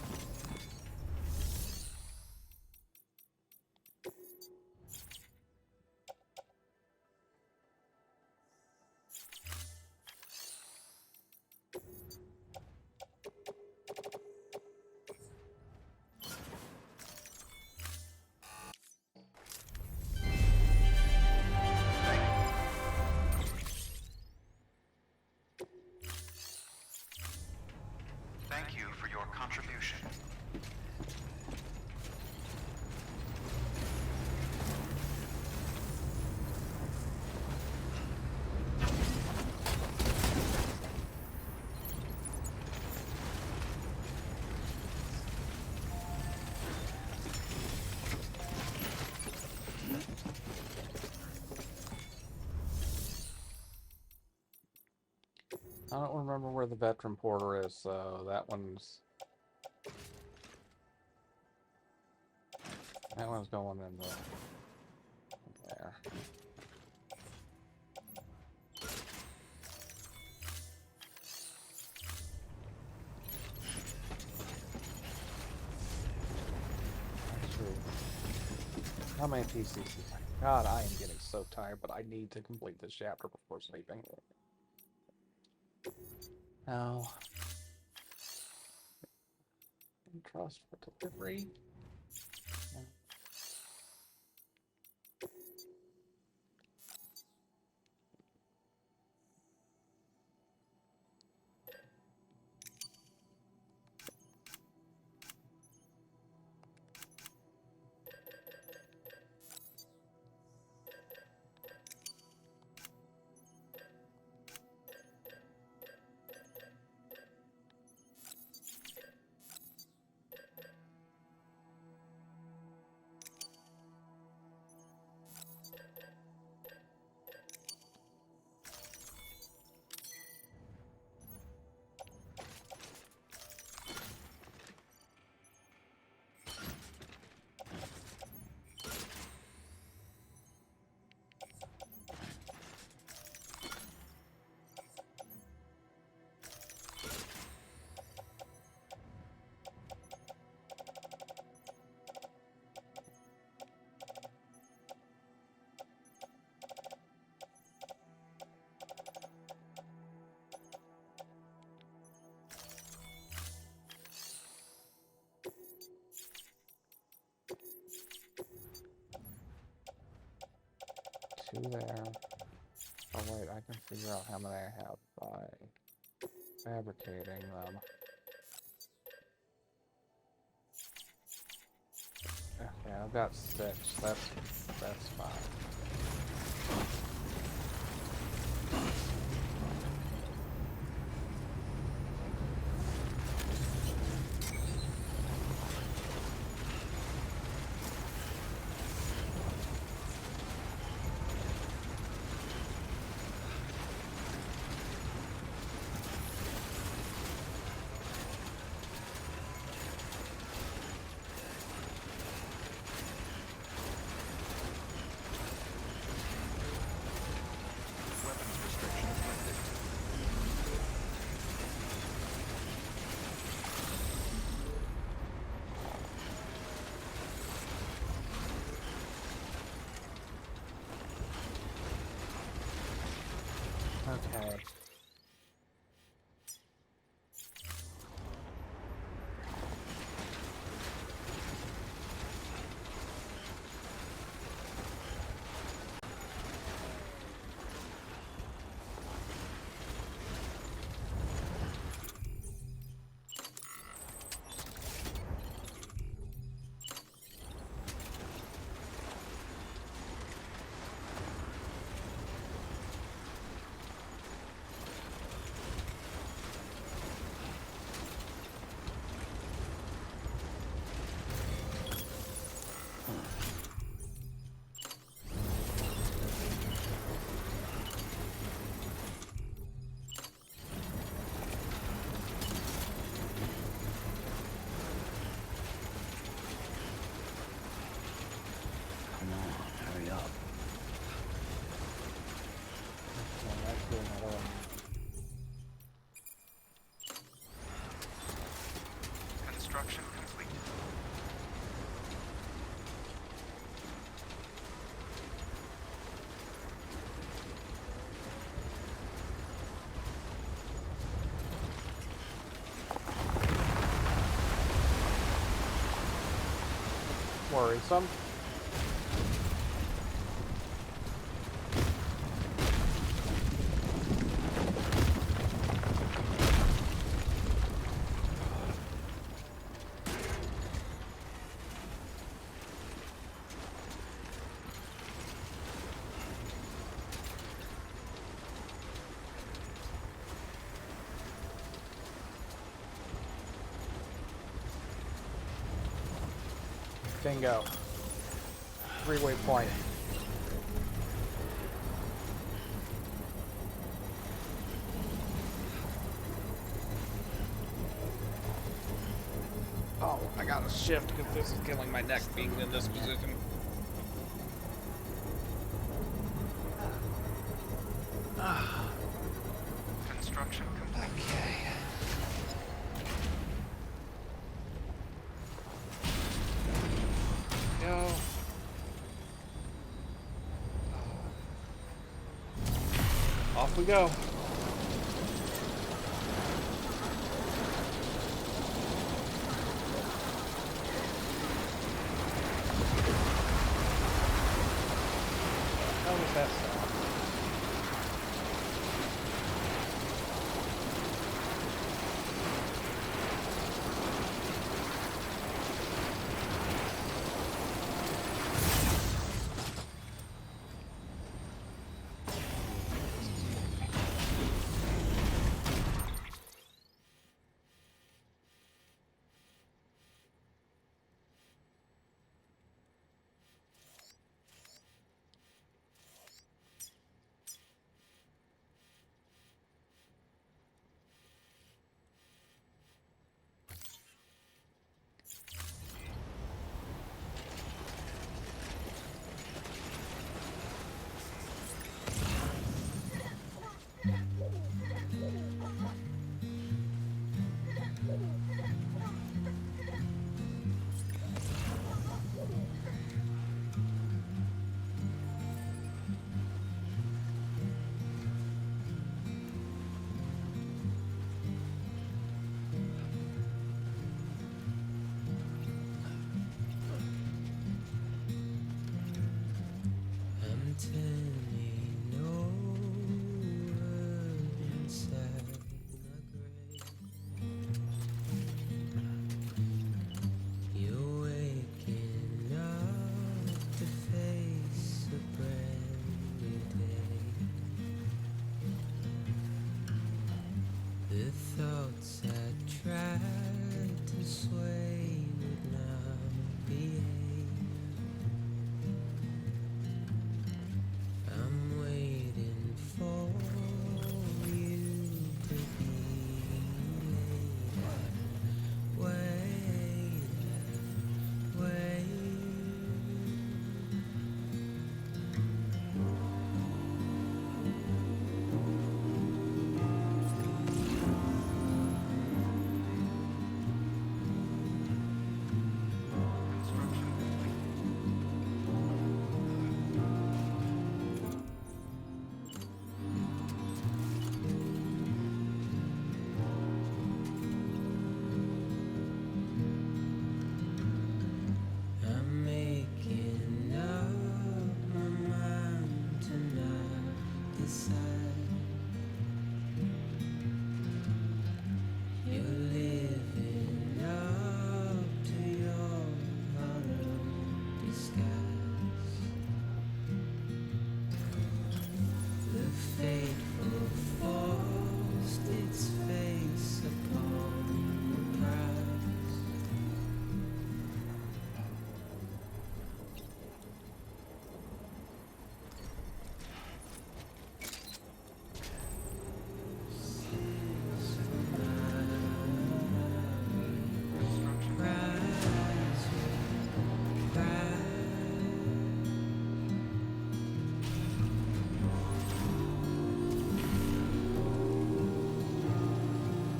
Thank you for your contribution. I don't remember where the veteran porter is, so that one's going in there. That's true. How many PCs? God, I am getting so tired, but I need to complete this chapter before sleeping. Now, trust for delivery. Two there. Oh wait, I can figure out how many I have by fabricating them. Okay, I've got 6. That's fine. Okay. Come on, hurry up. Okay, let's do another one. Construction complete. Worrisome. Bingo. 3-way point. Oh, I gotta shift because this is killing my neck being in this position. Construction complete. Okay. Go. Off we go. How was that sound?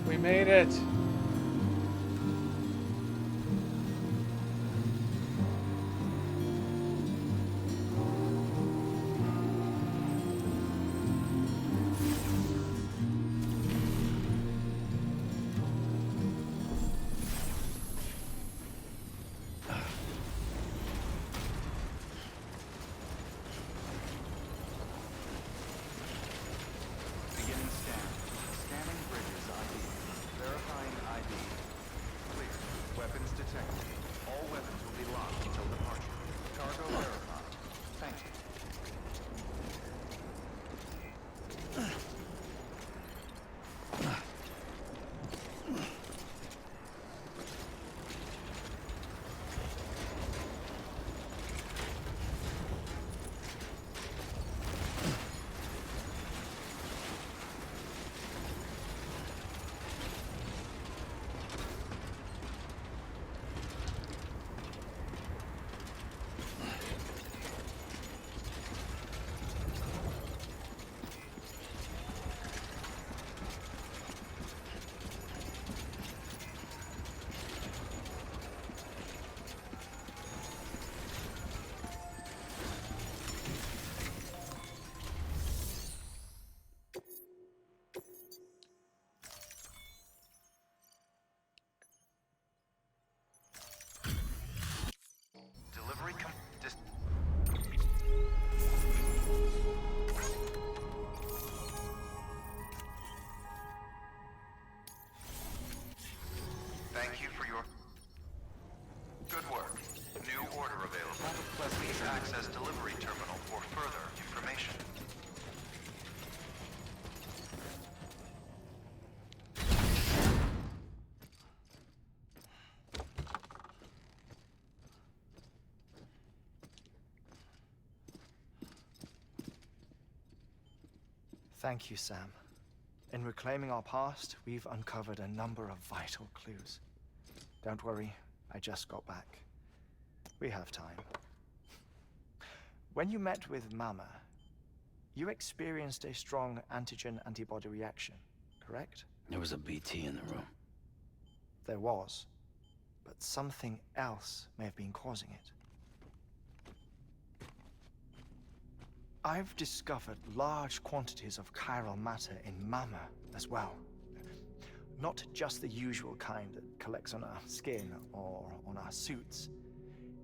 We made it. Beginning scan. Scanning bridges ID. Verifying ID. Clear. Weapons detected. All weapons will be locked until departure. Cargo verified. Thank you. Delivery Thank you for your good work. New order available. Please access delivery terminal for further information. Thank you, Sam. In reclaiming our past, we've uncovered a number of vital clues. Don't worry, I just got back. We have time. When you met with Mama, you experienced a strong antigen-antibody reaction, correct? There was a BT in the room. There was, but something else may have been causing it. I've discovered large quantities of chiral matter in Mama as well. Not just the usual kind that collects on our skin or on our suits.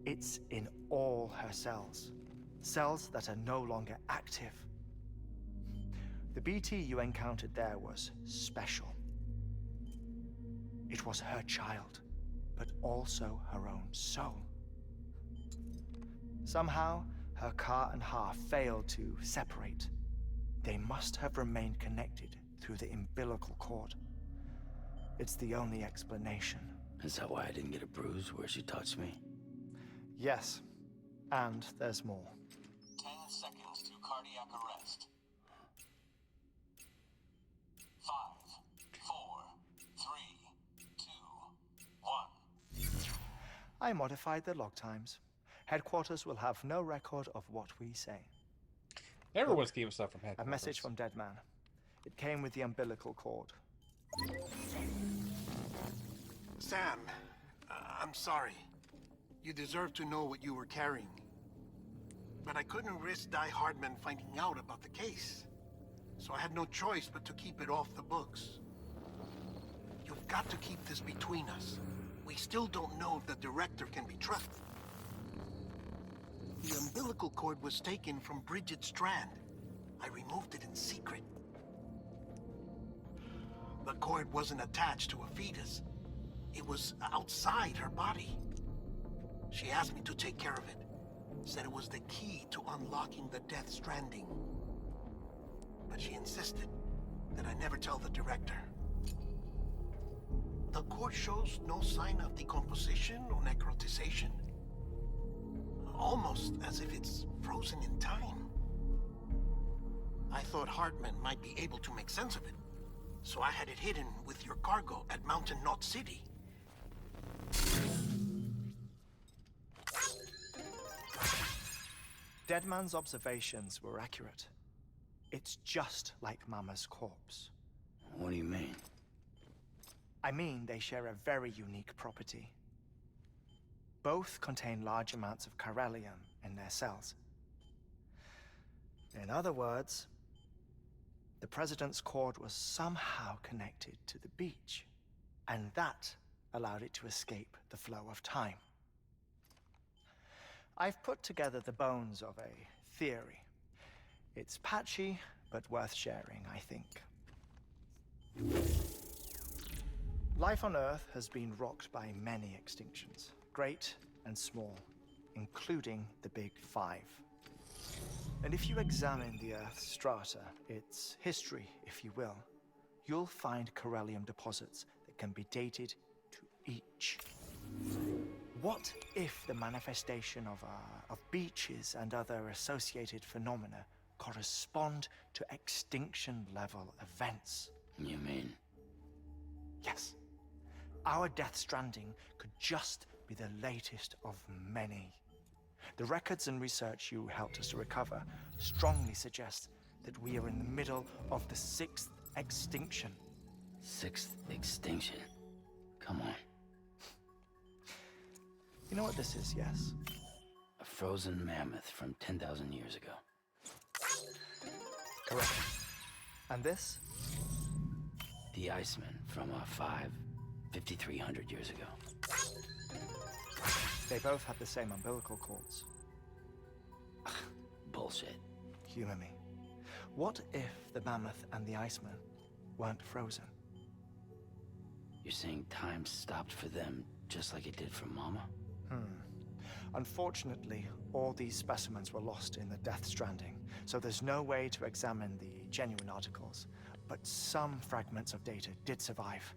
It's in all her cells. Cells that are no longer active. The BT you encountered there was special. It was her child, but also her own soul. Somehow, her car and half failed to separate. They must have remained connected through the umbilical cord. It's the only explanation. Is that why I didn't get a bruise where she touched me? Yes, and there's more. 10 seconds to cardiac arrest. 5, 4, 3, 2, 1. I modified the log times. Headquarters will have no record of what we say. Everyone's keeping stuff from headquarters. A message from Dead Man. It came with the umbilical cord. Sam, I'm sorry. You deserve to know what you were carrying. But I couldn't risk Die Hardman finding out about the case. So I had no choice but to keep it off the books. You've got to keep this between us. We still don't know if the director can be trusted. The umbilical cord was taken from Bridget Strand. I removed it in secret. The cord wasn't attached to a fetus. It was outside her body. She asked me to take care of it. Said it was the key to unlocking the Death Stranding. But she insisted that I never tell the director. The cord shows no sign of decomposition or necrotization. Almost as if it's frozen in time. I thought Hartman might be able to make sense of it, so I had it hidden with your cargo at Mountain Knot City. Deadman's observations were accurate. It's just like Mama's corpse. What do you mean? I mean, they share a very unique property. Both contain large amounts of chiralium in their cells. In other words, the President's cord was somehow connected to the beach, and that allowed it to escape the flow of time. I've put together the bones of a theory. It's patchy, but worth sharing, I think. Life on Earth has been rocked by many extinctions, great and small, including the Big Five. And if you examine the Earth's strata, its history, if you will, you'll find chiralium deposits that can be dated to each. What if the manifestation of beaches and other associated phenomena correspond to extinction-level events? You mean? Yes. Our Death Stranding could just be the latest of many. The records and research you helped us to recover strongly suggest that we are in the middle of the 6th extinction. 6th extinction? Come on. You know what this is, yes? A frozen mammoth from 10,000 years ago. Correct. And this? The Iceman from 5,300 years ago. They both have the same umbilical cords. Bullshit. Humor me. What if the mammoth and the Iceman weren't frozen? You're saying time stopped for them just like it did for Mama? Unfortunately, all these specimens were lost in the Death Stranding, so there's no way to examine the genuine articles. But some fragments of data did survive.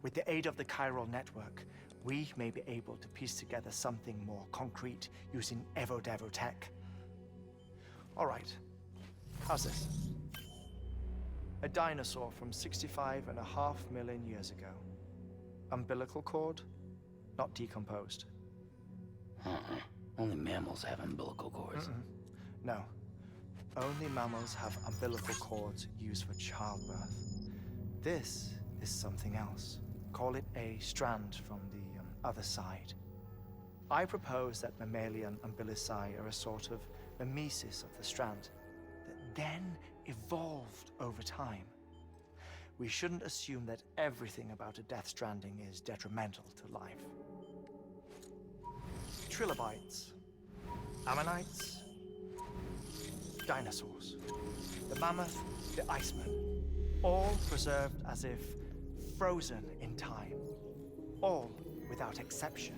With the aid of the chiral network, we may be able to piece together something more concrete using Evo-Devo tech. All right, how's this? A dinosaur from 65.5 million years ago. Umbilical cord, not decomposed. Only mammals have umbilical cords. No. Only mammals have umbilical cords used for childbirth. This is something else. Call it a strand from the other side. I propose that mammalian umbilici are a sort of mimesis of the strand that then evolved over time. We shouldn't assume that everything about a Death Stranding is detrimental to life. Trilobites, ammonites, dinosaurs, the mammoth, the Iceman, all preserved as if frozen in time, all without exception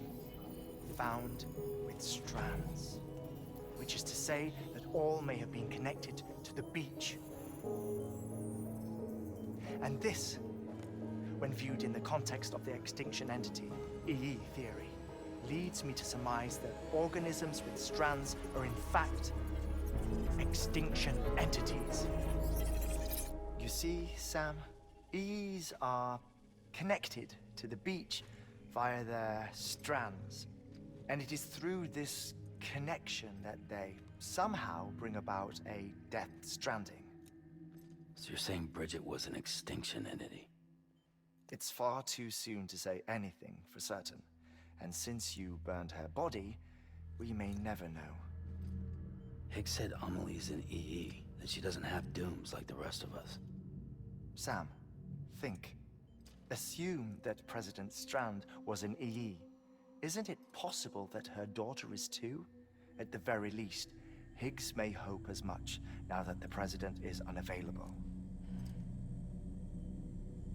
found with strands, which is to say that all may have been connected to the beach. And this, when viewed in the context of the extinction entity, EE theory, leads me to surmise that organisms with strands are in fact extinction entities. You see, Sam, EEs are connected to the beach via their strands. And it is through this connection that they somehow bring about a Death Stranding. So you're saying Bridget was an extinction entity? It's far too soon to say anything for certain. And since you burned her body, we may never know. Higgs said Amelie's an EE, that she doesn't have dooms like the rest of us. Sam, think. Assume that President Strand was an EE. Isn't it possible that her daughter is too? At the very least, Higgs may hope as much now that the president is unavailable.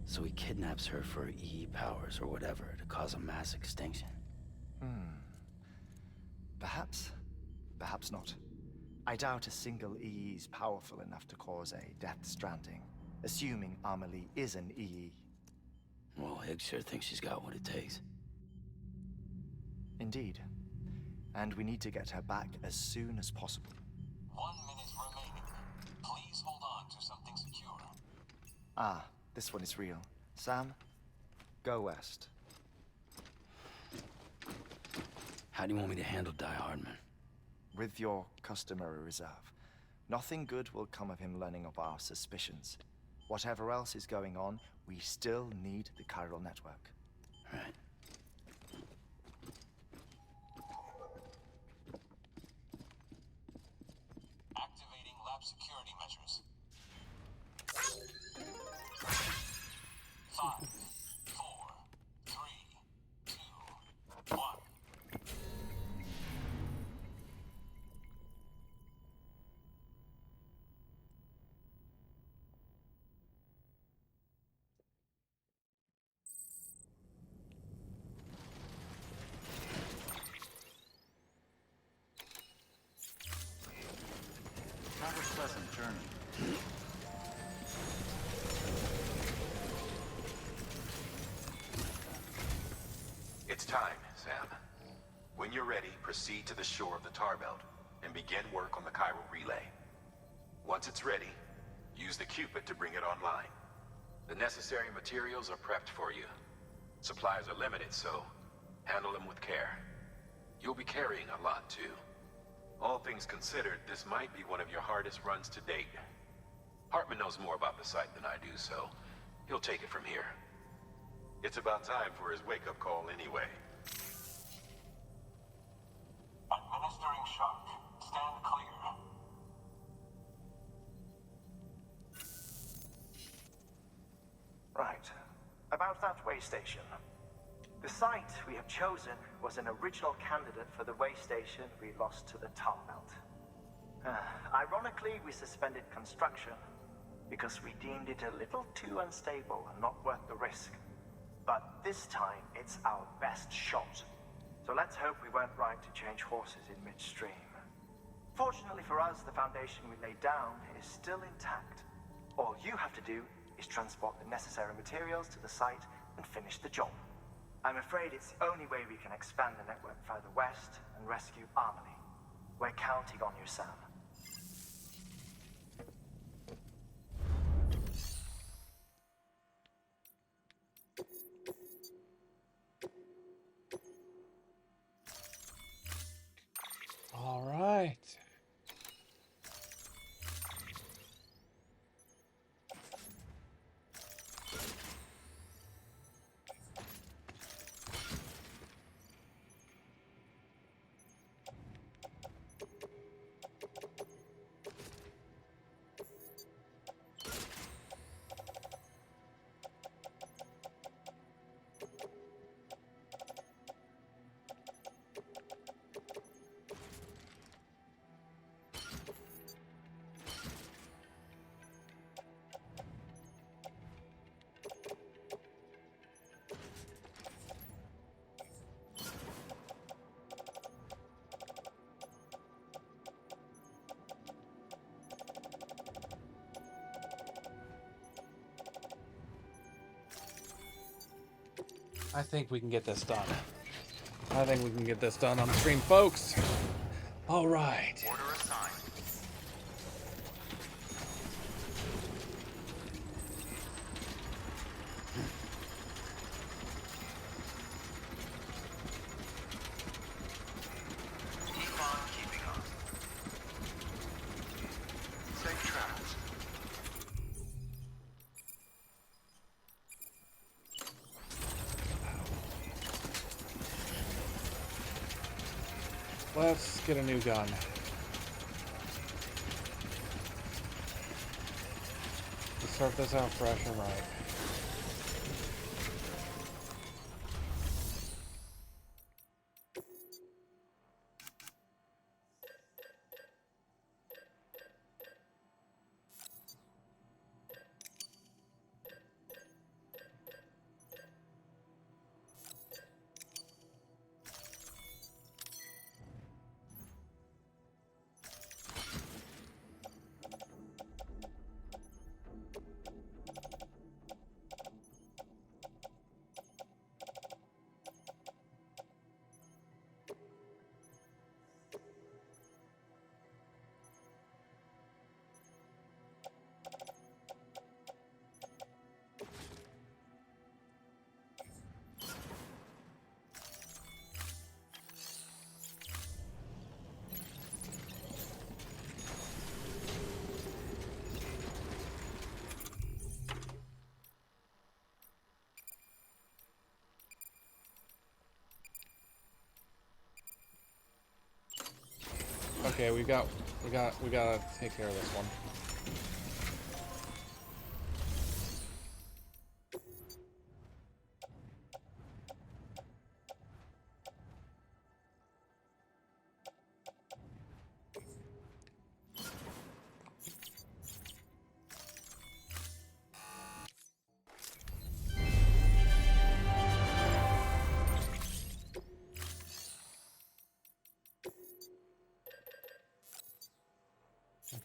So he kidnaps her for EE powers or whatever to cause a mass extinction. Perhaps. Perhaps not. I doubt a single EE is powerful enough to cause a Death Stranding, assuming Amelie is an EE. Well, Higgs sure thinks she's got what it takes. Indeed. And we need to get her back as soon as possible. 1 minute remaining. Please hold on to something secure. Ah, this one is real. Sam, go west. How do you want me to handle Die Hardman? With your customary reserve. Nothing good will come of him learning of our suspicions. Whatever else is going on, we still need the chiral network. Right. Activating lab security measures. 5, 4, 3, 2, 1. Have a pleasant journey. It's time, Sam. When you're ready, proceed to the shore of the tar belt and begin work on the chiral relay. Once it's ready, use the Cupid to bring it online. The necessary materials are prepped for you. Supplies are limited, so handle them with care. You'll be carrying a lot, too. All things considered, this might be one of your hardest runs to date. Hartman knows more about the site than I do, so he'll take it from here. It's about time for his wake-up call anyway. Administering shock. Stand clear. Right. About that way station. The site we have chosen was an original candidate for the way station we lost to the tar belt. Ironically, we suspended construction because we deemed it a little too unstable and not worth the risk. But this time, it's our best shot. So let's hope we weren't right to change horses in midstream. Fortunately for us, the foundation we laid down is still intact. All you have to do is transport the necessary materials to the site and finish the job. I'm afraid it's the only way we can expand the network further west and rescue Amelie. We're counting on you, Sam. All right. I think we can get this done. I think we can get this done on the stream, folks. All right. Order assigned. Keep on keeping on. Safe travels. Let's get a new gun. Let's start this out fresh and right. Okay, we gotta take care of this one.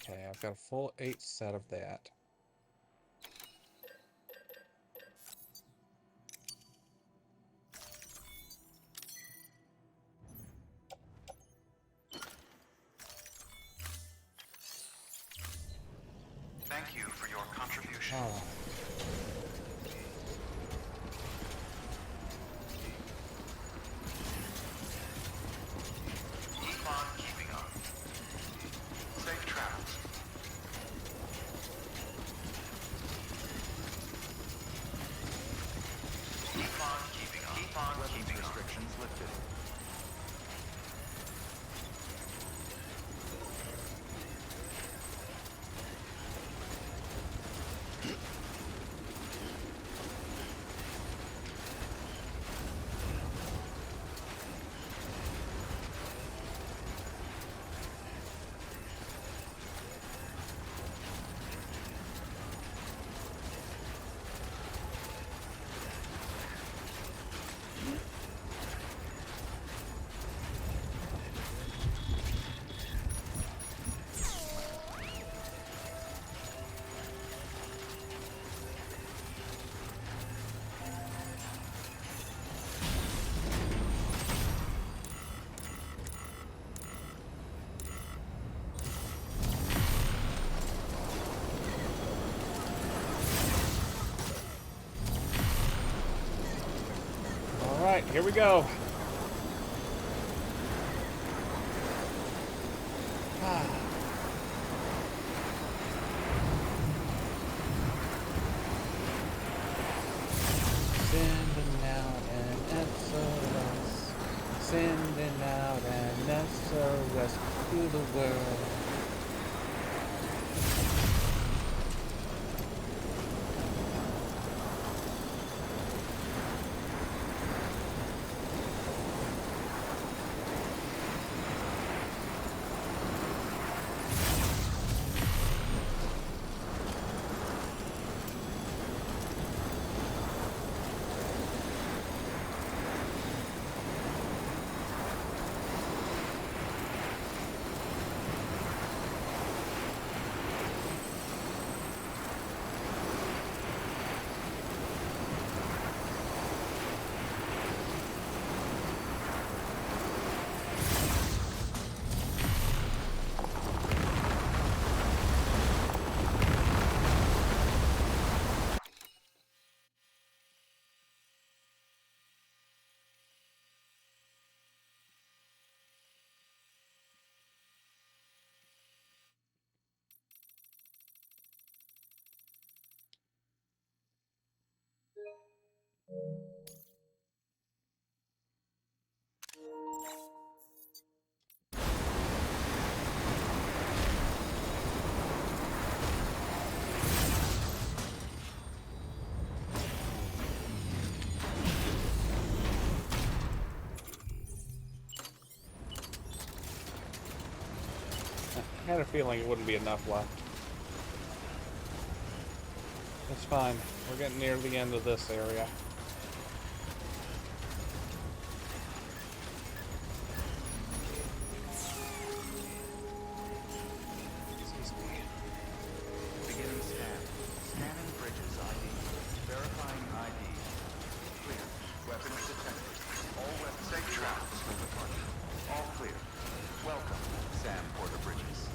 Okay, I've got a full 8 set of that. Thank you for your contribution. Oh. Keep on keeping on. Safe travels. Keep on keeping on. Keep on keeping on. Restrictions lifted. Alright, here we go. Sending out an SOS. Sending out an SOS to the world. I had a feeling it wouldn't be enough left. It's fine. We're getting near the end of this area. Excuse me. Beginning scan. Scanning bridges ID. Verifying ID. Clear. Weapons detected. All weapons. Safe travels for departure. All clear. Welcome, Sam Porter Bridges.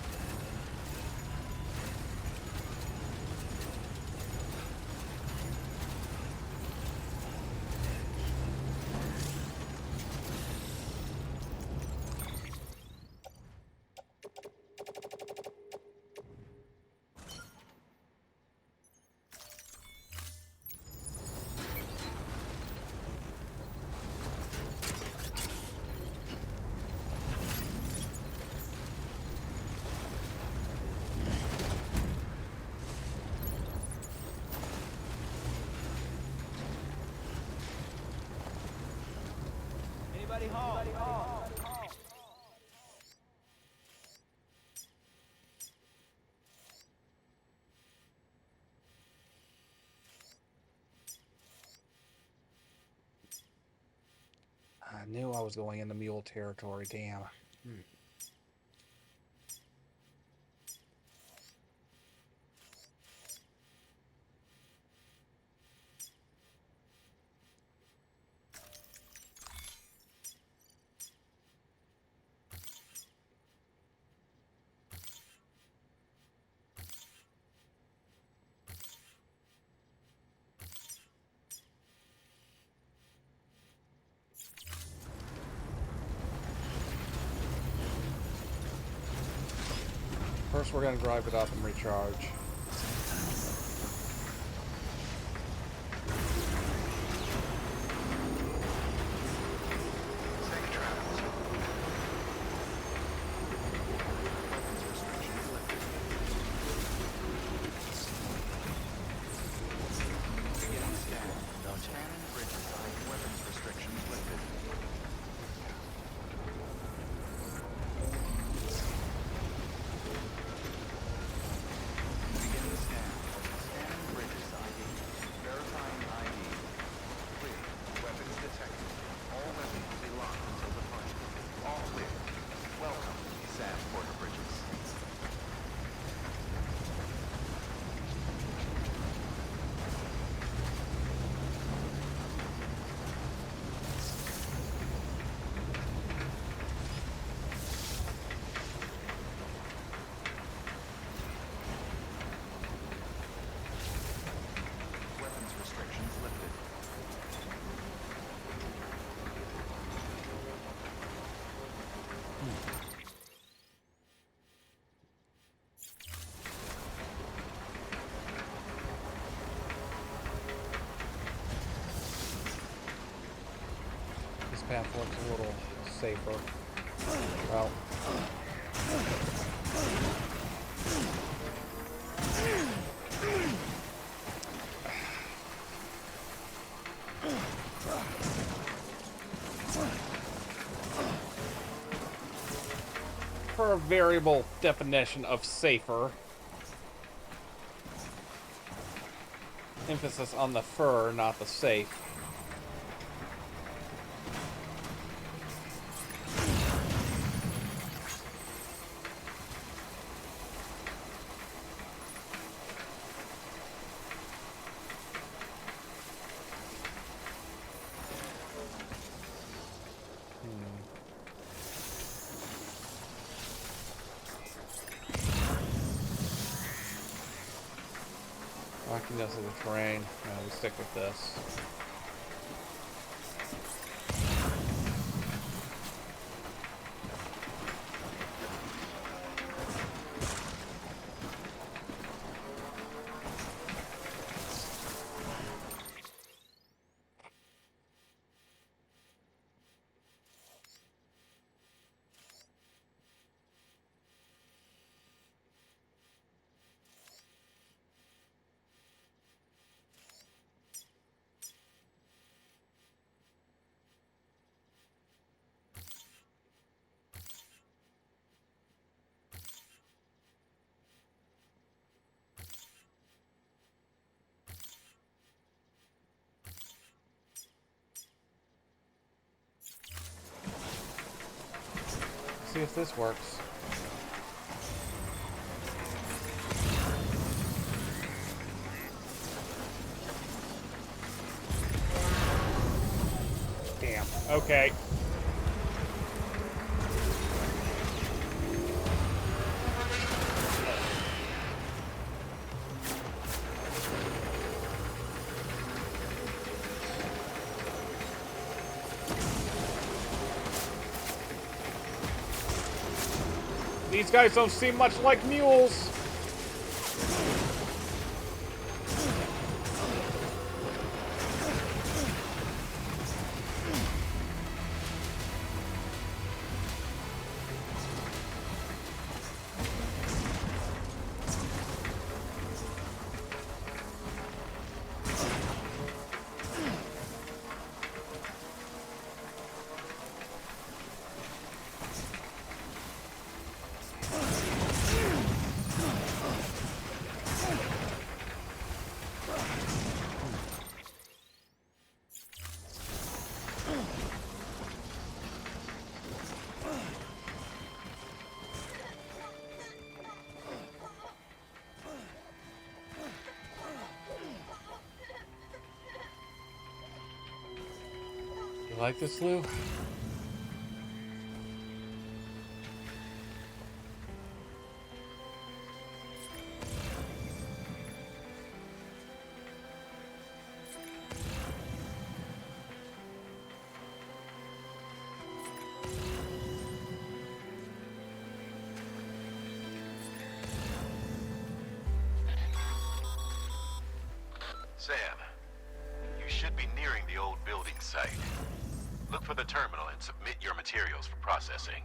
I knew I was going into mule territory, damn. First, we're going to drive it up and recharge. This path looks a little safer. Well. For a variable definition of safer. Emphasis on the fur, not the safe. Rockiness of the terrain. No, we stick with this. See if this works. Damn. Okay. These guys don't seem much like mules. like this, Lou? Sam, you should be nearing the old building site. Look for the terminal and submit your materials for processing.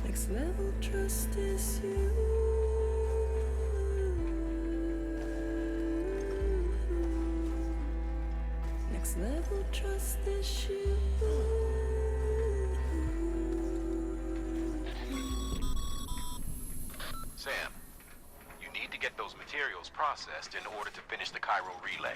Next level trust is you. Next level trust is you. Sam, you need to get those materials processed in order to finish the Cairo relay.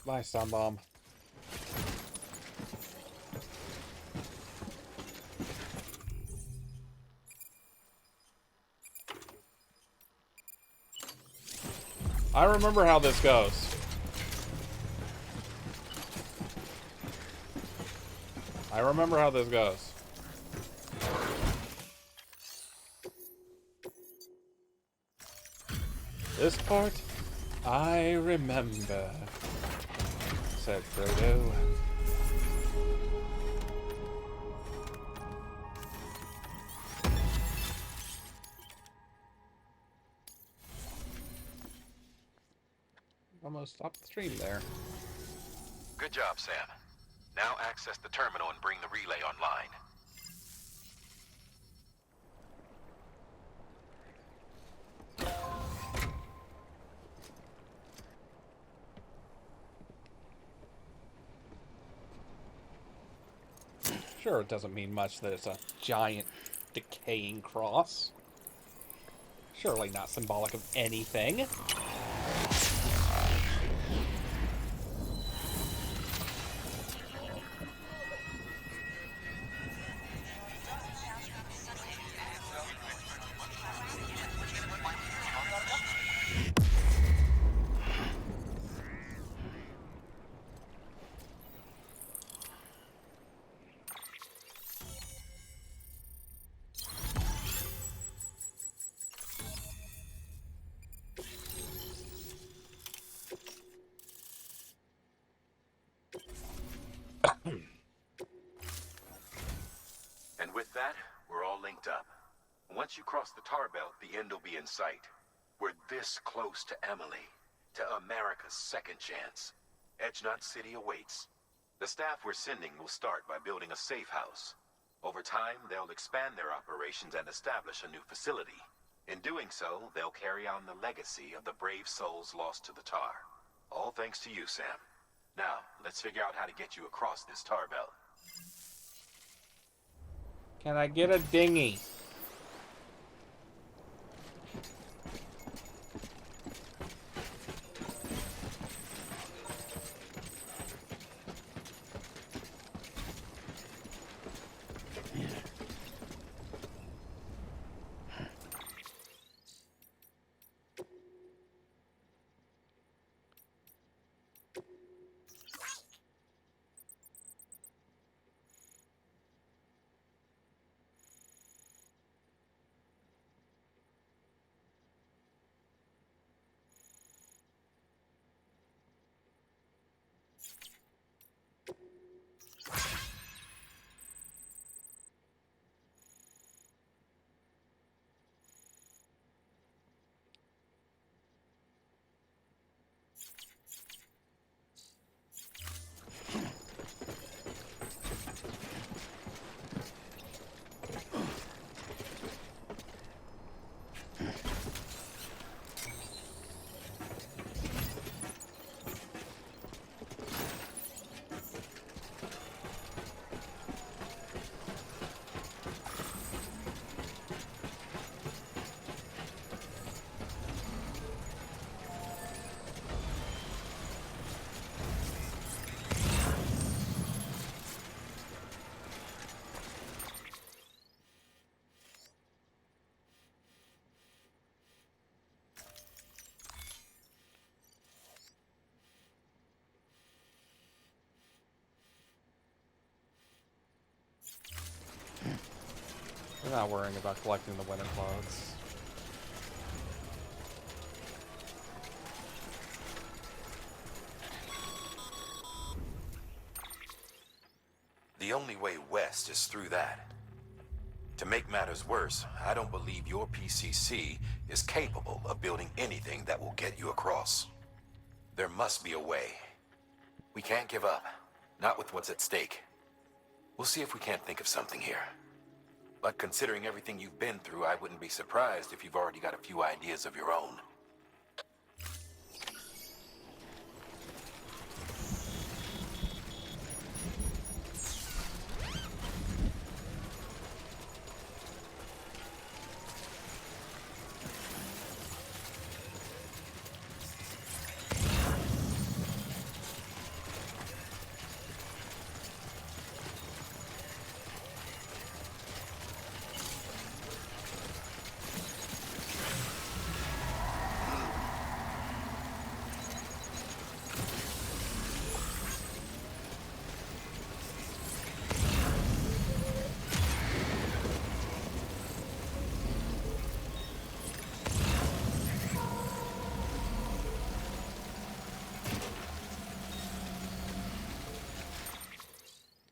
Bye, Sun Bomb. I remember how this goes. I remember how this goes. This part, I remember, said Frodo. Almost stopped the stream there. Good job, Sam. Now access the terminal and bring the relay online. Sure, it doesn't mean much that it's a giant, decaying cross. Surely not symbolic of anything. And with that, we're all linked up. Once you cross the tar belt, the end will be in sight. We're this close to Emily, to America's second chance. Edgenut City awaits. The staff we're sending will start by building a safe house. Over time, they'll expand their operations and establish a new facility. In doing so, they'll carry on the legacy of the brave souls lost to the tar. All thanks to you, Sam. Now, let's figure out how to get you across this tar belt. Can I get a dinghy? I'm not worrying about collecting the winter clothes. The only way west is through that. To make matters worse, I don't believe your PCC is capable of building anything that will get you across. There must be a way. We can't give up, not with what's at stake. We'll see if we can't think of something here. But considering everything you've been through, I wouldn't be surprised if you've already got a few ideas of your own.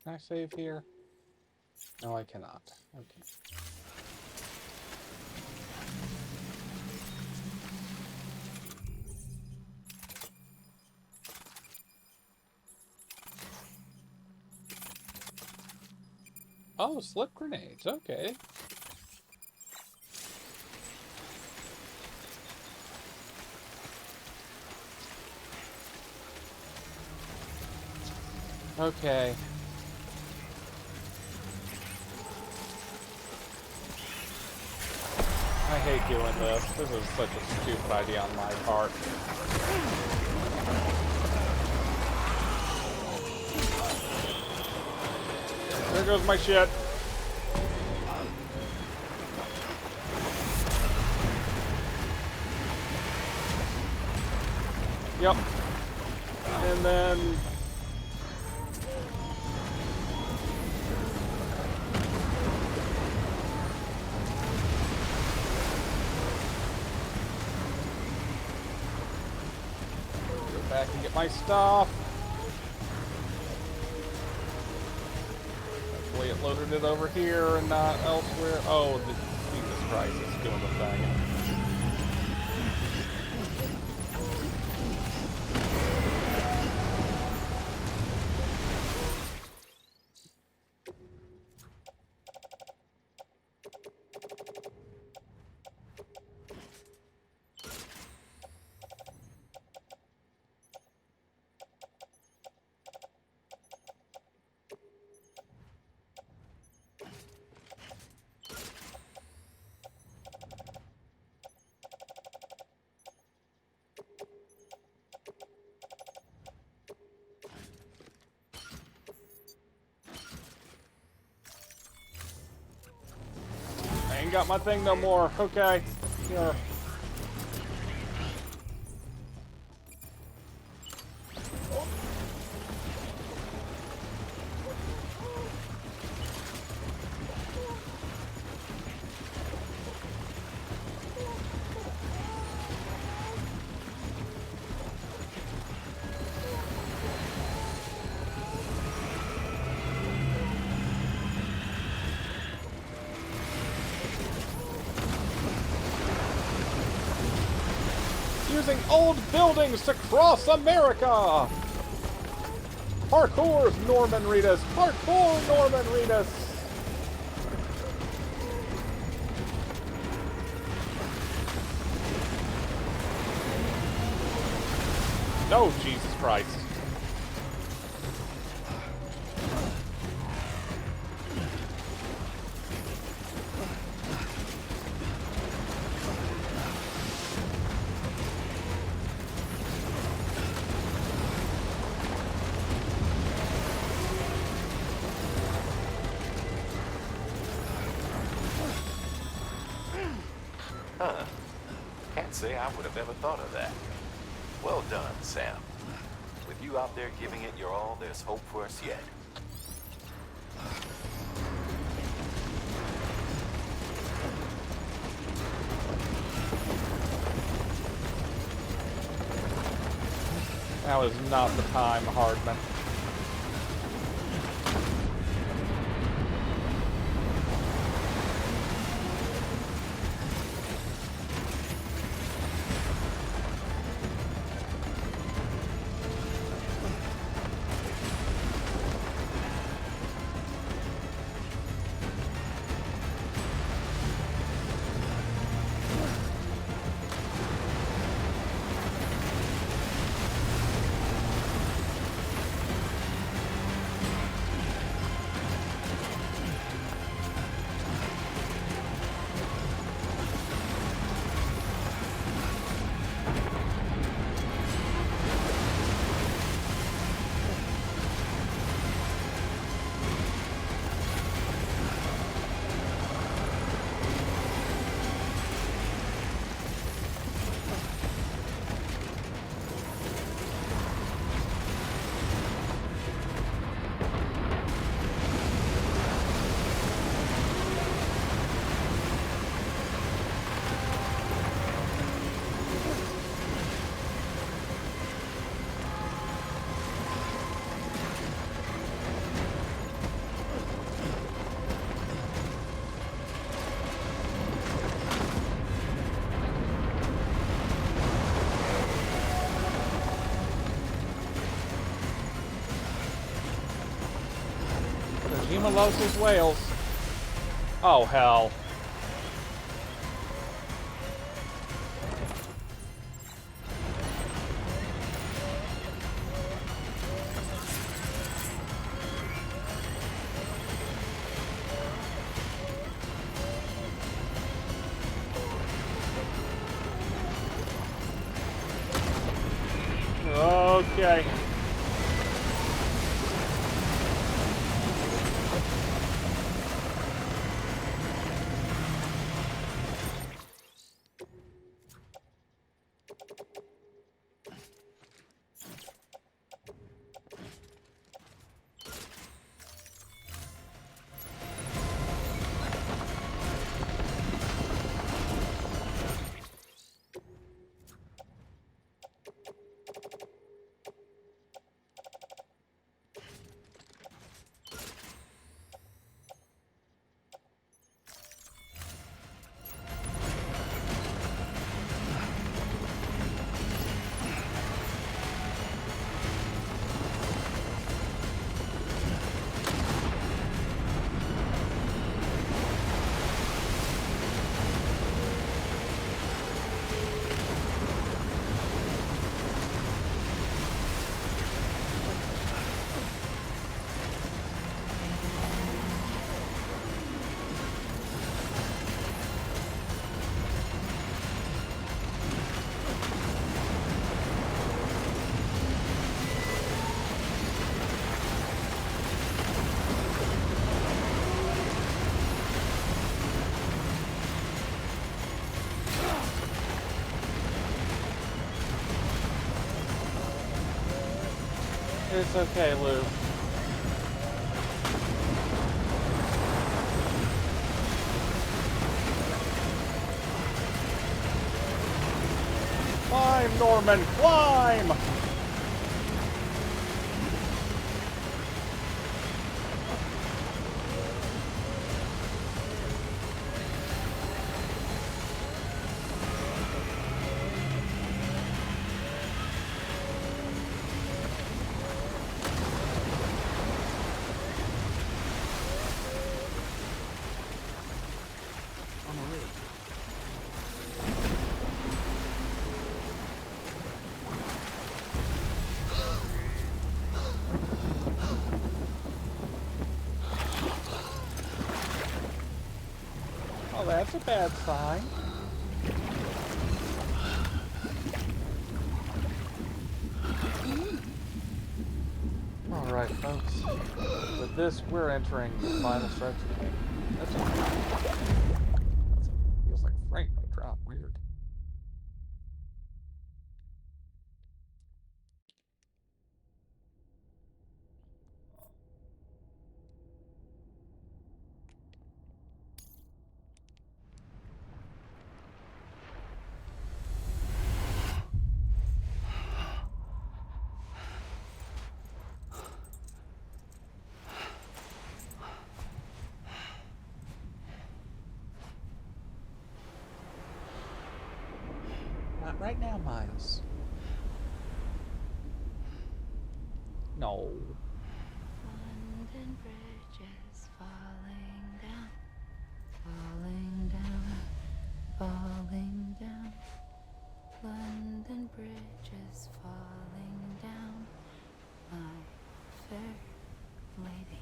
Can I save here? No, I cannot. Okay. Oh, slip grenades. Okay. Okay. I hate doing this. This is such a stupid idea on my part. There goes my shit. Yep. And then... go back and get my stuff. Hopefully it loaded it over here and not elsewhere. Oh, Jesus Christ, it's doing the thing. Ain't got my thing no more. Okay. Yeah. Using old buildings to cross America! Parkour, Norman Reedus! Parkour, Norman Reedus! No, Jesus Christ. Huh. Can't say I would have ever thought of that. Well done, Sam. With you out there giving it your all, there's hope for us yet. Now is not the time, Hardman. Kojima loves his whales. Oh, hell. Okay. It's okay, Lou. Climb, Norman, climb! Oh, that's a bad sign. Alright, folks. With this, we're entering the final stretch of the game. That's feels like a frame rate drop. Weird. Not right now, Miles. No. London Bridge is falling down, falling down, falling down. London Bridge is falling down, my fair lady.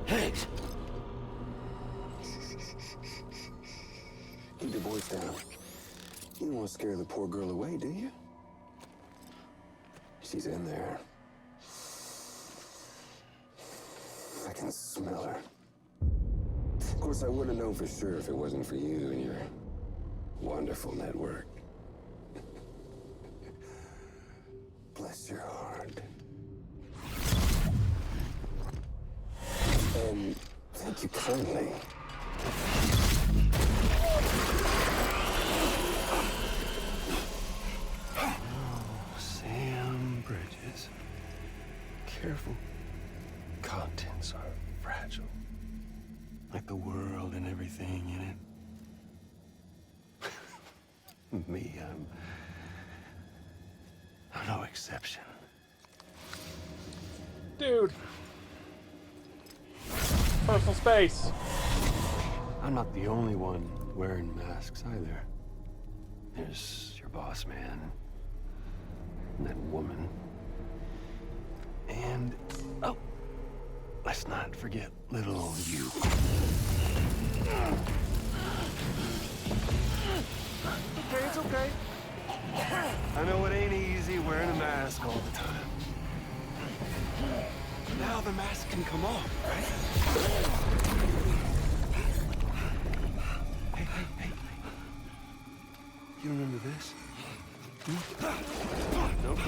Higgs! Keep your voice down. You don't want to scare the poor girl away, do you? She's in there. I can smell her. Of course, I wouldn't know for sure if it wasn't for you and your wonderful network. Bless your heart. And thank you kindly. Oh, Sam Bridges. Careful. Contents are fragile. Like the world and everything in it. Me, I'm no exception. Dude. Personal space. I'm not the only one wearing masks either. There's your boss man. And that woman. And, oh, let's not forget little you. Okay, it's okay. I know it ain't easy wearing a mask all the time. Now the mask can come off, right? Hey. You remember this? Nope.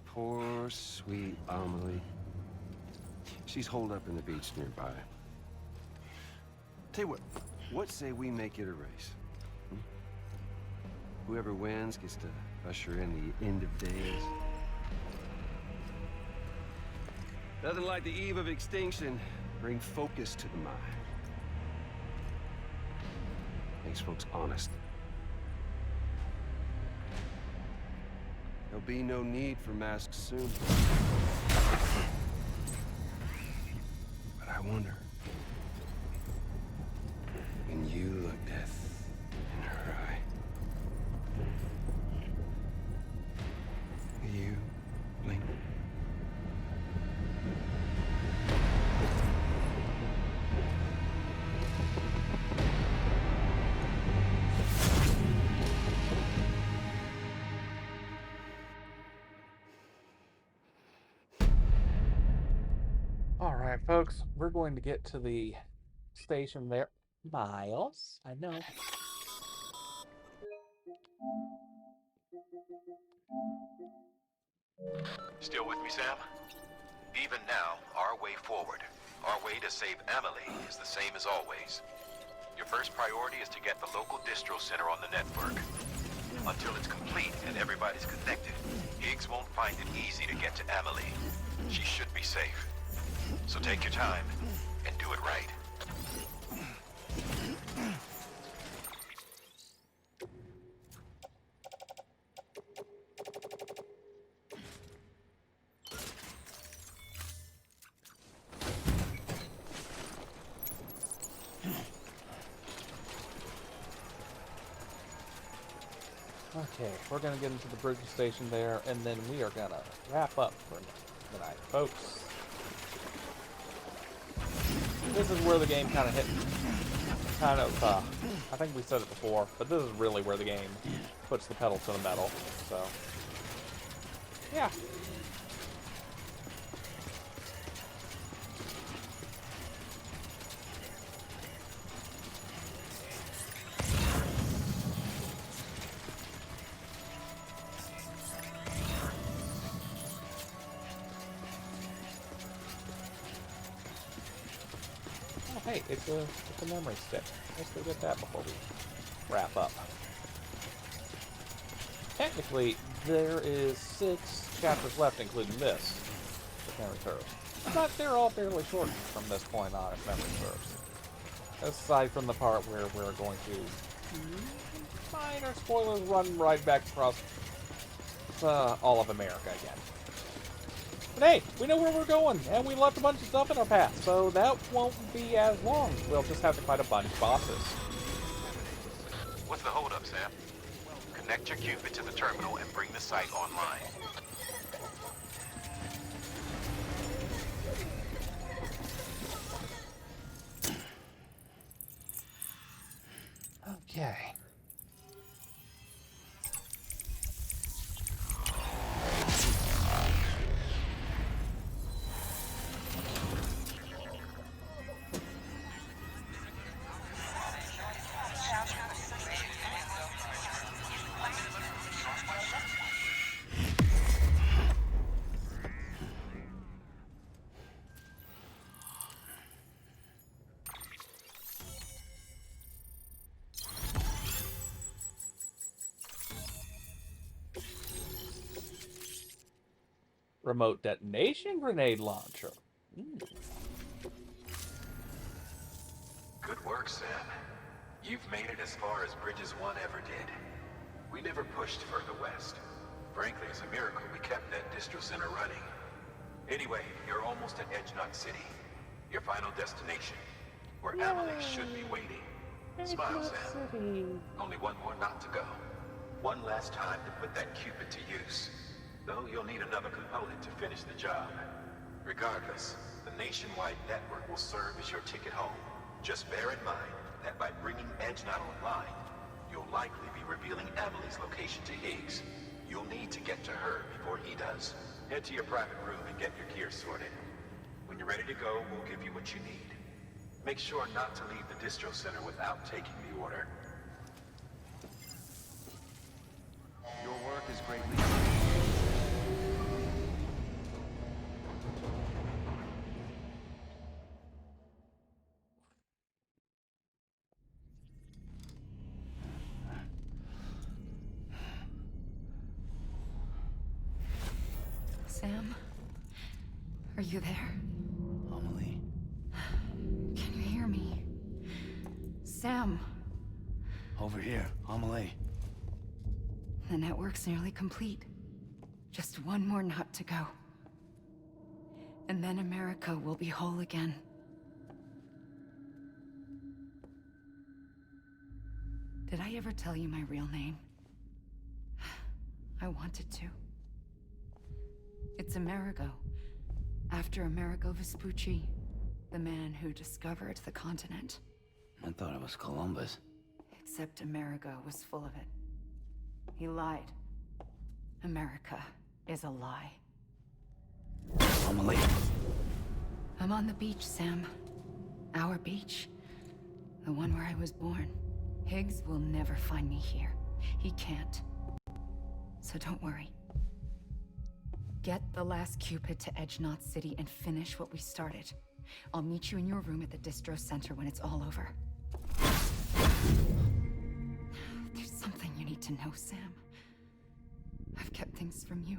Poor, sweet Amelie. She's holed up in the beach nearby. Tell you what say we make it a race? Whoever wins gets to usher in the end of days. Nothing like the eve of extinction. Bring focus to the mind. Makes folks honest. There'll be no need for masks soon. But I wonder, when you look death in her eye, will you blink? All right, folks, we're going to get to the station there. Miles, I know. Still with me, Sam? Even now, our way forward, our way to save Amelie is the same as always. Your first priority is to get the local distro center on the network. Until it's complete and everybody's connected, Higgs won't find it easy to get to Amelie. She should be safe. So take your time and do it right. Okay, we're gonna get into the bridge station there, and then we are gonna wrap up for the night, folks. This is where the game kind of hit, I think we said it before, but this is really where the game puts the pedal to the metal, so, yeah. Hey, it's a memory stick. Let's go get that before we wrap up. Technically, there is 6 chapters left, including this, if memory serves. But they're all fairly short from this point on, if memory serves. Aside from the part where we're going to, minor spoilers, run right back across all of America again. But hey, we know where we're going, and we left a bunch of stuff in our path, so that won't be as long. We'll just have to fight a bunch of bosses. What's the holdup, Sam? Connect your Cupid to the terminal and bring the site online. Okay. Remote detonation grenade launcher. Good work, Sam. You've made it as far as Bridges 1 ever did. We never pushed further west. Frankly, it's a miracle we kept that distro center running. Anyway, you're almost at Edge Knot City, your final destination, where Amelie should be waiting. Smile, Sam. Only one more knot to go. One last time to put that Cupid to use. Though you'll need another component to finish the job. Regardless, the nationwide network will serve as your ticket home. Just bear in mind that by bringing Edge Knot online, you'll likely be revealing Amelie's location to Higgs. You'll need to get to her before he does. Head to your private room and get your gear sorted. When you're ready to go, we'll give you what you need. Make sure not to leave the distro center without taking the order. Your work is greatly appreciated. Sam? Are you there? Amelie? Can you hear me? Sam? Over here, Amelie. The network's nearly complete. Just one more knot to go. And then America will be whole again. Did I ever tell you my real name? I wanted to. It's Amerigo. After Amerigo Vespucci, the man who discovered the continent. I thought it was Columbus. Except Amerigo was full of it. He lied. America is a lie. Amelie. I'm on the beach, Sam. Our beach. The one where I was born. Higgs will never find me here. He can't. So don't worry. Get the last Cupid to Edge Knot City and finish what we started. I'll meet you in your room at the distro center when it's all over. There's something you need need to know, Sam. I've kept things from you.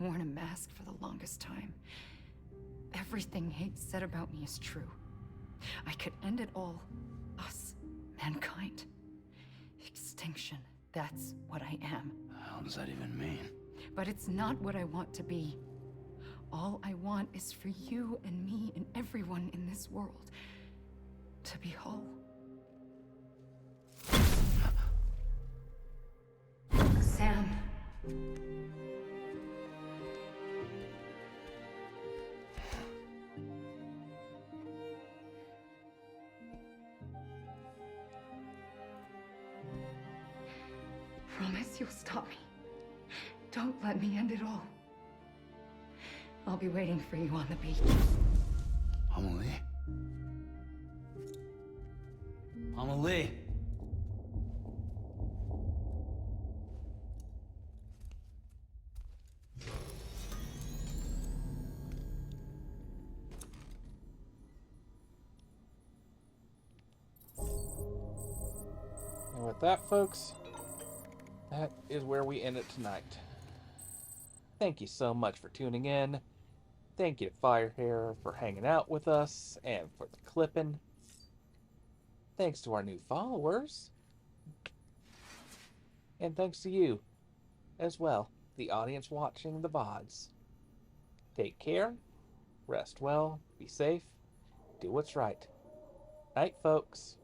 Worn a mask for the longest time. Everything Higgs said about me is true. I could end it all. Us. Mankind. Extinction. That's what I am. How does that even mean? But it's not what I want to be. All I want is for you and me and everyone in this world to be whole. Sam. Promise you'll stop me. Don't let me end it all. I'll be waiting for you on the beach. Amelie? Amelie! And with that, folks, that is where we end it tonight. Thank you so much for tuning in. Thank you to Firehair for hanging out with us and for the clipping. Thanks to our new followers. And thanks to you as well, the audience watching the VODs. Take care, rest well, be safe, do what's right. Night, folks.